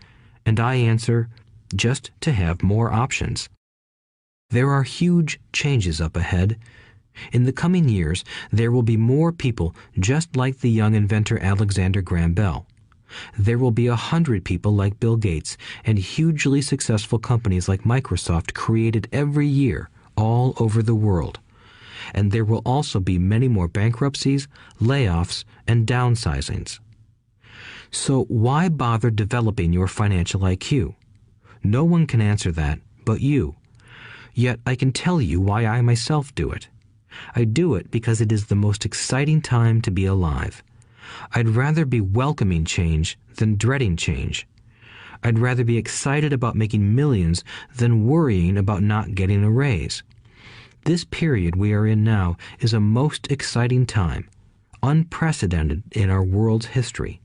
And I answer, just to have more options. There are huge changes up ahead. In the coming years, there will be more people just like the young inventor Alexander Graham Bell. There will be 100 people like Bill Gates and hugely successful companies like Microsoft created every year all over the world. And there will also be many more bankruptcies, layoffs, and downsizings. So why bother developing your financial IQ? No one can answer that but you. Yet I can tell you why I myself do it. I do it because it is the most exciting time to be alive. I'd rather be welcoming change than dreading change. I'd rather be excited about making millions than worrying about not getting a raise. This period we are in now is a most exciting time, unprecedented in our world's history.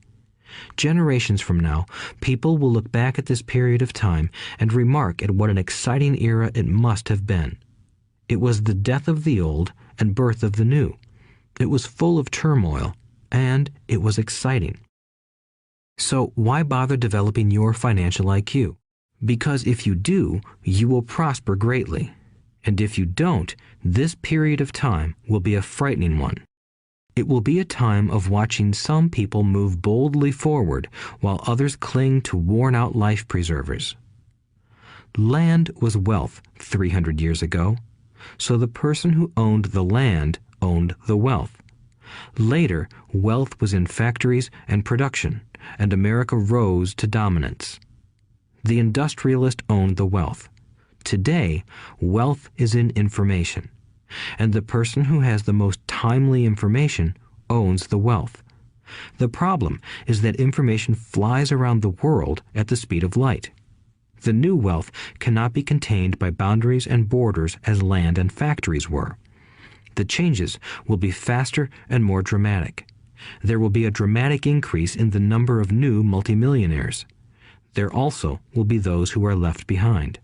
Generations from now, people will look back at this period of time and remark at what an exciting era it must have been. It was the death of the old and birth of the new. It was full of turmoil, and it was exciting. So why bother developing your financial IQ? Because if you do, you will prosper greatly. And if you don't, this period of time will be a frightening one. It will be a time of watching some people move boldly forward while others cling to worn-out life preservers. Land was wealth 300 years ago, so the person who owned the land owned the wealth. Later, wealth was in factories and production, and America rose to dominance. The industrialist owned the wealth. Today, wealth is in information, and the person who has the most timely information owns the wealth. The problem is that information flies around the world at the speed of light. The new wealth cannot be contained by boundaries and borders as land and factories were. The changes will be faster and more dramatic. There will be a dramatic increase in the number of new multimillionaires. There also will be those who are left behind.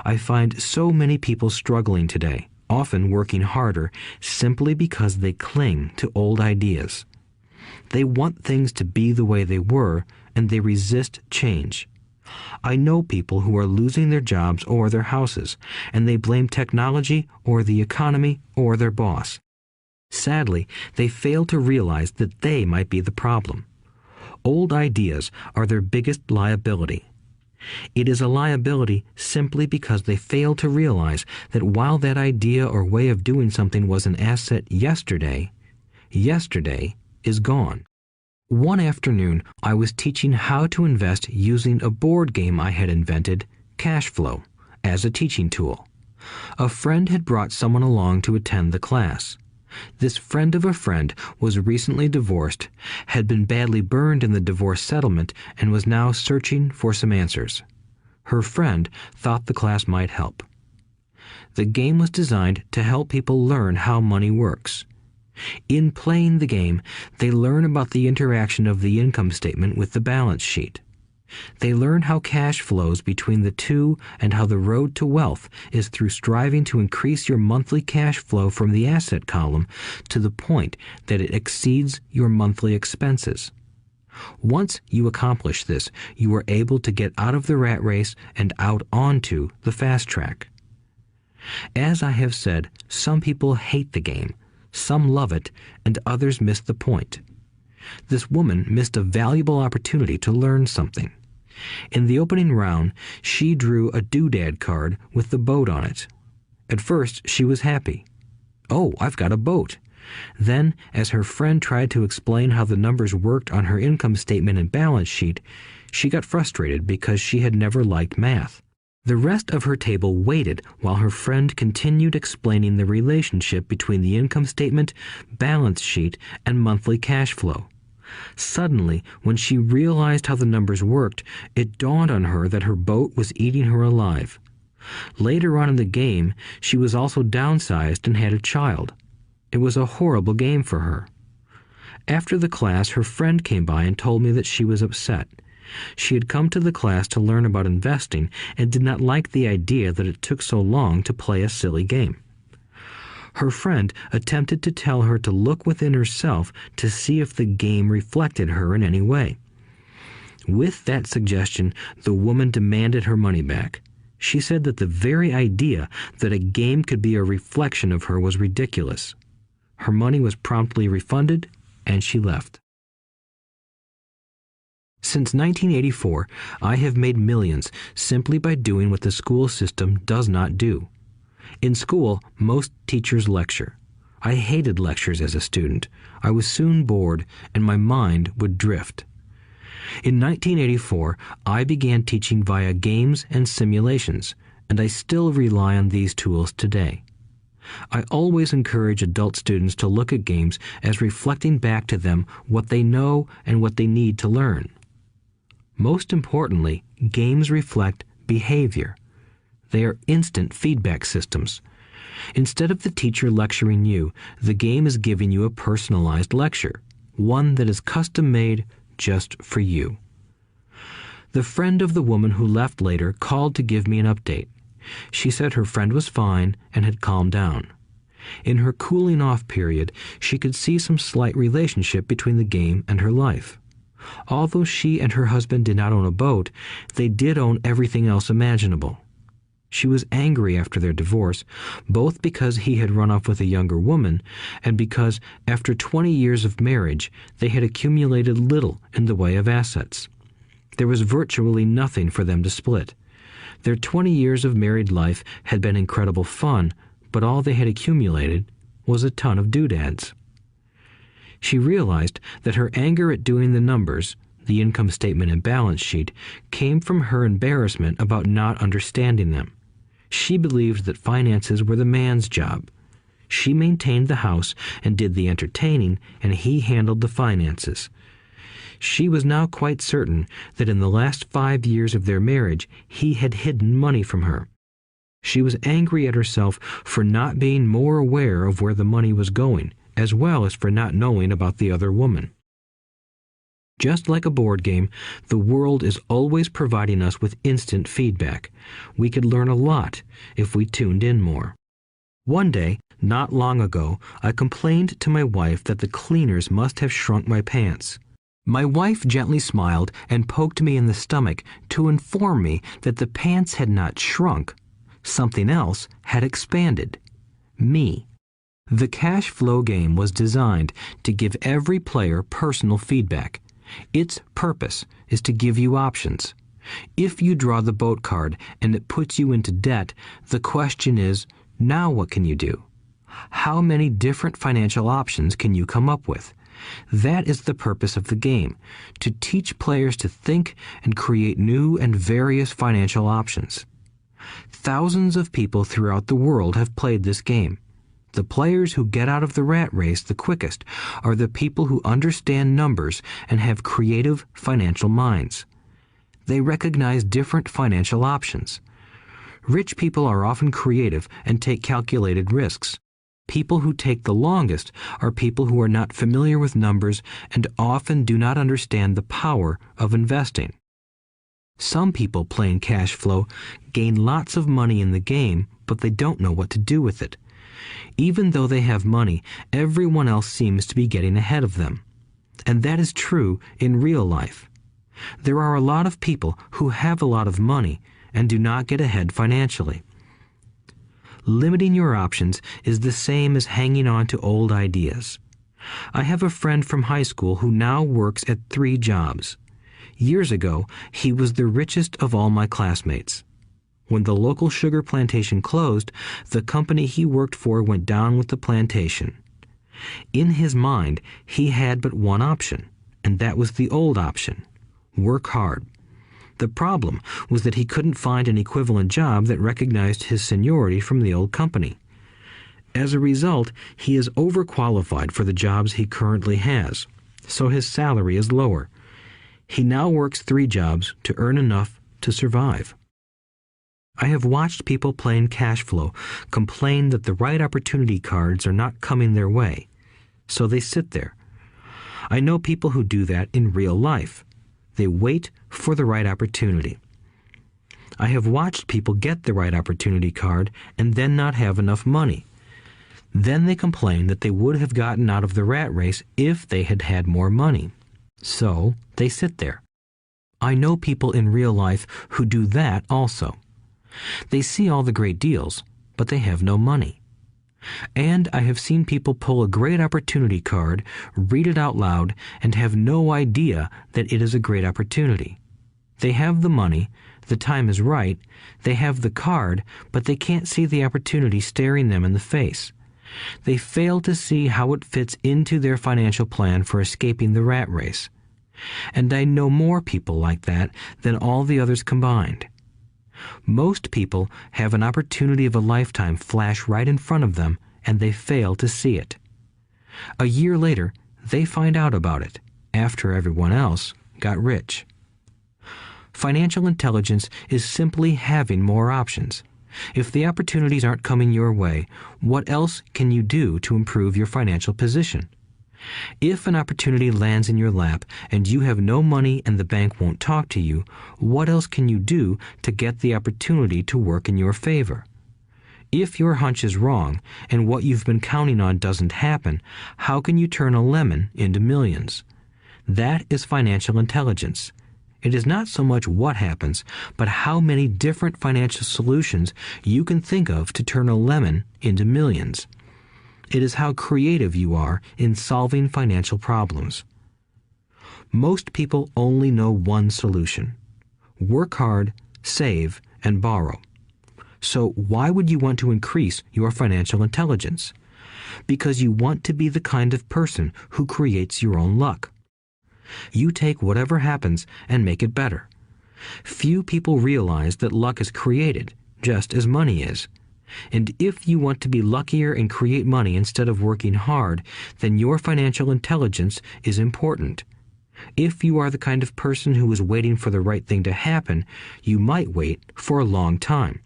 I find so many people struggling today, often working harder, simply because they cling to old ideas. They want things to be the way they were, and they resist change. I know people who are losing their jobs or their houses, and they blame technology or the economy or their boss. Sadly, they fail to realize that they might be the problem. Old ideas are their biggest liability. It is a liability simply because they fail to realize that while that idea or way of doing something was an asset yesterday, yesterday is gone. One afternoon, I was teaching how to invest using a board game I had invented, Cash Flow, as a teaching tool. A friend had brought someone along to attend the class. This friend of a friend was recently divorced, had been badly burned in the divorce settlement, and was now searching for some answers. Her friend thought the class might help. The game was designed to help people learn how money works. In playing the game, they learn about the interaction of the income statement with the balance sheet. They learn how cash flows between the two and how the road to wealth is through striving to increase your monthly cash flow from the asset column to the point that it exceeds your monthly expenses. Once you accomplish this, you are able to get out of the rat race and out onto the fast track. As I have said, some people hate the game, some love it, and others miss the point. This woman missed a valuable opportunity to learn something. In the opening round, she drew a doodad card with the boat on it. At first, she was happy. "Oh, I've got a boat." Then, as her friend tried to explain how the numbers worked on her income statement and balance sheet, she got frustrated because she had never liked math. The rest of her table waited while her friend continued explaining the relationship between the income statement, balance sheet, and monthly cash flow. Suddenly, when she realized how the numbers worked, it dawned on her that her boat was eating her alive. Later on in the game, she was also downsized and had a child. It was a horrible game for her. After the class, her friend came by and told me that she was upset. She had come to the class to learn about investing and did not like the idea that it took so long to play a silly game. Her friend attempted to tell her to look within herself to see if the game reflected her in any way. With that suggestion, the woman demanded her money back. She said that the very idea that a game could be a reflection of her was ridiculous. Her money was promptly refunded, and she left. Since 1984, I have made millions simply by doing what the school system does not do. In school, most teachers lecture. I hated lectures as a student. I was soon bored, and my mind would drift. In 1984, I began teaching via games and simulations, and I still rely on these tools today. I always encourage adult students to look at games as reflecting back to them what they know and what they need to learn. Most importantly, games reflect behavior. They are instant feedback systems. Instead of the teacher lecturing you, the game is giving you a personalized lecture, one that is custom-made just for you. The friend of the woman who left later called to give me an update. She said her friend was fine and had calmed down. In her cooling off period, she could see some slight relationship between the game and her life. Although she and her husband did not own a boat, they did own everything else imaginable. She was angry after their divorce, both because he had run off with a younger woman and because, after 20 years of marriage, they had accumulated little in the way of assets. There was virtually nothing for them to split. Their 20 years of married life had been incredible fun, but all they had accumulated was a ton of doodads. She realized that her anger at doing the numbers, the income statement and balance sheet, came from her embarrassment about not understanding them. She believed that finances were the man's job. She maintained the house and did the entertaining, and he handled the finances. She was now quite certain that in the last 5 years of their marriage, he had hidden money from her. She was angry at herself for not being more aware of where the money was going, as well as for not knowing about the other woman. Just like a board game, the world is always providing us with instant feedback. We could learn a lot if we tuned in more. One day, not long ago, I complained to my wife that the cleaners must have shrunk my pants. My wife gently smiled and poked me in the stomach to inform me that the pants had not shrunk. Something else had expanded. Me. The cash flow game was designed to give every player personal feedback. Its purpose is to give you options. If you draw the boat card and it puts you into debt, the question is, now what can you do? How many different financial options can you come up with? That is the purpose of the game, to teach players to think and create new and various financial options. Thousands of people throughout the world have played this game. The players who get out of the rat race the quickest are the people who understand numbers and have creative financial minds. They recognize different financial options. Rich people are often creative and take calculated risks. People who take the longest are people who are not familiar with numbers and often do not understand the power of investing. Some people playing cash flow gain lots of money in the game, but they don't know what to do with it. Even though they have money, everyone else seems to be getting ahead of them. And that is true in real life. There are a lot of people who have a lot of money and do not get ahead financially. Limiting your options is the same as hanging on to old ideas. I have a friend from high school who now works at 3 jobs. Years ago, he was the richest of all my classmates. When the local sugar plantation closed, the company he worked for went down with the plantation. In his mind, he had but one option, and that was the old option: work hard. The problem was that he couldn't find an equivalent job that recognized his seniority from the old company. As a result, he is overqualified for the jobs he currently has. so his salary is lower. He now works 3 jobs to earn enough to survive. I have watched people playing cash flow complain that the right opportunity cards are not coming their way, so they sit there. I know people who do that in real life. They wait for the right opportunity. I have watched people get the right opportunity card and then not have enough money. Then they complain that they would have gotten out of the rat race if they had had more money. So they sit there. I know people in real life who do that also. They see all the great deals, but they have no money. And I have seen people pull a great opportunity card, read it out loud, and have no idea that it is a great opportunity. They have the money, the time is right, they have the card, but they can't see the opportunity staring them in the face. They fail to see how it fits into their financial plan for escaping the rat race. And I know more people like that than all the others combined. Most people have an opportunity of a lifetime flash right in front of them, and they fail to see it. A year later, they find out about it, after everyone else got rich. Financial intelligence is simply having more options. If the opportunities aren't coming your way, what else can you do to improve your financial position? If an opportunity lands in your lap and you have no money and the bank won't talk to you, what else can you do to get the opportunity to work in your favor? If your hunch is wrong and what you've been counting on doesn't happen, how can you turn a lemon into millions? That is financial intelligence. It is not so much what happens, but how many different financial solutions you can think of to turn a lemon into millions. It is how creative you are in solving financial problems. Most people only know one solution: work hard, save, and borrow. So why would you want to increase your financial intelligence? Because you want to be the kind of person who creates your own luck. You take whatever happens and make it better. Few people realize that luck is created, just as money is. And if you want to be luckier and create money instead of working hard, then your financial intelligence is important. If you are the kind of person who is waiting for the right thing to happen, you might wait for a long time.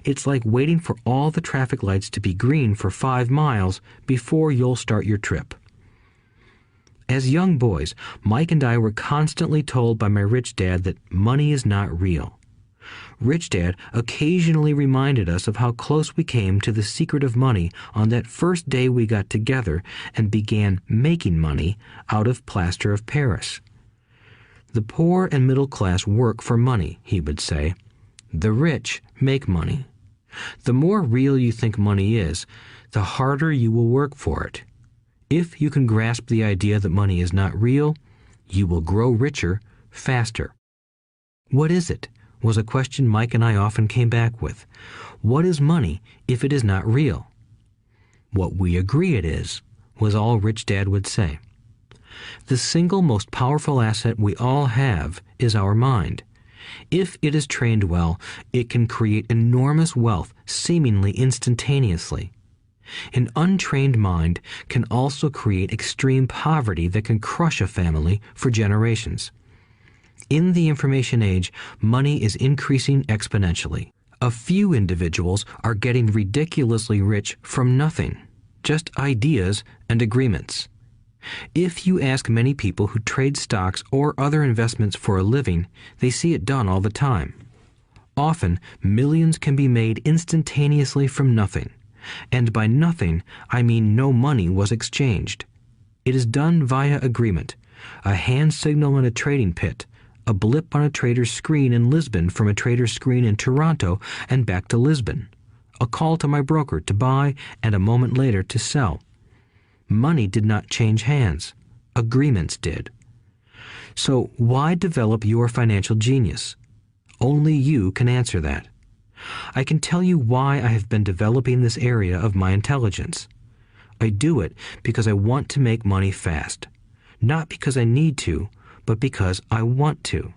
It's like waiting for all the traffic lights to be green for 5 miles before you'll start your trip. As young boys, Mike and I were constantly told by my rich dad that money is not real. Rich Dad occasionally reminded us of how close we came to the secret of money on that first day we got together and began making money out of plaster of Paris. The poor and middle class work for money, he would say. The rich make money. The more real you think money is, the harder you will work for it. If you can grasp the idea that money is not real, you will grow richer faster. What is it? Was a question Mike and I often came back with. What is money if it is not real? What we agree it is, was all Rich Dad would say. The single most powerful asset we all have is our mind. If it is trained well, it can create enormous wealth seemingly instantaneously. An untrained mind can also create extreme poverty that can crush a family for generations. In the information age, money is increasing exponentially. A few individuals are getting ridiculously rich from nothing, just ideas and agreements. If you ask many people who trade stocks or other investments for a living, they see it done all the time. Often, millions can be made instantaneously from nothing. And by nothing, I mean no money was exchanged. It is done via agreement, a hand signal in a trading pit, a blip on a trader's screen in Lisbon from a trader's screen in Toronto and back to Lisbon, a call to my broker to buy and a moment later to sell. Money did not change hands. Agreements did. So why develop your financial genius? Only you can answer that. I can tell you why I have been developing this area of my intelligence. I do it because I want to make money fast. Not because I need to, but because I want to.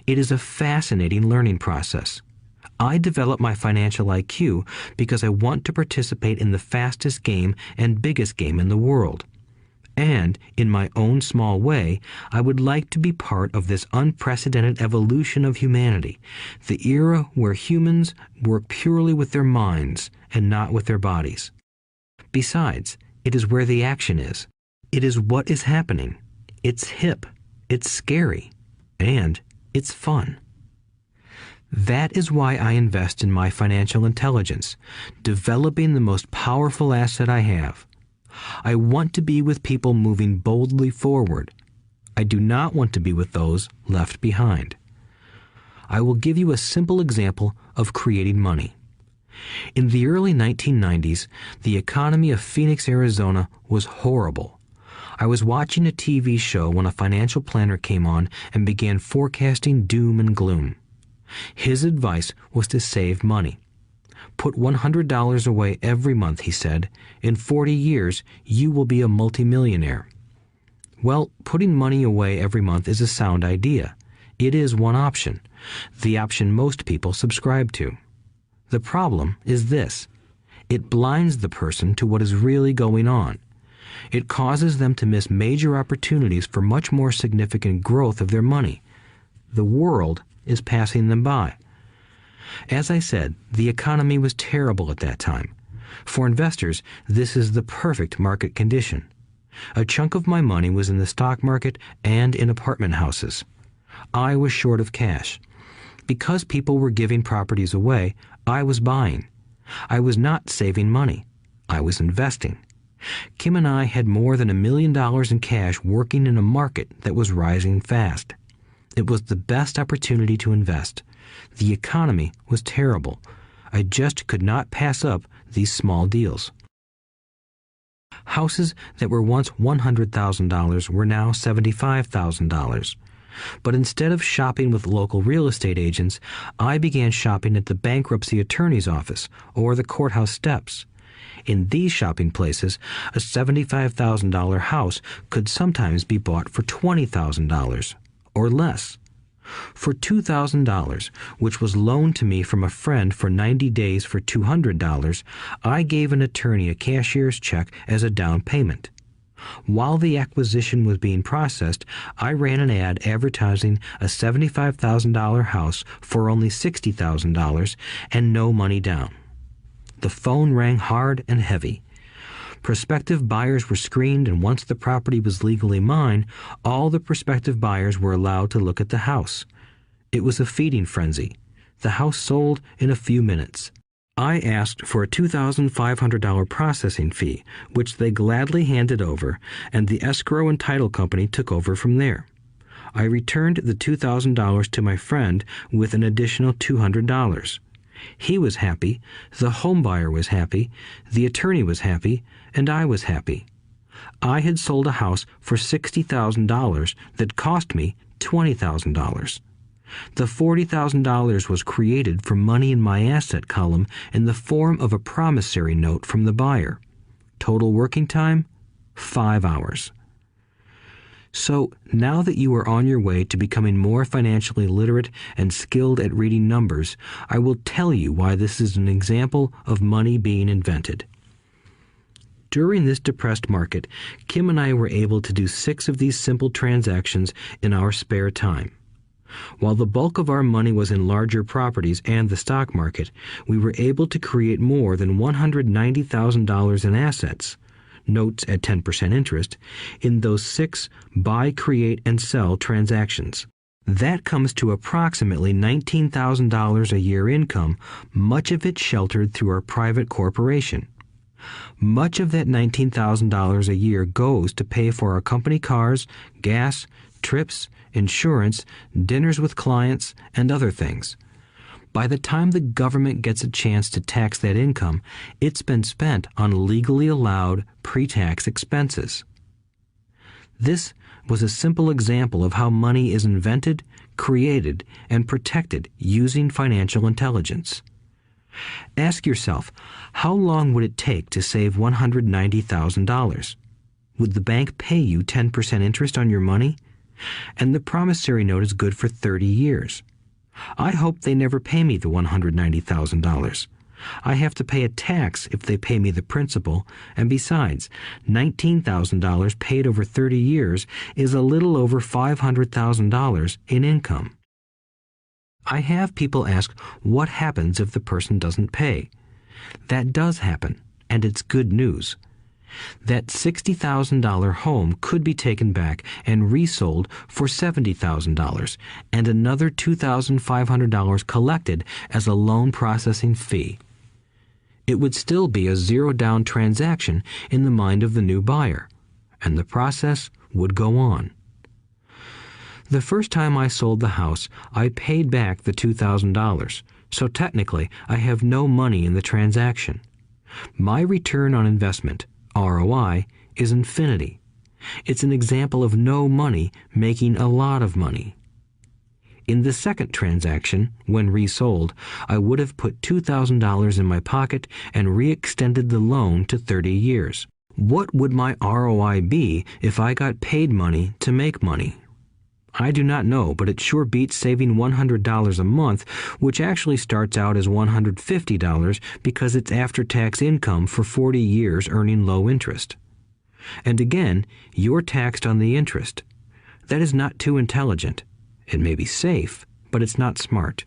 It is a fascinating learning process. I develop my financial IQ because I want to participate in the fastest game and biggest game in the world. And, in my own small way, I would like to be part of this unprecedented evolution of humanity, the era where humans work purely with their minds and not with their bodies. Besides, it is where the action is. It is what is happening. It's hip, it's scary, and it's fun. That is why I invest in my financial intelligence, developing the most powerful asset I have. I want to be with people moving boldly forward. I do not want to be with those left behind. I will give you a simple example of creating money. In the early 1990s, the economy of Phoenix, Arizona was horrible. I was watching a TV show when a financial planner came on and began forecasting doom and gloom. His advice was to save money. Put $100 away every month, he said. In 40 years, you will be a multimillionaire. Well, putting money away every month is a sound idea. It is one option, the option most people subscribe to. The problem is this. It blinds the person to what is really going on. It causes them to miss major opportunities for much more significant growth of their money. The world is passing them by. As I said, the economy was terrible at that time. For investors, this is the perfect market condition. A chunk of my money was in the stock market and in apartment houses. I was short of cash. Because people were giving properties away, I was buying. I was not saving money. I was investing. Kim and I had more than $1 million in cash working in a market that was rising fast. It was the best opportunity to invest. The economy was terrible. I just could not pass up these small deals. Houses that were once $100,000 were now $75,000. But instead of shopping with local real estate agents, I began shopping at the bankruptcy attorney's office or the courthouse steps. In these shopping places, a $75,000 house could sometimes be bought for $20,000 or less. For $2,000, which was loaned to me from a friend for 90 days for $200, I gave an attorney a cashier's check as a down payment. While the acquisition was being processed, I ran an ad advertising a $75,000 house for only $60,000 and no money down. The phone rang hard and heavy. Prospective buyers were screened, and once the property was legally mine, all the prospective buyers were allowed to look at the house. It was a feeding frenzy. The house sold in a few minutes. I asked for a $2,500 processing fee, which they gladly handed over, and the escrow and title company took over from there. I returned the $2,000 to my friend with an additional $200. He was happy, the home buyer was happy, the attorney was happy, and I was happy. I had sold a house for $60,000 that cost me $20,000. The $40,000 was created from money in my asset column in the form of a promissory note from the buyer. Total working time, 5 hours. So, now that you are on your way to becoming more financially literate and skilled at reading numbers, I will tell you why this is an example of money being invented. During this depressed market, Kim and I were able to do 6 of these simple transactions in our spare time. While the bulk of our money was in larger properties and the stock market, we were able to create more than $190,000 in assets, notes at 10% interest, in those 6 buy, create, and sell transactions. That comes to approximately $19,000 a year income, much of it sheltered through our private corporation. Much of that $19,000 a year goes to pay for our company cars, gas, trips, insurance, dinners with clients, and other things. By the time the government gets a chance to tax that income, it's been spent on legally allowed pre-tax expenses. This was a simple example of how money is invented, created, and protected using financial intelligence. Ask yourself, how long would it take to save $190,000? Would the bank pay you 10% interest on your money? And the promissory note is good for 30 years. I hope they never pay me the $190,000. I have to pay a tax if they pay me the principal, and besides, $19,000 paid over 30 years is a little over $500,000 in income. I have people ask what happens if the person doesn't pay. That does happen, and it's good news. That $60,000 home could be taken back and resold for $70,000 and another $2,500 collected as a loan processing fee. It would still be a zero-down transaction in the mind of the new buyer, and the process would go on. The first time I sold the house, I paid back the $2,000, so technically I have no money in the transaction. My return on investment, ROI, is infinity. It's an example of no money making a lot of money. In the second transaction, when resold, I would have put $2,000 in my pocket and re-extended the loan to 30 years. What would my ROI be if I got paid money to make money? I do not know, but it sure beats saving $100 a month, which actually starts out as $150 because it's after-tax income for 40 years earning low interest. And again, you're taxed on the interest. That is not too intelligent. It may be safe, but it's not smart.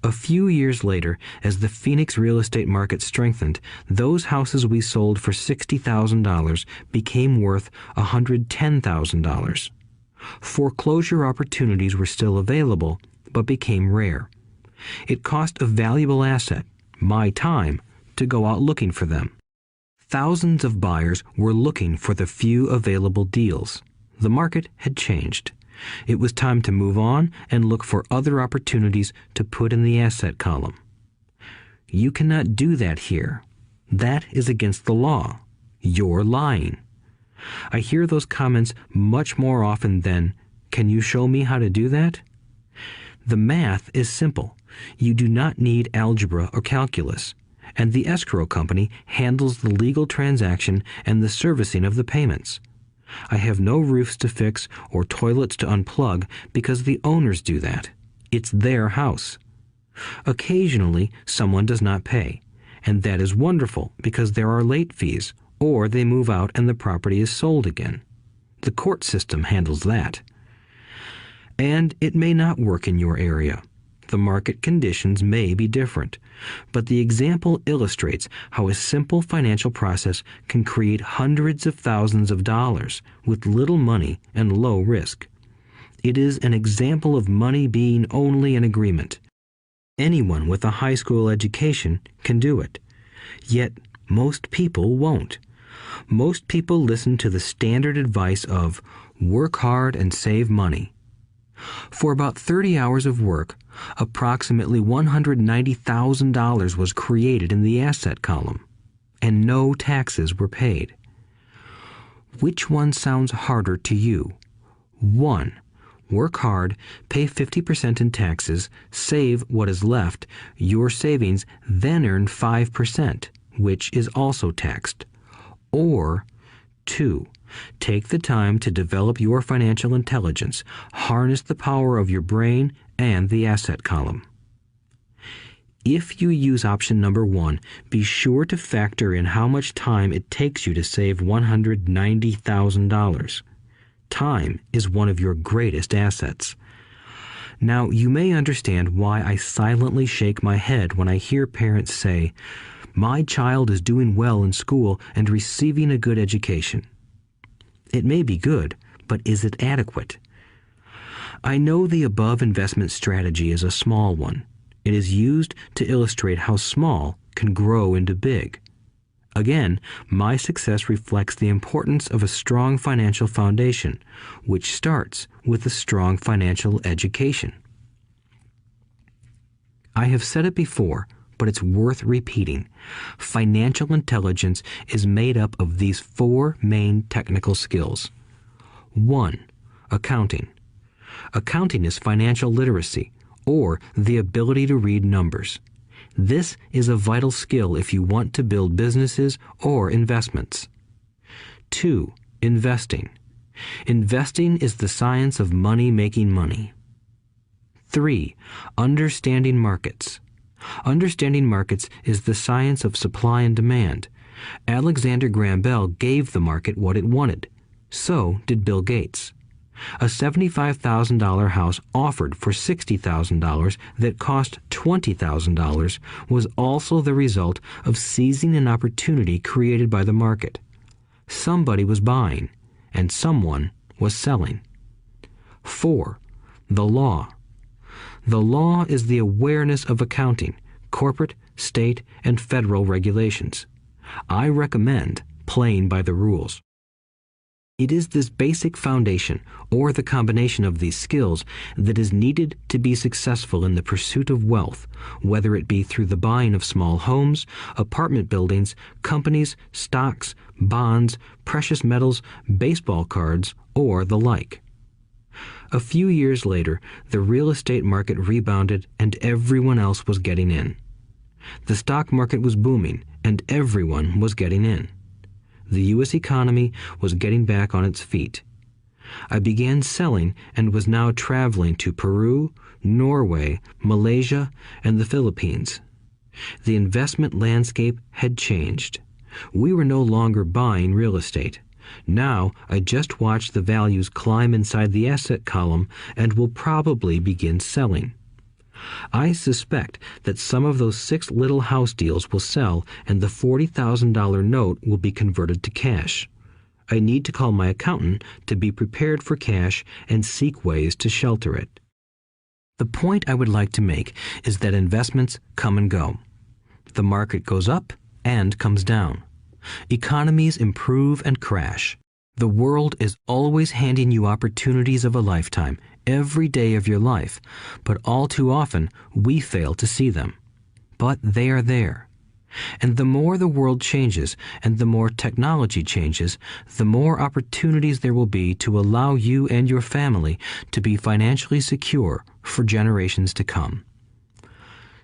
A few years later, as the Phoenix real estate market strengthened, those houses we sold for $60,000 became worth $110,000. Foreclosure opportunities were still available, but became rare. It cost a valuable asset, my time, to go out looking for them. Thousands of buyers were looking for the few available deals. The market had changed. It was time to move on and look for other opportunities to put in the asset column. You cannot do that here. That is against the law. You're lying. I hear those comments much more often than, "Can you show me how to do that?" The math is simple. You do not need algebra or calculus, and the escrow company handles the legal transaction and the servicing of the payments. I have no roofs to fix or toilets to unplug because the owners do that. It's their house. Occasionally, someone does not pay, and that is wonderful because there are late fees, or they move out and the property is sold again. The court system handles that. And it may not work in your area. The market conditions may be different, but the example illustrates how a simple financial process can create hundreds of thousands of dollars with little money and low risk. It is an example of money being only an agreement. Anyone with a high school education can do it. Yet most people won't. Most people listen to the standard advice of work hard and save money. For about 30 hours of work, approximately $190,000 was created in the asset column, and no taxes were paid. Which one sounds harder to you? 1. Work hard, pay 50% in taxes, save what is left, your savings, then earn 5%, which is also taxed. Or 2. Take the time to develop your financial intelligence, harness the power of your brain and the asset column. If you use option number 1, be sure to factor in how much time it takes you to save $190,000. Time is one of your greatest assets. Now, you may understand why I silently shake my head when I hear parents say, "My child is doing well in school and receiving a good education." It may be good, but is it adequate? I know the above investment strategy is a small one. It is used to illustrate how small can grow into big. Again, my success reflects the importance of a strong financial foundation, which starts with a strong financial education. I have said it before, but it's worth repeating. Financial intelligence is made up of these 4 main technical skills. 1. Accounting. Accounting is financial literacy, or the ability to read numbers. This is a vital skill if you want to build businesses or investments. 2. Investing. Investing is the science of money making money. 3. Understanding markets. Understanding markets is the science of supply and demand. Alexander Graham Bell gave the market what it wanted. So did Bill Gates. A $75,000 house offered for $60,000 that cost $20,000 was also the result of seizing an opportunity created by the market. Somebody was buying, and someone was selling. 4. The law. The law is the awareness of accounting, corporate, state, and federal regulations. I recommend playing by the rules. It is this basic foundation, or the combination of these skills, that is needed to be successful in the pursuit of wealth, whether it be through the buying of small homes, apartment buildings, companies, stocks, bonds, precious metals, baseball cards, or the like. A few years later, the real estate market rebounded and everyone else was getting in. The stock market was booming and everyone was getting in. The U.S. economy was getting back on its feet. I began selling and was now traveling to Peru, Norway, Malaysia, and the Philippines. The investment landscape had changed. We were no longer buying real estate. Now I just watch the values climb inside the asset column and will probably begin selling. I suspect that some of those 6 little house deals will sell and the $40,000 note will be converted to cash. I need to call my accountant to be prepared for cash and seek ways to shelter it. The point I would like to make is that investments come and go. The market goes up and comes down. Economies improve and crash. The world is always handing you opportunities of a lifetime, every day of your life, but all too often we fail to see them. But they are there. And the more the world changes and the more technology changes, the more opportunities there will be to allow you and your family to be financially secure for generations to come.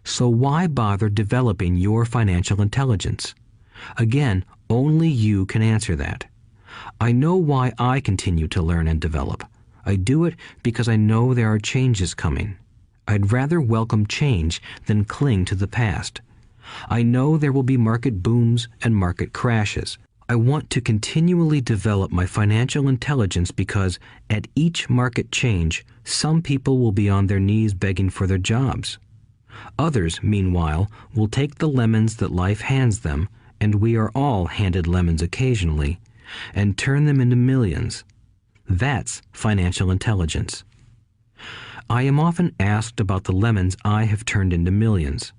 So why bother developing your financial intelligence? Again, only you can answer that. I know why I continue to learn and develop. I do it because I know there are changes coming. I'd rather welcome change than cling to the past. I know there will be market booms and market crashes. I want to continually develop my financial intelligence because at each market change, some people will be on their knees begging for their jobs. Others, meanwhile, will take the lemons that life hands them, and we are all handed lemons occasionally, and turn them into millions. That's financial intelligence. I am often asked about the lemons I have turned into millions.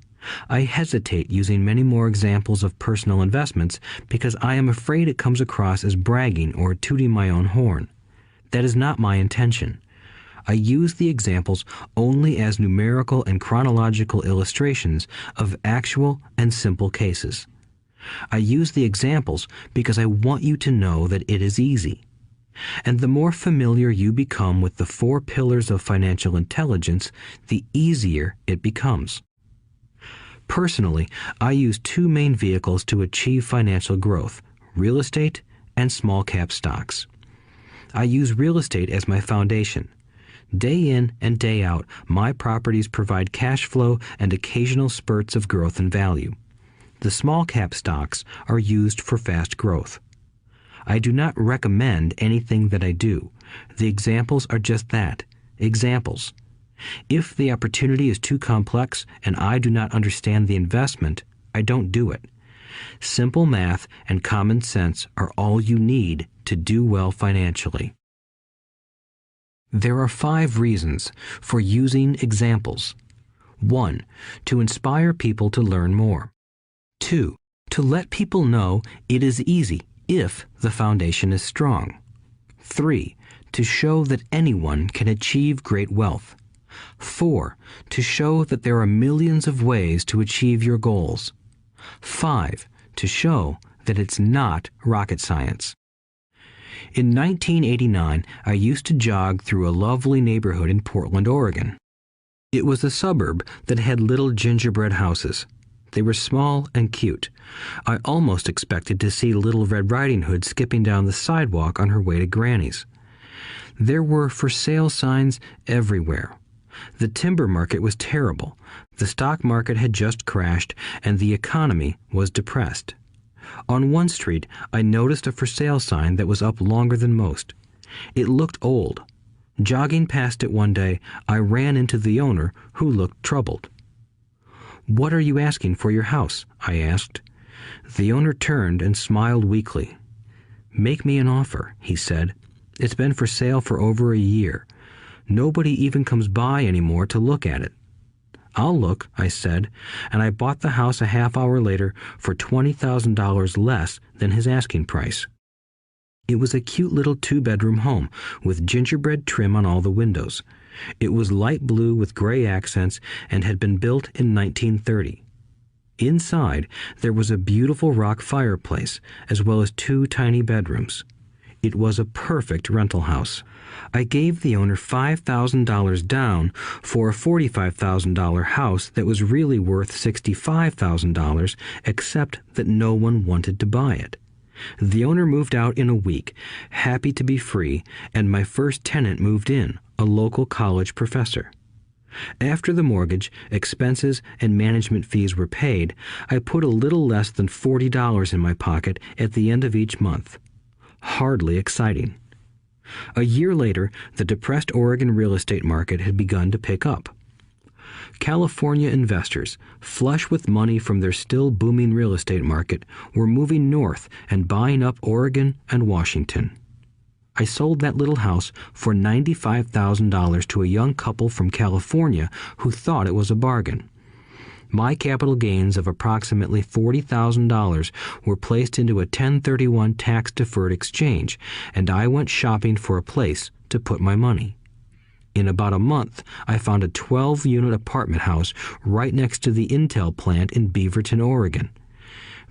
I hesitate using many more examples of personal investments because I am afraid it comes across as bragging or tooting my own horn. That is not my intention. I use the examples only as numerical and chronological illustrations of actual and simple cases. I use the examples because I want you to know that it is easy. And the more familiar you become with the 4 pillars of financial intelligence, the easier it becomes. Personally, I use 2 main vehicles to achieve financial growth: real estate and small cap stocks. I use real estate as my foundation. Day in and day out, my properties provide cash flow and occasional spurts of growth and value. The small cap stocks are used for fast growth. I do not recommend anything that I do. The examples are just that, examples. If the opportunity is too complex and I do not understand the investment, I don't do it. Simple math and common sense are all you need to do well financially. There are 5 reasons for using examples. 1. To inspire people to learn more. 2. To let people know it is easy if the foundation is strong. 3. To show that anyone can achieve great wealth. 4. To show that there are millions of ways to achieve your goals. 5. To show that it's not rocket science. In 1989, I used to jog through a lovely neighborhood in Portland, Oregon. It was a suburb that had little gingerbread houses. They were small and cute. I almost expected to see Little Red Riding Hood skipping down the sidewalk on her way to Granny's. There were for sale signs everywhere. The timber market was terrible. The stock market had just crashed, and the economy was depressed. On one street, I noticed a for sale sign that was up longer than most. It looked old. Jogging past it one day, I ran into the owner, who looked troubled. "What are you asking for your house?" I asked. The owner turned and smiled weakly. "Make me an offer," he said. "It's been for sale for over a year. Nobody even comes by anymore to look at it." "I'll look," I said, and I bought the house a half hour later for $20,000 less than his asking price. It was a cute little 2-bedroom home with gingerbread trim on all the windows. It was light blue with gray accents and had been built in 1930. Inside, there was a beautiful rock fireplace, as well as 2 tiny bedrooms. It was a perfect rental house. I gave the owner $5,000 down for a $45,000 house that was really worth $65,000, except that no one wanted to buy it. The owner moved out in a week, happy to be free, and my first tenant moved in, a local college professor. After the mortgage, expenses, and management fees were paid, I put a little less than $40 in my pocket at the end of each month. Hardly exciting. A year later, the depressed Oregon real estate market had begun to pick up. California investors, flush with money from their still booming real estate market, were moving north and buying up Oregon and Washington. I sold that little house for $95,000 to a young couple from California who thought it was a bargain. My capital gains of approximately $40,000 were placed into a 1031 tax-deferred exchange, and I went shopping for a place to put my money. In about a month, I found a 12-unit apartment house right next to the Intel plant in Beaverton, Oregon.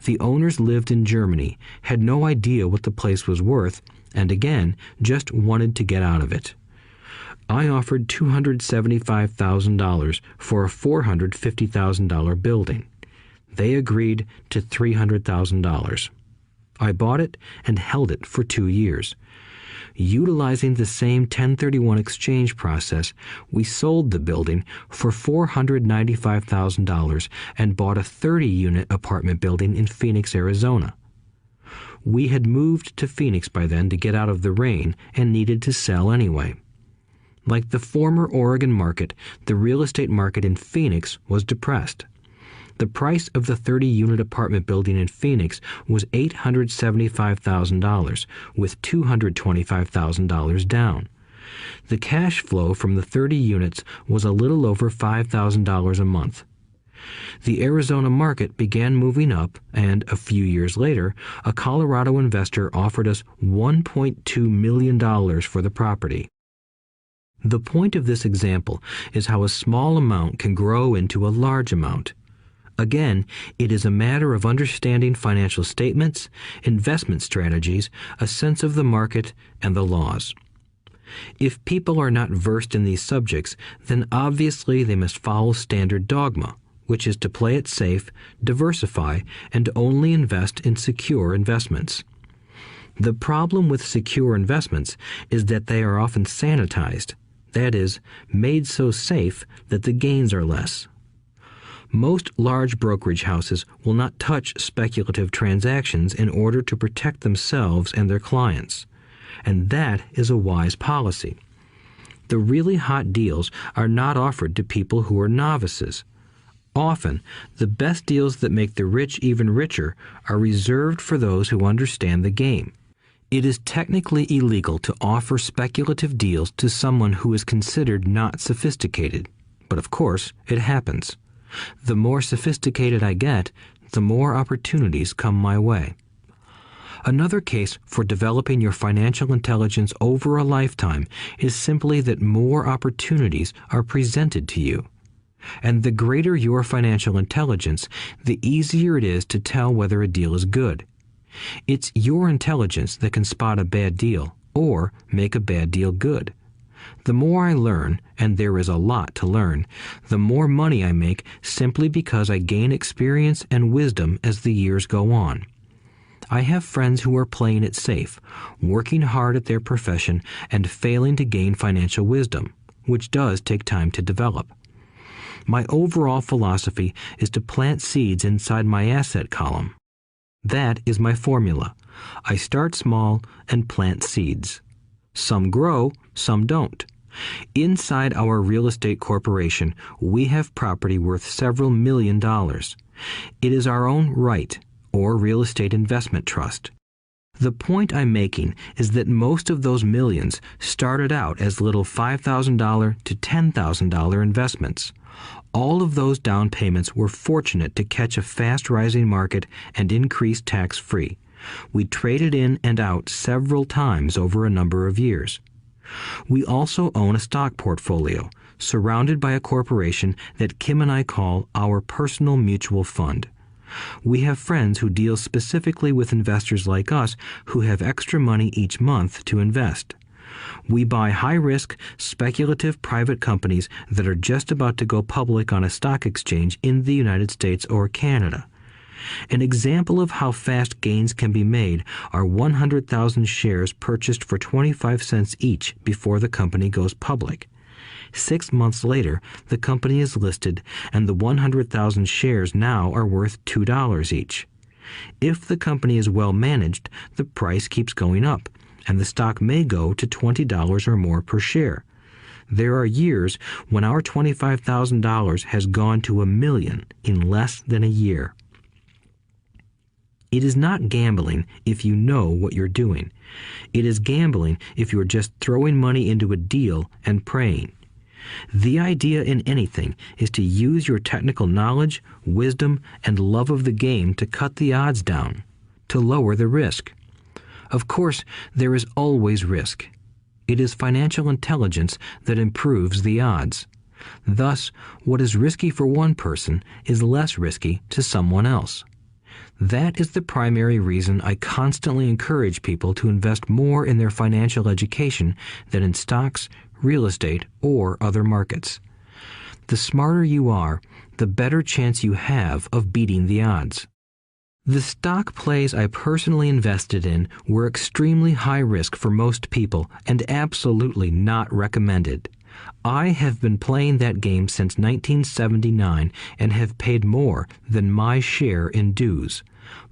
The owners lived in Germany, had no idea what the place was worth, and again, just wanted to get out of it. I offered $275,000 for a $450,000 building. They agreed to $300,000. I bought it and held it for 2 years. Utilizing the same 1031 exchange process, we sold the building for $495,000 and bought a 30-unit apartment building in Phoenix, Arizona. We had moved to Phoenix by then to get out of the rain and needed to sell anyway. Like the former Oregon market, the real estate market in Phoenix was depressed. The price of the 30-unit apartment building in Phoenix was $875,000, with $225,000 down. The cash flow from the 30 units was a little over $5,000 a month. The Arizona market began moving up, and a few years later, a Colorado investor offered us $1.2 million for the property. The point of this example is how a small amount can grow into a large amount. Again, it is a matter of understanding financial statements, investment strategies, a sense of the market, and the laws. If people are not versed in these subjects, then obviously they must follow standard dogma, which is to play it safe, diversify, and only invest in secure investments. The problem with secure investments is that they are often sanitized, that is, made so safe that the gains are less. Most large brokerage houses will not touch speculative transactions in order to protect themselves and their clients, and that is a wise policy. The really hot deals are not offered to people who are novices. Often, the best deals that make the rich even richer are reserved for those who understand the game. It is technically illegal to offer speculative deals to someone who is considered not sophisticated, but of course, it happens. The more sophisticated I get, the more opportunities come my way. Another case for developing your financial intelligence over a lifetime is simply that more opportunities are presented to you. And the greater your financial intelligence, the easier it is to tell whether a deal is good. It's your intelligence that can spot a bad deal or make a bad deal good. The more I learn, and there is a lot to learn, the more money I make simply because I gain experience and wisdom as the years go on. I have friends who are playing it safe, working hard at their profession and failing to gain financial wisdom, which does take time to develop. My overall philosophy is to plant seeds inside my asset column. That is my formula. I start small and plant seeds. Some grow, some don't. Inside our real estate corporation, we have property worth several $1 million. It is our own right, or real estate investment trust. The point I'm making is that most of those millions started out as little $5,000 to $10,000 investments. All of those down payments were fortunate to catch a fast-rising market and increase tax-free. We traded in and out several times over a number of years. We also own a stock portfolio, surrounded by a corporation that Kim and I call our personal mutual fund. We have friends who deal specifically with investors like us who have extra money each month to invest. We buy high-risk, speculative private companies that are just about to go public on a stock exchange in the United States or Canada. An example of how fast gains can be made are 100,000 shares purchased for 25 cents each before the company goes public. 6 months later, the company is listed, and the 100,000 shares now are worth $2 each. If the company is well managed, the price keeps going up, and the stock may go to $20 or more per share. There are years when our $25,000 has gone to $1 million in less than a year. It is not gambling if you know what you're doing. It is gambling if you're just throwing money into a deal and praying. The idea in anything is to use your technical knowledge, wisdom, and love of the game to cut the odds down, to lower the risk. Of course, there is always risk. It is financial intelligence that improves the odds. Thus, what is risky for one person is less risky to someone else. That is the primary reason I constantly encourage people to invest more in their financial education than in stocks, real estate, or other markets. The smarter you are, the better chance you have of beating the odds. The stock plays I personally invested in were extremely high risk for most people and absolutely not recommended. I have been playing that game since 1979 and have paid more than my share in dues.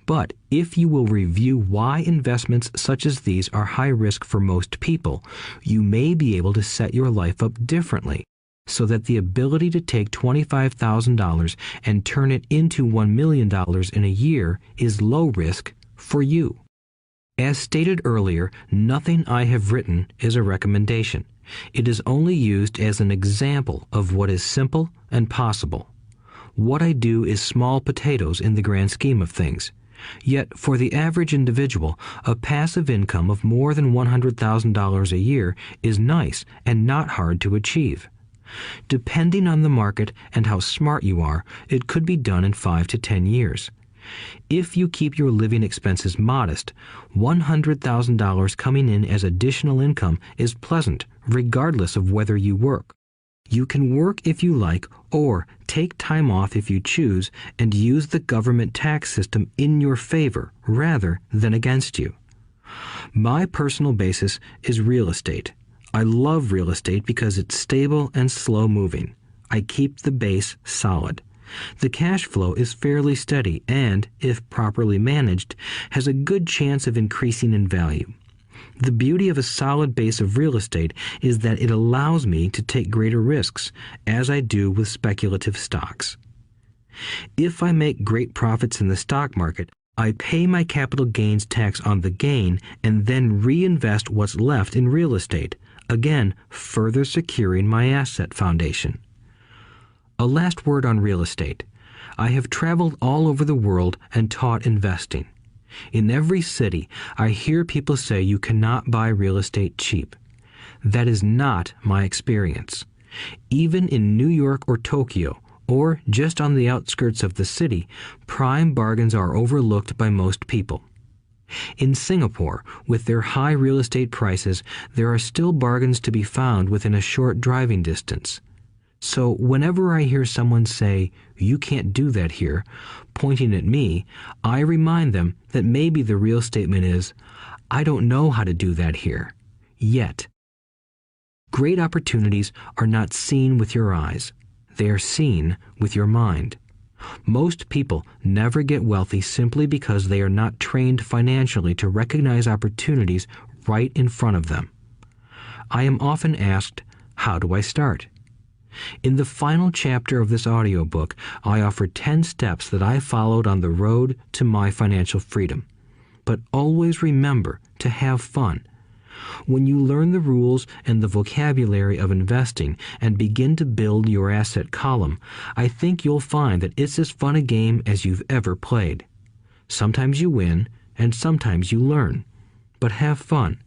But if you will review why investments such as these are high risk for most people, you may be able to set your life up differently, so that the ability to take $25,000 and turn it into $1 million in a year is low risk for you. As stated earlier, nothing I have written is a recommendation. It is only used as an example of what is simple and possible. What I do is small potatoes in the grand scheme of things. Yet, for the average individual, a passive income of more than $100,000 a year is nice and not hard to achieve. Depending on the market and how smart you are, it could be done in 5 to 10 years. If you keep your living expenses modest, $100,000 coming in as additional income is pleasant, regardless of whether you work. You can work if you like, or take time off if you choose, and use the government tax system in your favor rather than against you. My personal basis is real estate. I love real estate because it's stable and slow-moving. I keep the base solid. The cash flow is fairly steady and, if properly managed, has a good chance of increasing in value. The beauty of a solid base of real estate is that it allows me to take greater risks, as I do with speculative stocks. If I make great profits in the stock market, I pay my capital gains tax on the gain and then reinvest what's left in real estate, again further securing my asset foundation. A last word on real estate. I have traveled all over the world and taught investing. In every city, I hear people say you cannot buy real estate cheap. That is not my experience. Even in New York or Tokyo, or just on the outskirts of the city, prime bargains are overlooked by most people. In Singapore, with their high real estate prices, there are still bargains to be found within a short driving distance. So whenever I hear someone say, "You can't do that here," pointing at me, I remind them that maybe the real statement is, "I don't know how to do that here. Yet." Great opportunities are not seen with your eyes. They are seen with your mind. Most people never get wealthy simply because they are not trained financially to recognize opportunities right in front of them. I am often asked, how do I start? In the final chapter of this audiobook, I offer 10 steps that I followed on the road to my financial freedom. But always remember to have fun. When you learn the rules and the vocabulary of investing and begin to build your asset column, I think you'll find that it's as fun a game as you've ever played. Sometimes you win, and sometimes you learn. But have fun.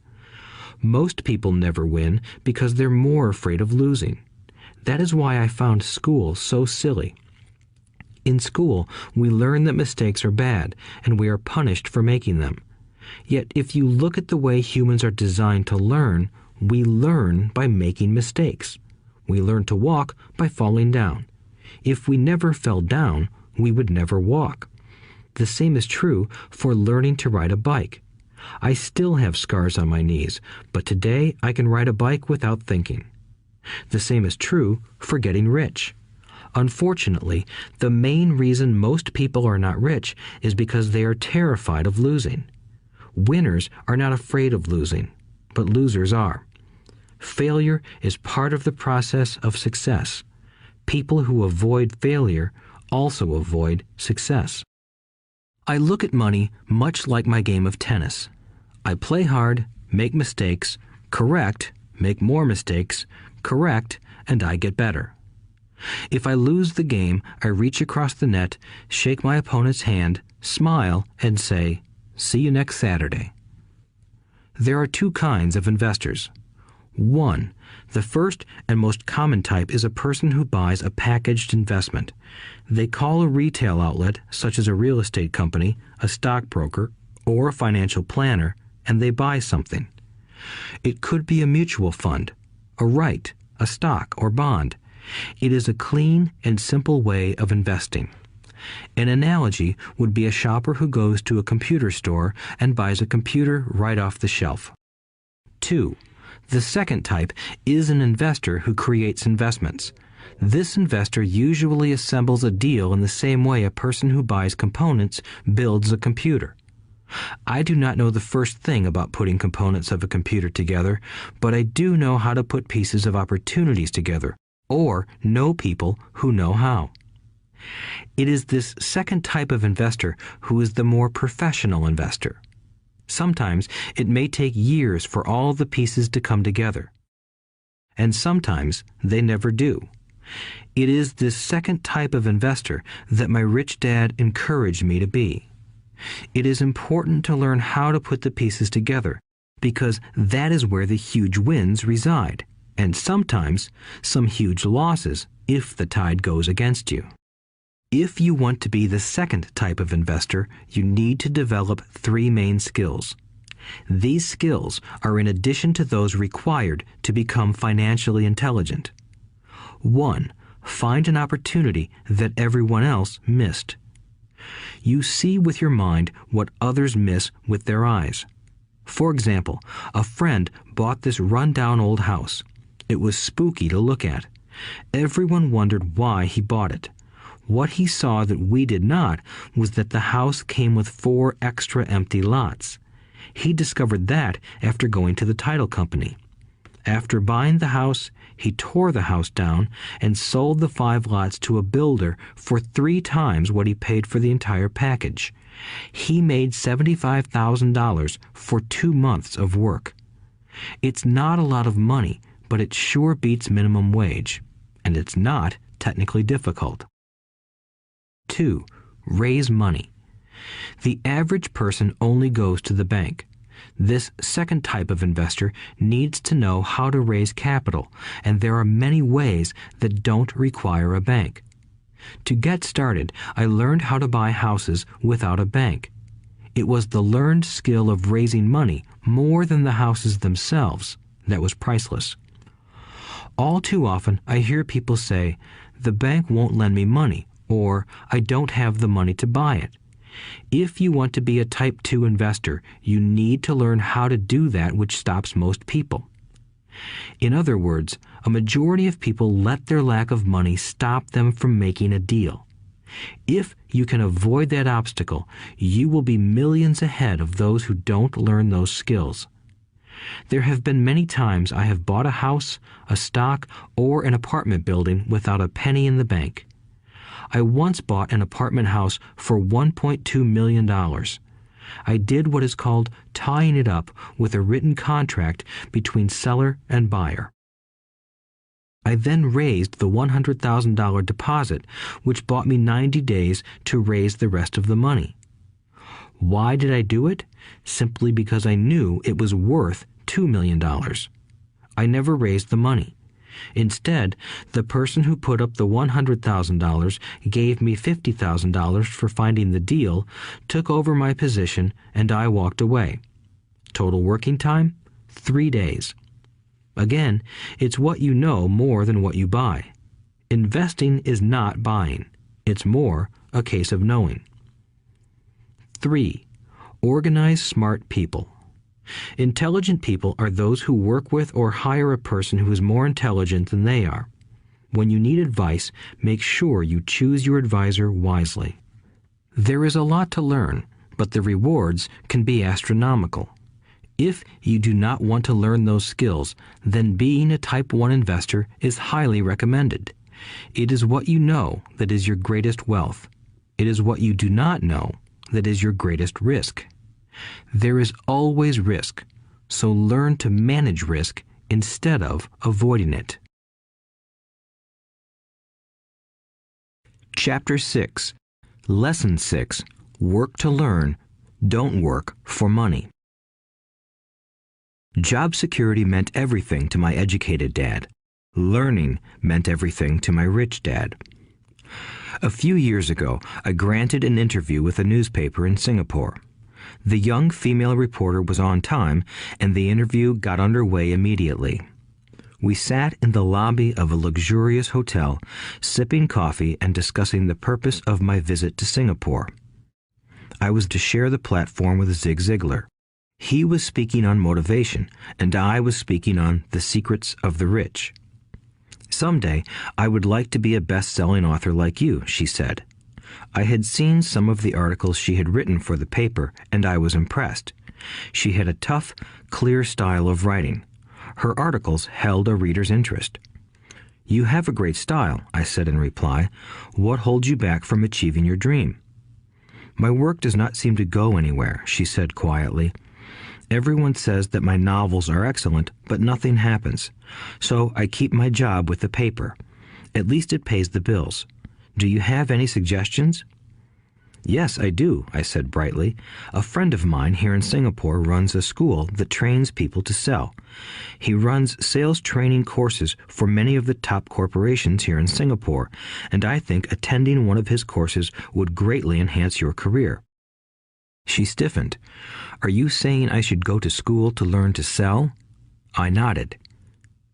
Most people never win because they're more afraid of losing. That is why I found school so silly. In school, we learn that mistakes are bad, and we are punished for making them. Yet if you look at the way humans are designed to learn, we learn by making mistakes. We learn to walk by falling down. If we never fell down, we would never walk. The same is true for learning to ride a bike. I still have scars on my knees, but today I can ride a bike without thinking. The same is true for getting rich. Unfortunately, the main reason most people are not rich is because they are terrified of losing. Winners are not afraid of losing, but losers are. Failure is part of the process of success. People who avoid failure also avoid success. I look at money much like my game of tennis. I play hard, make mistakes, correct, make more mistakes, correct, and I get better. If I lose the game, I reach across the net, shake my opponent's hand, smile, and say, "See you next Saturday." There are two kinds of investors. One, the first and most common type is a person who buys a packaged investment. They call a retail outlet, such as a real estate company, a stockbroker, or a financial planner, and they buy something. It could be a mutual fund, a right, a stock, or bond. It is a clean and simple way of investing. An analogy would be a shopper who goes to a computer store and buys a computer right off the shelf. 2. The second type is an investor who creates investments. This investor usually assembles a deal in the same way a person who buys components builds a computer. I do not know the first thing about putting components of a computer together, but I do know how to put pieces of opportunities together, or know people who know how. It is this second type of investor who is the more professional investor. Sometimes it may take years for all the pieces to come together, and sometimes they never do. It is this second type of investor that my rich dad encouraged me to be. It is important to learn how to put the pieces together, because that is where the huge wins reside, and sometimes some huge losses if the tide goes against you. If you want to be the second type of investor, you need to develop 3 main skills. These skills are in addition to those required to become financially intelligent. 1. Find an opportunity that everyone else missed. You see with your mind what others miss with their eyes. For example, a friend bought this run-down old house. It was spooky to look at. Everyone wondered why he bought it. What he saw that we did not was that the house came with 4 extra empty lots. He discovered that after going to the title company. After buying the house, he tore the house down and sold the 5 lots to a builder for 3 times what he paid for the entire package. He made $75,000 for 2 months of work. It's not a lot of money, but it sure beats minimum wage, and it's not technically difficult. 2. Raise money. The average person only goes to the bank. This second type of investor needs to know how to raise capital, and there are many ways that don't require a bank. To get started, I learned how to buy houses without a bank. It was the learned skill of raising money more than the houses themselves that was priceless. All too often, I hear people say, "The bank won't lend me money," or "I don't have the money to buy it." If you want to be a Type 2 investor, you need to learn how to do that which stops most people. In other words, a majority of people let their lack of money stop them from making a deal. If you can avoid that obstacle, you will be millions ahead of those who don't learn those skills. There have been many times I have bought a house, a stock, or an apartment building without a penny in the bank. I once bought an apartment house for $1.2 million. I did what is called tying it up with a written contract between seller and buyer. I then raised the $100,000 deposit, which bought me 90 days to raise the rest of the money. Why did I do it? Simply because I knew it was worth $2 million. I never raised the money. Instead, the person who put up the $100,000 gave me $50,000 for finding the deal, took over my position, and I walked away. Total working time? 3 days. Again, it's what you know more than what you buy. Investing is not buying. It's more a case of knowing. 3. Organize smart people. Intelligent people are those who work with or hire a person who is more intelligent than they are. When you need advice, make sure you choose your advisor wisely. There is a lot to learn, but the rewards can be astronomical. If you do not want to learn those skills, then being a Type 1 investor is highly recommended. It is what you know that is your greatest wealth. It is what you do not know that is your greatest risk. There is always risk, so learn to manage risk instead of avoiding it. Chapter 6. Lesson 6. Work to learn, don't work for money. Job security meant everything to my educated dad. Learning meant everything to my rich dad. A few years ago, I granted an interview with a newspaper in Singapore. The young female reporter was on time, and the interview got underway immediately. We sat in the lobby of a luxurious hotel, sipping coffee and discussing the purpose of my visit to Singapore. I was to share the platform with Zig Ziglar. He was speaking on motivation, and I was speaking on the secrets of the rich. Someday, I would like to be a best-selling author like you, she said. I had seen some of the articles she had written for the paper, and I was impressed. She had a tough, clear style of writing. Her articles held a reader's interest. You have a great style, I said in reply. What holds you back from achieving your dream? My work does not seem to go anywhere, she said quietly. Everyone says that my novels are excellent, but nothing happens. So I keep my job with the paper. At least it pays the bills. Do you have any suggestions? Yes, I do, I said brightly. A friend of mine here in Singapore runs a school that trains people to sell. He runs sales training courses for many of the top corporations here in Singapore, and I think attending one of his courses would greatly enhance your career. She stiffened. Are you saying I should go to school to learn to sell? I nodded.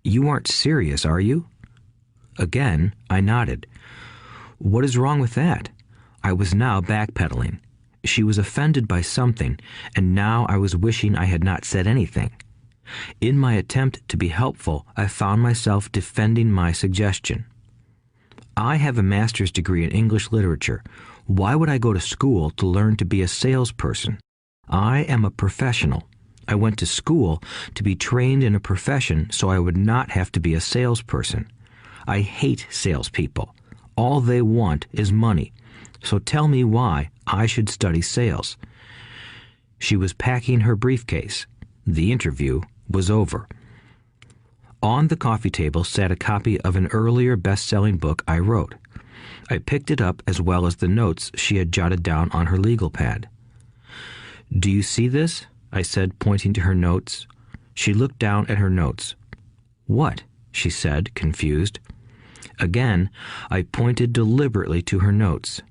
You aren't serious, are you? Again, I nodded. What is wrong with that? I was now backpedaling. She was offended by something, and now I was wishing I had not said anything. In my attempt to be helpful, I found myself defending my suggestion. I have a master's degree in English literature. Why would I go to school to learn to be a salesperson? I am a professional. I went to school to be trained in a profession so I would not have to be a salesperson. I hate salespeople. All they want is money. So tell me why I should study sales. She was packing her briefcase. The interview was over. On the coffee table sat a copy of an earlier best-selling book I wrote. I picked it up as well as the notes she had jotted down on her legal pad. Do you see this? I said, pointing to her notes. She looked down at her notes. What? She said, confused. Again, I pointed deliberately to her notes.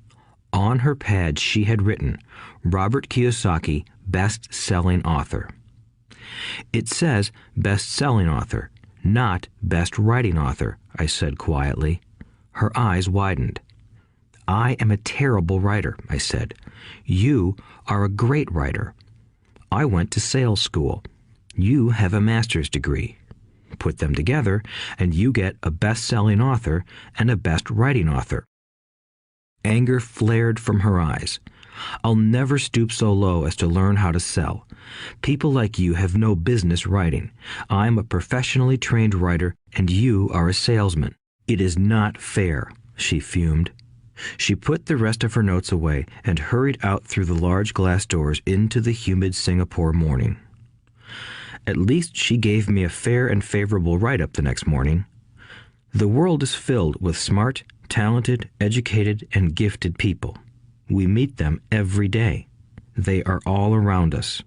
On her pad she had written, Robert Kiyosaki, best-selling author. It says best-selling author, not best writing author, I said quietly. Her eyes widened. I am a terrible writer, I said. You are a great writer. I went to sales school. You have a master's degree. Put them together, and you get a best-selling author and a best writing author. Anger flared from her eyes. I'll never stoop so low as to learn how to sell. People like you have no business writing. I'm a professionally trained writer, and you are a salesman. It is not fair, she fumed. She put the rest of her notes away and hurried out through the large glass doors into the humid Singapore morning. At least she gave me a fair and favorable write-up the next morning. The world is filled with smart, talented, educated, and gifted people. We meet them every day. They are all around us.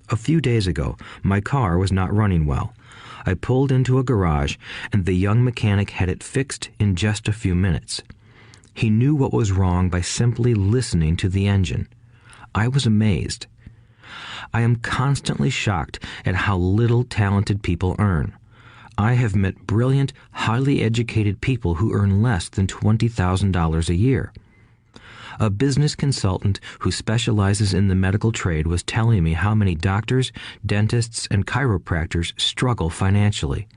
A few days ago, my car was not running well. I pulled into a garage, and the young mechanic had it fixed in just a few minutes. He knew what was wrong by simply listening to the engine. I was amazed. I am constantly shocked at how little talented people earn. I have met brilliant, highly educated people who earn less than $20,000 a year. A business consultant who specializes in the medical trade was telling me how many doctors, dentists, and chiropractors struggle financially.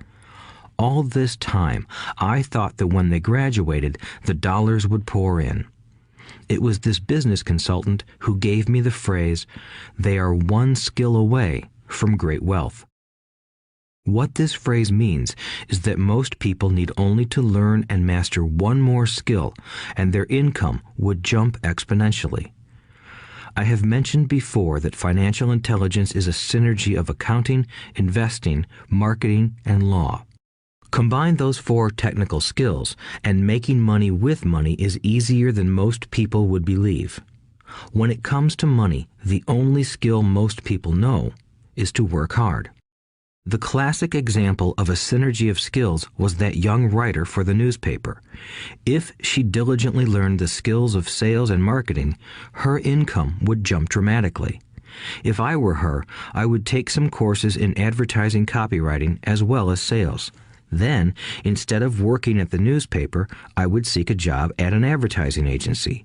All this time, I thought that when they graduated, the dollars would pour in. It was this business consultant who gave me the phrase, "They are one skill away from great wealth." What this phrase means is that most people need only to learn and master one more skill, and their income would jump exponentially. I have mentioned before that financial intelligence is a synergy of accounting, investing, marketing, and law. Combine those 4 technical skills, and making money with money is easier than most people would believe. When it comes to money, the only skill most people know is to work hard. The classic example of a synergy of skills was that young writer for the newspaper. If she diligently learned the skills of sales and marketing, her income would jump dramatically. If I were her, I would take some courses in advertising copywriting as well as sales. Then, instead of working at the newspaper, I would seek a job at an advertising agency.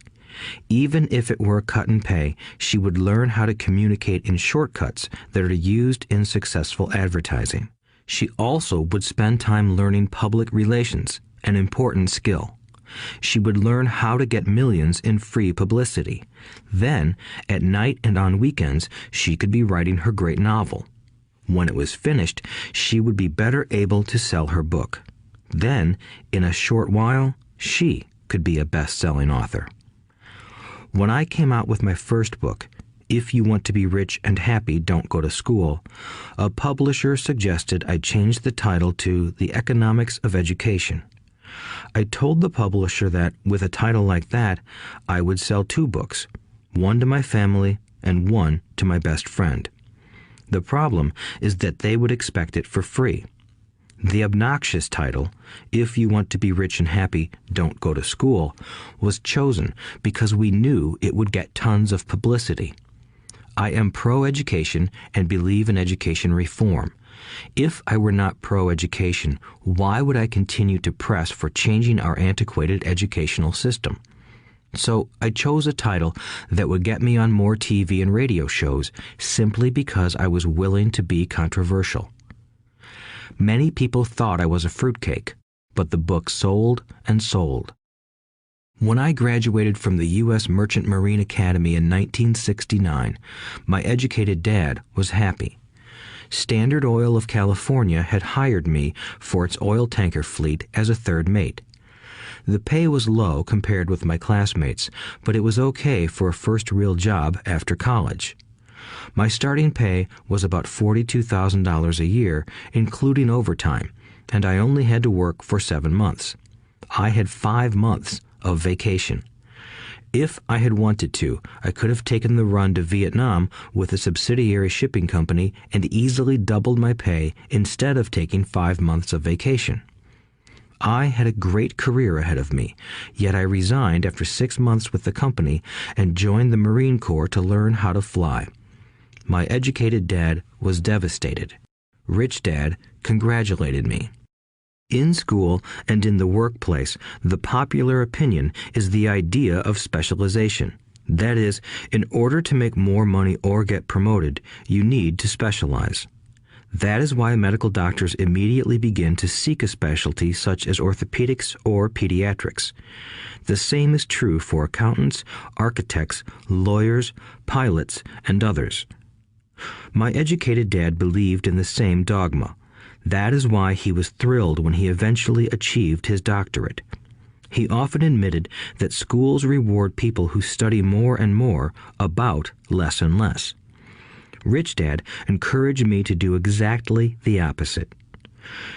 Even if it were a cut in pay, she would learn how to communicate in shortcuts that are used in successful advertising. She also would spend time learning public relations, an important skill. She would learn how to get millions in free publicity. Then, at night and on weekends, she could be writing her great novel. When it was finished, she would be better able to sell her book. Then, in a short while, she could be a best-selling author. When I came out with my first book, If You Want to Be Rich and Happy, Don't Go to School, a publisher suggested I change the title to The Economics of Education. I told the publisher that, with a title like that, I would sell 2 books, one to my family and one to my best friend. The problem is that they would expect it for free. The obnoxious title, If You Want to Be Rich and Happy, Don't Go to School, was chosen because we knew it would get tons of publicity. I am pro-education and believe in education reform. If I were not pro-education, why would I continue to press for changing our antiquated educational system? So I chose a title that would get me on more TV and radio shows simply because I was willing to be controversial. Many people thought I was a fruitcake, but the book sold and sold. When I graduated from the U.S. Merchant Marine Academy in 1969, my educated dad was happy. Standard Oil of California had hired me for its oil tanker fleet as a third mate. The pay was low compared with my classmates, but it was okay for a first real job after college. My starting pay was about $42,000 a year, including overtime, and I only had to work for 7 months. I had 5 months of vacation. If I had wanted to, I could have taken the run to Vietnam with a subsidiary shipping company and easily doubled my pay instead of taking 5 months of vacation. I had a great career ahead of me, yet I resigned after 6 months with the company and joined the Marine Corps to learn how to fly. My educated dad was devastated. Rich Dad congratulated me. In school and in the workplace, the popular opinion is the idea of specialization. That is, in order to make more money or get promoted, you need to specialize. That is why medical doctors immediately begin to seek a specialty such as orthopedics or pediatrics. The same is true for accountants, architects, lawyers, pilots, and others. My educated dad believed in the same dogma. That is why he was thrilled when he eventually achieved his doctorate. He often admitted that schools reward people who study more and more about less and less. Rich Dad encouraged me to do exactly the opposite.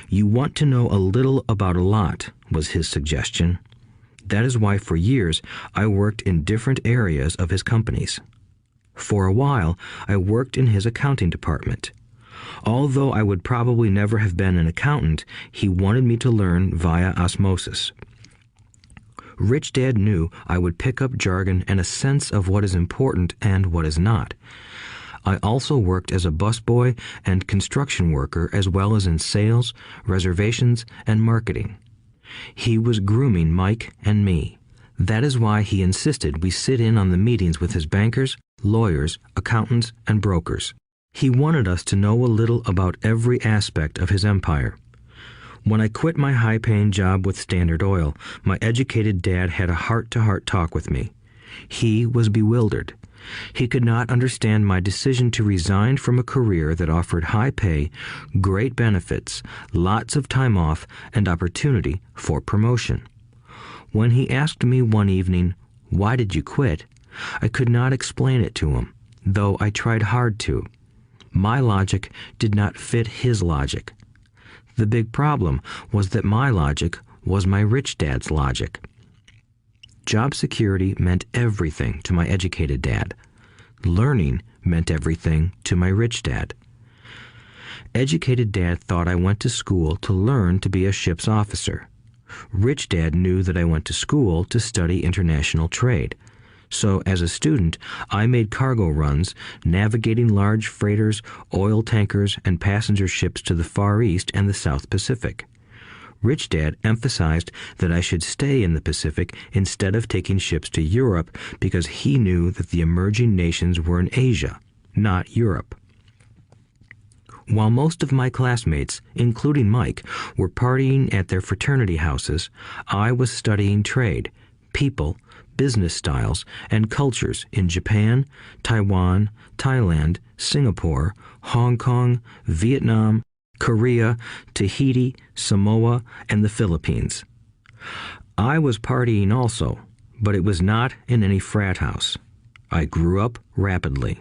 You want to know a little about a lot, was his suggestion. That is why for years I worked in different areas of his companies. For a while, I worked in his accounting department. Although I would probably never have been an accountant, he wanted me to learn via osmosis. Rich Dad knew I would pick up jargon and a sense of what is important and what is not. I also worked as a busboy and construction worker as well as in sales, reservations, and marketing. He was grooming Mike and me. That is why he insisted we sit in on the meetings with his bankers, lawyers, accountants, and brokers. He wanted us to know a little about every aspect of his empire. When I quit my high-paying job with Standard Oil, my educated dad had a heart-to-heart talk with me. He was bewildered. He could not understand my decision to resign from a career that offered high pay, great benefits, lots of time off, and opportunity for promotion. When he asked me one evening, "Why did you quit?" I could not explain it to him, though I tried hard to. My logic did not fit his logic. The big problem was that my logic was my rich dad's logic. Job security meant everything to my educated dad. Learning meant everything to my rich dad. Educated dad thought I went to school to learn to be a ship's officer. Rich dad knew that I went to school to study international trade. So as a student, I made cargo runs, navigating large freighters, oil tankers, and passenger ships to the Far East and the South Pacific. Rich Dad emphasized that I should stay in the Pacific instead of taking ships to Europe because he knew that the emerging nations were in Asia, not Europe. While most of my classmates, including Mike, were partying at their fraternity houses, I was studying trade, people, business styles, and cultures in Japan, Taiwan, Thailand, Singapore, Hong Kong, Vietnam, Korea, Tahiti, Samoa, and the Philippines. I was partying also, but it was not in any frat house. I grew up rapidly.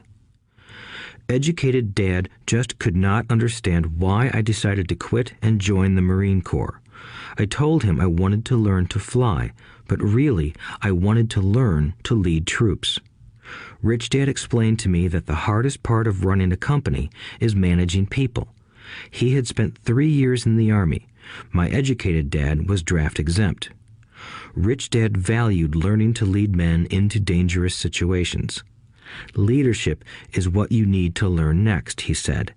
Educated Dad just could not understand why I decided to quit and join the Marine Corps. I told him I wanted to learn to fly, but really I wanted to learn to lead troops. Rich Dad explained to me that the hardest part of running a company is managing people. He had spent 3 years in the Army. My educated dad was draft exempt. Rich Dad valued learning to lead men into dangerous situations. Leadership is what you need to learn next, he said.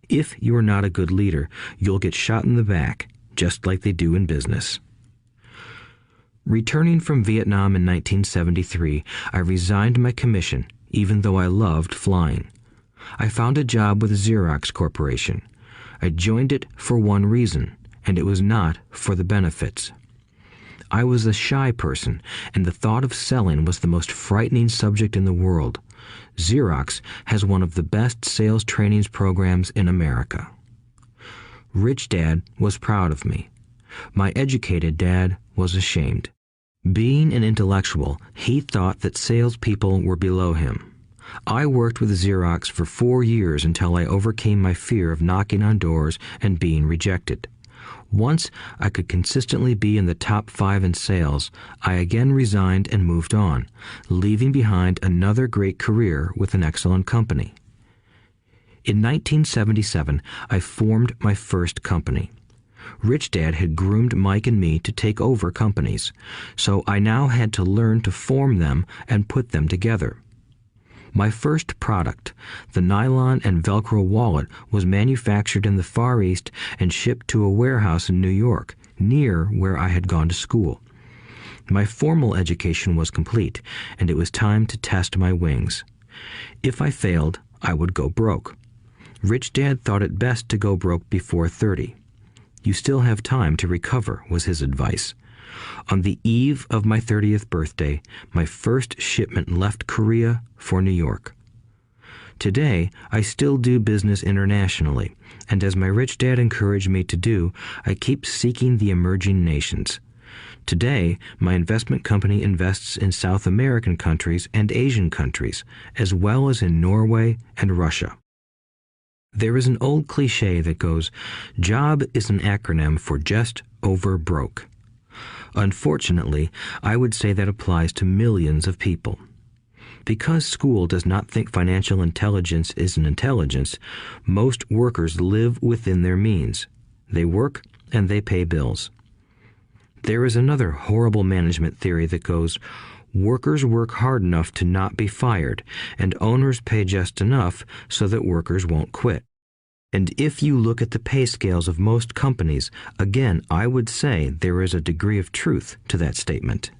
If you are not a good leader, you'll get shot in the back, just like they do in business. Returning from Vietnam in 1973, I resigned my commission, even though I loved flying. I found a job with Xerox Corporation. I joined it for one reason, and it was not for the benefits. I was a shy person, and the thought of selling was the most frightening subject in the world. Xerox has one of the best sales trainings programs in America. Rich Dad was proud of me. My educated dad was ashamed. Being an intellectual, he thought that salespeople were below him. I worked with Xerox for 4 years until I overcame my fear of knocking on doors and being rejected. Once I could consistently be in the top 5 in sales, I again resigned and moved on, leaving behind another great career with an excellent company. In 1977, I formed my first company. Rich Dad had groomed Mike and me to take over companies, so I now had to learn to form them and put them together. My first product, the nylon and Velcro wallet, was manufactured in the Far East and shipped to a warehouse in New York, near where I had gone to school. My formal education was complete, and it was time to test my wings. If I failed, I would go broke. Rich Dad thought it best to go broke before 30. You still have time to recover, was his advice. On the eve of my 30th birthday, my first shipment left Korea for New York. Today, I still do business internationally, and as my rich dad encouraged me to do, I keep seeking the emerging nations. Today, my investment company invests in South American countries and Asian countries, as well as in Norway and Russia. There is an old cliche that goes, "Job is an acronym for just over broke." Unfortunately, I would say that applies to millions of people. Because school does not think financial intelligence is an intelligence, most workers live within their means. They work and they pay bills. There is another horrible management theory that goes, workers work hard enough to not be fired, and owners pay just enough so that workers won't quit. And if you look at the pay scales of most companies, again, I would say there is a degree of truth to that statement.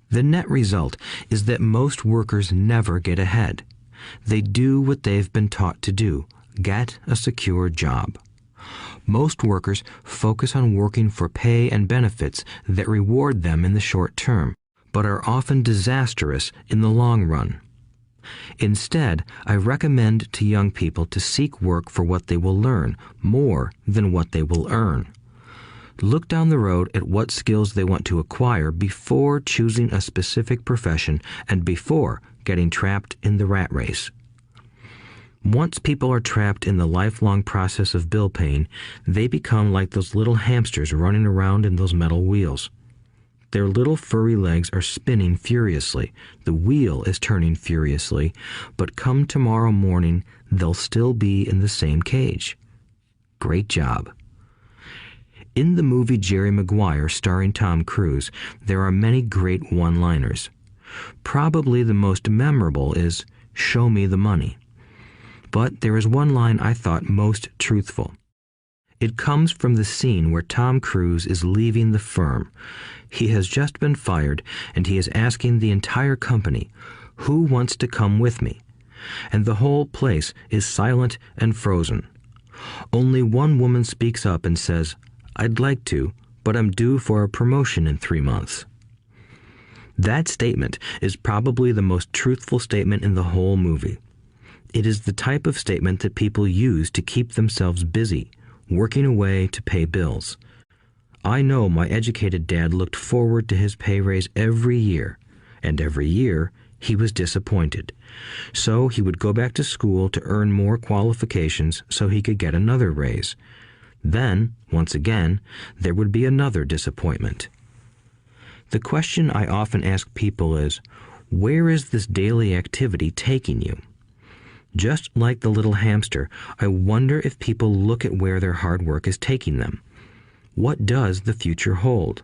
The net result is that most workers never get ahead. They do what they've been taught to do, get a secure job. Most workers focus on working for pay and benefits that reward them in the short term, but are often disastrous in the long run. Instead, I recommend to young people to seek work for what they will learn more than what they will earn. Look down the road at what skills they want to acquire before choosing a specific profession and before getting trapped in the rat race. Once people are trapped in the lifelong process of bill paying, they become like those little hamsters running around in those metal wheels. Their little furry legs are spinning furiously, the wheel is turning furiously, but come tomorrow morning, they'll still be in the same cage. Great job. In the movie Jerry Maguire, starring Tom Cruise, there are many great one-liners. Probably the most memorable is, "Show me the money." But there is one line I thought most truthful. It comes from the scene where Tom Cruise is leaving the firm. He has just been fired, and he is asking the entire company, "Who wants to come with me?" And the whole place is silent and frozen. Only one woman speaks up and says, "I'd like to, but I'm due for a promotion in 3 months." That statement is probably the most truthful statement in the whole movie. It is the type of statement that people use to keep themselves busy, working away to pay bills. I know my educated dad looked forward to his pay raise every year, and every year he was disappointed. So he would go back to school to earn more qualifications so he could get another raise. Then, once again, there would be another disappointment. The question I often ask people is, where is this daily activity taking you? Just like the little hamster, I wonder if people look at where their hard work is taking them. What does the future hold?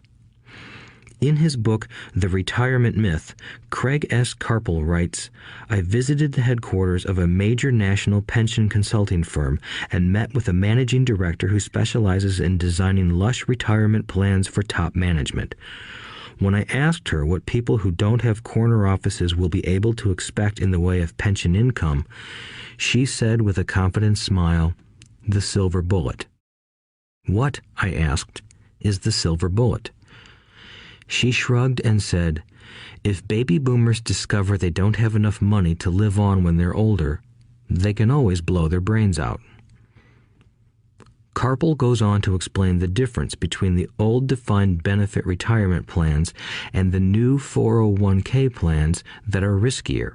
In his book, The Retirement Myth, Craig S. Carpel writes, "I visited the headquarters of a major national pension consulting firm and met with a managing director who specializes in designing lush retirement plans for top management. When I asked her what people who don't have corner offices will be able to expect in the way of pension income, she said with a confident smile, 'The silver bullet.'" "What," I asked, "is the silver bullet?" She shrugged and said, "If baby boomers discover they don't have enough money to live on when they're older, they can always blow their brains out." Carpel goes on to explain the difference between the old defined benefit retirement plans and the new 401k plans that are riskier.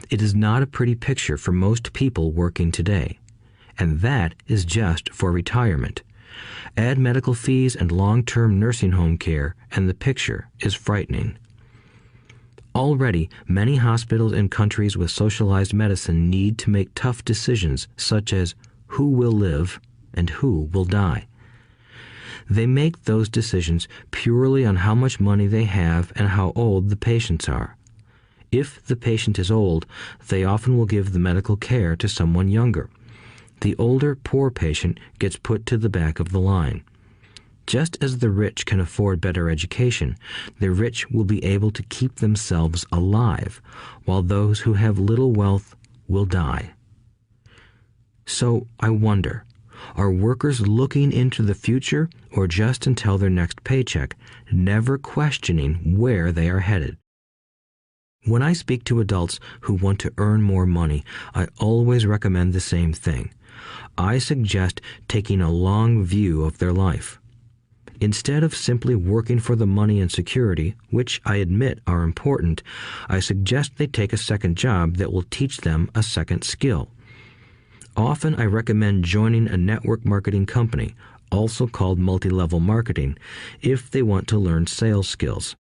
It is not a pretty picture for most people working today, and that is just for retirement. Add medical fees and long-term nursing home care, and the picture is frightening. Already, many hospitals in countries with socialized medicine need to make tough decisions such as who will live and who will die. They make those decisions purely on how much money they have and how old the patients are. If the patient is old, they often will give the medical care to someone younger. The older, poor patient gets put to the back of the line. Just as the rich can afford better education, the rich will be able to keep themselves alive, while those who have little wealth will die. So I wonder, are workers looking into the future or just until their next paycheck, never questioning where they are headed? When I speak to adults who want to earn more money, I always recommend the same thing. I suggest taking a long view of their life. Instead of simply working for the money and security, which I admit are important, I suggest they take a second job that will teach them a second skill. Often I recommend joining a network marketing company, also called multi-level marketing, if they want to learn sales skills.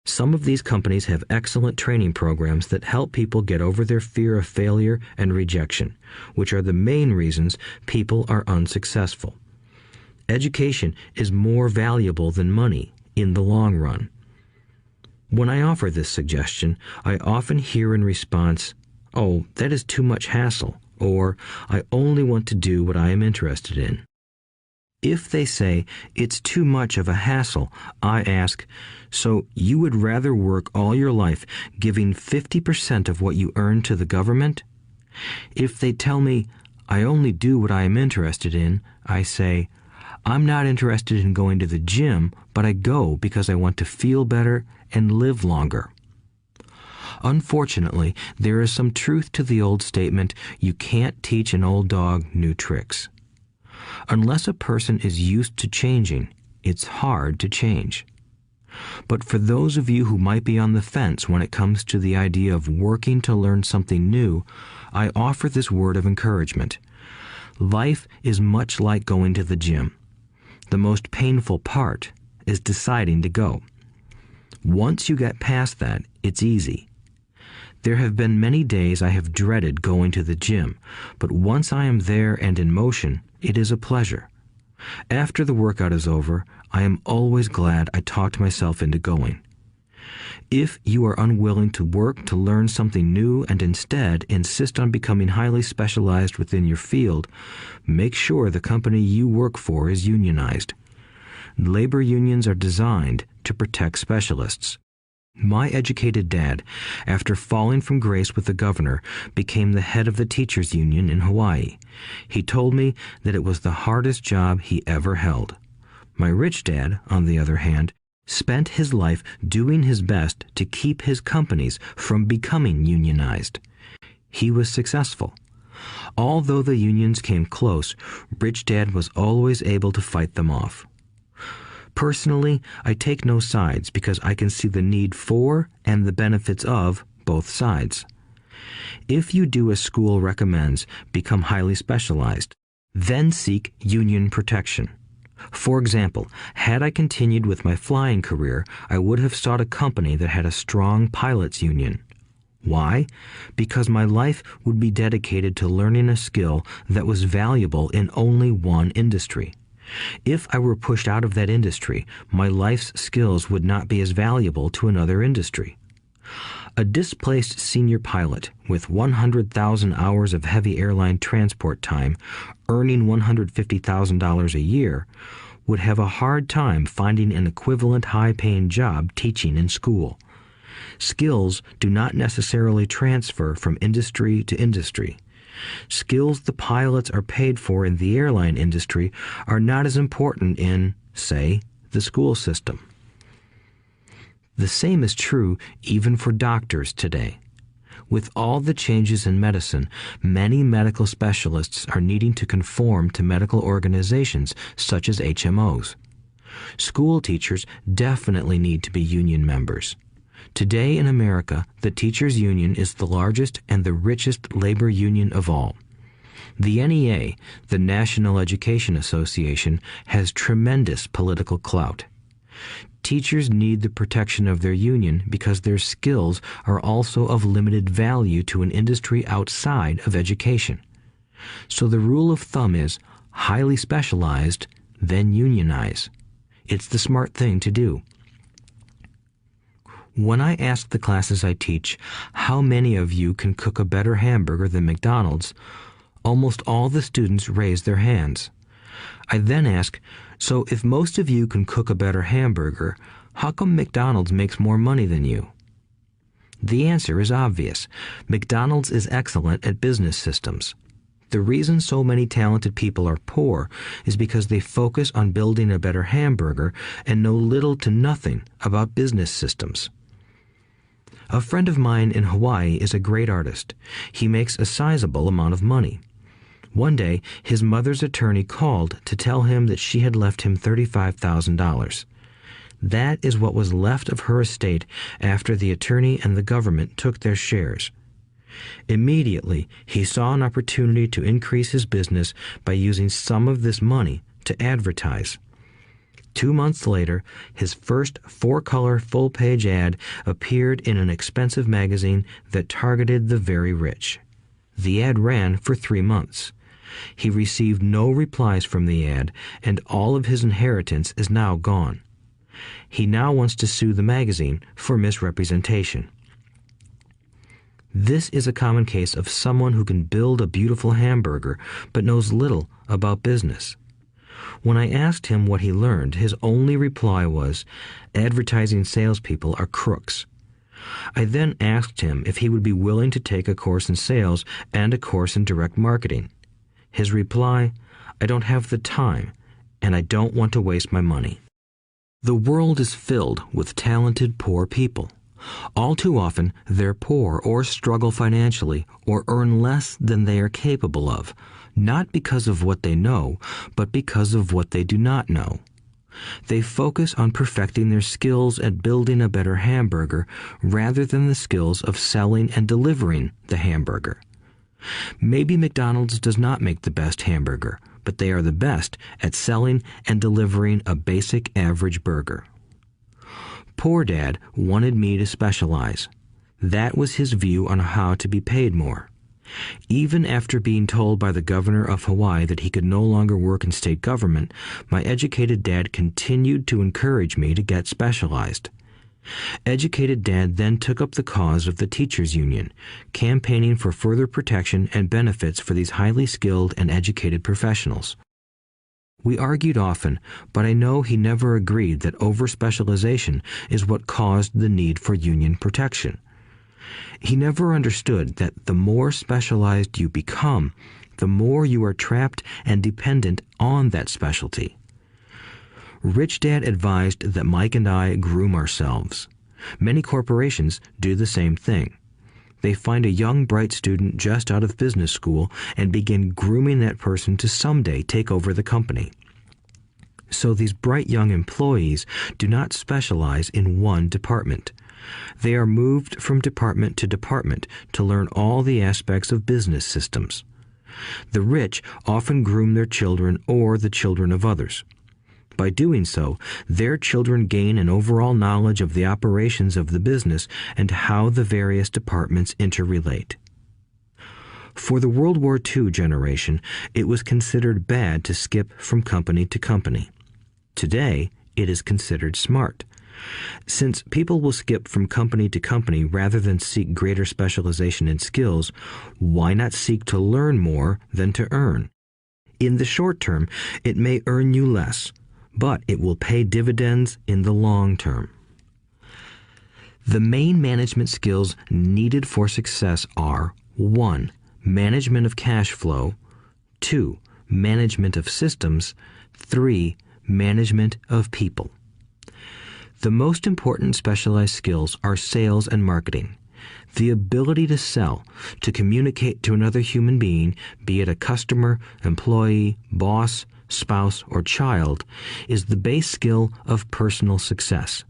Some of these companies have excellent training programs that help people get over their fear of failure and rejection, which are the main reasons people are unsuccessful. Education is more valuable than money in the long run. When I offer this suggestion, I often hear in response, "Oh, that is too much hassle," or "I only want to do what I am interested in." If they say it's too much of a hassle, I ask, so you would rather work all your life giving 50% of what you earn to the government? If they tell me, I only do what I am interested in, I say, I'm not interested in going to the gym, but I go because I want to feel better and live longer. Unfortunately, there is some truth to the old statement, you can't teach an old dog new tricks. Unless a person is used to changing, it's hard to change. But for those of you who might be on the fence when it comes to the idea of working to learn something new, I offer this word of encouragement. Life is much like going to the gym. The most painful part is deciding to go. Once you get past that, it's easy. There have been many days I have dreaded going to the gym, but once I am there and in motion, it is a pleasure. After the workout is over, I am always glad I talked myself into going. If you are unwilling to work to learn something new and instead insist on becoming highly specialized within your field, make sure the company you work for is unionized. Labor unions are designed to protect specialists. My educated dad, after falling from grace with the governor, became the head of the teachers' union in Hawaii. He told me that it was the hardest job he ever held. My rich dad, on the other hand, spent his life doing his best to keep his companies from becoming unionized. He was successful. Although the unions came close, Rich Dad was always able to fight them off. Personally, I take no sides because I can see the need for and the benefits of both sides. If you do as school recommends, become highly specialized, then seek union protection. For example, had I continued with my flying career, I would have sought a company that had a strong pilots union. Why? Because my life would be dedicated to learning a skill that was valuable in only one industry. If I were pushed out of that industry, my life's skills would not be as valuable to another industry. A displaced senior pilot with 100,000 hours of heavy airline transport time, earning $150,000 a year, would have a hard time finding an equivalent high-paying job teaching in school. Skills do not necessarily transfer from industry to industry. Skills the pilots are paid for in the airline industry are not as important in, say, the school system. The same is true even for doctors today. With all the changes in medicine, many medical specialists are needing to conform to medical organizations such as HMOs. School teachers definitely need to be union members. Today in America, the teachers' union is the largest and the richest labor union of all. The NEA, the National Education Association, has tremendous political clout. Teachers need the protection of their union because their skills are also of limited value to an industry outside of education. So the rule of thumb is highly specialized, then unionize. It's the smart thing to do. When I ask the classes I teach, how many of you can cook a better hamburger than McDonald's, almost all the students raise their hands. I then ask, so if most of you can cook a better hamburger, how come McDonald's makes more money than you? The answer is obvious. McDonald's is excellent at business systems. The reason so many talented people are poor is because they focus on building a better hamburger and know little to nothing about business systems. A friend of mine in Hawaii is a great artist. He makes a sizable amount of money. One day, his mother's attorney called to tell him that she had left him $35,000. That is what was left of her estate after the attorney and the government took their shares. Immediately, he saw an opportunity to increase his business by using some of this money to advertise. 2 months later, his first 4-color full-page ad appeared in an expensive magazine that targeted the very rich. The ad ran for 3 months. He received no replies from the ad, and all of his inheritance is now gone. He now wants to sue the magazine for misrepresentation. This is a common case of someone who can build a beautiful hamburger but knows little about business. When I asked him what he learned, his only reply was, "Advertising salespeople are crooks." I then asked him if he would be willing to take a course in sales and a course in direct marketing. His reply, "I don't have the time, and I don't want to waste my money." The world is filled with talented poor people. All too often, they're poor or struggle financially or earn less than they are capable of, not because of what they know, but because of what they do not know. They focus on perfecting their skills at building a better hamburger rather than the skills of selling and delivering the hamburger. Maybe McDonald's does not make the best hamburger, but they are the best at selling and delivering a basic average burger. Poor Dad wanted me to specialize. That was his view on how to be paid more. Even after being told by the governor of Hawaii that he could no longer work in state government, my educated dad continued to encourage me to get specialized. Educated Dad then took up the cause of the teachers' union, campaigning for further protection and benefits for these highly skilled and educated professionals. We argued often, but I know he never agreed that over-specialization is what caused the need for union protection. He never understood that the more specialized you become, the more you are trapped and dependent on that specialty. Rich Dad advised that Mike and I groom ourselves. Many corporations do the same thing. They find a young, bright student just out of business school and begin grooming that person to someday take over the company. So these bright young employees do not specialize in one department. They are moved from department to department to learn all the aspects of business systems. The rich often groom their children or the children of others. By doing so, their children gain an overall knowledge of the operations of the business and how the various departments interrelate. For the World War II generation, it was considered bad to skip from company to company. Today, it is considered smart. Since people will skip from company to company rather than seek greater specialization in skills, why not seek to learn more than to earn? In the short term, it may earn you less, but it will pay dividends in the long term. The main management skills needed for success are 1. Management of cash flow, 2. Management of systems, 3. Management of people. The most important specialized skills are sales and marketing. The ability to sell, to communicate to another human being, be it a customer, employee, boss, spouse, or child, is the base skill of personal success.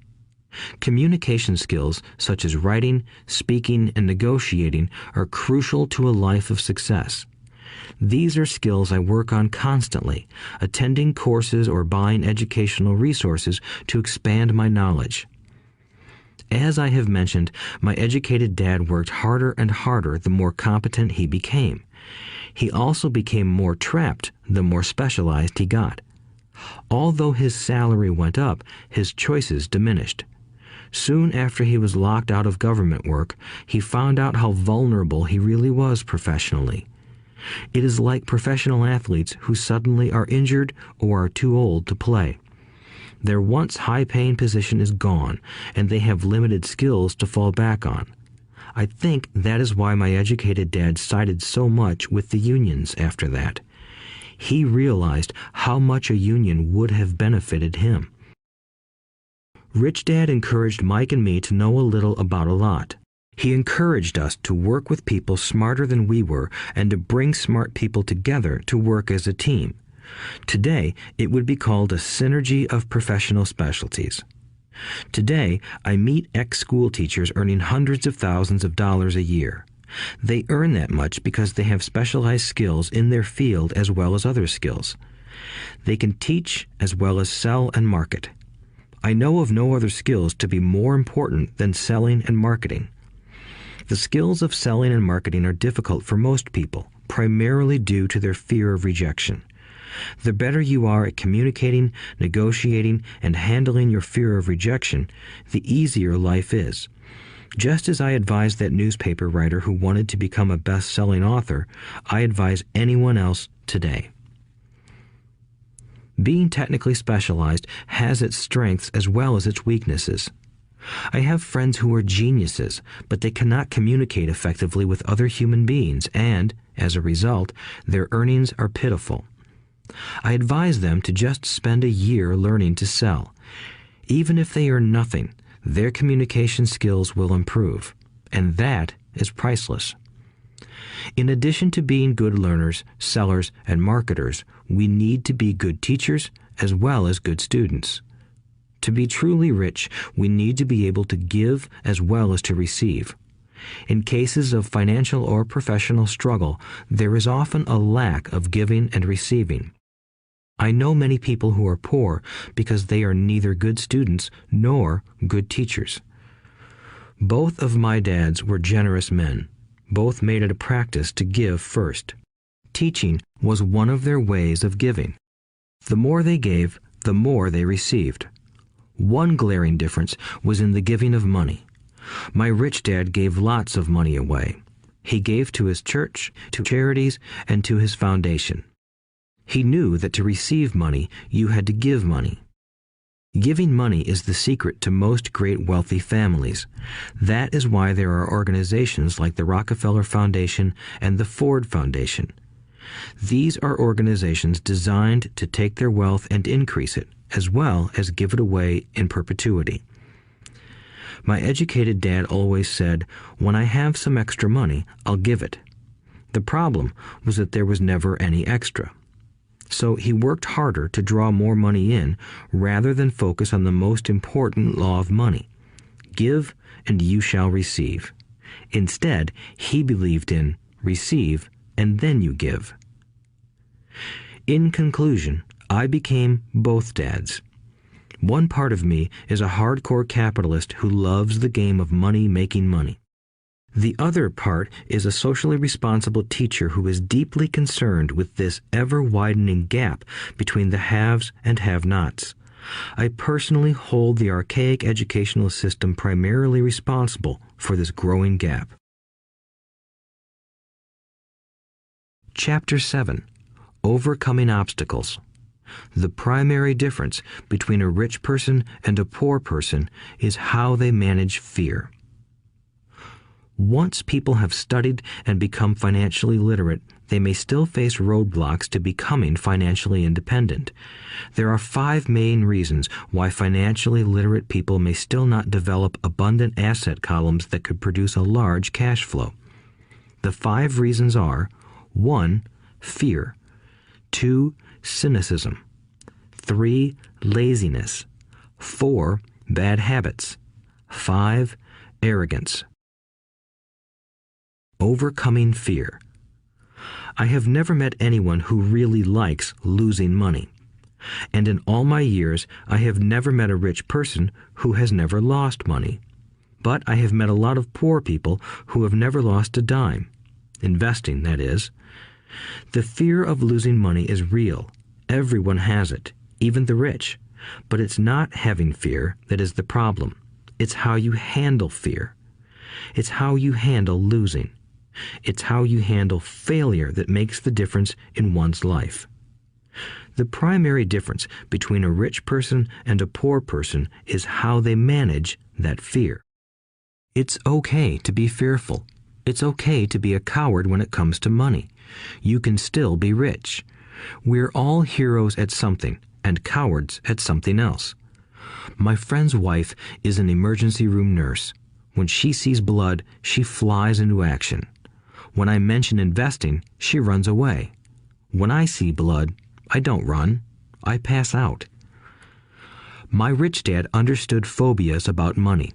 Communication skills such as writing, speaking, and negotiating are crucial to a life of success. These are skills I work on constantly, attending courses or buying educational resources to expand my knowledge. As I have mentioned, my educated dad worked harder and harder the more competent he became. He also became more trapped the more specialized he got. Although his salary went up, his choices diminished. Soon after he was locked out of government work, he found out how vulnerable he really was professionally. It is like professional athletes who suddenly are injured or are too old to play. Their once high-paying position is gone, and they have limited skills to fall back on. I think that is why my educated dad sided so much with the unions after that. He realized how much a union would have benefited him. Rich Dad encouraged Mike and me to know a little about a lot. He encouraged us to work with people smarter than we were and to bring smart people together to work as a team. Today, it would be called a synergy of professional specialties. Today, I meet ex-school teachers earning hundreds of thousands of dollars a year. They earn that much because they have specialized skills in their field as well as other skills. They can teach as well as sell and market. I know of no other skills to be more important than selling and marketing. The skills of selling and marketing are difficult for most people, primarily due to their fear of rejection. The better you are at communicating, negotiating, and handling your fear of rejection, the easier life is. Just as I advise that newspaper writer who wanted to become a best-selling author, I advise anyone else today. Being technically specialized has its strengths as well as its weaknesses. I have friends who are geniuses, but they cannot communicate effectively with other human beings, and, as a result, their earnings are pitiful. I advise them to just spend a year learning to sell. Even if they earn nothing, their communication skills will improve, and that is priceless. In addition to being good learners, sellers, and marketers, we need to be good teachers as well as good students. To be truly rich, we need to be able to give as well as to receive. In cases of financial or professional struggle, there is often a lack of giving and receiving. I know many people who are poor because they are neither good students nor good teachers. Both of my dads were generous men. Both made it a practice to give first. Teaching was one of their ways of giving. The more they gave, the more they received. One glaring difference was in the giving of money. My rich dad gave lots of money away. He gave to his church, to charities, and to his foundation. He knew that to receive money, you had to give money. Giving money is the secret to most great wealthy families. That is why there are organizations like the Rockefeller Foundation and the Ford Foundation. These are organizations designed to take their wealth and increase it, as well as give it away in perpetuity. My educated dad always said, "When I have some extra money, I'll give it." The problem was that there was never any extra. So he worked harder to draw more money in rather than focus on the most important law of money: give and you shall receive. Instead, he believed in receive and then you give. In conclusion, I became both dads. One part of me is a hardcore capitalist who loves the game of money making money. The other part is a socially responsible teacher who is deeply concerned with this ever-widening gap between the haves and have-nots. I personally hold the archaic educational system primarily responsible for this growing gap. Chapter 7. Overcoming Obstacles. The primary difference between a rich person and a poor person is how they manage fear. Once people have studied and become financially literate, they may still face roadblocks to becoming financially independent. There are 5 main reasons why financially literate people may still not develop abundant asset columns that could produce a large cash flow. The 5 reasons are: 1. Fear. 2. Cynicism. 3. Laziness. 4. Bad habits. 5. Arrogance. Overcoming fear. I have never met anyone who really likes losing money. And in all my years, I have never met a rich person who has never lost money. But I have met a lot of poor people who have never lost a dime. Investing, that is. The fear of losing money is real. Everyone has it, even the rich. But it's not having fear that is the problem. It's how you handle fear. It's how you handle losing. It's how you handle failure that makes the difference in one's life. The primary difference between a rich person and a poor person is how they manage that fear. It's okay to be fearful. It's okay to be a coward when it comes to money. You can still be rich. We're all heroes at something and cowards at something else. My friend's wife is an emergency room nurse. When she sees blood, she flies into action. When I mention investing, she runs away. When I see blood, I don't run. I pass out. My rich dad understood phobias about money.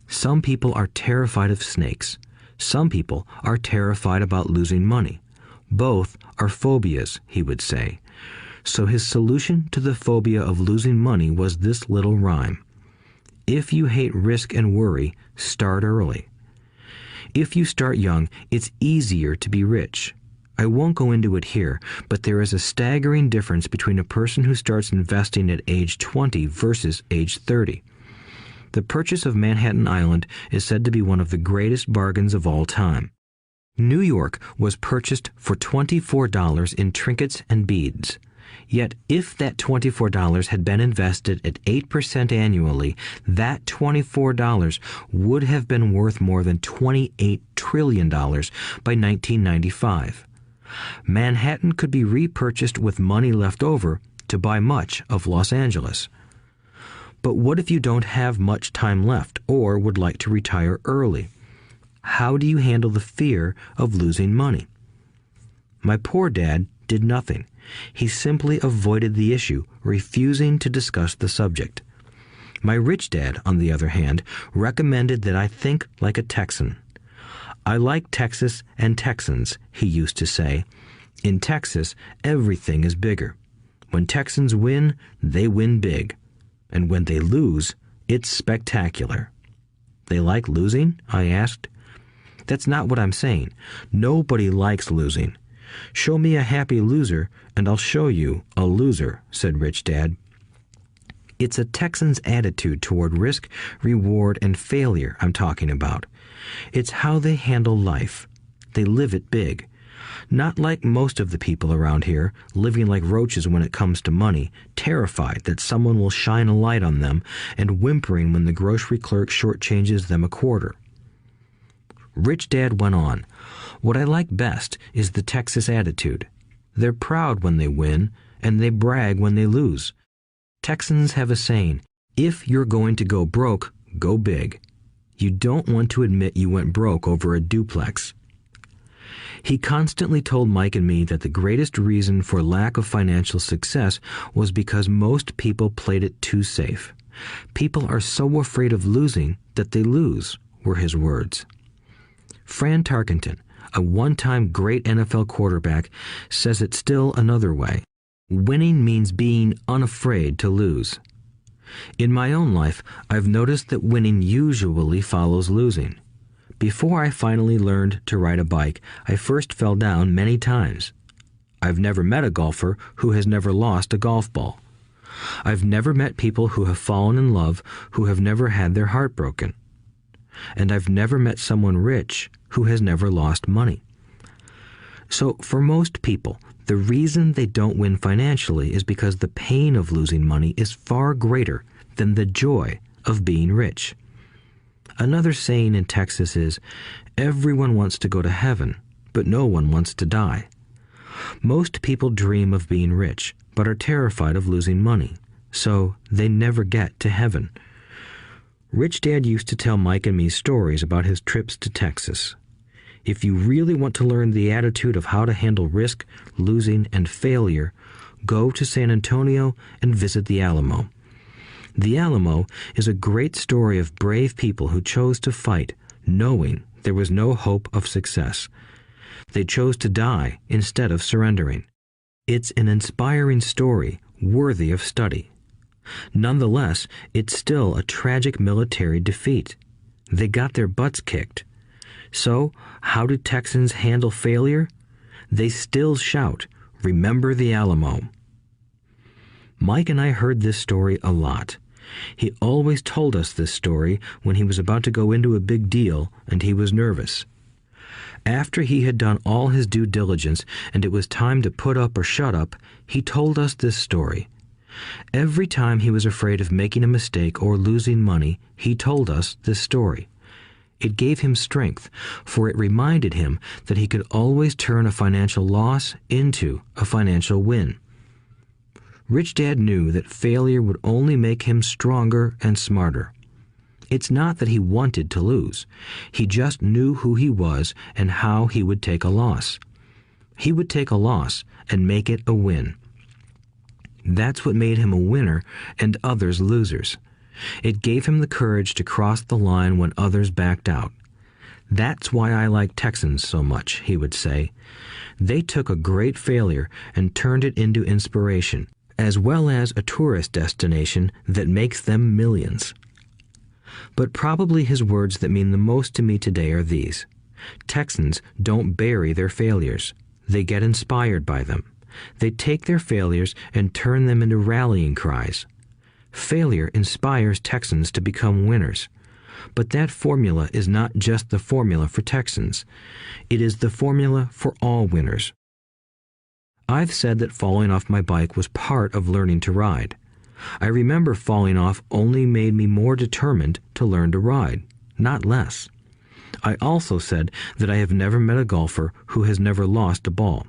Some people are terrified of snakes. Some people are terrified about losing money. Both are phobias, he would say. So his solution to the phobia of losing money was this little rhyme. If you hate risk and worry, start early. If you start young, it's easier to be rich. I won't go into it here, but there is a staggering difference between a person who starts investing at age 20 versus age 30. The purchase of Manhattan Island is said to be one of the greatest bargains of all time. New York was purchased for $24 in trinkets and beads. Yet if that $24 had been invested at 8% annually, that $24 would have been worth more than $28 trillion by 1995. Manhattan could be repurchased with money left over to buy much of Los Angeles. But what if you don't have much time left or would like to retire early? How do you handle the fear of losing money? My poor dad did nothing. He simply avoided the issue, refusing to discuss the subject. My rich dad, on the other hand, recommended that I think like a Texan. I like Texas and Texans, he used to say. In Texas, everything is bigger. When Texans win, they win big. And when they lose, it's spectacular. They like losing? I asked. That's not what I'm saying. Nobody likes losing. Show me a happy loser, and I'll show you a loser, said Rich Dad. It's a Texan's attitude toward risk, reward, and failure I'm talking about. It's how they handle life. They live it big. Not like most of the people around here, living like roaches when it comes to money, terrified that someone will shine a light on them and whimpering when the grocery clerk shortchanges them a quarter. Rich Dad went on, "What I like best is the Texas attitude. They're proud when they win, and they brag when they lose. Texans have a saying, if you're going to go broke, go big. You don't want to admit you went broke over a duplex." He constantly told Mike and me that the greatest reason for lack of financial success was because most people played it too safe. People are so afraid of losing that they lose, were his words. Fran Tarkenton, a one-time great NFL quarterback, says it still another way. Winning means being unafraid to lose. In my own life, I've noticed that winning usually follows losing. Before I finally learned to ride a bike, I first fell down many times. I've never met a golfer who has never lost a golf ball. I've never met people who have fallen in love who have never had their heart broken. And I've never met someone rich who has never lost money. So for most people, the reason they don't win financially is because the pain of losing money is far greater than the joy of being rich. Another saying in Texas is, everyone wants to go to heaven, but no one wants to die. Most people dream of being rich, but are terrified of losing money, so they never get to heaven. Rich Dad used to tell Mike and me stories about his trips to Texas. If you really want to learn the attitude of how to handle risk, losing, and failure, go to San Antonio and visit the Alamo. The Alamo is a great story of brave people who chose to fight, knowing there was no hope of success. They chose to die instead of surrendering. It's an inspiring story worthy of study. Nonetheless, it's still a tragic military defeat. They got their butts kicked. So, how do Texans handle failure? They still shout, "Remember the Alamo." Mike and I heard this story a lot. He always told us this story when he was about to go into a big deal and he was nervous. After he had done all his due diligence and it was time to put up or shut up, he told us this story. Every time he was afraid of making a mistake or losing money, he told us this story. It gave him strength, for it reminded him that he could always turn a financial loss into a financial win. Rich Dad knew that failure would only make him stronger and smarter. It's not that he wanted to lose. He just knew who he was and how he would take a loss. He would take a loss and make it a win. That's what made him a winner and others losers. It gave him the courage to cross the line when others backed out. That's why I like Texans so much, he would say. They took a great failure and turned it into inspiration, as well as a tourist destination that makes them millions. But probably his words that mean the most to me today are these. Texans don't bury their failures. They get inspired by them. They take their failures and turn them into rallying cries. Failure inspires Texans to become winners. But that formula is not just the formula for Texans. It is the formula for all winners. I've said that falling off my bike was part of learning to ride. I remember falling off only made me more determined to learn to ride, not less. I also said that I have never met a golfer who has never lost a ball.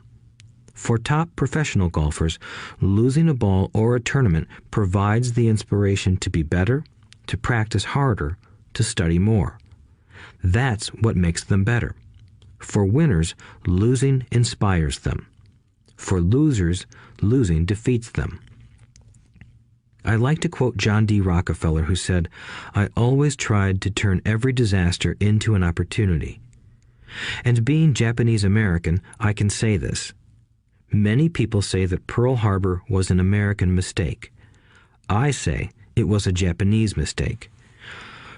For top professional golfers, losing a ball or a tournament provides the inspiration to be better, to practice harder, to study more. That's what makes them better. For winners, losing inspires them. For losers, losing defeats them. I like to quote John D. Rockefeller, who said, "I always tried to turn every disaster into an opportunity." And being Japanese American, I can say this. Many people say that Pearl Harbor was an American mistake. I say it was a Japanese mistake.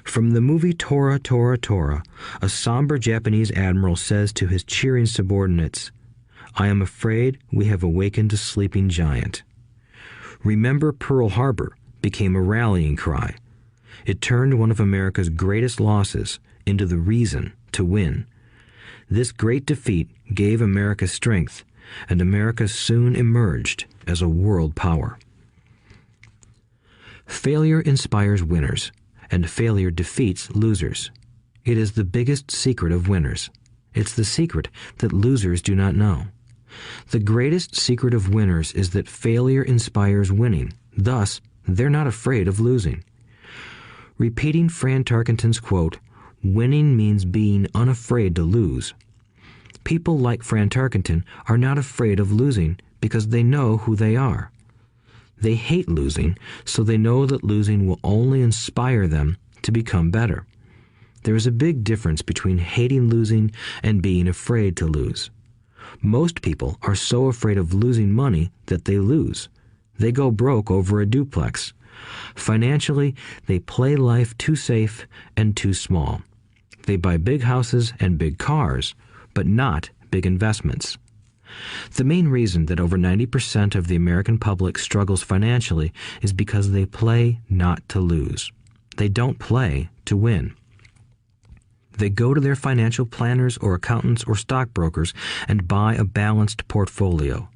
From the movie Tora, Tora, Tora, a somber Japanese admiral says to his cheering subordinates, "I am afraid we have awakened a sleeping giant." Remember Pearl Harbor became a rallying cry. It turned one of America's greatest losses into the reason to win. This great defeat gave America strength, and America soon emerged as a world power. Failure inspires winners, and failure defeats losers. It is the biggest secret of winners. It's the secret that losers do not know. The greatest secret of winners is that failure inspires winning. Thus, they're not afraid of losing. Repeating Fran Tarkenton's quote, "Winning means being unafraid to lose." People like Fran Tarkenton are not afraid of losing because they know who they are. They hate losing, so they know that losing will only inspire them to become better. There is a big difference between hating losing and being afraid to lose. Most people are so afraid of losing money that they lose. They go broke over a duplex. Financially, they play life too safe and too small. They buy big houses and big cars, but not big investments. The main reason that over 90% of the American public struggles financially is because they play not to lose. They don't play to win. They go to their financial planners or accountants or stockbrokers and buy a balanced portfolio.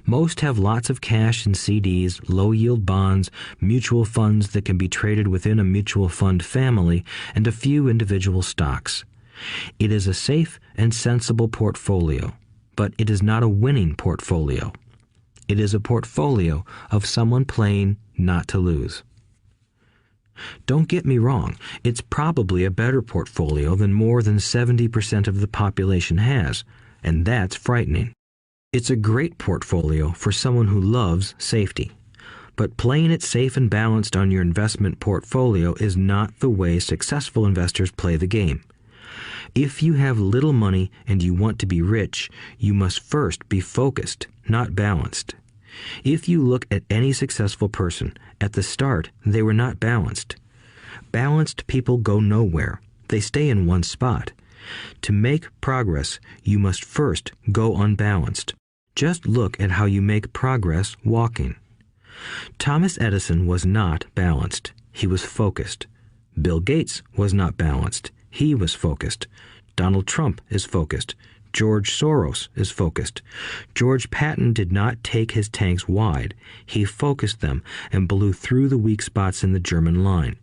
Most have lots of cash in CDs, low-yield bonds, mutual funds that can be traded within a mutual fund family, and a few individual stocks. It is a safe and sensible portfolio, but it is not a winning portfolio. It is a portfolio of someone playing not to lose. Don't get me wrong, it's probably a better portfolio than more than 70% of the population has, and that's frightening. It's a great portfolio for someone who loves safety. But playing it safe and balanced on your investment portfolio is not the way successful investors play the game. If you have little money and you want to be rich, you must first be focused, not balanced. If you look at any successful person, at the start, they were not balanced. Balanced people go nowhere. They stay in one spot. To make progress, you must first go unbalanced. Just look at how you make progress walking. Thomas Edison was not balanced. He was focused. Bill Gates was not balanced. He was focused. Donald Trump is focused. George Soros is focused. George Patton did not take his tanks wide. He focused them and blew through the weak spots in the German line.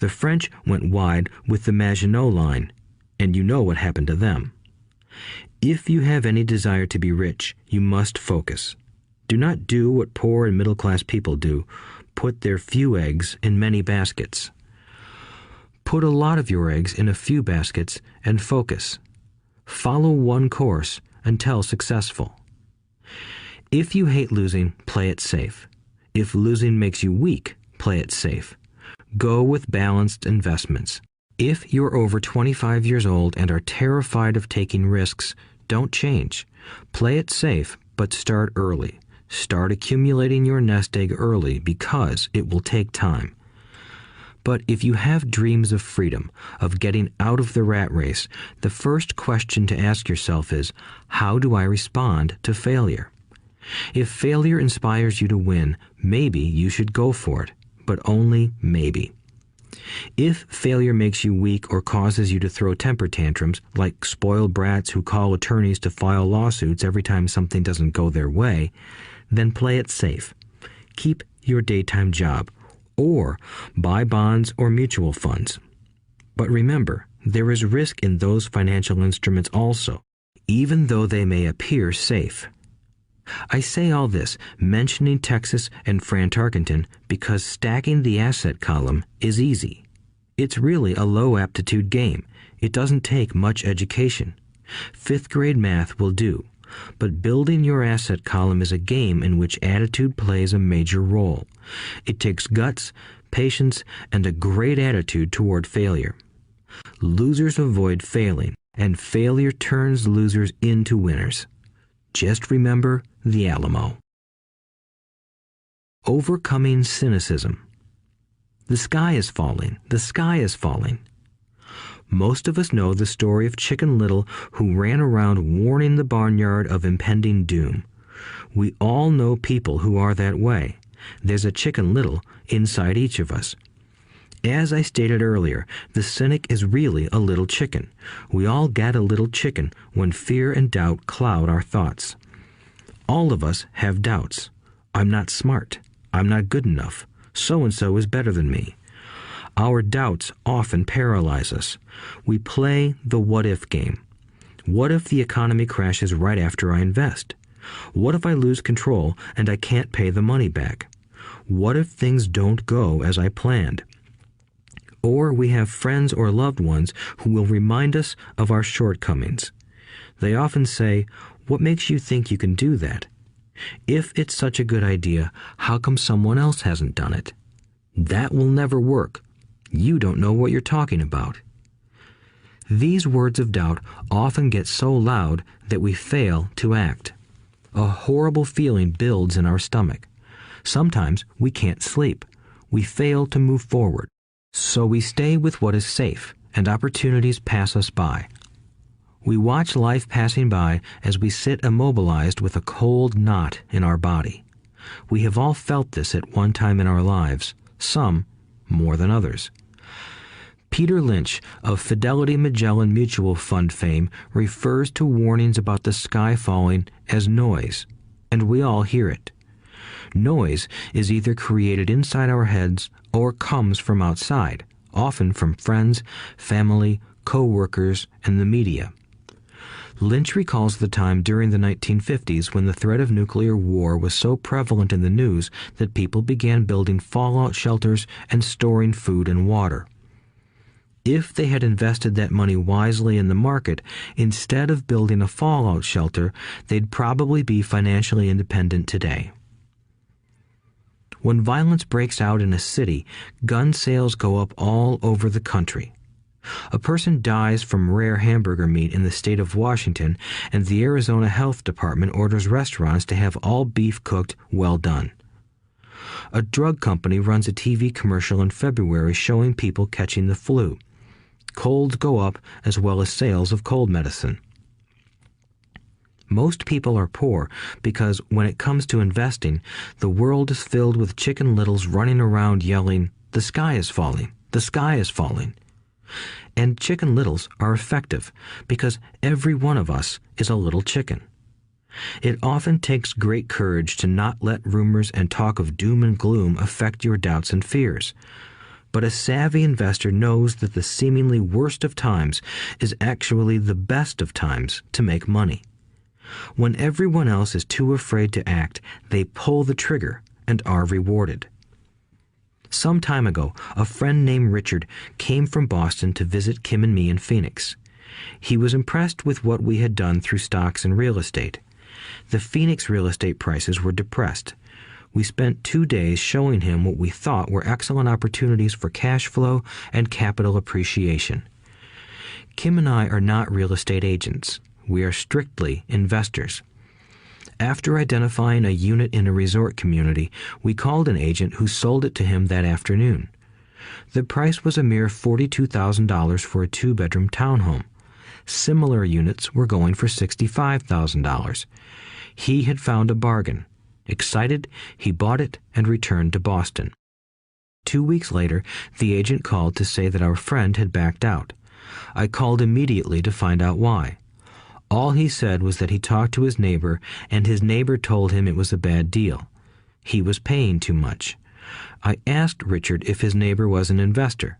The French went wide with the Maginot Line, and you know what happened to them. If you have any desire to be rich, you must focus. Do not do what poor and middle-class people do, put their few eggs in many baskets. Put a lot of your eggs in a few baskets and focus. Follow one course until successful. If you hate losing, play it safe. If losing makes you weak, play it safe. Go with balanced investments. If you're over 25 years old and are terrified of taking risks, don't change. Play it safe, but start early. Start accumulating your nest egg early because it will take time. But if you have dreams of freedom, of getting out of the rat race, the first question to ask yourself is, how do I respond to failure? If failure inspires you to win, maybe you should go for it, but only maybe. If failure makes you weak or causes you to throw temper tantrums, like spoiled brats who call attorneys to file lawsuits every time something doesn't go their way, then play it safe. Keep your daytime job, or buy bonds or mutual funds. But remember, there is risk in those financial instruments also, even though they may appear safe. I say all this, mentioning Texas and Fran Tarkenton, because stacking the asset column is easy. It's really a low-aptitude game. It doesn't take much education. Fifth-grade math will do. But building your asset column is a game in which attitude plays a major role. It takes guts, patience, and a great attitude toward failure. Losers avoid failing, and failure turns losers into winners. Just remember the Alamo. Overcoming cynicism. The sky is falling. The sky is falling. Most of us know the story of Chicken Little, who ran around warning the barnyard of impending doom. We all know people who are that way. There's a Chicken Little inside each of us. As I stated earlier, the cynic is really a little chicken. We all get a little chicken when fear and doubt cloud our thoughts. All of us have doubts. I'm not smart. I'm not good enough. So-and-so is better than me. Our doubts often paralyze us. We play the what-if game. What if the economy crashes right after I invest? What if I lose control and I can't pay the money back? What if things don't go as I planned? Or we have friends or loved ones who will remind us of our shortcomings. They often say, "What makes you think you can do that? If it's such a good idea, how come someone else hasn't done it? That will never work. You don't know what you're talking about." These words of doubt often get so loud that we fail to act. A horrible feeling builds in our stomach. Sometimes we can't sleep. We fail to move forward. So we stay with what is safe, and opportunities pass us by. We watch life passing by as we sit immobilized with a cold knot in our body. We have all felt this at one time in our lives, some more than others. Peter Lynch of Fidelity Magellan Mutual Fund fame refers to warnings about the sky falling as noise, and we all hear it. Noise is either created inside our heads or comes from outside, often from friends, family, co-workers, and the media. Lynch recalls the time during the 1950s when the threat of nuclear war was so prevalent in the news that people began building fallout shelters and storing food and water. If they had invested that money wisely in the market, instead of building a fallout shelter, they'd probably be financially independent today. When violence breaks out in a city, gun sales go up all over the country. A person dies from rare hamburger meat in the state of Washington, and the Arizona Health Department orders restaurants to have all beef cooked well done. A drug company runs a TV commercial in February showing people catching the flu. Colds go up as well as sales of cold medicine. Most people are poor because when it comes to investing, the world is filled with Chicken Littles running around yelling, "The sky is falling, the sky is falling." And Chicken Littles are effective because every one of us is a little chicken. It often takes great courage to not let rumors and talk of doom and gloom affect your doubts and fears. But a savvy investor knows that the seemingly worst of times is actually the best of times to make money. When everyone else is too afraid to act, they pull the trigger and are rewarded. Some time ago, a friend named Richard came from Boston to visit Kim and me in Phoenix. He was impressed with what we had done through stocks and real estate. The Phoenix real estate prices were depressed. We spent 2 days showing him what we thought were excellent opportunities for cash flow and capital appreciation. Kim and I are not real estate agents. We are strictly investors. After identifying a unit in a resort community, we called an agent who sold it to him that afternoon. The price was a mere $42,000 for a 2-bedroom townhome. Similar units were going for $65,000. He had found a bargain. Excited, he bought it and returned to Boston. 2 weeks later, the agent called to say that our friend had backed out. I called immediately to find out why. All he said was that he talked to his neighbor, and his neighbor told him it was a bad deal. He was paying too much. I asked Richard if his neighbor was an investor.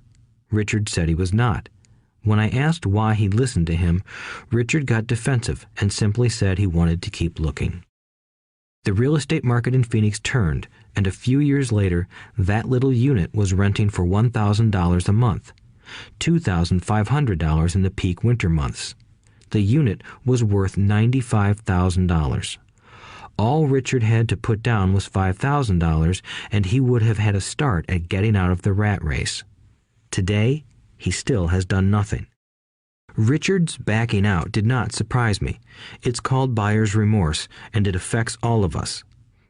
Richard said he was not. When I asked why he listened to him, Richard got defensive and simply said he wanted to keep looking. The real estate market in Phoenix turned, and a few years later, that little unit was renting for $1,000 a month, $2,500 in the peak winter months. The unit was worth $95,000. All Richard had to put down was $5,000, and he would have had a start at getting out of the rat race. Today, he still has done nothing. Richard's backing out did not surprise me. It's called buyer's remorse, and it affects all of us.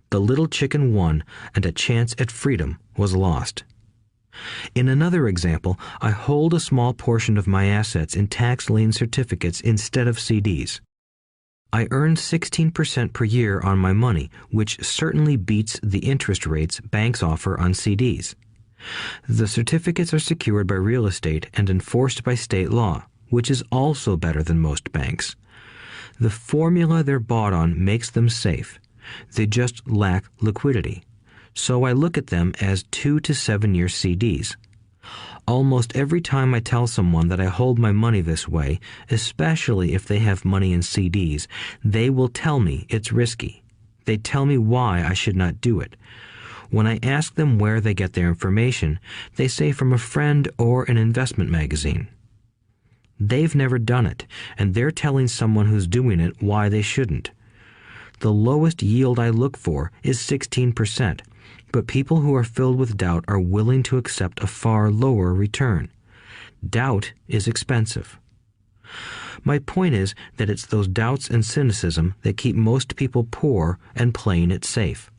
The little chicken won, and a chance at freedom was lost. In another example, I hold a small portion of my assets in tax lien certificates instead of CDs. I earn 16% per year on my money, which certainly beats the interest rates banks offer on CDs. The certificates are secured by real estate and enforced by state law, which is also better than most banks. The formula they're bought on makes them safe. They just lack liquidity. So I look at them as 2 to 7 year CDs. Almost every time I tell someone that I hold my money this way, especially if they have money in CDs, they will tell me it's risky. They tell me why I should not do it. When I ask them where they get their information, they say from a friend or an investment magazine. They've never done it, and they're telling someone who's doing it why they shouldn't. The lowest yield I look for is 16%, but people who are filled with doubt are willing to accept a far lower return. Doubt is expensive. My point is that it's those doubts and cynicism that keep most people poor and playing it safe.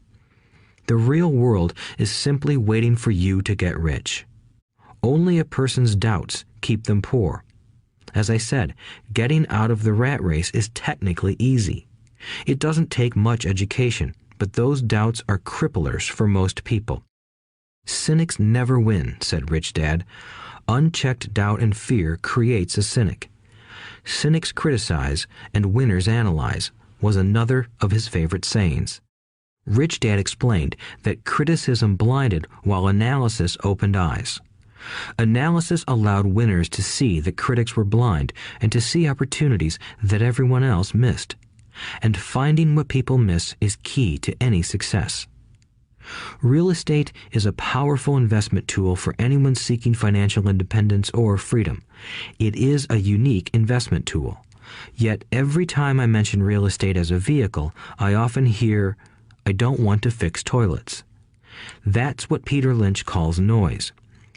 The real world is simply waiting for you to get rich. Only a person's doubts keep them poor. As I said, getting out of the rat race is technically easy. It doesn't take much education, but those doubts are cripplers for most people. Cynics never win, said Rich Dad. Unchecked doubt and fear creates a cynic. Cynics criticize and winners analyze was another of his favorite sayings. Rich Dad explained that criticism blinded while analysis opened eyes. Analysis allowed winners to see that critics were blind and to see opportunities that everyone else missed. And finding what people miss is key to any success. Real estate is a powerful investment tool for anyone seeking financial independence or freedom. It is a unique investment tool. Yet every time I mention real estate as a vehicle, I often hear, "I don't want to fix toilets." That's what Peter Lynch calls noise.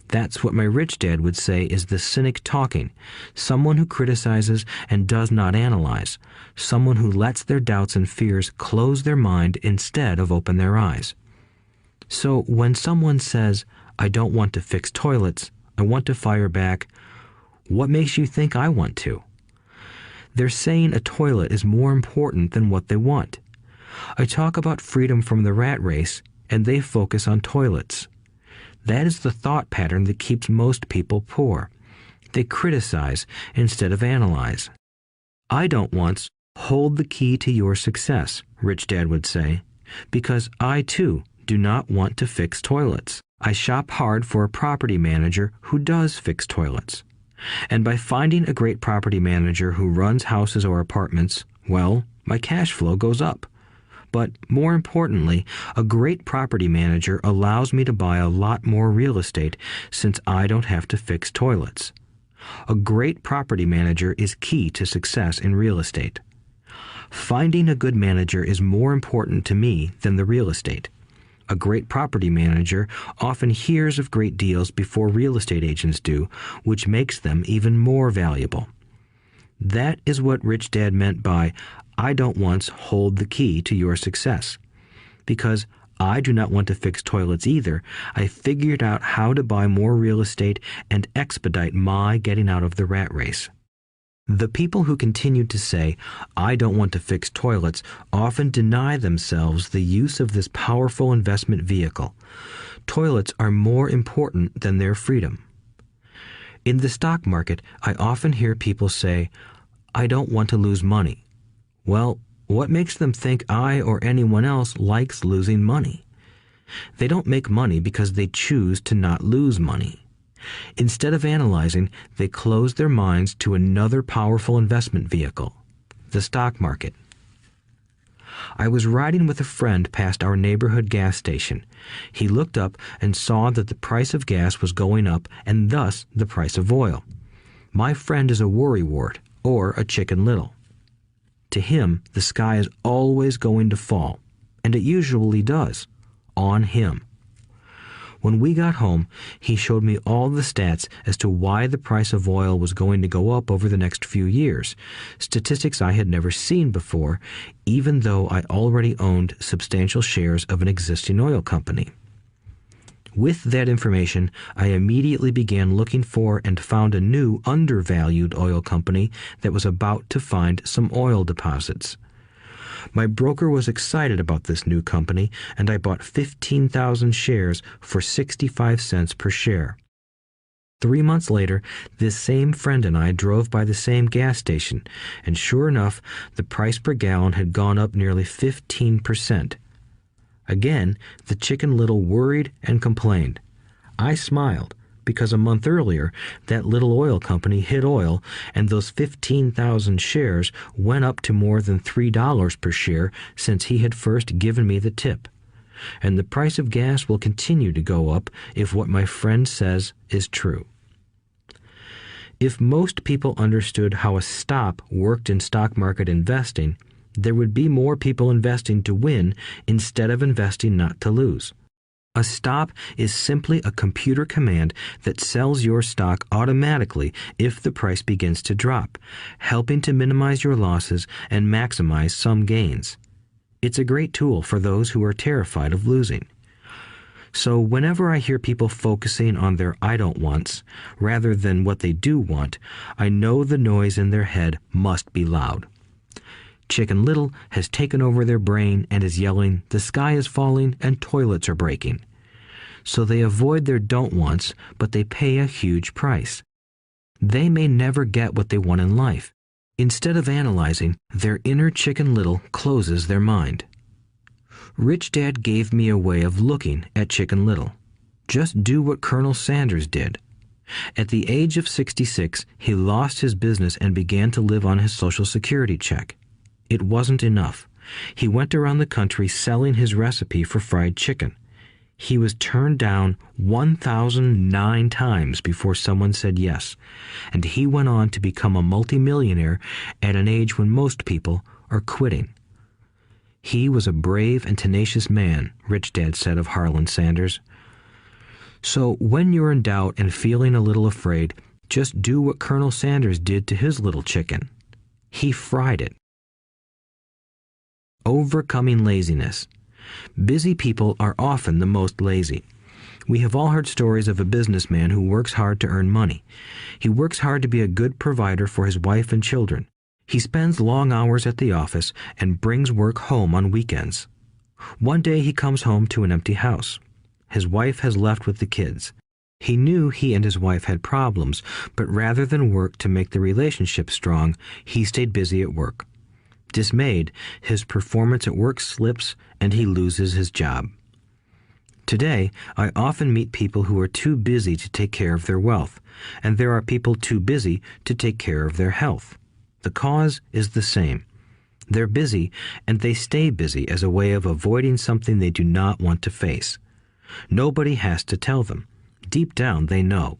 That's what my rich dad would say is the cynic talking, someone who criticizes and does not analyze, someone who lets their doubts and fears close their mind instead of open their eyes. So when someone says, "I don't want to fix toilets, I want to fire back," what makes you think I want to? They're saying a toilet is more important than what they want. I talk about freedom from the rat race, and they focus on toilets. That is the thought pattern that keeps most people poor. They criticize instead of analyze. I don't once hold the key to your success, Rich Dad would say, because I too do not want to fix toilets. I shop hard for a property manager who does fix toilets. And by finding a great property manager who runs houses or apartments, well, my cash flow goes up. But more importantly, a great property manager allows me to buy a lot more real estate since I don't have to fix toilets. A great property manager is key to success in real estate. Finding a good manager is more important to me than the real estate. A great property manager often hears of great deals before real estate agents do, which makes them even more valuable. That is what Rich Dad meant by, I don't once hold the key to your success. Because I do not want to fix toilets either, I figured out how to buy more real estate and expedite my getting out of the rat race. The people who continue to say, I don't want to fix toilets, often deny themselves the use of this powerful investment vehicle. Toilets are more important than their freedom. In the stock market, I often hear people say, I don't want to lose money. Well, what makes them think I or anyone else likes losing money? They don't make money because they choose to not lose money. Instead of analyzing, they close their minds to another powerful investment vehicle, the stock market. I was riding with a friend past our neighborhood gas station. He looked up and saw that the price of gas was going up and thus the price of oil. My friend is a worrywart, or a Chicken Little. To him, the sky is always going to fall, and it usually does, on him. When we got home, he showed me all the stats as to why the price of oil was going to go up over the next few years, statistics I had never seen before, even though I already owned substantial shares of an existing oil company. With that information, I immediately began looking for and found a new undervalued oil company that was about to find some oil deposits. My broker was excited about this new company, and I bought 15,000 shares for 65 cents per share. 3 months later, this same friend and I drove by the same gas station, and sure enough, the price per gallon had gone up nearly 15%. Again, the Chicken Little worried and complained. I smiled, because a month earlier, that little oil company hit oil, and those 15,000 shares went up to more than $3 per share since he had first given me the tip. And the price of gas will continue to go up if what my friend says is true. If most people understood how a stop worked in stock market investing, there would be more people investing to win instead of investing not to lose. A stop is simply a computer command that sells your stock automatically if the price begins to drop, helping to minimize your losses and maximize some gains. It's a great tool for those who are terrified of losing. So whenever I hear people focusing on their I don't wants rather than what they do want, I know the noise in their head must be loud. Chicken Little has taken over their brain and is yelling, the sky is falling and toilets are breaking. So they avoid their don't wants, but they pay a huge price. They may never get what they want in life. Instead of analyzing, their inner Chicken Little closes their mind. Rich Dad gave me a way of looking at Chicken Little. Just do what Colonel Sanders did. At the age of 66, he lost his business and began to live on his Social Security check. It wasn't enough. He went around the country selling his recipe for fried chicken. He was turned down 1,009 times before someone said yes, and he went on to become a multimillionaire at an age when most people are quitting. He was a brave and tenacious man, Rich Dad said of Harlan Sanders. So when you're in doubt and feeling a little afraid, just do what Colonel Sanders did to his little chicken. He fried it. Overcoming laziness. Busy people are often the most lazy. We have all heard stories of a businessman who works hard to earn money. He works hard to be a good provider for his wife and children. He spends long hours at the office and brings work home on weekends. One day he comes home to an empty house. His wife has left with the kids. He knew he and his wife had problems, but rather than work to make the relationship strong, he stayed busy at work. Dismayed, his performance at work slips and he loses his job. Today, I often meet people who are too busy to take care of their wealth, and there are people too busy to take care of their health. The cause is the same. They're busy, and they stay busy as a way of avoiding something they do not want to face. Nobody has to tell them. Deep down, they know.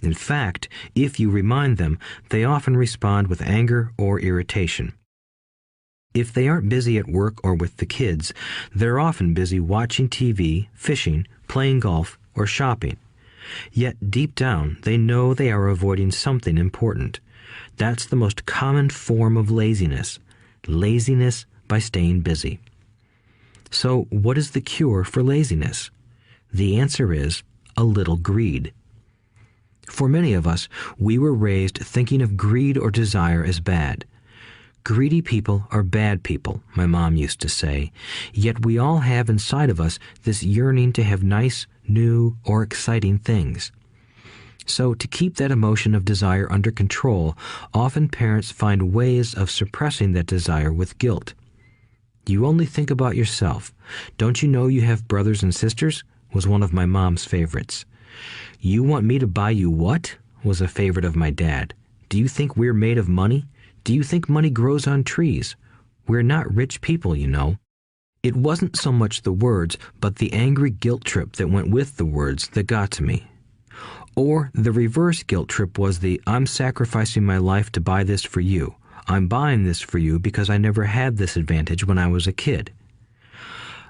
In fact, if you remind them, they often respond with anger or irritation. If they aren't busy at work or with the kids, they're often busy watching TV, fishing, playing golf, or shopping. Yet deep down, they know they are avoiding something important. That's the most common form of laziness. Laziness by staying busy. So, what is the cure for laziness? The answer is a little greed. For many of us, we were raised thinking of greed or desire as bad. Greedy people are bad people, my mom used to say, yet we all have inside of us this yearning to have nice, new, or exciting things. So to keep that emotion of desire under control, often parents find ways of suppressing that desire with guilt. You only think about yourself. Don't you know you have brothers and sisters? Was one of my mom's favorites. You want me to buy you what? Was a favorite of my dad. Do you think we're made of money? Do you think money grows on trees? We're not rich people, you know. It wasn't so much the words, but the angry guilt trip that went with the words that got to me. Or the reverse guilt trip was the, I'm sacrificing my life to buy this for you. I'm buying this for you because I never had this advantage when I was a kid.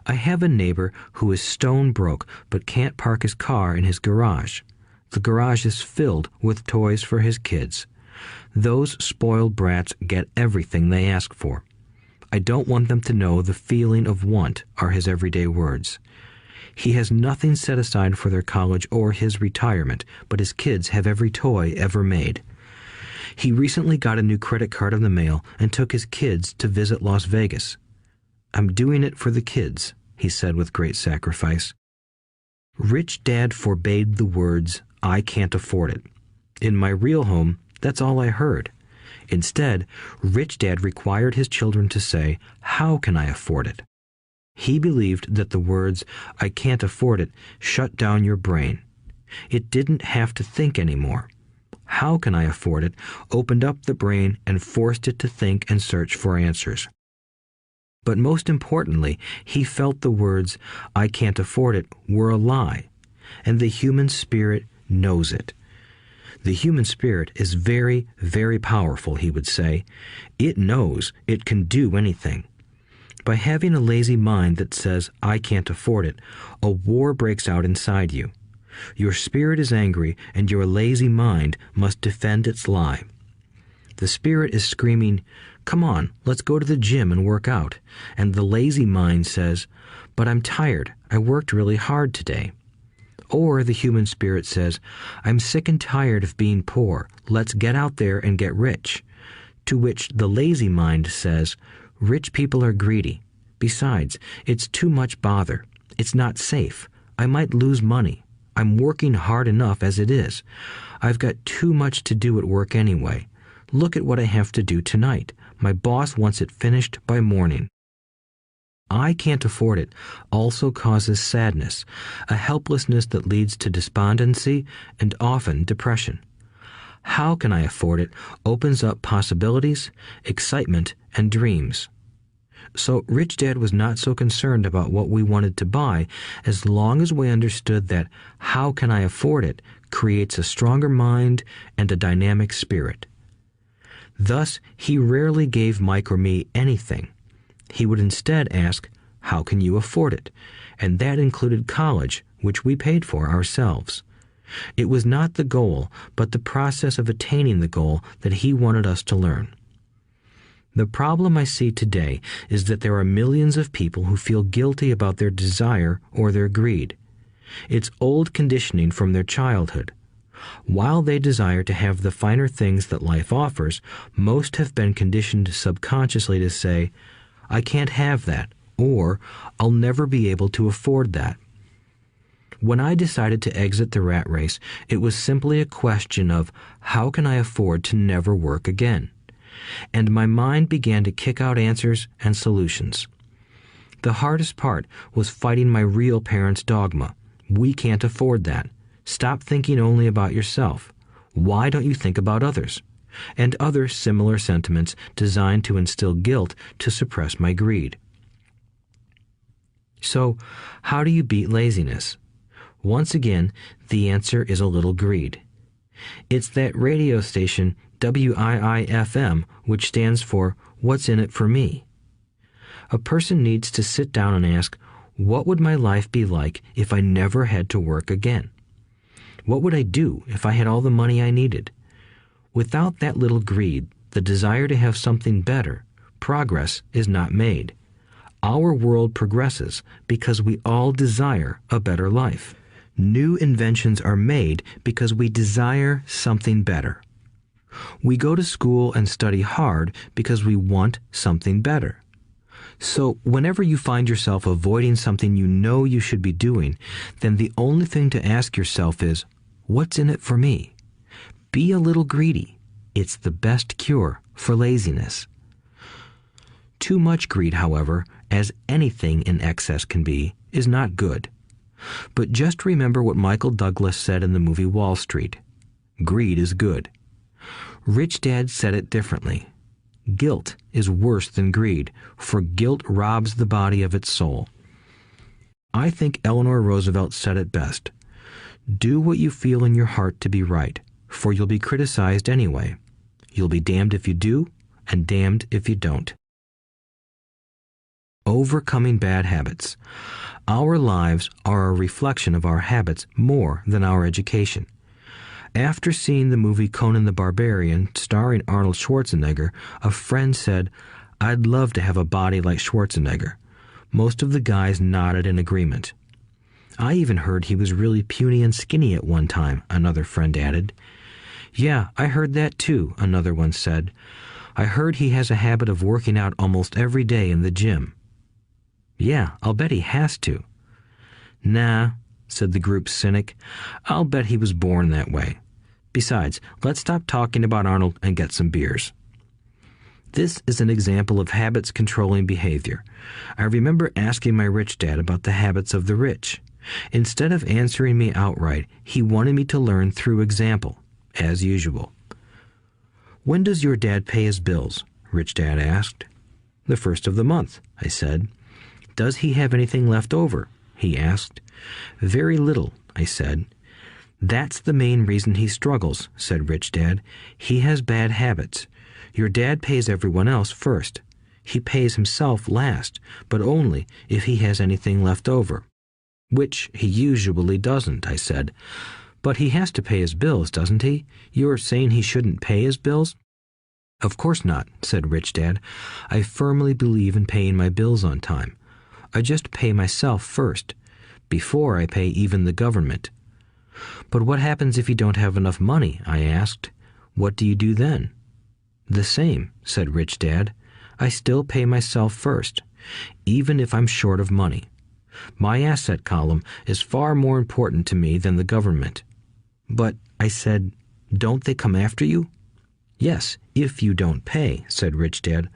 I have a neighbor who is stone broke but can't park his car in his garage. The garage is filled with toys for his kids. Those spoiled brats get everything they ask for. I don't want them to know the feeling of want, are his everyday words. He has nothing set aside for their college or his retirement, but his kids have every toy ever made. He recently got a new credit card in the mail and took his kids to visit Las Vegas. I'm doing it for the kids, he said with great sacrifice. Rich Dad forbade the words, I can't afford it. In my real home, that's all I heard. Instead, Rich Dad required his children to say, how can I afford it? He believed that the words, I can't afford it, shut down your brain. It didn't have to think anymore. How can I afford it opened up the brain and forced it to think and search for answers. But most importantly, he felt the words, I can't afford it, were a lie, and the human spirit knows it. The human spirit is very, very powerful, he would say. It knows it can do anything. By having a lazy mind that says, I can't afford it, a war breaks out inside you. Your spirit is angry, and your lazy mind must defend its lie. The spirit is screaming, come on, let's go to the gym and work out. And the lazy mind says, but I'm tired. I worked really hard today. Or the human spirit says, I'm sick and tired of being poor. Let's get out there and get rich. To which the lazy mind says, rich people are greedy. Besides, it's too much bother. It's not safe. I might lose money. I'm working hard enough as it is. I've got too much to do at work anyway. Look at what I have to do tonight. My boss wants it finished by morning. I can't afford it also causes sadness, a helplessness that leads to despondency and often depression. How can I afford it opens up possibilities, excitement, and dreams. So Rich Dad was not so concerned about what we wanted to buy as long as we understood that how can I afford it creates a stronger mind and a dynamic spirit. Thus, he rarely gave Mike or me anything. He would instead ask, how can you afford it? And that included college, which we paid for ourselves. It was not the goal, but the process of attaining the goal that he wanted us to learn. The problem I see today is that there are millions of people who feel guilty about their desire or their greed. It's old conditioning from their childhood. While they desire to have the finer things that life offers, most have been conditioned subconsciously to say, I can't have that, or I'll never be able to afford that. When I decided to exit the rat race, it was simply a question of how can I afford to never work again? And my mind began to kick out answers and solutions. The hardest part was fighting my real parents' dogma. We can't afford that. Stop thinking only about yourself. Why don't you think about others? And other similar sentiments designed to instill guilt to suppress my greed. So, how do you beat laziness? Once again, the answer is a little greed. It's that radio station WIIFM, which stands for What's in it for me? A person needs to sit down and ask, what would my life be like if I never had to work again? What would I do if I had all the money I needed? Without that little greed, the desire to have something better, progress is not made. Our world progresses because we all desire a better life. New inventions are made because we desire something better. We go to school and study hard because we want something better. So whenever you find yourself avoiding something you know you should be doing, then the only thing to ask yourself is, what's in it for me? Be a little greedy. It's the best cure for laziness. Too much greed, however, as anything in excess can be, is not good. But just remember what Michael Douglas said in the movie Wall Street. Greed is good. Rich Dad said it differently. Guilt is worse than greed, for guilt robs the body of its soul. I think Eleanor Roosevelt said it best. Do what you feel in your heart to be right, for you'll be criticized anyway. You'll be damned if you do, and damned if you don't. Overcoming bad habits. Our lives are a reflection of our habits more than our education. After seeing the movie Conan the Barbarian, starring Arnold Schwarzenegger, a friend said, "I'd love to have a body like Schwarzenegger." Most of the guys nodded in agreement. "I even heard he was really puny and skinny at one time," another friend added. "Yeah, I heard that too," another one said. "I heard he has a habit of working out almost every day in the gym." "Yeah, I'll bet he has to." "Nah," said the group's cynic. "I'll bet he was born that way. Besides, let's stop talking about Arnold and get some beers." This is an example of habits controlling behavior. I remember asking my rich dad about the habits of the rich. Instead of answering me outright, he wanted me to learn through example, as usual. "When does your dad pay his bills?" Rich Dad asked. "The first of the month," I said. "Does he have anything left over?" he asked. "Very little," I said. "That's the main reason he struggles," said Rich Dad. "He has bad habits. Your dad pays everyone else first. He pays himself last, but only if he has anything left over." "Which he usually doesn't," I said. "But he has to pay his bills, doesn't he? You're saying he shouldn't pay his bills?" "Of course not," said Rich Dad. "I firmly believe in paying my bills on time. I just pay myself first, before I pay even the government." "But what happens if you don't have enough money?" I asked. "What do you do then?" "The same," said Rich Dad. "I still pay myself first, even if I'm short of money. My asset column is far more important to me than the government." "But," I said, "don't they come after you?" "Yes, if you don't pay," said Rich Dad.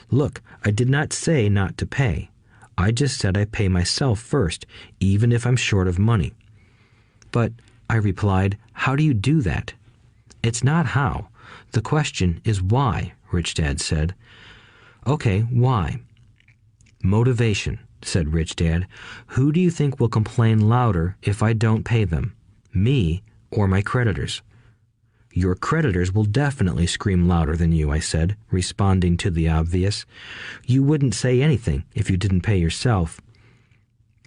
"Look, I did not say not to pay. I just said I pay myself first, even if I'm short of money." "But," I replied, "how do you do that?" "It's not how. The question is why," Rich Dad said. "Okay, why?" "Motivation," said Rich Dad. "Who do you think will complain louder if I don't pay them? Me or my creditors?" "Your creditors will definitely scream louder than you," I said, responding to the obvious. "You wouldn't say anything if you didn't pay yourself."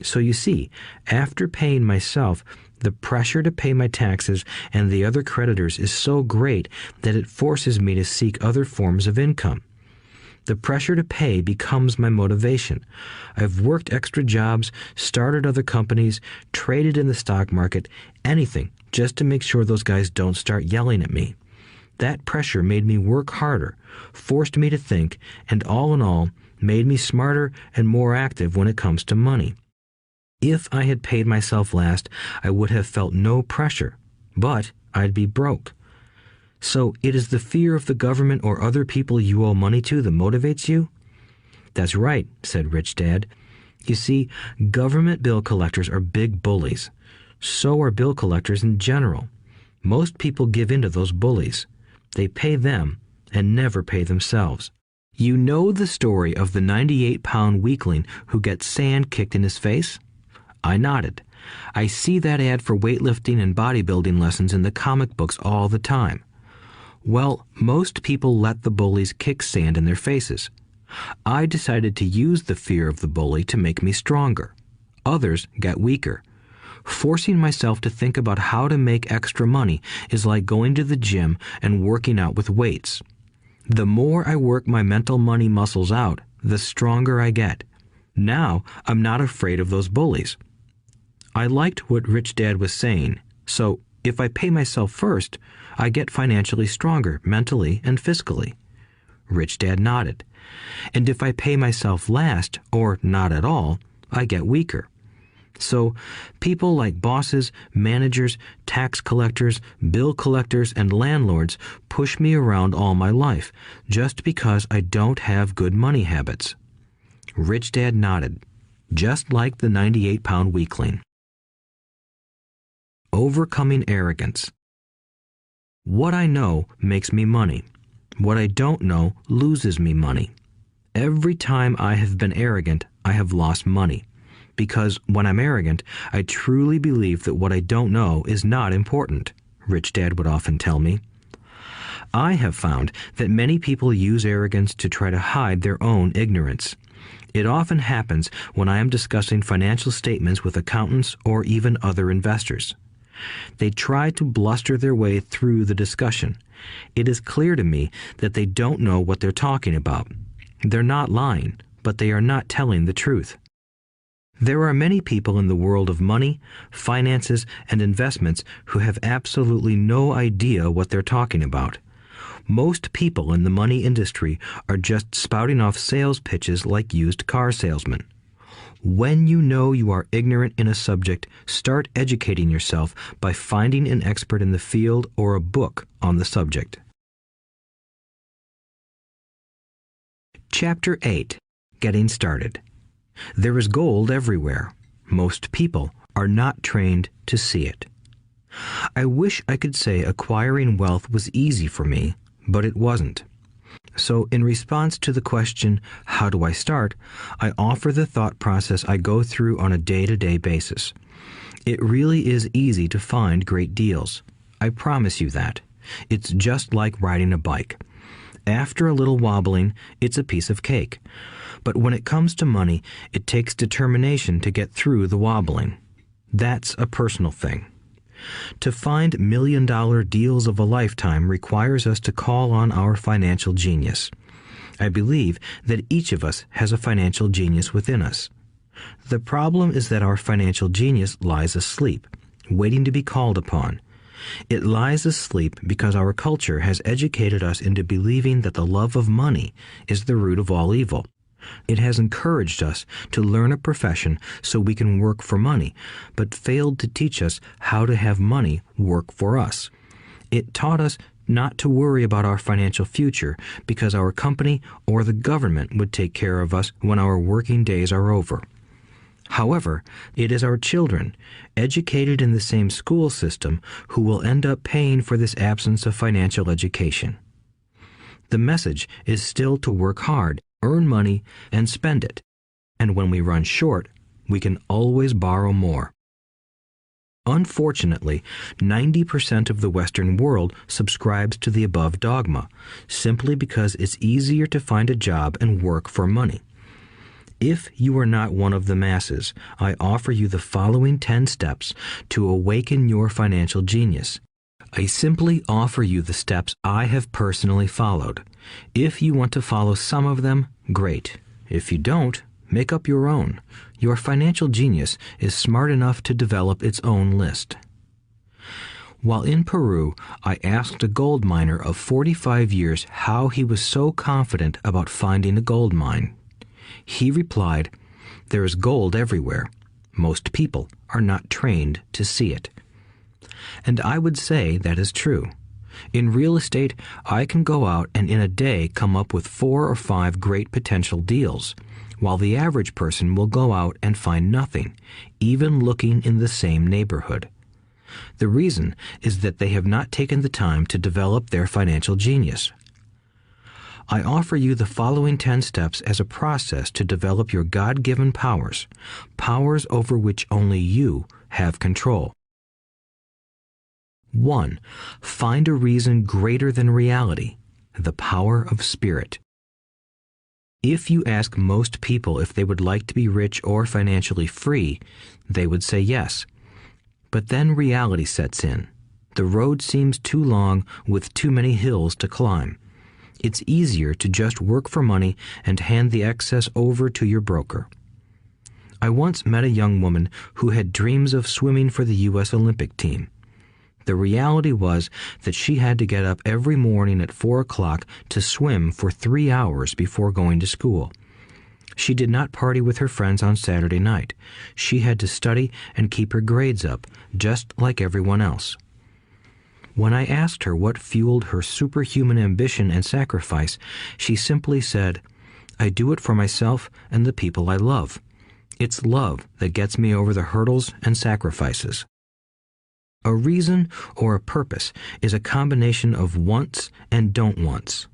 So you see, after paying myself, the pressure to pay my taxes and the other creditors is so great that it forces me to seek other forms of income. The pressure to pay becomes my motivation. I've worked extra jobs, started other companies, traded in the stock market, anything just to make sure those guys don't start yelling at me. That pressure made me work harder, forced me to think, and all in all, made me smarter and more active when it comes to money. If I had paid myself last, I would have felt no pressure, but I'd be broke. So it is the fear of the government or other people you owe money to that motivates you? "That's right," said Rich Dad. You see, government bill collectors are big bullies. So are bill collectors in general. Most people give in to those bullies. They pay them and never pay themselves. You know the story of the 98-pound weakling who gets sand kicked in his face? I nodded. I see that ad for weightlifting and bodybuilding lessons in the comic books all the time. Well, most people let the bullies kick sand in their faces. I decided to use the fear of the bully to make me stronger. Others got weaker. Forcing myself to think about how to make extra money is like going to the gym and working out with weights. The more I work my mental money muscles out, the stronger I get. Now I'm not afraid of those bullies. I liked what Rich Dad was saying, so if I pay myself first, I get financially stronger mentally and fiscally. Rich Dad nodded. And if I pay myself last, or not at all, I get weaker. So people like bosses, managers, tax collectors, bill collectors, and landlords push me around all my life just because I don't have good money habits. Rich Dad nodded, just like the 98-pound weakling. Overcoming arrogance. What I know makes me money. What I don't know loses me money. Every time I have been arrogant, I have lost money. Because when I'm arrogant, I truly believe that what I don't know is not important, Rich Dad would often tell me. I have found that many people use arrogance to try to hide their own ignorance. It often happens when I am discussing financial statements with accountants or even other investors. They try to bluster their way through the discussion. It is clear to me that they don't know what they're talking about. They're not lying, but they are not telling the truth. There are many people in the world of money, finances, and investments who have absolutely no idea what they're talking about. Most people in the money industry are just spouting off sales pitches like used car salesmen. When you know you are ignorant in a subject, start educating yourself by finding an expert in the field or a book on the subject. Chapter 8. Getting Started. There is gold everywhere. Most people are not trained to see it. I wish I could say acquiring wealth was easy for me, but it wasn't. So in response to the question, how do I start, I offer the thought process I go through on a day-to-day basis. It really is easy to find great deals. I promise you that. It's just like riding a bike. After a little wobbling, it's a piece of cake. But when it comes to money, it takes determination to get through the wobbling. That's a personal thing. To find million-dollar deals of a lifetime requires us to call on our financial genius. I believe that each of us has a financial genius within us. The problem is that our financial genius lies asleep, waiting to be called upon. It lies asleep because our culture has educated us into believing that the love of money is the root of all evil. It has encouraged us to learn a profession so we can work for money, but failed to teach us how to have money work for us. It taught us not to worry about our financial future because our company or the government would take care of us when our working days are over. However, it is our children, educated in the same school system, who will end up paying for this absence of financial education. The message is still to work hard, earn money, and spend it. And when we run short, we can always borrow more. Unfortunately, 90% of the Western world subscribes to the above dogma, simply because it's easier to find a job and work for money. If you are not one of the masses, I offer you the following 10 steps to awaken your financial genius. I simply offer you the steps I have personally followed. If you want to follow some of them, great. If you don't, make up your own. Your financial genius is smart enough to develop its own list. While in Peru, I asked a gold miner of 45 years how he was so confident about finding a gold mine. He replied, "There is gold everywhere. Most people are not trained to see it." And I would say that is true. In real estate, I can go out and in a day come up with 4 or 5 great potential deals. while the average person will go out and find nothing, even looking in the same neighborhood. The reason is that they have not taken the time to develop their financial genius. I offer you the following 10 steps as a process to develop your God-given powers, powers over which only you have control. 1. Find a reason greater than reality, the power of spirit. If you ask most people if they would like to be rich or financially free, they would say yes. But then reality sets in. The road seems too long with too many hills to climb. It's easier to just work for money and hand the excess over to your broker. I once met a young woman who had dreams of swimming for the U.S. Olympic team. The reality was that she had to get up every morning at 4 o'clock to swim for 3 hours before going to school. She did not party with her friends on Saturday night. She had to study and keep her grades up, just like everyone else. When I asked her what fueled her superhuman ambition and sacrifice, she simply said, "I do it for myself and the people I love. It's love that gets me over the hurdles and sacrifices." A reason or a purpose is a combination of wants and don't wants.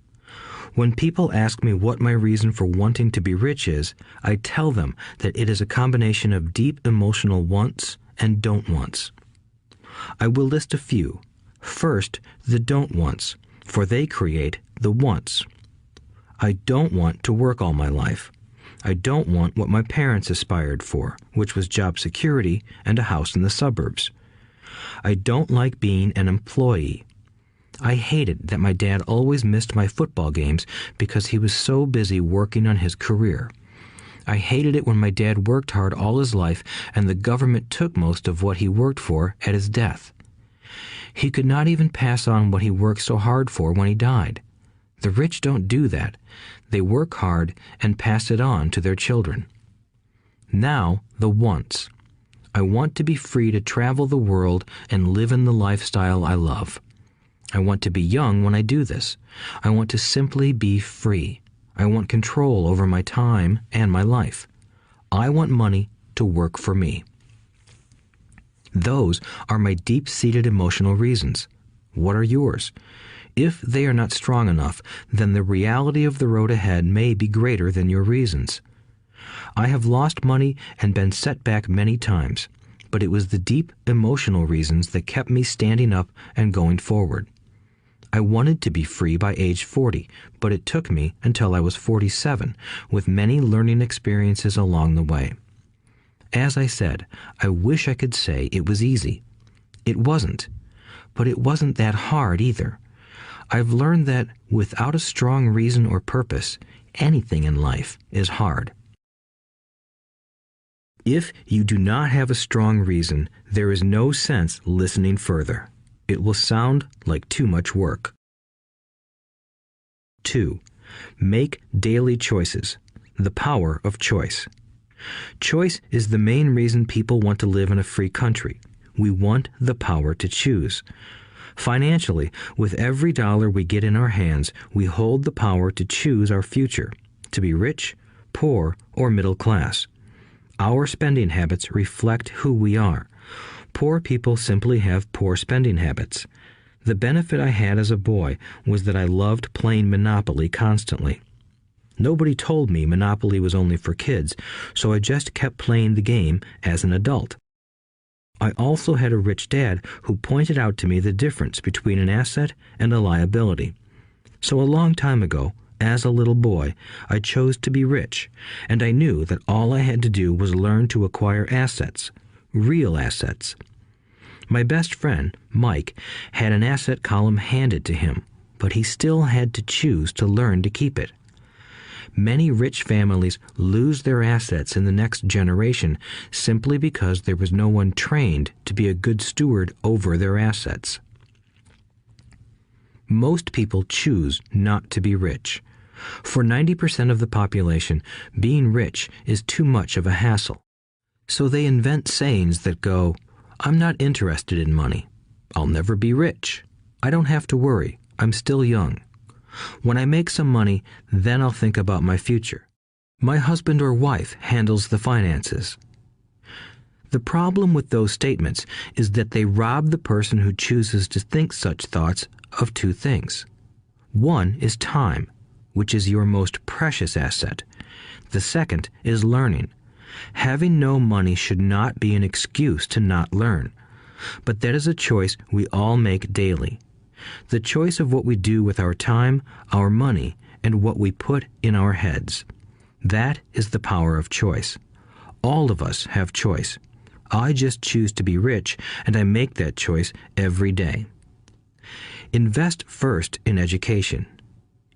When people ask me what my reason for wanting to be rich is, I tell them that it is a combination of deep emotional wants and don't wants. I will list a few. First, the don't wants, for they create the wants. I don't want to work all my life. I don't want what my parents aspired for, which was job security and a house in the suburbs. I don't like being an employee. I hated that my dad always missed my football games because he was so busy working on his career. I hated it when my dad worked hard all his life and the government took most of what he worked for at his death. He could not even pass on what he worked so hard for when he died. The rich don't do that. They work hard and pass it on to their children. Now, the wants. I want to be free to travel the world and live in the lifestyle I love. I want to be young when I do this. I want to simply be free. I want control over my time and my life. I want money to work for me. Those are my deep-seated emotional reasons. What are yours? If they are not strong enough, then the reality of the road ahead may be greater than your reasons. I have lost money and been set back many times, but it was the deep emotional reasons that kept me standing up and going forward. I wanted to be free by age 40, but it took me until I was 47, with many learning experiences along the way. As I said, I wish I could say it was easy. It wasn't, but it wasn't that hard either. I've learned that without a strong reason or purpose, anything in life is hard. If you do not have a strong reason, there is no sense listening further. It will sound like too much work. 2. Make daily choices. The power of choice. Choice is the main reason people want to live in a free country. We want the power to choose. Financially, with every dollar we get in our hands, we hold the power to choose our future, to be rich, poor, or middle class. Our spending habits reflect who we are. Poor people simply have poor spending habits. The benefit I had as a boy was that I loved playing Monopoly constantly. Nobody told me Monopoly was only for kids, so I just kept playing the game as an adult. I also had a rich dad who pointed out to me the difference between an asset and a liability. So a long time ago, as a little boy, I chose to be rich, and I knew that all I had to do was learn to acquire assets, real assets. My best friend, Mike, had an asset column handed to him, but he still had to choose to learn to keep it. Many rich families lose their assets in the next generation simply because there was no one trained to be a good steward over their assets. Most people choose not to be rich. For 90% of the population, being rich is too much of a hassle. So they invent sayings that go, "I'm not interested in money. I'll never be rich. I don't have to worry. I'm still young. When I make some money, then I'll think about my future." My husband or wife handles the finances. The problem with those statements is that they rob the person who chooses to think such thoughts of two things. One is time, which is your most precious asset. The second is learning. Having no money should not be an excuse to not learn, but that is a choice we all make daily. The choice of what we do with our time, our money, and what we put in our heads. That is the power of choice. All of us have choice. I just choose to be rich, and I make that choice every day. Invest first in education.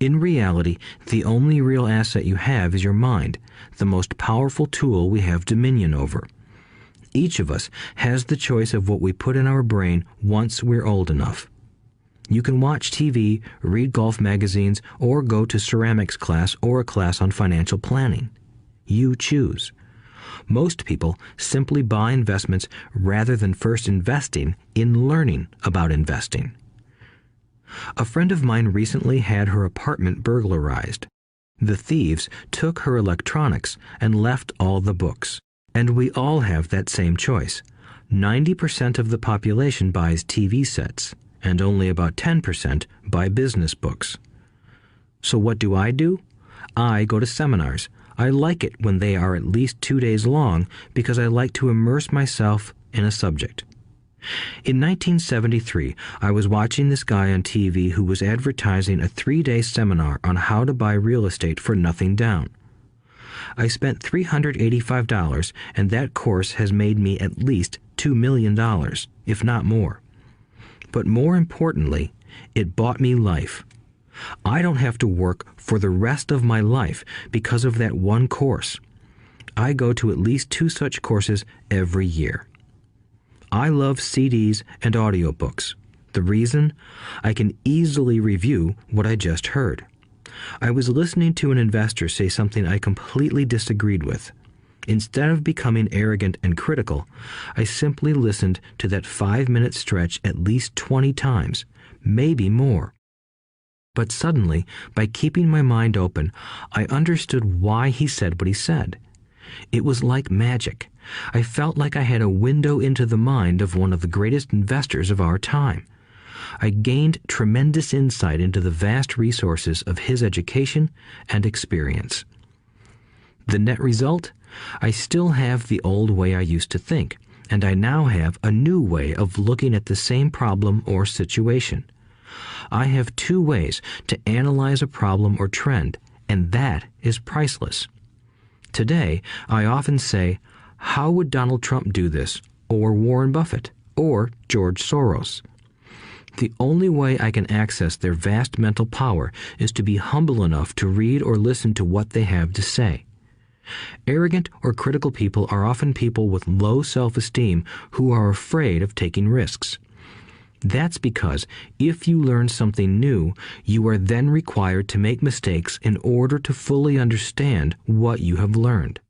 In reality, the only real asset you have is your mind, the most powerful tool we have dominion over. Each of us has the choice of what we put in our brain once we're old enough. You can watch TV, read golf magazines, or go to ceramics class or a class on financial planning. You choose. Most people simply buy investments rather than first investing in learning about investing. A friend of mine recently had her apartment burglarized. The thieves took her electronics and left all the books. And we all have that same choice. 90% of the population buys TV sets, and only about 10% buy business books. So what do? I go to seminars. I like it when they are at least 2 days long because I like to immerse myself in a subject. In 1973, I was watching this guy on TV who was advertising a 3-day seminar on how to buy real estate for nothing down. I spent $385, and that course has made me at least $2 million, if not more. But more importantly, it bought me life. I don't have to work for the rest of my life because of that one course. I go to at least 2 such courses every year. I love CDs and audiobooks. The reason? I can easily review what I just heard. I was listening to an investor say something I completely disagreed with. Instead of becoming arrogant and critical, I simply listened to that 5-minute stretch at least 20 times, maybe more. But suddenly, by keeping my mind open, I understood why he said what he said. It was like magic. I felt like I had a window into the mind of one of the greatest investors of our time. I gained tremendous insight into the vast resources of his education and experience. The net result? I still have the old way I used to think, and I now have a new way of looking at the same problem or situation. I have 2 ways to analyze a problem or trend, and that is priceless. Today, I often say, how would Donald Trump do this, or Warren Buffett, or George Soros? The only way I can access their vast mental power is to be humble enough to read or listen to what they have to say. Arrogant or critical people are often people with low self-esteem who are afraid of taking risks. That's because if you learn something new, you are then required to make mistakes in order to fully understand what you have learned.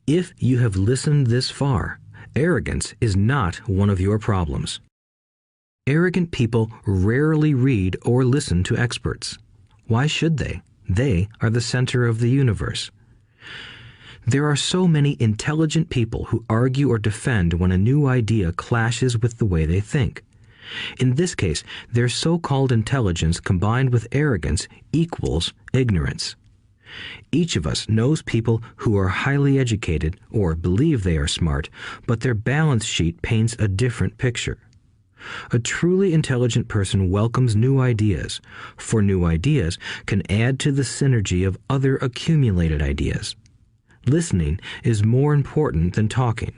If you have listened this far, arrogance is not one of your problems. Arrogant people rarely read or listen to experts. Why should they? They are the center of the universe. There are so many intelligent people who argue or defend when a new idea clashes with the way they think. In this case, their so-called intelligence combined with arrogance equals ignorance. Each of us knows people who are highly educated or believe they are smart, but their balance sheet paints a different picture. A truly intelligent person welcomes new ideas, for new ideas can add to the synergy of other accumulated ideas. Listening is more important than talking.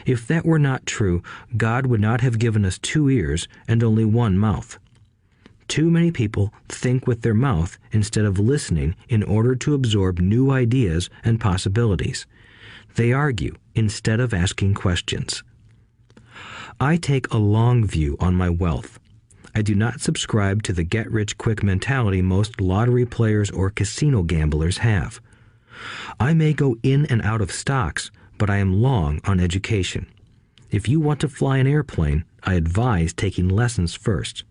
If that were not true, God would not have given us 2 ears and only 1 mouth. Too many people think with their mouth instead of listening in order to absorb new ideas and possibilities. They argue instead of asking questions. I take a long view on my wealth. I do not subscribe to the get-rich-quick mentality most lottery players or casino gamblers have. I may go in and out of stocks, but I am long on education. If you want to fly an airplane, I advise taking lessons first.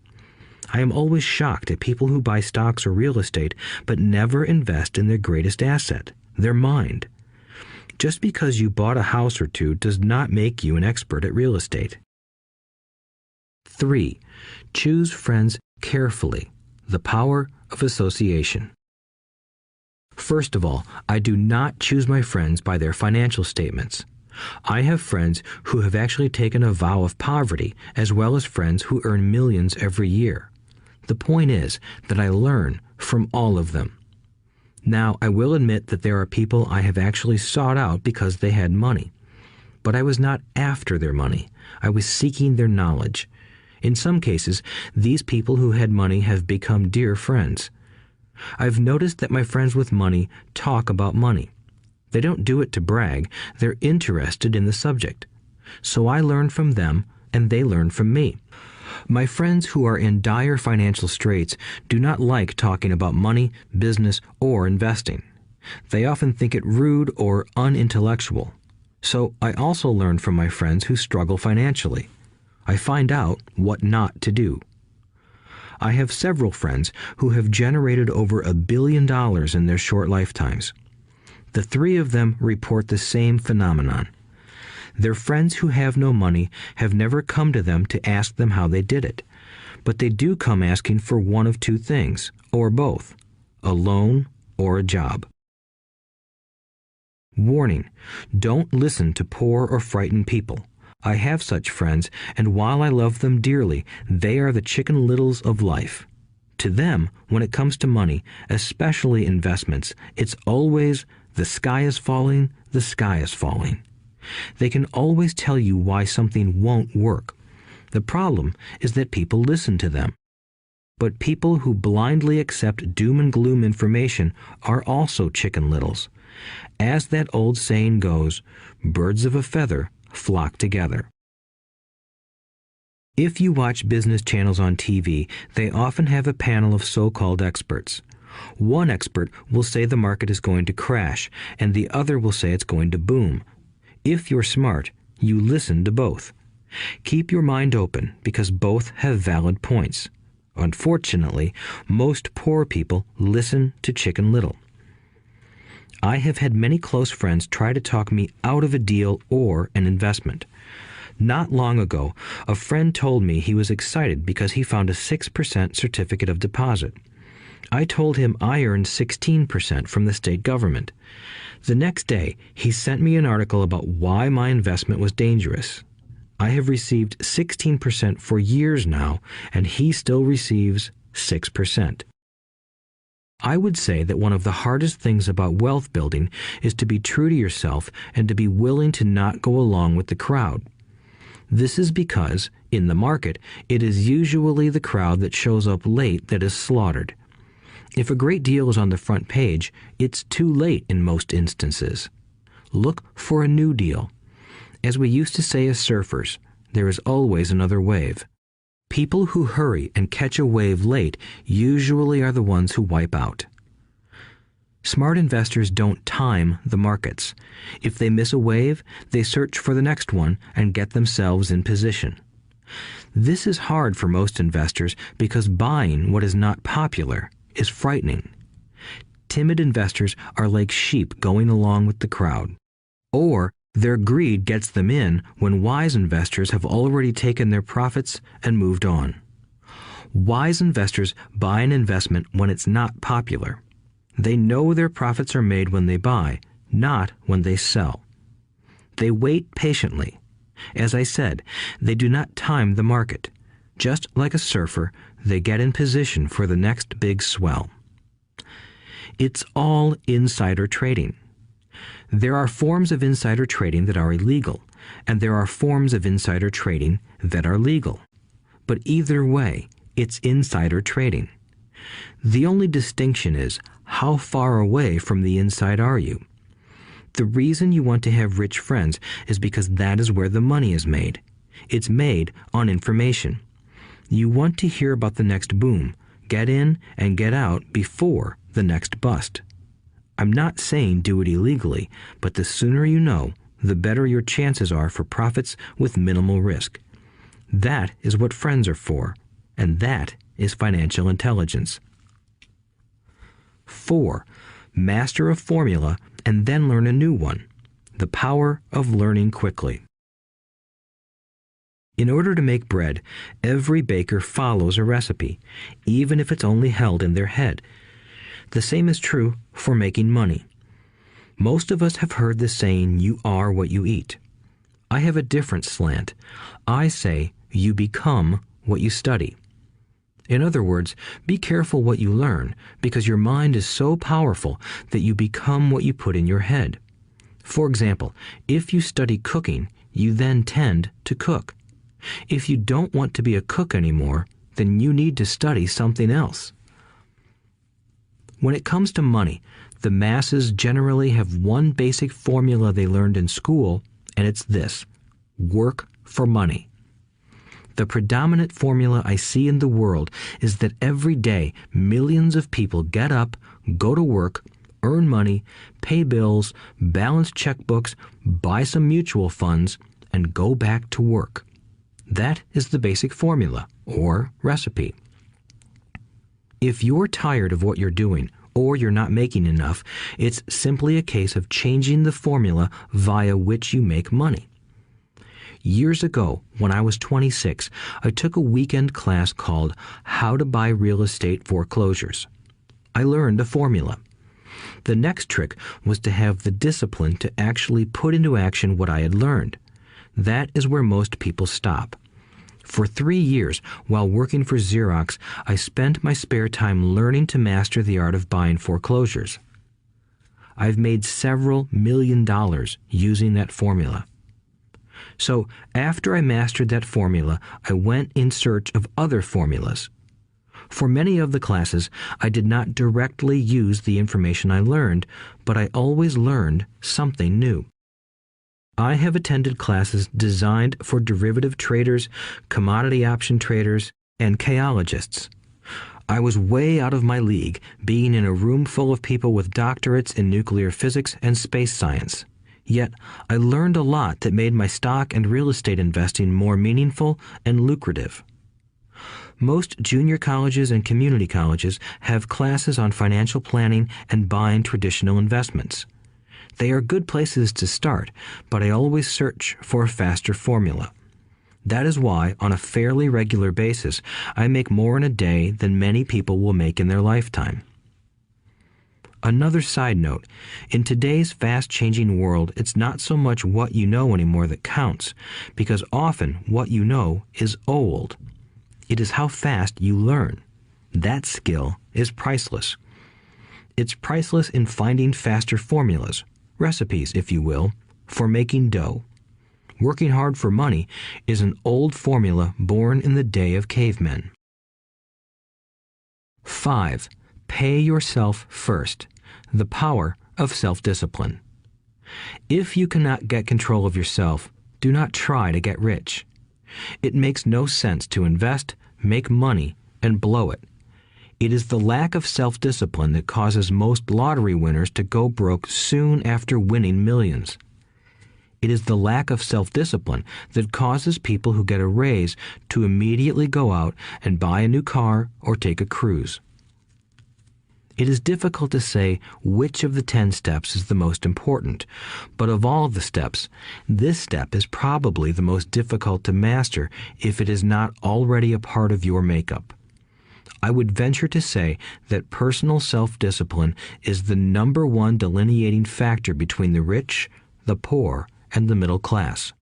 I am always shocked at people who buy stocks or real estate but never invest in their greatest asset, their mind. Just because you bought a house or two does not make you an expert at real estate. 3. Choose friends carefully. The power of association. First of all, I do not choose my friends by their financial statements. I have friends who have actually taken a vow of poverty, as well as friends who earn millions every year. The point is that I learn from all of them. Now, I will admit that there are people I have actually sought out because they had money. But I was not after their money. I was seeking their knowledge. In some cases, these people who had money have become dear friends. I've noticed that my friends with money talk about money. They don't do it to brag. They're interested in the subject. So I learn from them, and they learn from me. My friends who are in dire financial straits do not like talking about money, business, or investing. They often think it rude or unintellectual. So I also learn from my friends who struggle financially. I find out what not to do. I have several friends who have generated over $1 billion in their short lifetimes. The 3 of them report the same phenomenon. Their friends who have no money have never come to them to ask them how they did it, but they do come asking for one of 2 things, or both, a loan or a job. Warning: don't listen to poor or frightened people. I have such friends, and while I love them dearly, they are the Chicken Littles of life. To them, when it comes to money, especially investments, it's always the sky is falling, the sky is falling. They can always tell you why something won't work. The problem is that people listen to them. But people who blindly accept doom and gloom information are also Chicken Littles. As that old saying goes, birds of a feather flock together. If you watch business channels on TV, they often have a panel of so-called experts. One expert will say the market is going to crash, and the other will say it's going to boom. If you're smart, you listen to both. Keep your mind open, because both have valid points. Unfortunately, most poor people listen to Chicken Little. I have had many close friends try to talk me out of a deal or an investment. Not long ago, a friend told me he was excited because he found a 6% certificate of deposit. I told him I earned 16% from the state government. The next day, he sent me an article about why my investment was dangerous. I have received 16% for years now, and he still receives 6%. I would say that one of the hardest things about wealth building is to be true to yourself and to be willing to not go along with the crowd. This is because, in the market, it is usually the crowd that shows up late that is slaughtered. If a great deal is on the front page, it's too late in most instances. Look for a new deal. As we used to say as surfers, there is always another wave. People who hurry and catch a wave late usually are the ones who wipe out. Smart investors don't time the markets. If they miss a wave, they search for the next one and get themselves in position. This is hard for most investors because buying what is not popular is frightening. Timid investors are like sheep going along with the crowd. Or their greed gets them in when wise investors have already taken their profits and moved on. Wise investors buy an investment when it's not popular. They know their profits are made when they buy, not when they sell. They wait patiently. As I said, they do not time the market. Just like a surfer, they get in position for the next big swell. It's all insider trading. There are forms of insider trading that are illegal, and there are forms of insider trading that are legal. But either way, it's insider trading. The only distinction is, how far away from the inside are you? The reason you want to have rich friends is because that is where the money is made. It's made on information. You want to hear about the next boom, get in and get out before the next bust. I'm not saying do it illegally, but the sooner you know, the better your chances are for profits with minimal risk. That is what friends are for, and that is financial intelligence. 4. Master a formula and then learn a new one. The power of learning quickly. In order to make bread, every baker follows a recipe, even if it's only held in their head. The same is true for making money. Most of us have heard the saying, "You are what you eat." I have a different slant. I say, "You become what you study." In other words, be careful what you learn, because your mind is so powerful that you become what you put in your head. For example, if you study cooking, you then tend to cook. If you don't want to be a cook anymore, then you need to study something else. When it comes to money, the masses generally have one basic formula they learned in school, and it's this: work for money. The predominant formula I see in the world is that every day millions of people get up, go to work, earn money, pay bills, balance checkbooks, buy some mutual funds, and go back to work. That is the basic formula, or recipe. If you're tired of what you're doing, or you're not making enough, it's simply a case of changing the formula via which you make money. Years ago, when I was 26, I took a weekend class called How to Buy Real Estate Foreclosures. I learned a formula. The next trick was to have the discipline to actually put into action what I had learned. That is where most people stop. For 3 years, while working for Xerox, I spent my spare time learning to master the art of buying foreclosures. I've made several $million using that formula. So, after I mastered that formula, I went in search of other formulas. For many of the classes, I did not directly use the information I learned, but I always learned something new. I have attended classes designed for derivative traders, commodity option traders, and chaologists. I was way out of my league, being in a room full of people with doctorates in nuclear physics and space science. Yet, I learned a lot that made my stock and real estate investing more meaningful and lucrative. Most junior colleges and community colleges have classes on financial planning and buying traditional investments. They are good places to start, but I always search for a faster formula. That is why, on a fairly regular basis, I make more in a day than many people will make in their lifetime. Another side note, in today's fast-changing world, it's not so much what you know anymore that counts, because often what you know is old. It is how fast you learn. That skill is priceless. It's priceless in finding faster formulas, recipes, if you will, for making dough. Working hard for money is an old formula born in the day of cavemen. 5. Pay yourself first. The power of self-discipline. If you cannot get control of yourself, do not try to get rich. It makes no sense to invest, make money, and blow it. It is the lack of self-discipline that causes most lottery winners to go broke soon after winning millions. It is the lack of self-discipline that causes people who get a raise to immediately go out and buy a new car or take a cruise. It is difficult to say which of the 10 steps is the most important, but of all the steps, this step is probably the most difficult to master if it is not already a part of your makeup. I would venture to say that personal self-discipline is the number one delineating factor between the rich, the poor, and the middle class.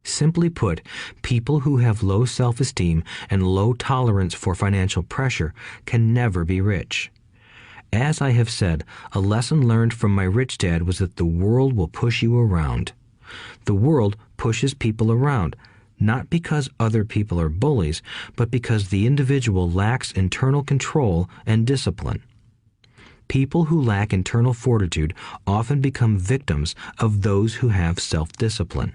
Simply put, people who have low self-esteem and low tolerance for financial pressure can never be rich. As I have said, a lesson learned from my rich dad was that the world will push you around. The world pushes people around, not because other people are bullies, but because the individual lacks internal control and discipline. People who lack internal fortitude often become victims of those who have self-discipline.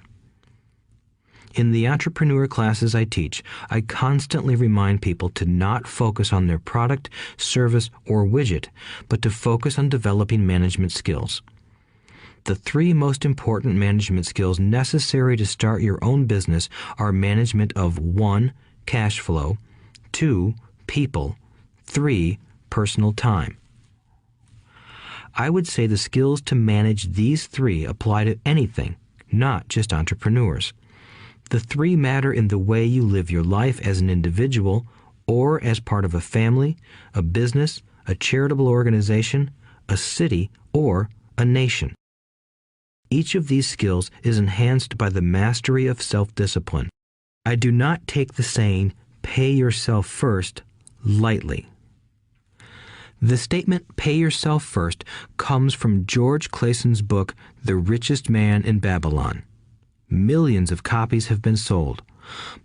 In the entrepreneur classes I teach, I constantly remind people to not focus on their product, service, or widget, but to focus on developing management skills. The 3 most important management skills necessary to start your own business are management of 1. Cash flow, 2. People, 3. Personal time. I would say the skills to manage these three apply to anything, not just entrepreneurs. The three matter in the way you live your life as an individual or as part of a family, a business, a charitable organization, a city, or a nation. Each of these skills is enhanced by the mastery of self-discipline. I do not take the saying, "pay yourself first," lightly. The statement, "pay yourself first," comes from George Clason's book, The Richest Man in Babylon. Millions of copies have been sold.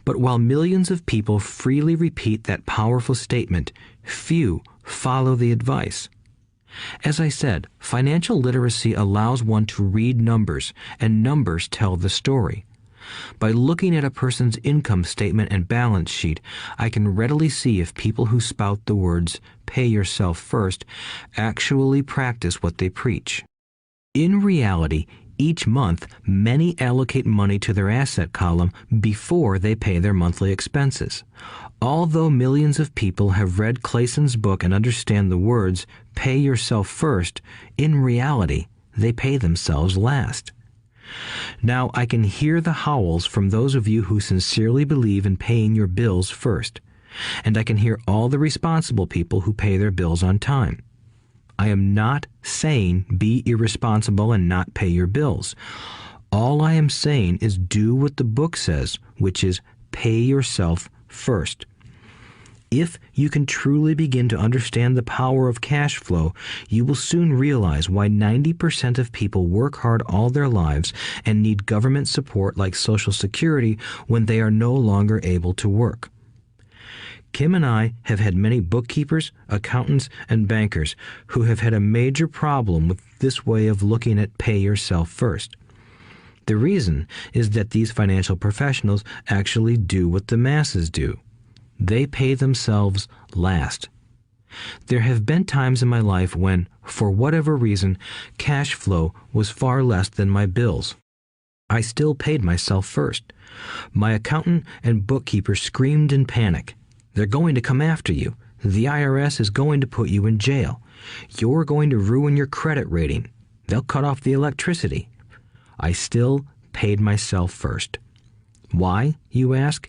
But while millions of people freely repeat that powerful statement, few follow the advice. As I said, financial literacy allows one to read numbers, and numbers tell the story. By looking at a person's income statement and balance sheet, I can readily see if people who spout the words, "pay yourself first," actually practice what they preach. In reality, each month, many allocate money to their asset column before they pay their monthly expenses. Although millions of people have read Clason's book and understand the words, "pay yourself first," in reality, they pay themselves last. Now, I can hear the howls from those of you who sincerely believe in paying your bills first, and I can hear all the responsible people who pay their bills on time. I am not saying be irresponsible and not pay your bills. All I am saying is do what the book says, which is pay yourself first. If you can truly begin to understand the power of cash flow, you will soon realize why 90% of people work hard all their lives and need government support like Social Security when they are no longer able to work. Kim and I have had many bookkeepers, accountants, and bankers who have had a major problem with this way of looking at pay yourself first. The reason is that these financial professionals actually do what the masses do. They pay themselves last. There have been times in my life when, for whatever reason, cash flow was far less than my bills. I still paid myself first. My accountant and bookkeeper screamed in panic. "They're going to come after you. The IRS is going to put you in jail. You're going to ruin your credit rating. They'll cut off the electricity." I still paid myself first. Why, you ask?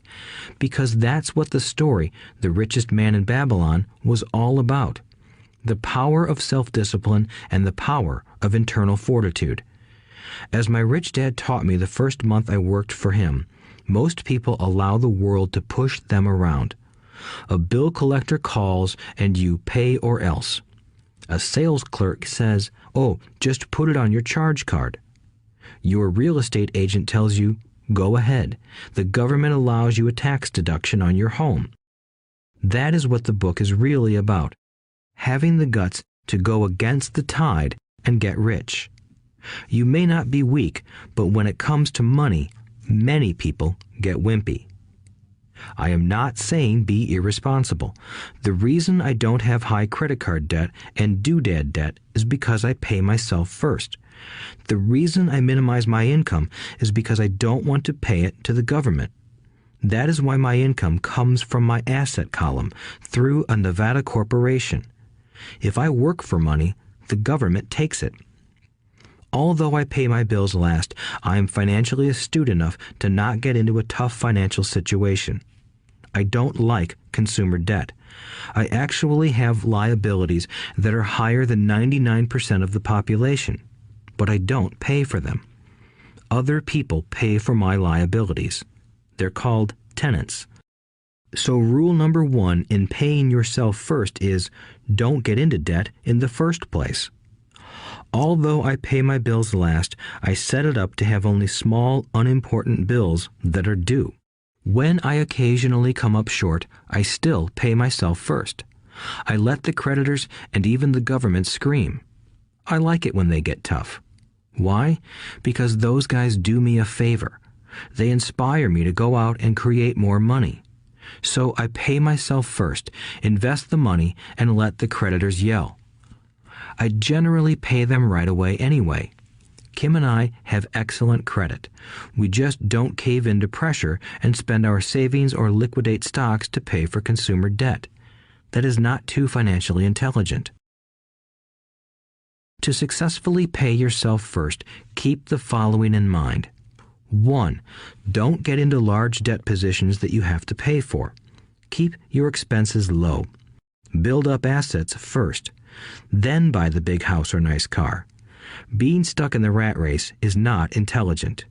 Because that's what the story, The Richest Man in Babylon, was all about. The power of self-discipline and the power of internal fortitude. As my rich dad taught me the first month I worked for him, most people allow the world to push them around. A bill collector calls and you pay or else. A sales clerk says, "Oh, just put it on your charge card." Your real estate agent tells you, "Go ahead. The government allows you a tax deduction on your home." That is what the book is really about. Having the guts to go against the tide and get rich. You may not be weak, but when it comes to money, many people get wimpy. I am not saying be irresponsible. The reason I don't have high credit card debt and doodad debt is because I pay myself first. The reason I minimize my income is because I don't want to pay it to the government. That is why my income comes from my asset column through a Nevada corporation. If I work for money, the government takes it. Although I pay my bills last, I am financially astute enough to not get into a tough financial situation. I don't like consumer debt. I actually have liabilities that are higher than 99% of the population, but I don't pay for them. Other people pay for my liabilities. They're called tenants. So rule number 1 in paying yourself first is don't get into debt in the first place. Although I pay my bills last, I set it up to have only small, unimportant bills that are due. When I occasionally come up short, I still pay myself first. I let the creditors and even the government scream. I like it when they get tough. Why? Because those guys do me a favor. They inspire me to go out and create more money. So I pay myself first, invest the money, and let the creditors yell. I generally pay them right away anyway. Kim and I have excellent credit. We just don't cave into pressure and spend our savings or liquidate stocks to pay for consumer debt. That is not too financially intelligent. To successfully pay yourself first, keep the following in mind. 1. Don't get into large debt positions that you have to pay for. Keep your expenses low. Build up assets first. Then buy the big house or nice car. Being stuck in the rat race is not intelligent.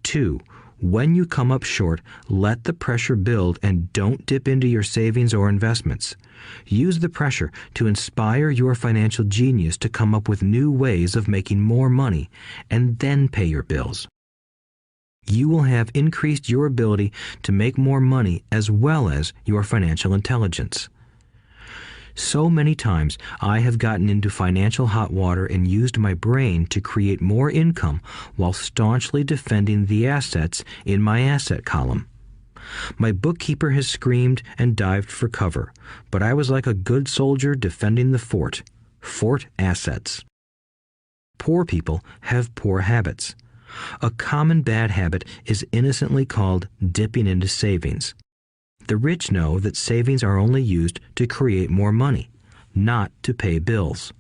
2. When you come up short, let the pressure build and don't dip into your savings or investments. Use the pressure to inspire your financial genius to come up with new ways of making more money and then pay your bills. You will have increased your ability to make more money as well as your financial intelligence. So many times I have gotten into financial hot water and used my brain to create more income while staunchly defending the assets in my asset column. My bookkeeper has screamed and dived for cover, but I was like a good soldier defending the fort. Fort assets. Poor people have poor habits. A common bad habit is innocently called dipping into savings. The rich know that savings are only used to create more money, not to pay bills.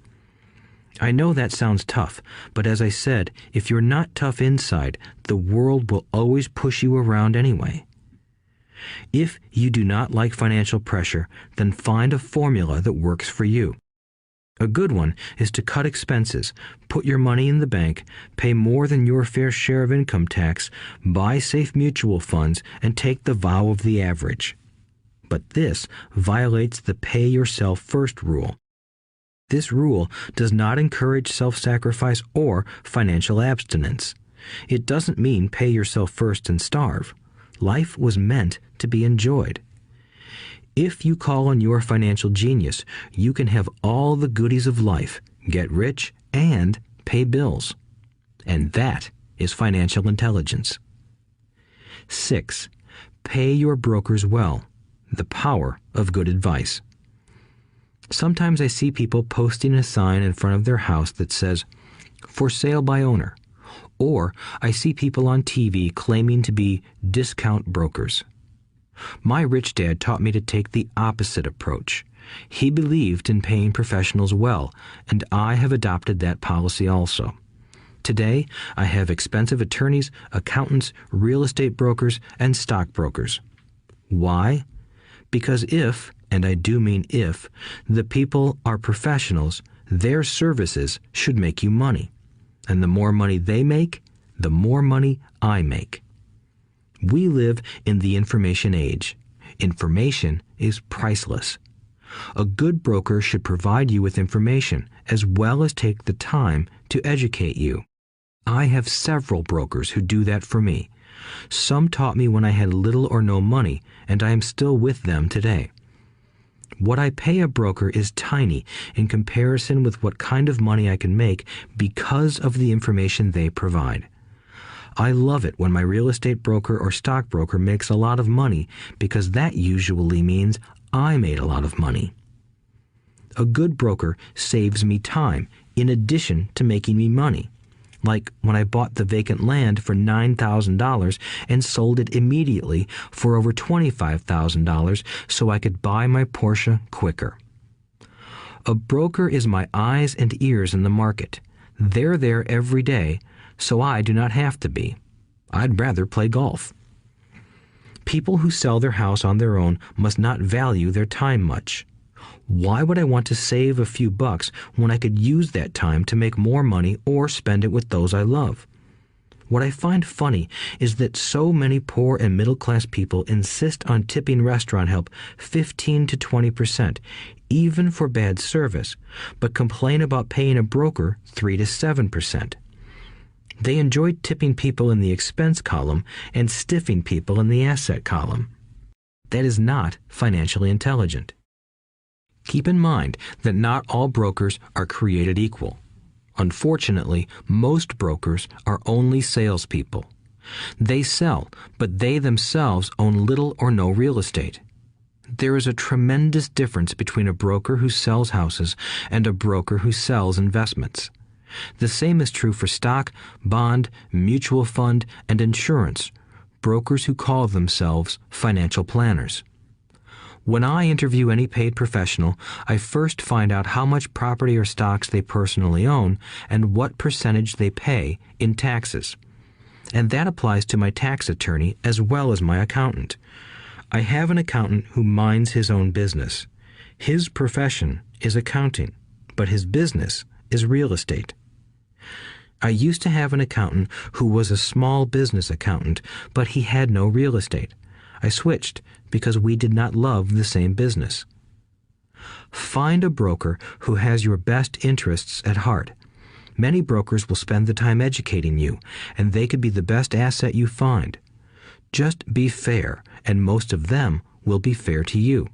I know that sounds tough, but as I said, if you're not tough inside, the world will always push you around anyway. If you do not like financial pressure, then find a formula that works for you. A good one is to cut expenses, put your money in the bank, pay more than your fair share of income tax, buy safe mutual funds, and take the vow of the average. But this violates the pay yourself first rule. This rule does not encourage self-sacrifice or financial abstinence. It doesn't mean pay yourself first and starve. Life was meant to be enjoyed. If you call on your financial genius, you can have all the goodies of life, get rich, and pay bills. And that is financial intelligence. 6. Pay your brokers well. The power of good advice. Sometimes I see people posting a sign in front of their house that says, "For sale by owner." Or I see people on TV claiming to be discount brokers. My rich dad taught me to take the opposite approach. He believed in paying professionals well, and I have adopted that policy also. Today, I have expensive attorneys, accountants, real estate brokers, and stockbrokers. Why? Because if, and I do mean if, the people are professionals, their services should make you money. And the more money they make, the more money I make. We live in the information age. Information is priceless. A good broker should provide you with information as well as take the time to educate you. I have several brokers who do that for me. Some taught me when I had little or no money, and I am still with them today. What I pay a broker is tiny in comparison with what kind of money I can make because of the information they provide. I love it when my real estate broker or stockbroker makes a lot of money because that usually means I made a lot of money. A good broker saves me time in addition to making me money. Like when I bought the vacant land for $9,000 and sold it immediately for over $25,000 so I could buy my Porsche quicker. A broker is my eyes and ears in the market. They're there every day, so I do not have to be. I'd rather play golf. People who sell their house on their own must not value their time much. Why would I want to save a few bucks when I could use that time to make more money or spend it with those I love? What I find funny is that so many poor and middle-class people insist on tipping restaurant help 15 to 20%, even for bad service, but complain about paying a broker 3 to 7%. They enjoy tipping people in the expense column and stiffing people in the asset column. That is not financially intelligent. Keep in mind that not all brokers are created equal. Unfortunately, most brokers are only salespeople. They sell, but they themselves own little or no real estate. There is a tremendous difference between a broker who sells houses and a broker who sells investments. The same is true for stock, bond, mutual fund, and insurance, brokers who call themselves financial planners. When I interview any paid professional, I first find out how much property or stocks they personally own and what percentage they pay in taxes. And that applies to my tax attorney as well as my accountant. I have an accountant who minds his own business. His profession is accounting, but his business is real estate. I used to have an accountant who was a small business accountant, but he had no real estate. I switched because we did not love the same business. Find a broker who has your best interests at heart. Many brokers will spend the time educating you, and they could be the best asset you find. Just be fair, and most of them will be fair to you.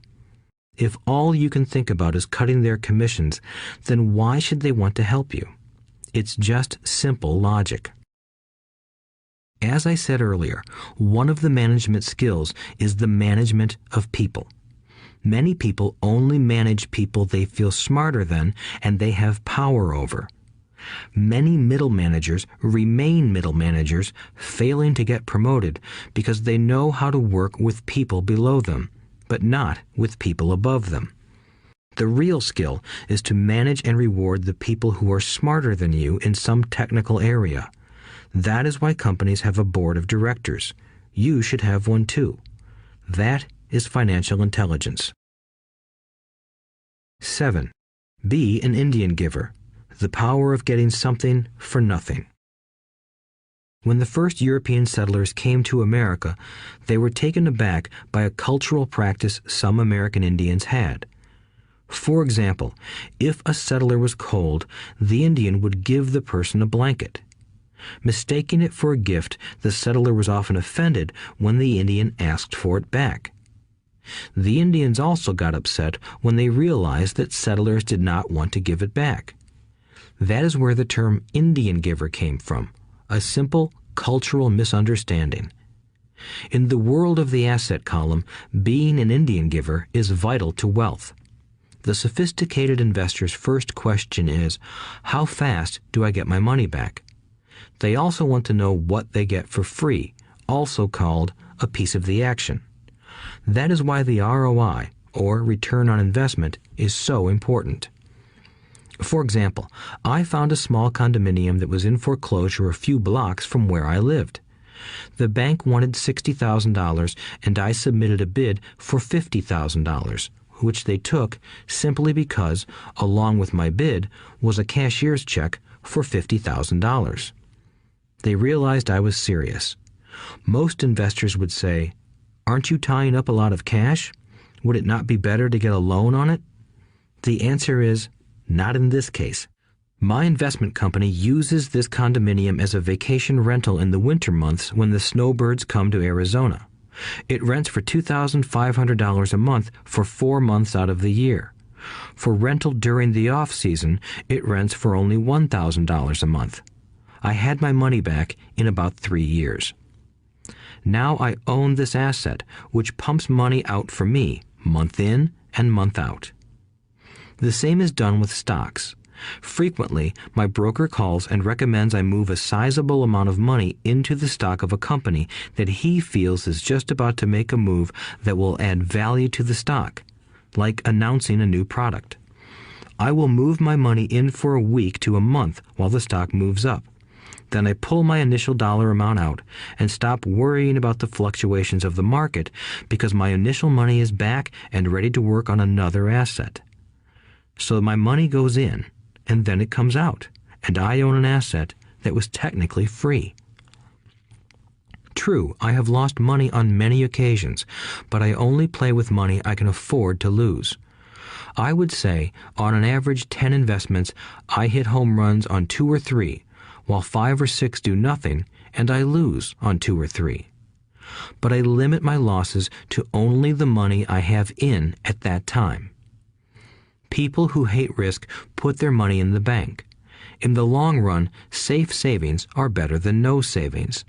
If all you can think about is cutting their commissions, then why should they want to help you? It's just simple logic. As I said earlier, one of the management skills is the management of people. Many people only manage people they feel smarter than and they have power over. Many middle managers remain middle managers, failing to get promoted because they know how to work with people below them, but not with people above them. The real skill is to manage and reward the people who are smarter than you in some technical area. That is why companies have a board of directors. You should have one too. That is financial intelligence. 7. Be an Indian giver. The power of getting something for nothing. When the first European settlers came to America, they were taken aback by a cultural practice some American Indians had. For example, if a settler was cold, the Indian would give the person a blanket. Mistaking it for a gift, the settler was often offended when the Indian asked for it back. The Indians also got upset when they realized that settlers did not want to give it back. That is where the term Indian giver came from, a simple cultural misunderstanding. In the world of the asset column, being an Indian giver is vital to wealth. The sophisticated investor's first question is, how fast do I get my money back? They also want to know what they get for free, also called a piece of the action. That is why the ROI, or return on investment, is so important. For example, I found a small condominium that was in foreclosure a few blocks from where I lived. The bank wanted $60,000 and I submitted a bid for $50,000, which they took simply because, along with my bid, was a cashier's check for $50,000. They realized I was serious. Most investors would say, "Aren't you tying up a lot of cash? Would it not be better to get a loan on it?" The answer is, not in this case. My investment company uses this condominium as a vacation rental in the winter months when the snowbirds come to Arizona. It rents for $2,500 a month for 4 months out of the year. For rental during the off-season, it rents for only $1,000 a month. I had my money back in about 3 years. Now I own this asset, which pumps money out for me, month in and month out. The same is done with stocks. Frequently, my broker calls and recommends I move a sizable amount of money into the stock of a company that he feels is just about to make a move that will add value to the stock, like announcing a new product. I will move my money in for a week to a month while the stock moves up. Then I pull my initial dollar amount out and stop worrying about the fluctuations of the market because my initial money is back and ready to work on another asset. So my money goes in, and then it comes out, and I own an asset that was technically free. True, I have lost money on many occasions, but I only play with money I can afford to lose. I would say, on an average 10 investments, I hit home runs on 2 or 3, while 5 or 6 do nothing, and I lose on 2 or 3. But I limit my losses to only the money I have in at that time. People who hate risk put their money in the bank. In the long run, safe savings are better than no savings.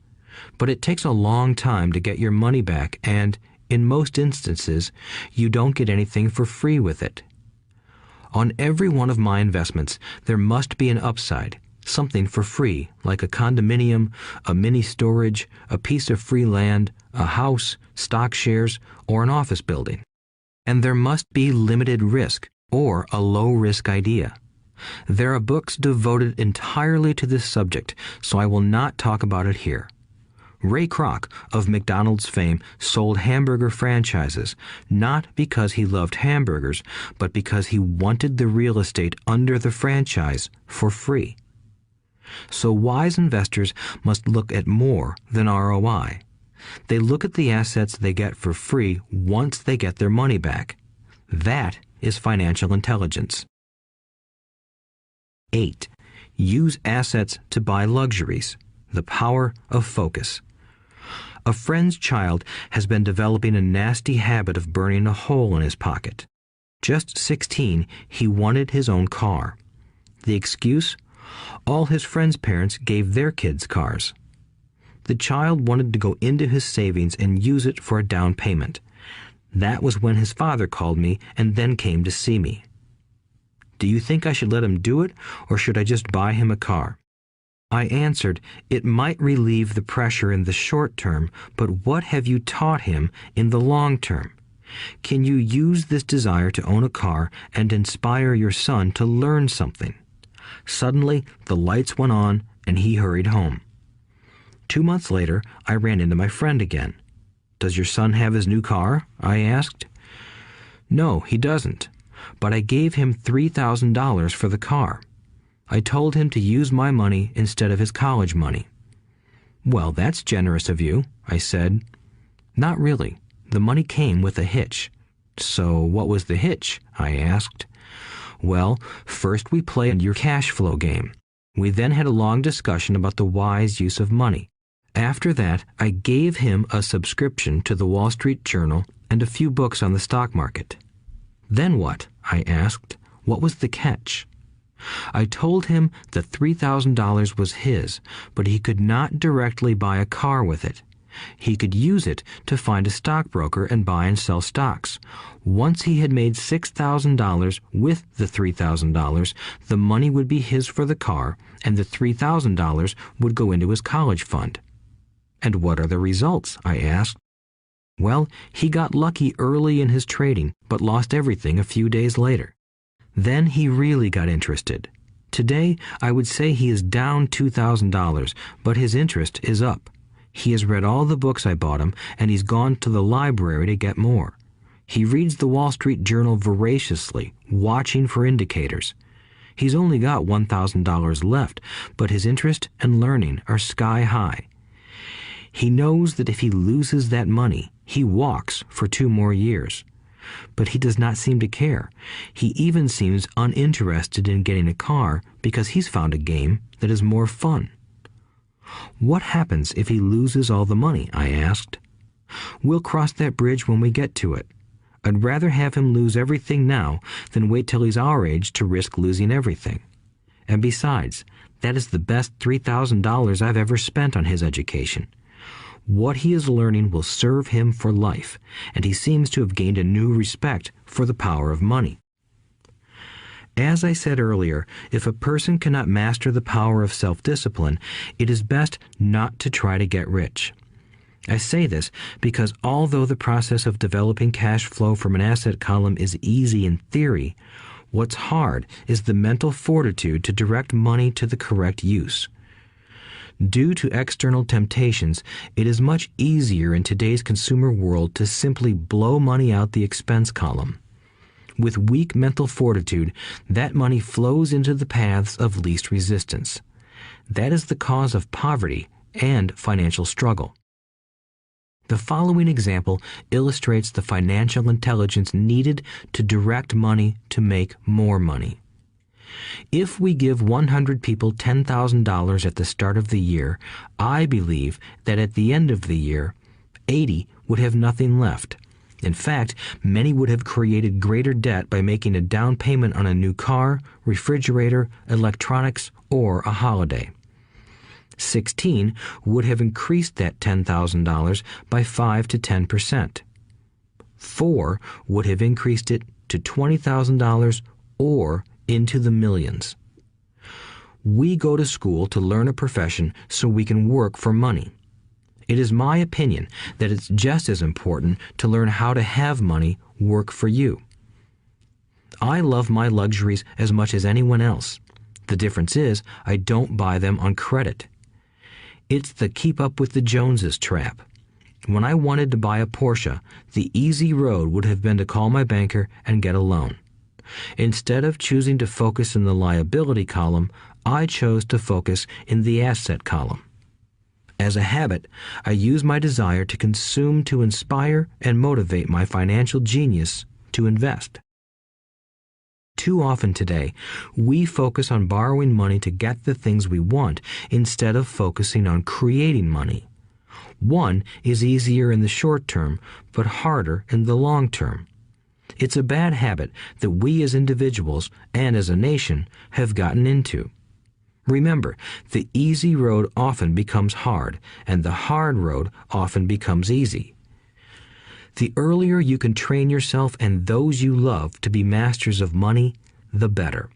But it takes a long time to get your money back, and, in most instances, you don't get anything for free with it. On every one of my investments, there must be an upside, something for free, like a condominium, a mini storage, a piece of free land, a house, stock shares, or an office building. and there must be limited risk or a low-risk idea. There are books devoted entirely to this subject, so I will not talk about it here. Ray Kroc of McDonald's fame sold hamburger franchises, not because he loved hamburgers, but because he wanted the real estate under the franchise for free. So wise investors must look at more than ROI. They look at the assets they get for free once they get their money back. That is financial intelligence. 8. Use assets to buy luxuries. The power of focus. A friend's child has been developing a nasty habit of burning a hole in his pocket. Just 16, he wanted his own car. The excuse? All his friends' parents gave their kids cars. The child wanted to go into his savings and use it for a down payment. That was when his father called me and then came to see me. Do you think I should let him do it, or should I just buy him a car? I answered, it might relieve the pressure in the short term, but what have you taught him in the long term? Can you use this desire to own a car and inspire your son to learn something? Suddenly, the lights went on and he hurried home. 2 months later, I ran into my friend again. Does your son have his new car? I asked. No, he doesn't, but I gave him $3,000 for the car. I told him to use my money instead of his college money. Well, that's generous of you, I said. Not really. The money came with a hitch. So what was the hitch? I asked. Well, first we played your cash flow game. We then had a long discussion about the wise use of money. After that, I gave him a subscription to the Wall Street Journal and a few books on the stock market. Then what? I asked. What was the catch? I told him that $3,000 was his, but he could not directly buy a car with it. He could use it to find a stockbroker and buy and sell stocks. Once he had made $6,000 with the $3,000, the money would be his for the car, and the $3,000 would go into his college fund. And what are the results? I asked. Well, he got lucky early in his trading, but lost everything a few days later. Then he really got interested. Today, I would say he is down $2,000, but his interest is up. He has read all the books I bought him, and he's gone to the library to get more. He reads the Wall Street Journal voraciously, watching for indicators. He's only got $1,000 left, but his interest and learning are sky high. He knows that if he loses that money, he walks for 2 more years. But he does not seem to care. He even seems uninterested in getting a car because he's found a game that is more fun. What happens if he loses all the money? I asked. We'll cross that bridge when we get to it. I'd rather have him lose everything now than wait till he's our age to risk losing everything. And besides, that is the best $3,000 I've ever spent on his education. What he is learning will serve him for life, and he seems to have gained a new respect for the power of money. As I said earlier, if a person cannot master the power of self-discipline, it is best not to try to get rich. I say this because although the process of developing cash flow from an asset column is easy in theory, what's hard is the mental fortitude to direct money to the correct use. Due to external temptations, it is much easier in today's consumer world to simply blow money out the expense column. With weak mental fortitude, that money flows into the paths of least resistance. That is the cause of poverty and financial struggle. The following example illustrates the financial intelligence needed to direct money to make more money. If we give 100 people $10,000 at the start of the year, I believe that at the end of the year, 80 would have nothing left. In fact, many would have created greater debt by making a down payment on a new car, refrigerator, electronics, or a holiday. 16 would have increased that $10,000 by 5 to 10%. 4 would have increased it to $20,000 or into the millions. We go to school to learn a profession so we can work for money. It is my opinion that it's just as important to learn how to have money work for you. I love my luxuries as much as anyone else. The difference is I don't buy them on credit. It's the keep up with the Joneses trap. When I wanted to buy a Porsche, the easy road would have been to call my banker and get a loan. Instead of choosing to focus in the liability column, I chose to focus in the asset column. As a habit, I use my desire to consume to inspire and motivate my financial genius to invest. Too often today, we focus on borrowing money to get the things we want instead of focusing on creating money. One is easier in the short term, but harder in the long term. It's a bad habit that we as individuals and as a nation have gotten into. Remember, the easy road often becomes hard, and the hard road often becomes easy. The earlier you can train yourself and those you love to be masters of money, the better.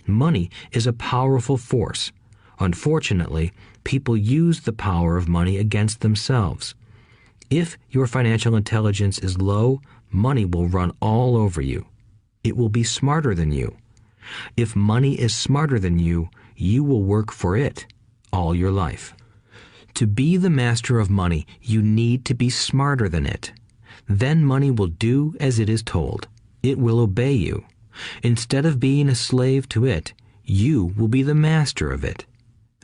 Money is a powerful force. Unfortunately, people use the power of money against themselves. If your financial intelligence is low, money will run all over you. It will be smarter than you. If money is smarter than you, you will work for it all your life. To be the master of money, you need to be smarter than it. Then money will do as it is told. It will obey you. Instead of being a slave to it, you will be the master of it.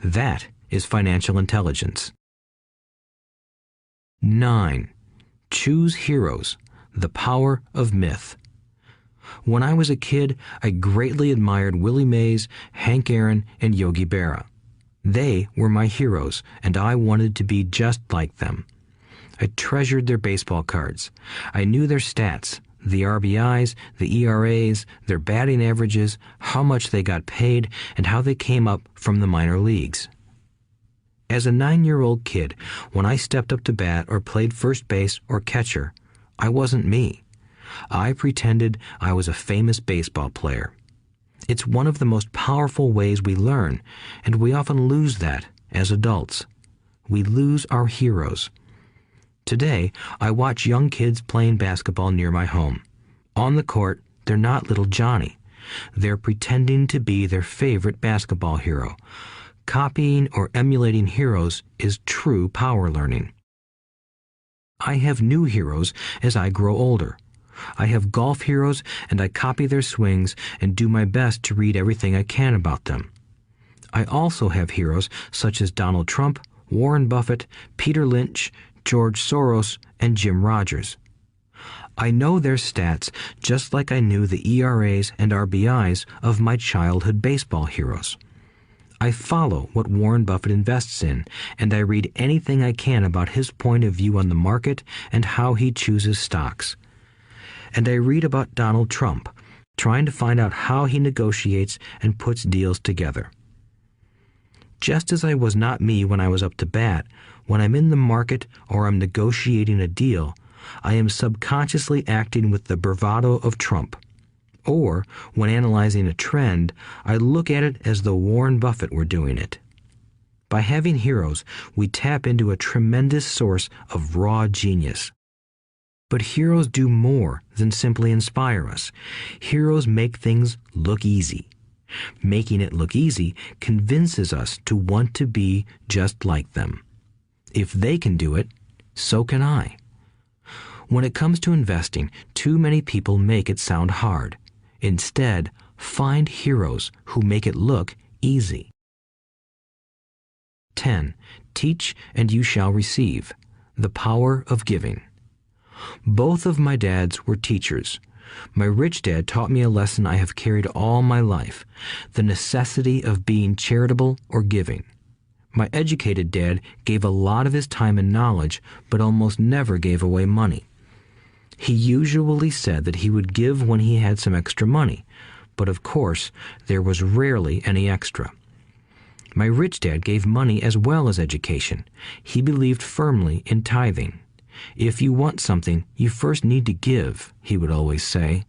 That is financial intelligence. 9. Choose heroes. The power of myth. When I was a kid, I greatly admired Willie Mays, Hank Aaron, and Yogi Berra. They were my heroes, and I wanted to be just like them. I treasured their baseball cards. I knew their stats, the RBIs, the ERAs, their batting averages, how much they got paid, and how they came up from the minor leagues. As a 9-year-old kid, when I stepped up to bat or played first base or catcher, I wasn't me. I pretended I was a famous baseball player. It's one of the most powerful ways we learn, and we often lose that as adults. We lose our heroes. Today, I watch young kids playing basketball near my home. On the court, they're not little Johnny. They're pretending to be their favorite basketball hero. Copying or emulating heroes is true power learning. I have new heroes as I grow older. I have golf heroes, and I copy their swings and do my best to read everything I can about them. I also have heroes such as Donald Trump, Warren Buffett, Peter Lynch, George Soros, and Jim Rogers. I know their stats just like I knew the ERAs and RBIs of my childhood baseball heroes. I follow what Warren Buffett invests in, and I read anything I can about his point of view on the market and how he chooses stocks. And I read about Donald Trump, trying to find out how he negotiates and puts deals together. Just as I was not me when I was up to bat, when I'm in the market or I'm negotiating a deal, I am subconsciously acting with the bravado of Trump. Or, when analyzing a trend, I look at it as though Warren Buffett were doing it. By having heroes, we tap into a tremendous source of raw genius. But heroes do more than simply inspire us. Heroes make things look easy. Making it look easy convinces us to want to be just like them. If they can do it, so can I. When it comes to investing, too many people make it sound hard. Instead, find heroes who make it look easy. 10. Teach and you shall receive. The power of giving. Both of my dads were teachers. My rich dad taught me a lesson I have carried all my life, the necessity of being charitable or giving. My educated dad gave a lot of his time and knowledge, but almost never gave away money. He usually said that he would give when he had some extra money, but of course, there was rarely any extra. My rich dad gave money as well as education. He believed firmly in tithing. If you want something, you first need to give, he would always say.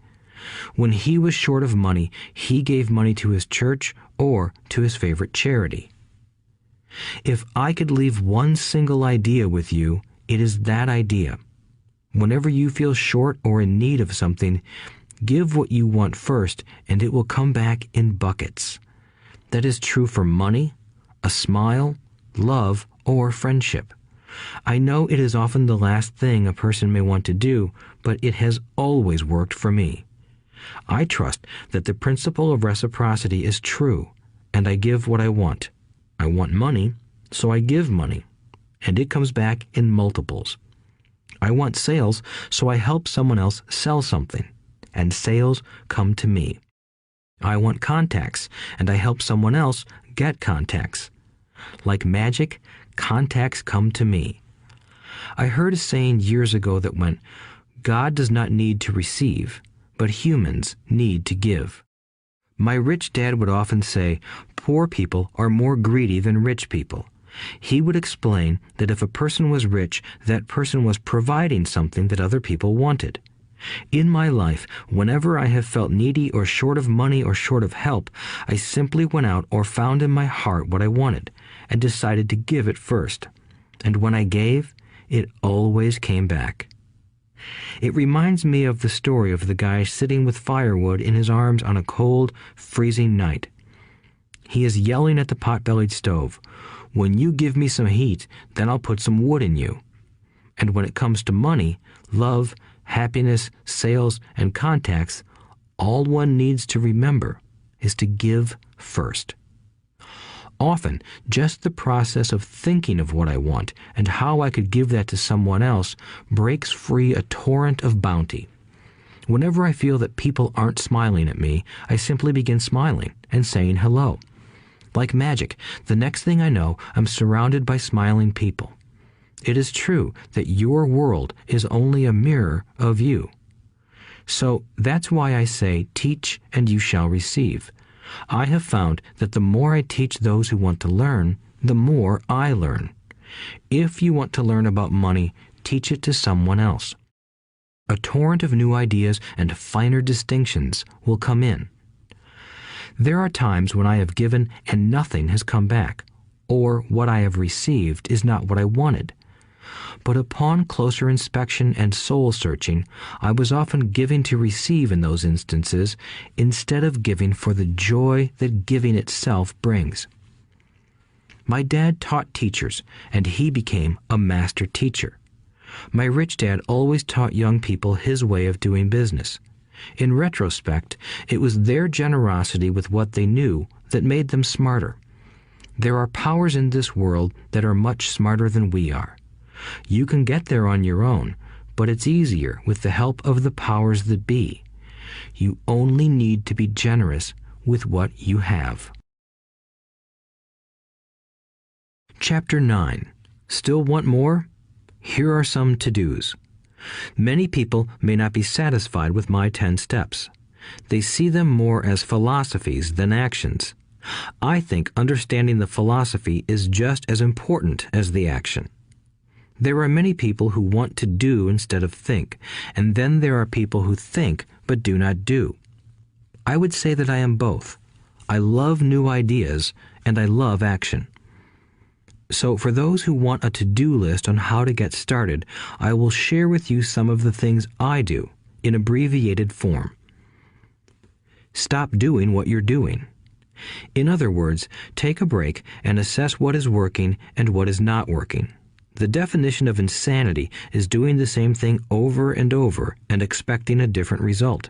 When he was short of money, he gave money to his church or to his favorite charity. If I could leave one single idea with you, it is that idea. Whenever you feel short or in need of something, give what you want first, and it will come back in buckets. That is true for money, a smile, love, or friendship. I know it is often the last thing a person may want to do, but it has always worked for me. I trust that the principle of reciprocity is true, and I give what I want. I want money, so I give money, and it comes back in multiples. I want sales, so I help someone else sell something, and sales come to me. I want contacts, and I help someone else get contacts. Like magic, contacts come to me. I heard a saying years ago that went, "God does not need to receive, but humans need to give." My rich dad would often say, poor people are more greedy than rich people. He would explain that if a person was rich, that person was providing something that other people wanted. In my life, whenever I have felt needy or short of money or short of help, I simply went out or found in my heart what I wanted and decided to give it first. And when I gave, it always came back. It reminds me of the story of the guy sitting with firewood in his arms on a cold, freezing night. He is yelling at the pot-bellied stove, "When you give me some heat, then I'll put some wood in you." And when it comes to money, love, happiness, sales, and contacts, all one needs to remember is to give first. Often, just the process of thinking of what I want and how I could give that to someone else breaks free a torrent of bounty. Whenever I feel that people aren't smiling at me, I simply begin smiling and saying hello. Like magic, the next thing I know, I'm surrounded by smiling people. It is true that your world is only a mirror of you. So that's why I say, teach and you shall receive. I have found that the more I teach those who want to learn, the more I learn. If you want to learn about money, teach it to someone else. A torrent of new ideas and finer distinctions will come in. There are times when I have given and nothing has come back, or what I have received is not what I wanted. But upon closer inspection and soul-searching, I was often giving to receive in those instances, instead of giving for the joy that giving itself brings. My dad taught teachers, and he became a master teacher. My rich dad always taught young people his way of doing business. In retrospect, it was their generosity with what they knew that made them smarter. There are powers in this world that are much smarter than we are. You can get there on your own, but it's easier with the help of the powers that be. You only need to be generous with what you have. Chapter 9. Still want more? Here are some to-dos. Many people may not be satisfied with my 10 steps. They see them more as philosophies than actions. I think understanding the philosophy is just as important as the action. There are many people who want to do instead of think, and then there are people who think but do not do. I would say that I am both. I love new ideas, and I love action. So for those who want a to-do list on how to get started, I will share with you some of the things I do in abbreviated form. Stop doing what you're doing. In other words, take a break and assess what is working and what is not working. The definition of insanity is doing the same thing over and over and expecting a different result.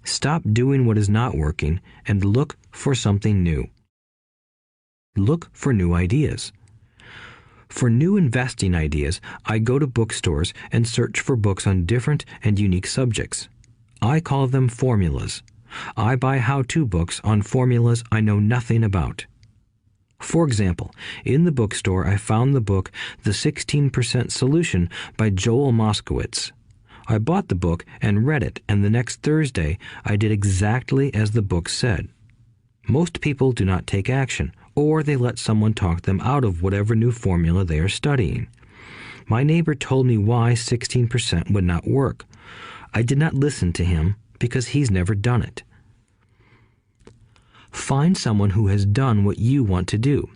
Stop doing what is not working and look for something new. Look for new ideas. For new investing ideas, I go to bookstores and search for books on different and unique subjects. I call them formulas. I buy how-to books on formulas I know nothing about. For example, in the bookstore I found the book The 16% Solution by Joel Moskowitz. I bought the book and read it, and the next Thursday I did exactly as the book said. Most people do not take action, or they let someone talk them out of whatever new formula they are studying. My neighbor told me why 16% would not work. I did not listen to him because he's never done it. Find someone who has done what you want to do.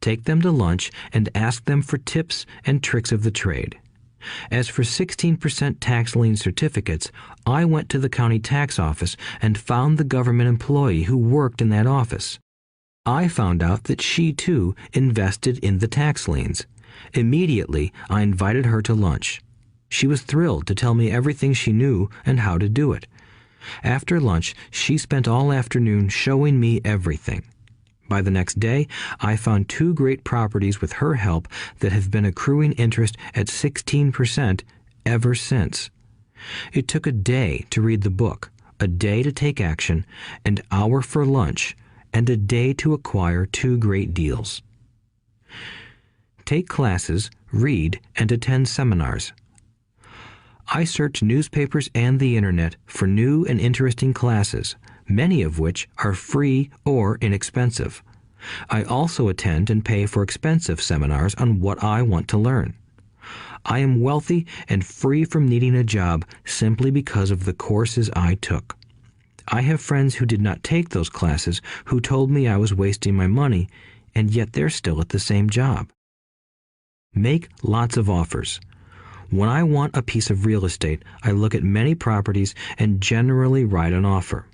Take them to lunch and ask them for tips and tricks of the trade. As for 16% tax lien certificates, I went to the county tax office and found the government employee who worked in that office. I found out that she, too, invested in the tax liens. Immediately, I invited her to lunch. She was thrilled to tell me everything she knew and how to do it. After lunch, she spent all afternoon showing me everything. By the next day, I found 2 great properties with her help that have been accruing interest at 16% ever since. It took a day to read the book, a day to take action, an hour for lunch, and a day to acquire 2 great deals. Take classes, read, and attend seminars. I search newspapers and the internet for new and interesting classes, many of which are free or inexpensive. I also attend and pay for expensive seminars on what I want to learn. I am wealthy and free from needing a job simply because of the courses I took. I have friends who did not take those classes who told me I was wasting my money, and yet they're still at the same job. Make lots of offers. When I want a piece of real estate, I look at many properties and generally write an offer.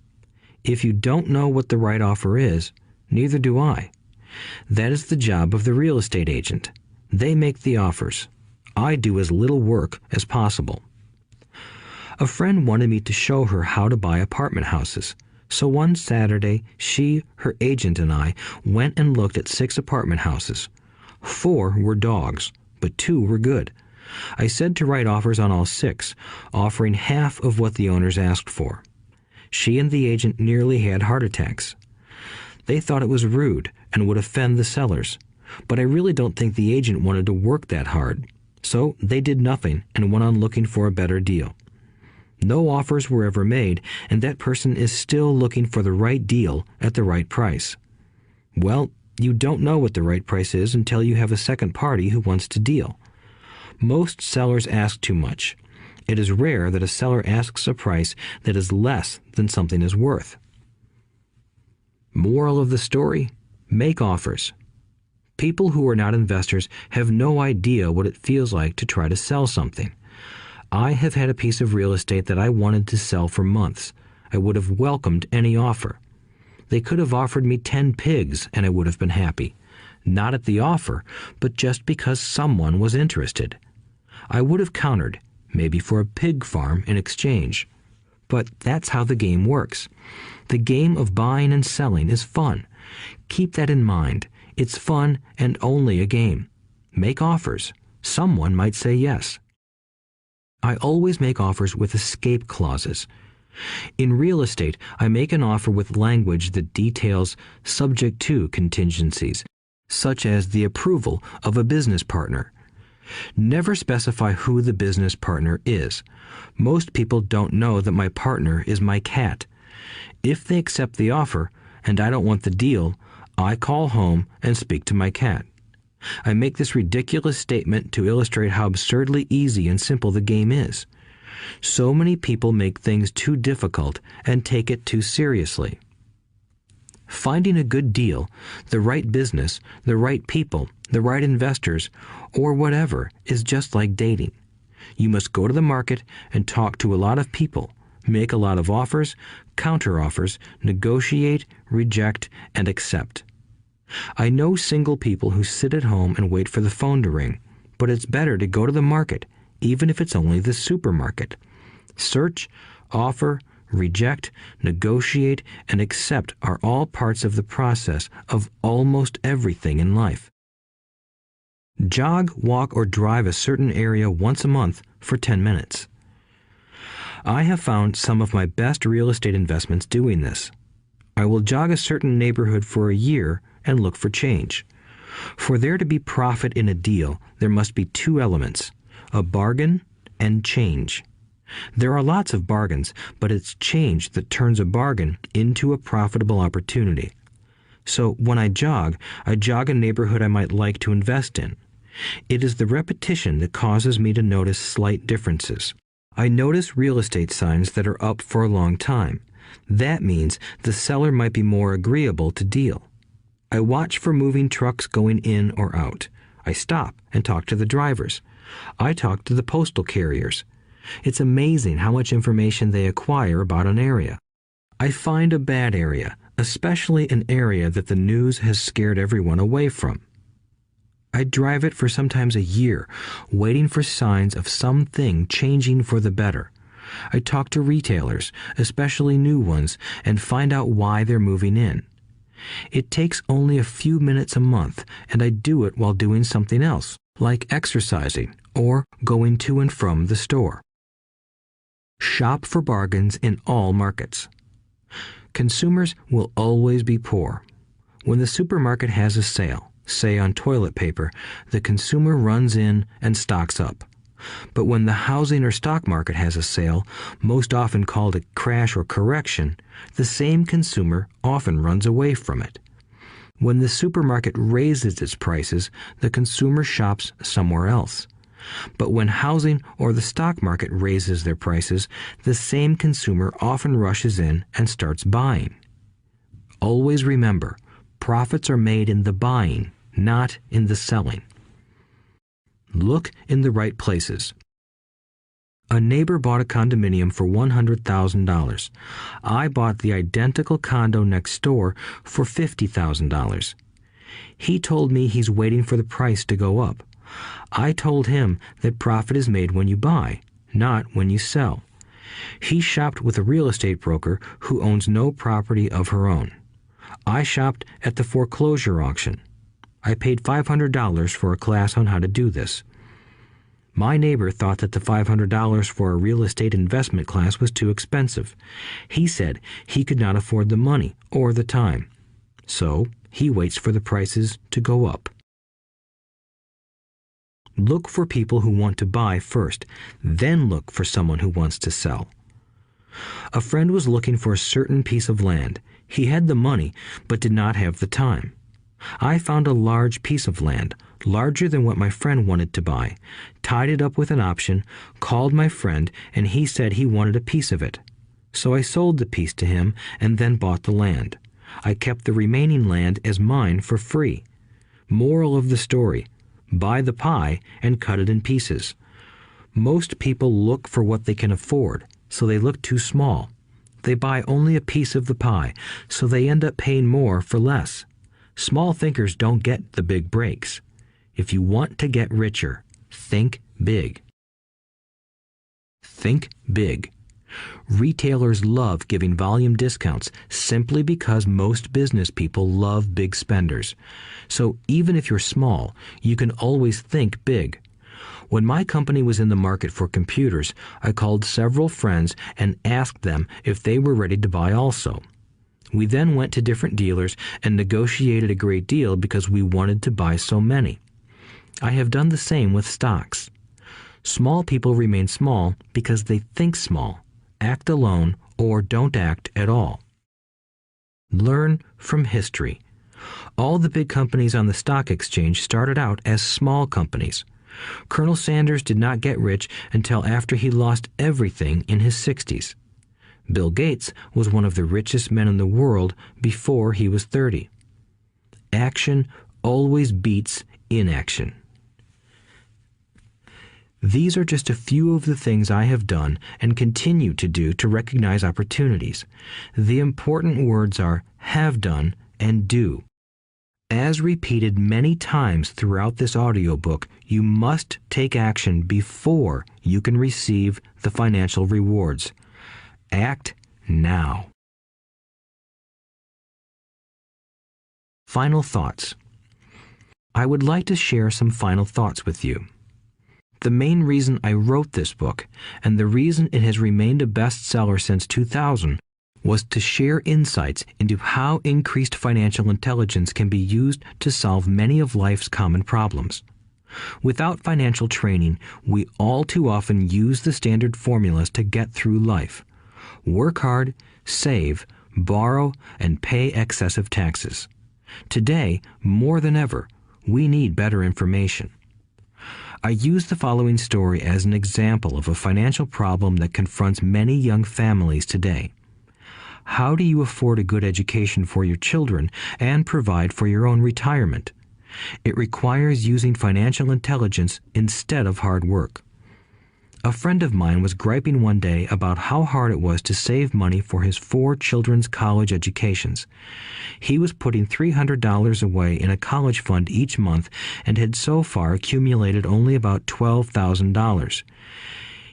If you don't know what the right offer is, neither do I. That is the job of the real estate agent. They make the offers. I do as little work as possible. A friend wanted me to show her how to buy apartment houses. So one Saturday, she, her agent, and I went and looked at 6 apartment houses. 4 were dogs, but 2 were good. I said to write offers on all 6, offering half of what the owners asked for. She and the agent nearly had heart attacks. They thought it was rude and would offend the sellers, but I really don't think the agent wanted to work that hard. So they did nothing and went on looking for a better deal. No offers were ever made, and that person is still looking for the right deal at the right price. Well, you don't know what the right price is until you have a second party who wants to deal. Most sellers ask too much. It is rare that a seller asks a price that is less than something is worth. Moral of the story: make offers. People who are not investors have no idea what it feels like to try to sell something. I have had a piece of real estate that I wanted to sell for months. I would have welcomed any offer. They could have offered me 10 pigs and I would have been happy. Not at the offer, but just because someone was interested. I would have countered, maybe for a pig farm in exchange. But that's how the game works. The game of buying and selling is fun. Keep that in mind. It's fun and only a game. Make offers. Someone might say yes. I always make offers with escape clauses. In real estate, I make an offer with language that details subject to contingencies, such as the approval of a business partner. Never specify who the business partner is. Most people don't know that my partner is my cat. If they accept the offer and I don't want the deal, I call home and speak to my cat. I make this ridiculous statement to illustrate how absurdly easy and simple the game is. So many people make things too difficult and take it too seriously. Finding a good deal, the right business, the right people, the right investors, or whatever is just like dating. You must go to the market and talk to a lot of people, make a lot of offers, counter-offers, negotiate, reject, and accept. I know single people who sit at home and wait for the phone to ring, but it's better to go to the market, even if it's only the supermarket. Search, offer, reject, negotiate, and accept are all parts of the process of almost everything in life. Jog, walk, or drive a certain area once a month for 10 minutes. I have found some of my best real estate investments doing this. I will jog a certain neighborhood for a year and look for change. For there to be profit in a deal, there must be 2 elements, a bargain and change. There are lots of bargains, but it's change that turns a bargain into a profitable opportunity. So when I jog a neighborhood I might like to invest in. It is the repetition that causes me to notice slight differences. I notice real estate signs that are up for a long time. That means the seller might be more agreeable to deal. I watch for moving trucks going in or out. I stop and talk to the drivers. I talk to the postal carriers. It's amazing how much information they acquire about an area. I find a bad area, especially an area that the news has scared everyone away from. I drive it for sometimes a year, waiting for signs of something changing for the better. I talk to retailers, especially new ones, and find out why they're moving in. It takes only a few minutes a month, and I do it while doing something else, like exercising or going to and from the store. Shop for bargains in all markets. Consumers will always be poor. When the supermarket has a sale, say on toilet paper, the consumer runs in and stocks up. But when the housing or stock market has a sale, most often called a crash or correction, the same consumer often runs away from it. When the supermarket raises its prices, the consumer shops somewhere else. But when housing or the stock market raises their prices, the same consumer often rushes in and starts buying. Always remember, profits are made in the buying, not in the selling. Look in the right places. A neighbor bought a condominium for $100,000. I bought the identical condo next door for $50,000. He told me he's waiting for the price to go up. I told him that profit is made when you buy, not when you sell. He shopped with a real estate broker who owns no property of her own. I shopped at the foreclosure auction. I paid $500 for a class on how to do this. My neighbor thought that the $500 for a real estate investment class was too expensive. He said he could not afford the money or the time. So he waits for the prices to go up. Look for people who want to buy first, then look for someone who wants to sell. A friend was looking for a certain piece of land. He had the money, but did not have the time. I found a large piece of land, larger than what my friend wanted to buy, tied it up with an option, called my friend, and he said he wanted a piece of it. So I sold the piece to him and then bought the land. I kept the remaining land as mine for free. Moral of the story: buy the pie and cut it in pieces. Most people look for what they can afford, so they look too small. They buy only a piece of the pie, so they end up paying more for less. Small thinkers don't get the big breaks. If you want to get richer, think big. Think big. Retailers love giving volume discounts simply because most business people love big spenders. So even if you're small, you can always think big. When my company was in the market for computers, I called several friends and asked them if they were ready to buy also. We then went to different dealers and negotiated a great deal because we wanted to buy so many. I have done the same with stocks. Small people remain small because they think small, act alone, or don't act at all. Learn from history. All the big companies on the stock exchange started out as small companies. Colonel Sanders did not get rich until after he lost everything in his 60s. Bill Gates was one of the richest men in the world before he was 30. Action always beats inaction. These are just a few of the things I have done and continue to do to recognize opportunities. The important words are have done and do. As repeated many times throughout this audiobook, you must take action before you can receive the financial rewards. Act now. Final thoughts. I would like to share some final thoughts with you. The main reason I wrote this book, and the reason it has remained a bestseller since 2000, was to share insights into how increased financial intelligence can be used to solve many of life's common problems. Without financial training, we all too often use the standard formulas to get through life. Work hard, save, borrow, and pay excessive taxes. Today, more than ever, we need better information. I use the following story as an example of a financial problem that confronts many young families today. How do you afford a good education for your children and provide for your own retirement? It requires using financial intelligence instead of hard work. A friend of mine was griping one day about how hard it was to save money for his 4 children's college educations. He was putting $300 away in a college fund each month and had so far accumulated only about $12,000.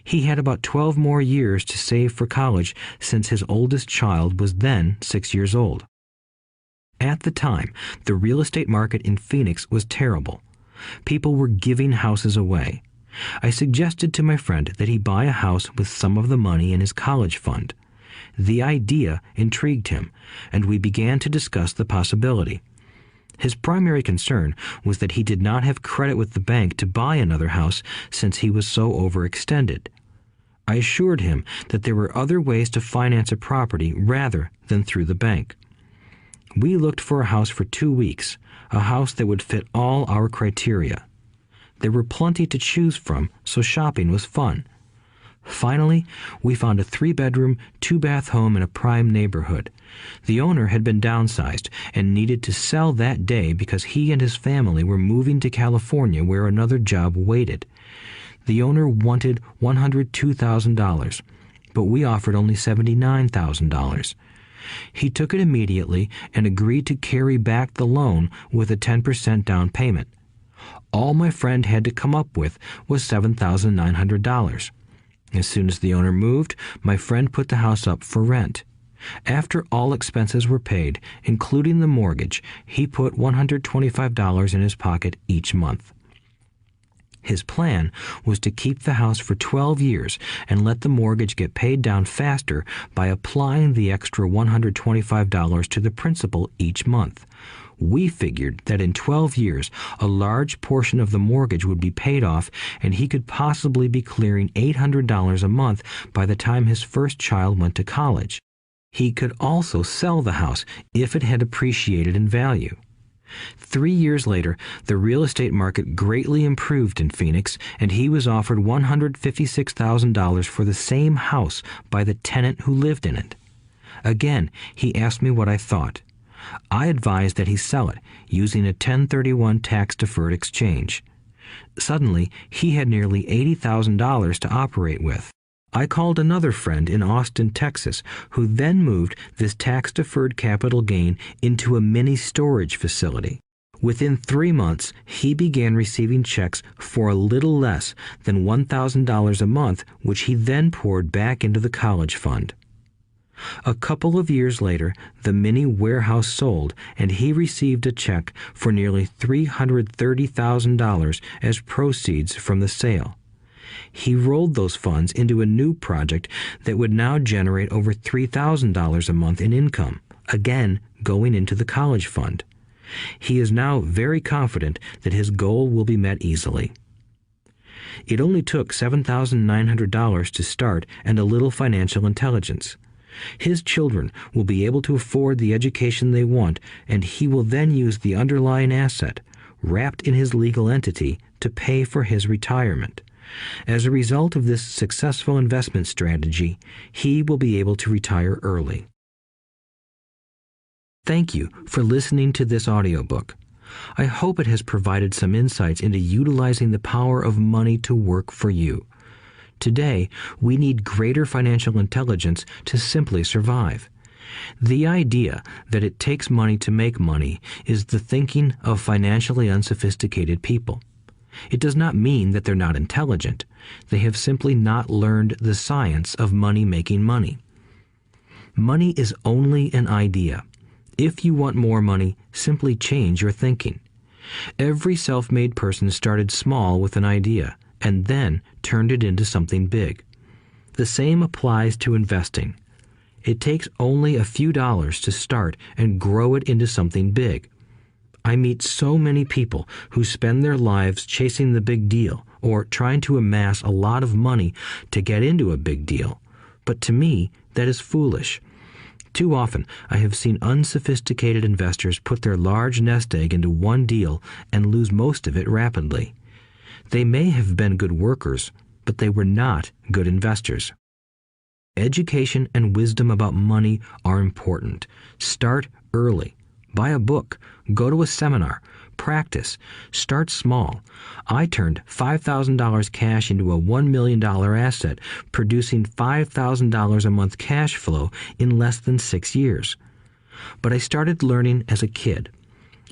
He had about 12 more years to save for college since his oldest child was then 6 years old. At the time, the real estate market in Phoenix was terrible. People were giving houses away. I suggested to my friend that he buy a house with some of the money in his college fund. The idea intrigued him, and we began to discuss the possibility. His primary concern was that he did not have credit with the bank to buy another house since he was so overextended. I assured him that there were other ways to finance a property rather than through the bank. We looked for a house for 2 weeks, a house that would fit all our criteria. There were plenty to choose from, so shopping was fun. Finally, we found a 3-bedroom, 2-bath home in a prime neighborhood. The owner had been downsized and needed to sell that day because he and his family were moving to California where another job waited. The owner wanted $102,000, but we offered only $79,000. He took it immediately and agreed to carry back the loan with a 10% down payment. All my friend had to come up with was $7,900. As soon as the owner moved, my friend put the house up for rent. After all expenses were paid, including the mortgage, he put $125 in his pocket each month. His plan was to keep the house for 12 years and let the mortgage get paid down faster by applying the extra $125 to the principal each month. We figured that in 12 years, a large portion of the mortgage would be paid off and he could possibly be clearing $800 a month by the time his first child went to college. He could also sell the house if it had appreciated in value. 3 years later, the real estate market greatly improved in Phoenix, and he was offered $156,000 for the same house by the tenant who lived in it. Again, he asked me what I thought. I advised that he sell it, using a 1031 tax-deferred exchange. Suddenly, he had nearly $80,000 to operate with. I called another friend in Austin, Texas, who then moved this tax-deferred capital gain into a mini storage facility. Within 3 months, he began receiving checks for a little less than $1,000 a month, which he then poured back into the college fund. A couple of years later, the mini warehouse sold, and he received a check for nearly $330,000 as proceeds from the sale. He rolled those funds into a new project that would now generate over $3,000 a month in income, again going into the college fund. He is now very confident that his goal will be met easily. It only took $7,900 to start and a little financial intelligence. His children will be able to afford the education they want, and he will then use the underlying asset, wrapped in his legal entity, to pay for his retirement. As a result of this successful investment strategy, he will be able to retire early. Thank you for listening to this audiobook. I hope it has provided some insights into utilizing the power of money to work for you. Today, we need greater financial intelligence to simply survive. The idea that it takes money to make money is the thinking of financially unsophisticated people. It does not mean that they're not intelligent. They have simply not learned the science of making money. Money is only an idea. If you want more money, simply change your thinking. Every self-made person started small with an idea and then turned it into something big. The same applies to investing. It takes only a few dollars to start and grow it into something big. I meet so many people who spend their lives chasing the big deal or trying to amass a lot of money to get into a big deal. But to me, that is foolish. Too often, I have seen unsophisticated investors put their large nest egg into one deal and lose most of it rapidly. They may have been good workers, but they were not good investors. Education and wisdom about money are important. Start early. Buy a book, go to a seminar, practice. Start small. I turned $5,000 cash into a $1 million asset, producing $5,000 a month cash flow in less than 6 years. But I started learning as a kid.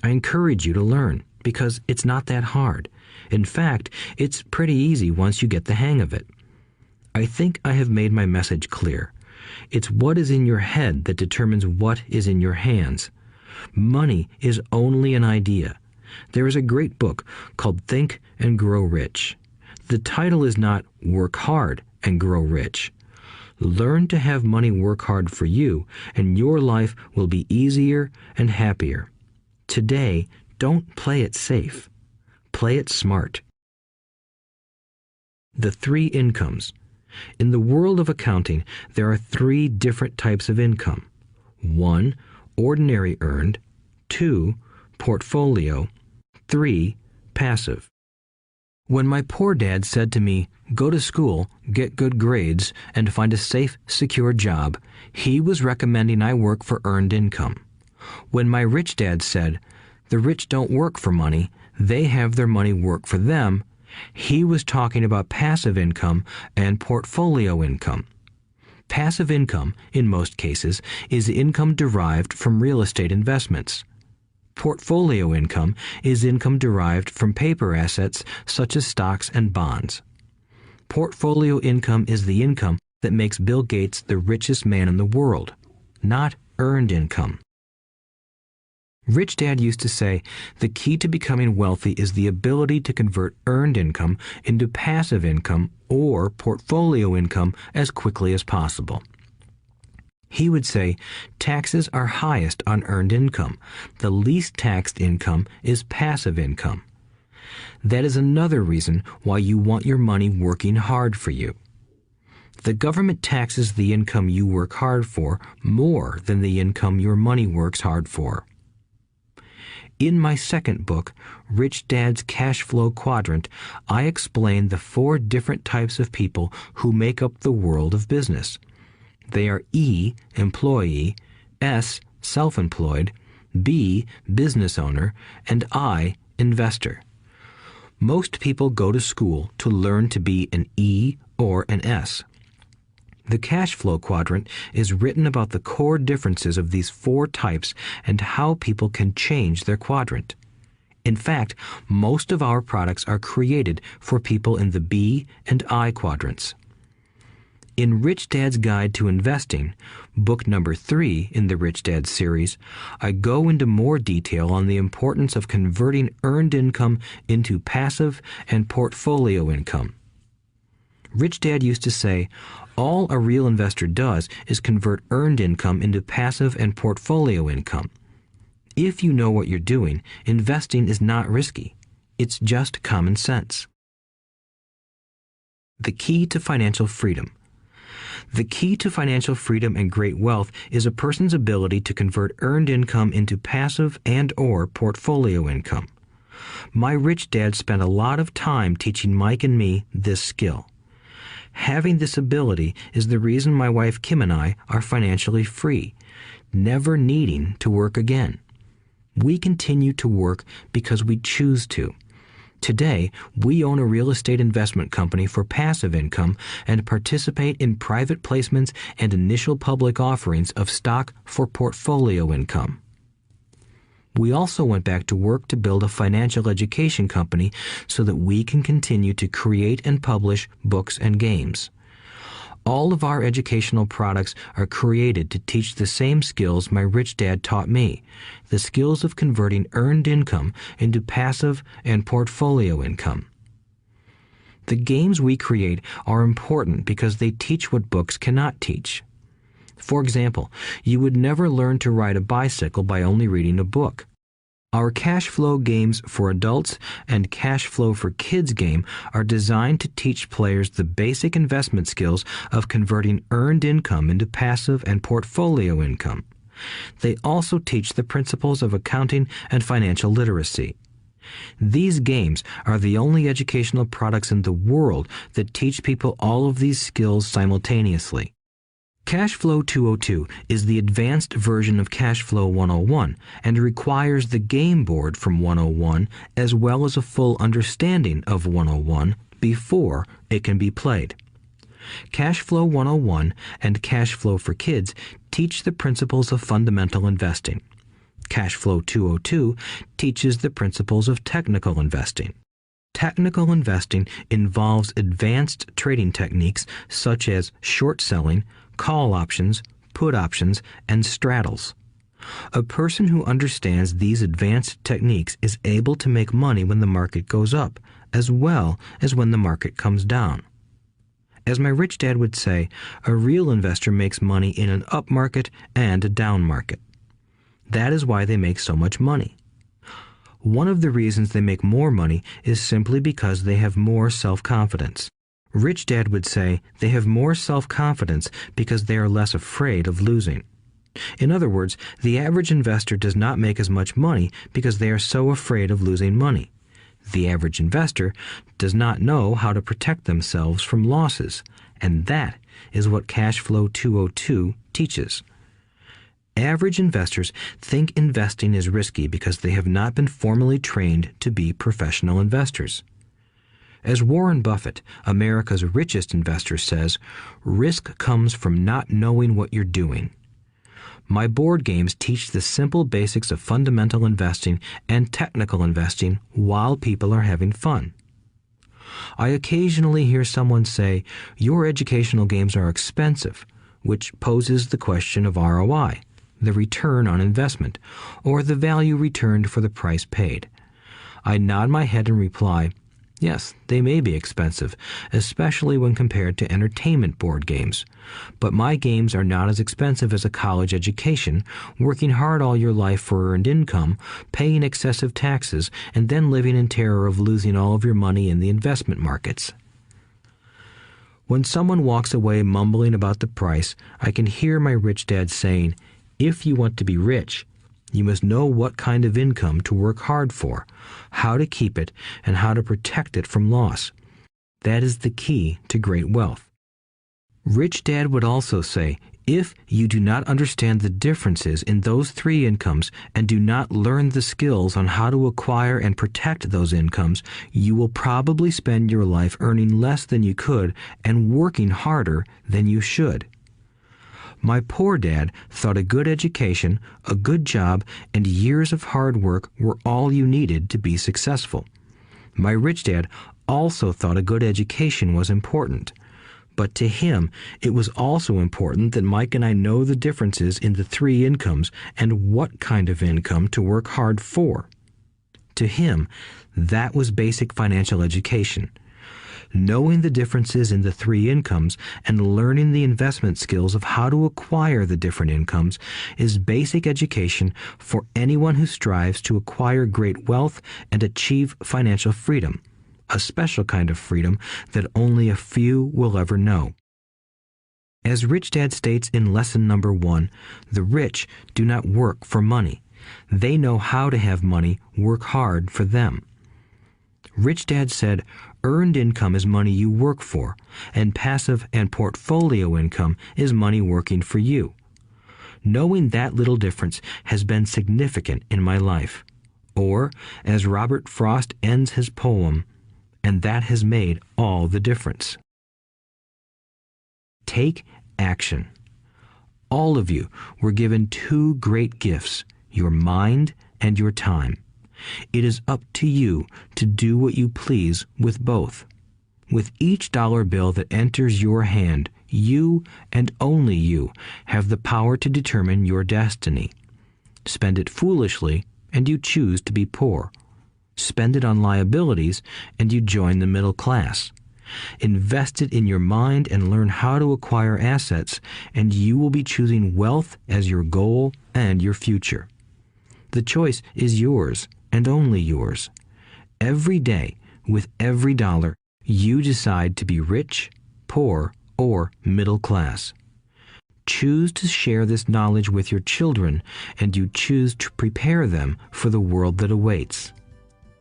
I encourage you to learn because it's not that hard. In fact, it's pretty easy once you get the hang of it. I think I have made my message clear. It's what is in your head that determines what is in your hands. Money is only an idea. There is a great book called Think and Grow Rich. The title is not Work Hard and Grow Rich. Learn to have money work hard for you, and your life will be easier and happier. Today, don't play it safe. Play it smart. The 3 incomes. In the world of accounting, there are 3 different types of income. 1, ordinary earned. 2, portfolio. 3, passive. When my poor dad said to me, "Go to school, get good grades, and find a safe, secure job," he was recommending I work for earned income. When my rich dad said, "The rich don't work for money, they have their money work for them," he was talking about passive income and portfolio income. Passive income, in most cases, is income derived from real estate investments. Portfolio income is income derived from paper assets such as stocks and bonds. Portfolio income is the income that makes Bill Gates the richest man in the world, not earned income. Rich Dad used to say, the key to becoming wealthy is the ability to convert earned income into passive income or portfolio income as quickly as possible. He would say, taxes are highest on earned income. The least taxed income is passive income. That is another reason why you want your money working hard for you. The government taxes the income you work hard for more than the income your money works hard for. In my second book, Rich Dad's Cash Flow Quadrant, I explain the 4 different types of people who make up the world of business. They are E, employee, S, self-employed, B, business owner, and I, investor. Most people go to school to learn to be an E or an S. The cash flow quadrant is written about the core differences of these 4 types and how people can change their quadrant. In fact, most of our products are created for people in the B and I quadrants. In Rich Dad's Guide to Investing, book number 3 in the Rich Dad series, I go into more detail on the importance of converting earned income into passive and portfolio income. Rich Dad used to say, all a real investor does is convert earned income into passive and portfolio income. If you know what you're doing, investing is not risky. It's just common sense. The key to financial freedom. The key to financial freedom and great wealth is a person's ability to convert earned income into passive and/or portfolio income. My rich dad spent a lot of time teaching Mike and me this skill. Having this ability is the reason my wife Kim and I are financially free, never needing to work again. We continue to work because we choose to. Today, we own a real estate investment company for passive income and participate in private placements and initial public offerings of stock for portfolio income. We also went back to work to build a financial education company so that we can continue to create and publish books and games. All of our educational products are created to teach the same skills my rich dad taught me, the skills of converting earned income into passive and portfolio income. The games we create are important because they teach what books cannot teach. For example, you would never learn to ride a bicycle by only reading a book. Our cash flow games for adults and cash flow for kids game are designed to teach players the basic investment skills of converting earned income into passive and portfolio income. They also teach the principles of accounting and financial literacy. These games are the only educational products in the world that teach people all of these skills simultaneously. Cash Flow 202 is the advanced version of Cash Flow 101 and requires the game board from 101 as well as a full understanding of 101 before it can be played. Cash Flow 101 and Cash Flow for Kids teach the principles of fundamental investing. Cash Flow 202 teaches the principles of technical investing. Technical investing involves advanced trading techniques such as short selling, call options, put options, and straddles. A person who understands these advanced techniques is able to make money when the market goes up, as well as when the market comes down. As my rich dad would say, a real investor makes money in an up market and a down market. That is why they make so much money. One of the reasons they make more money is simply because they have more self-confidence. Rich Dad would say they have more self-confidence because they are less afraid of losing. In other words, the average investor does not make as much money because they are so afraid of losing money. The average investor does not know how to protect themselves from losses, and that is what Cash Flow 202 teaches. Average investors think investing is risky because they have not been formally trained to be professional investors. As Warren Buffett, America's richest investor, says, risk comes from not knowing what you're doing. My board games teach the simple basics of fundamental investing and technical investing while people are having fun. I occasionally hear someone say, your educational games are expensive, which poses the question of ROI, the return on investment, or the value returned for the price paid. I nod my head and reply, yes, they may be expensive, especially when compared to entertainment board games. But my games are not as expensive as a college education, working hard all your life for earned income, paying excessive taxes, and then living in terror of losing all of your money in the investment markets. When someone walks away mumbling about the price, I can hear my rich dad saying, if you want to be rich, you must know what kind of income to work hard for, how to keep it, and how to protect it from loss. That is the key to great wealth. Rich Dad would also say, if you do not understand the differences in those three incomes and do not learn the skills on how to acquire and protect those incomes, you will probably spend your life earning less than you could and working harder than you should. My poor dad thought a good education, a good job, and years of hard work were all you needed to be successful. My rich dad also thought a good education was important. But to him, it was also important that Mike and I know the differences in the three incomes and what kind of income to work hard for. To him, that was basic financial education. Knowing the differences in the three incomes and learning the investment skills of how to acquire the different incomes is basic education for anyone who strives to acquire great wealth and achieve financial freedom, a special kind of freedom that only a few will ever know. As Rich Dad states in lesson number 1, the rich do not work for money. They know how to have money work hard for them. Rich Dad said, earned income is money you work for, and passive and portfolio income is money working for you. Knowing that little difference has been significant in my life. Or, as Robert Frost ends his poem, and that has made all the difference. Take action. All of you were given two great gifts, your mind and your time. It is up to you to do what you please with both. With each dollar bill that enters your hand, you and only you have the power to determine your destiny. Spend it foolishly, and you choose to be poor. Spend it on liabilities, and you join the middle class. Invest it in your mind and learn how to acquire assets, and you will be choosing wealth as your goal and your future. The choice is yours, and only yours. Every day, with every dollar, you decide to be rich, poor, or middle class. Choose to share this knowledge with your children, and you choose to prepare them for the world that awaits.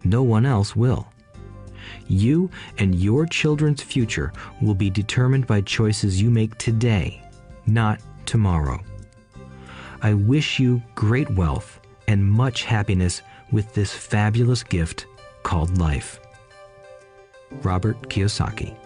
No one else will. You and your children's future will be determined by choices you make today, not tomorrow. I wish you great wealth and much happiness with this fabulous gift called life. Robert Kiyosaki.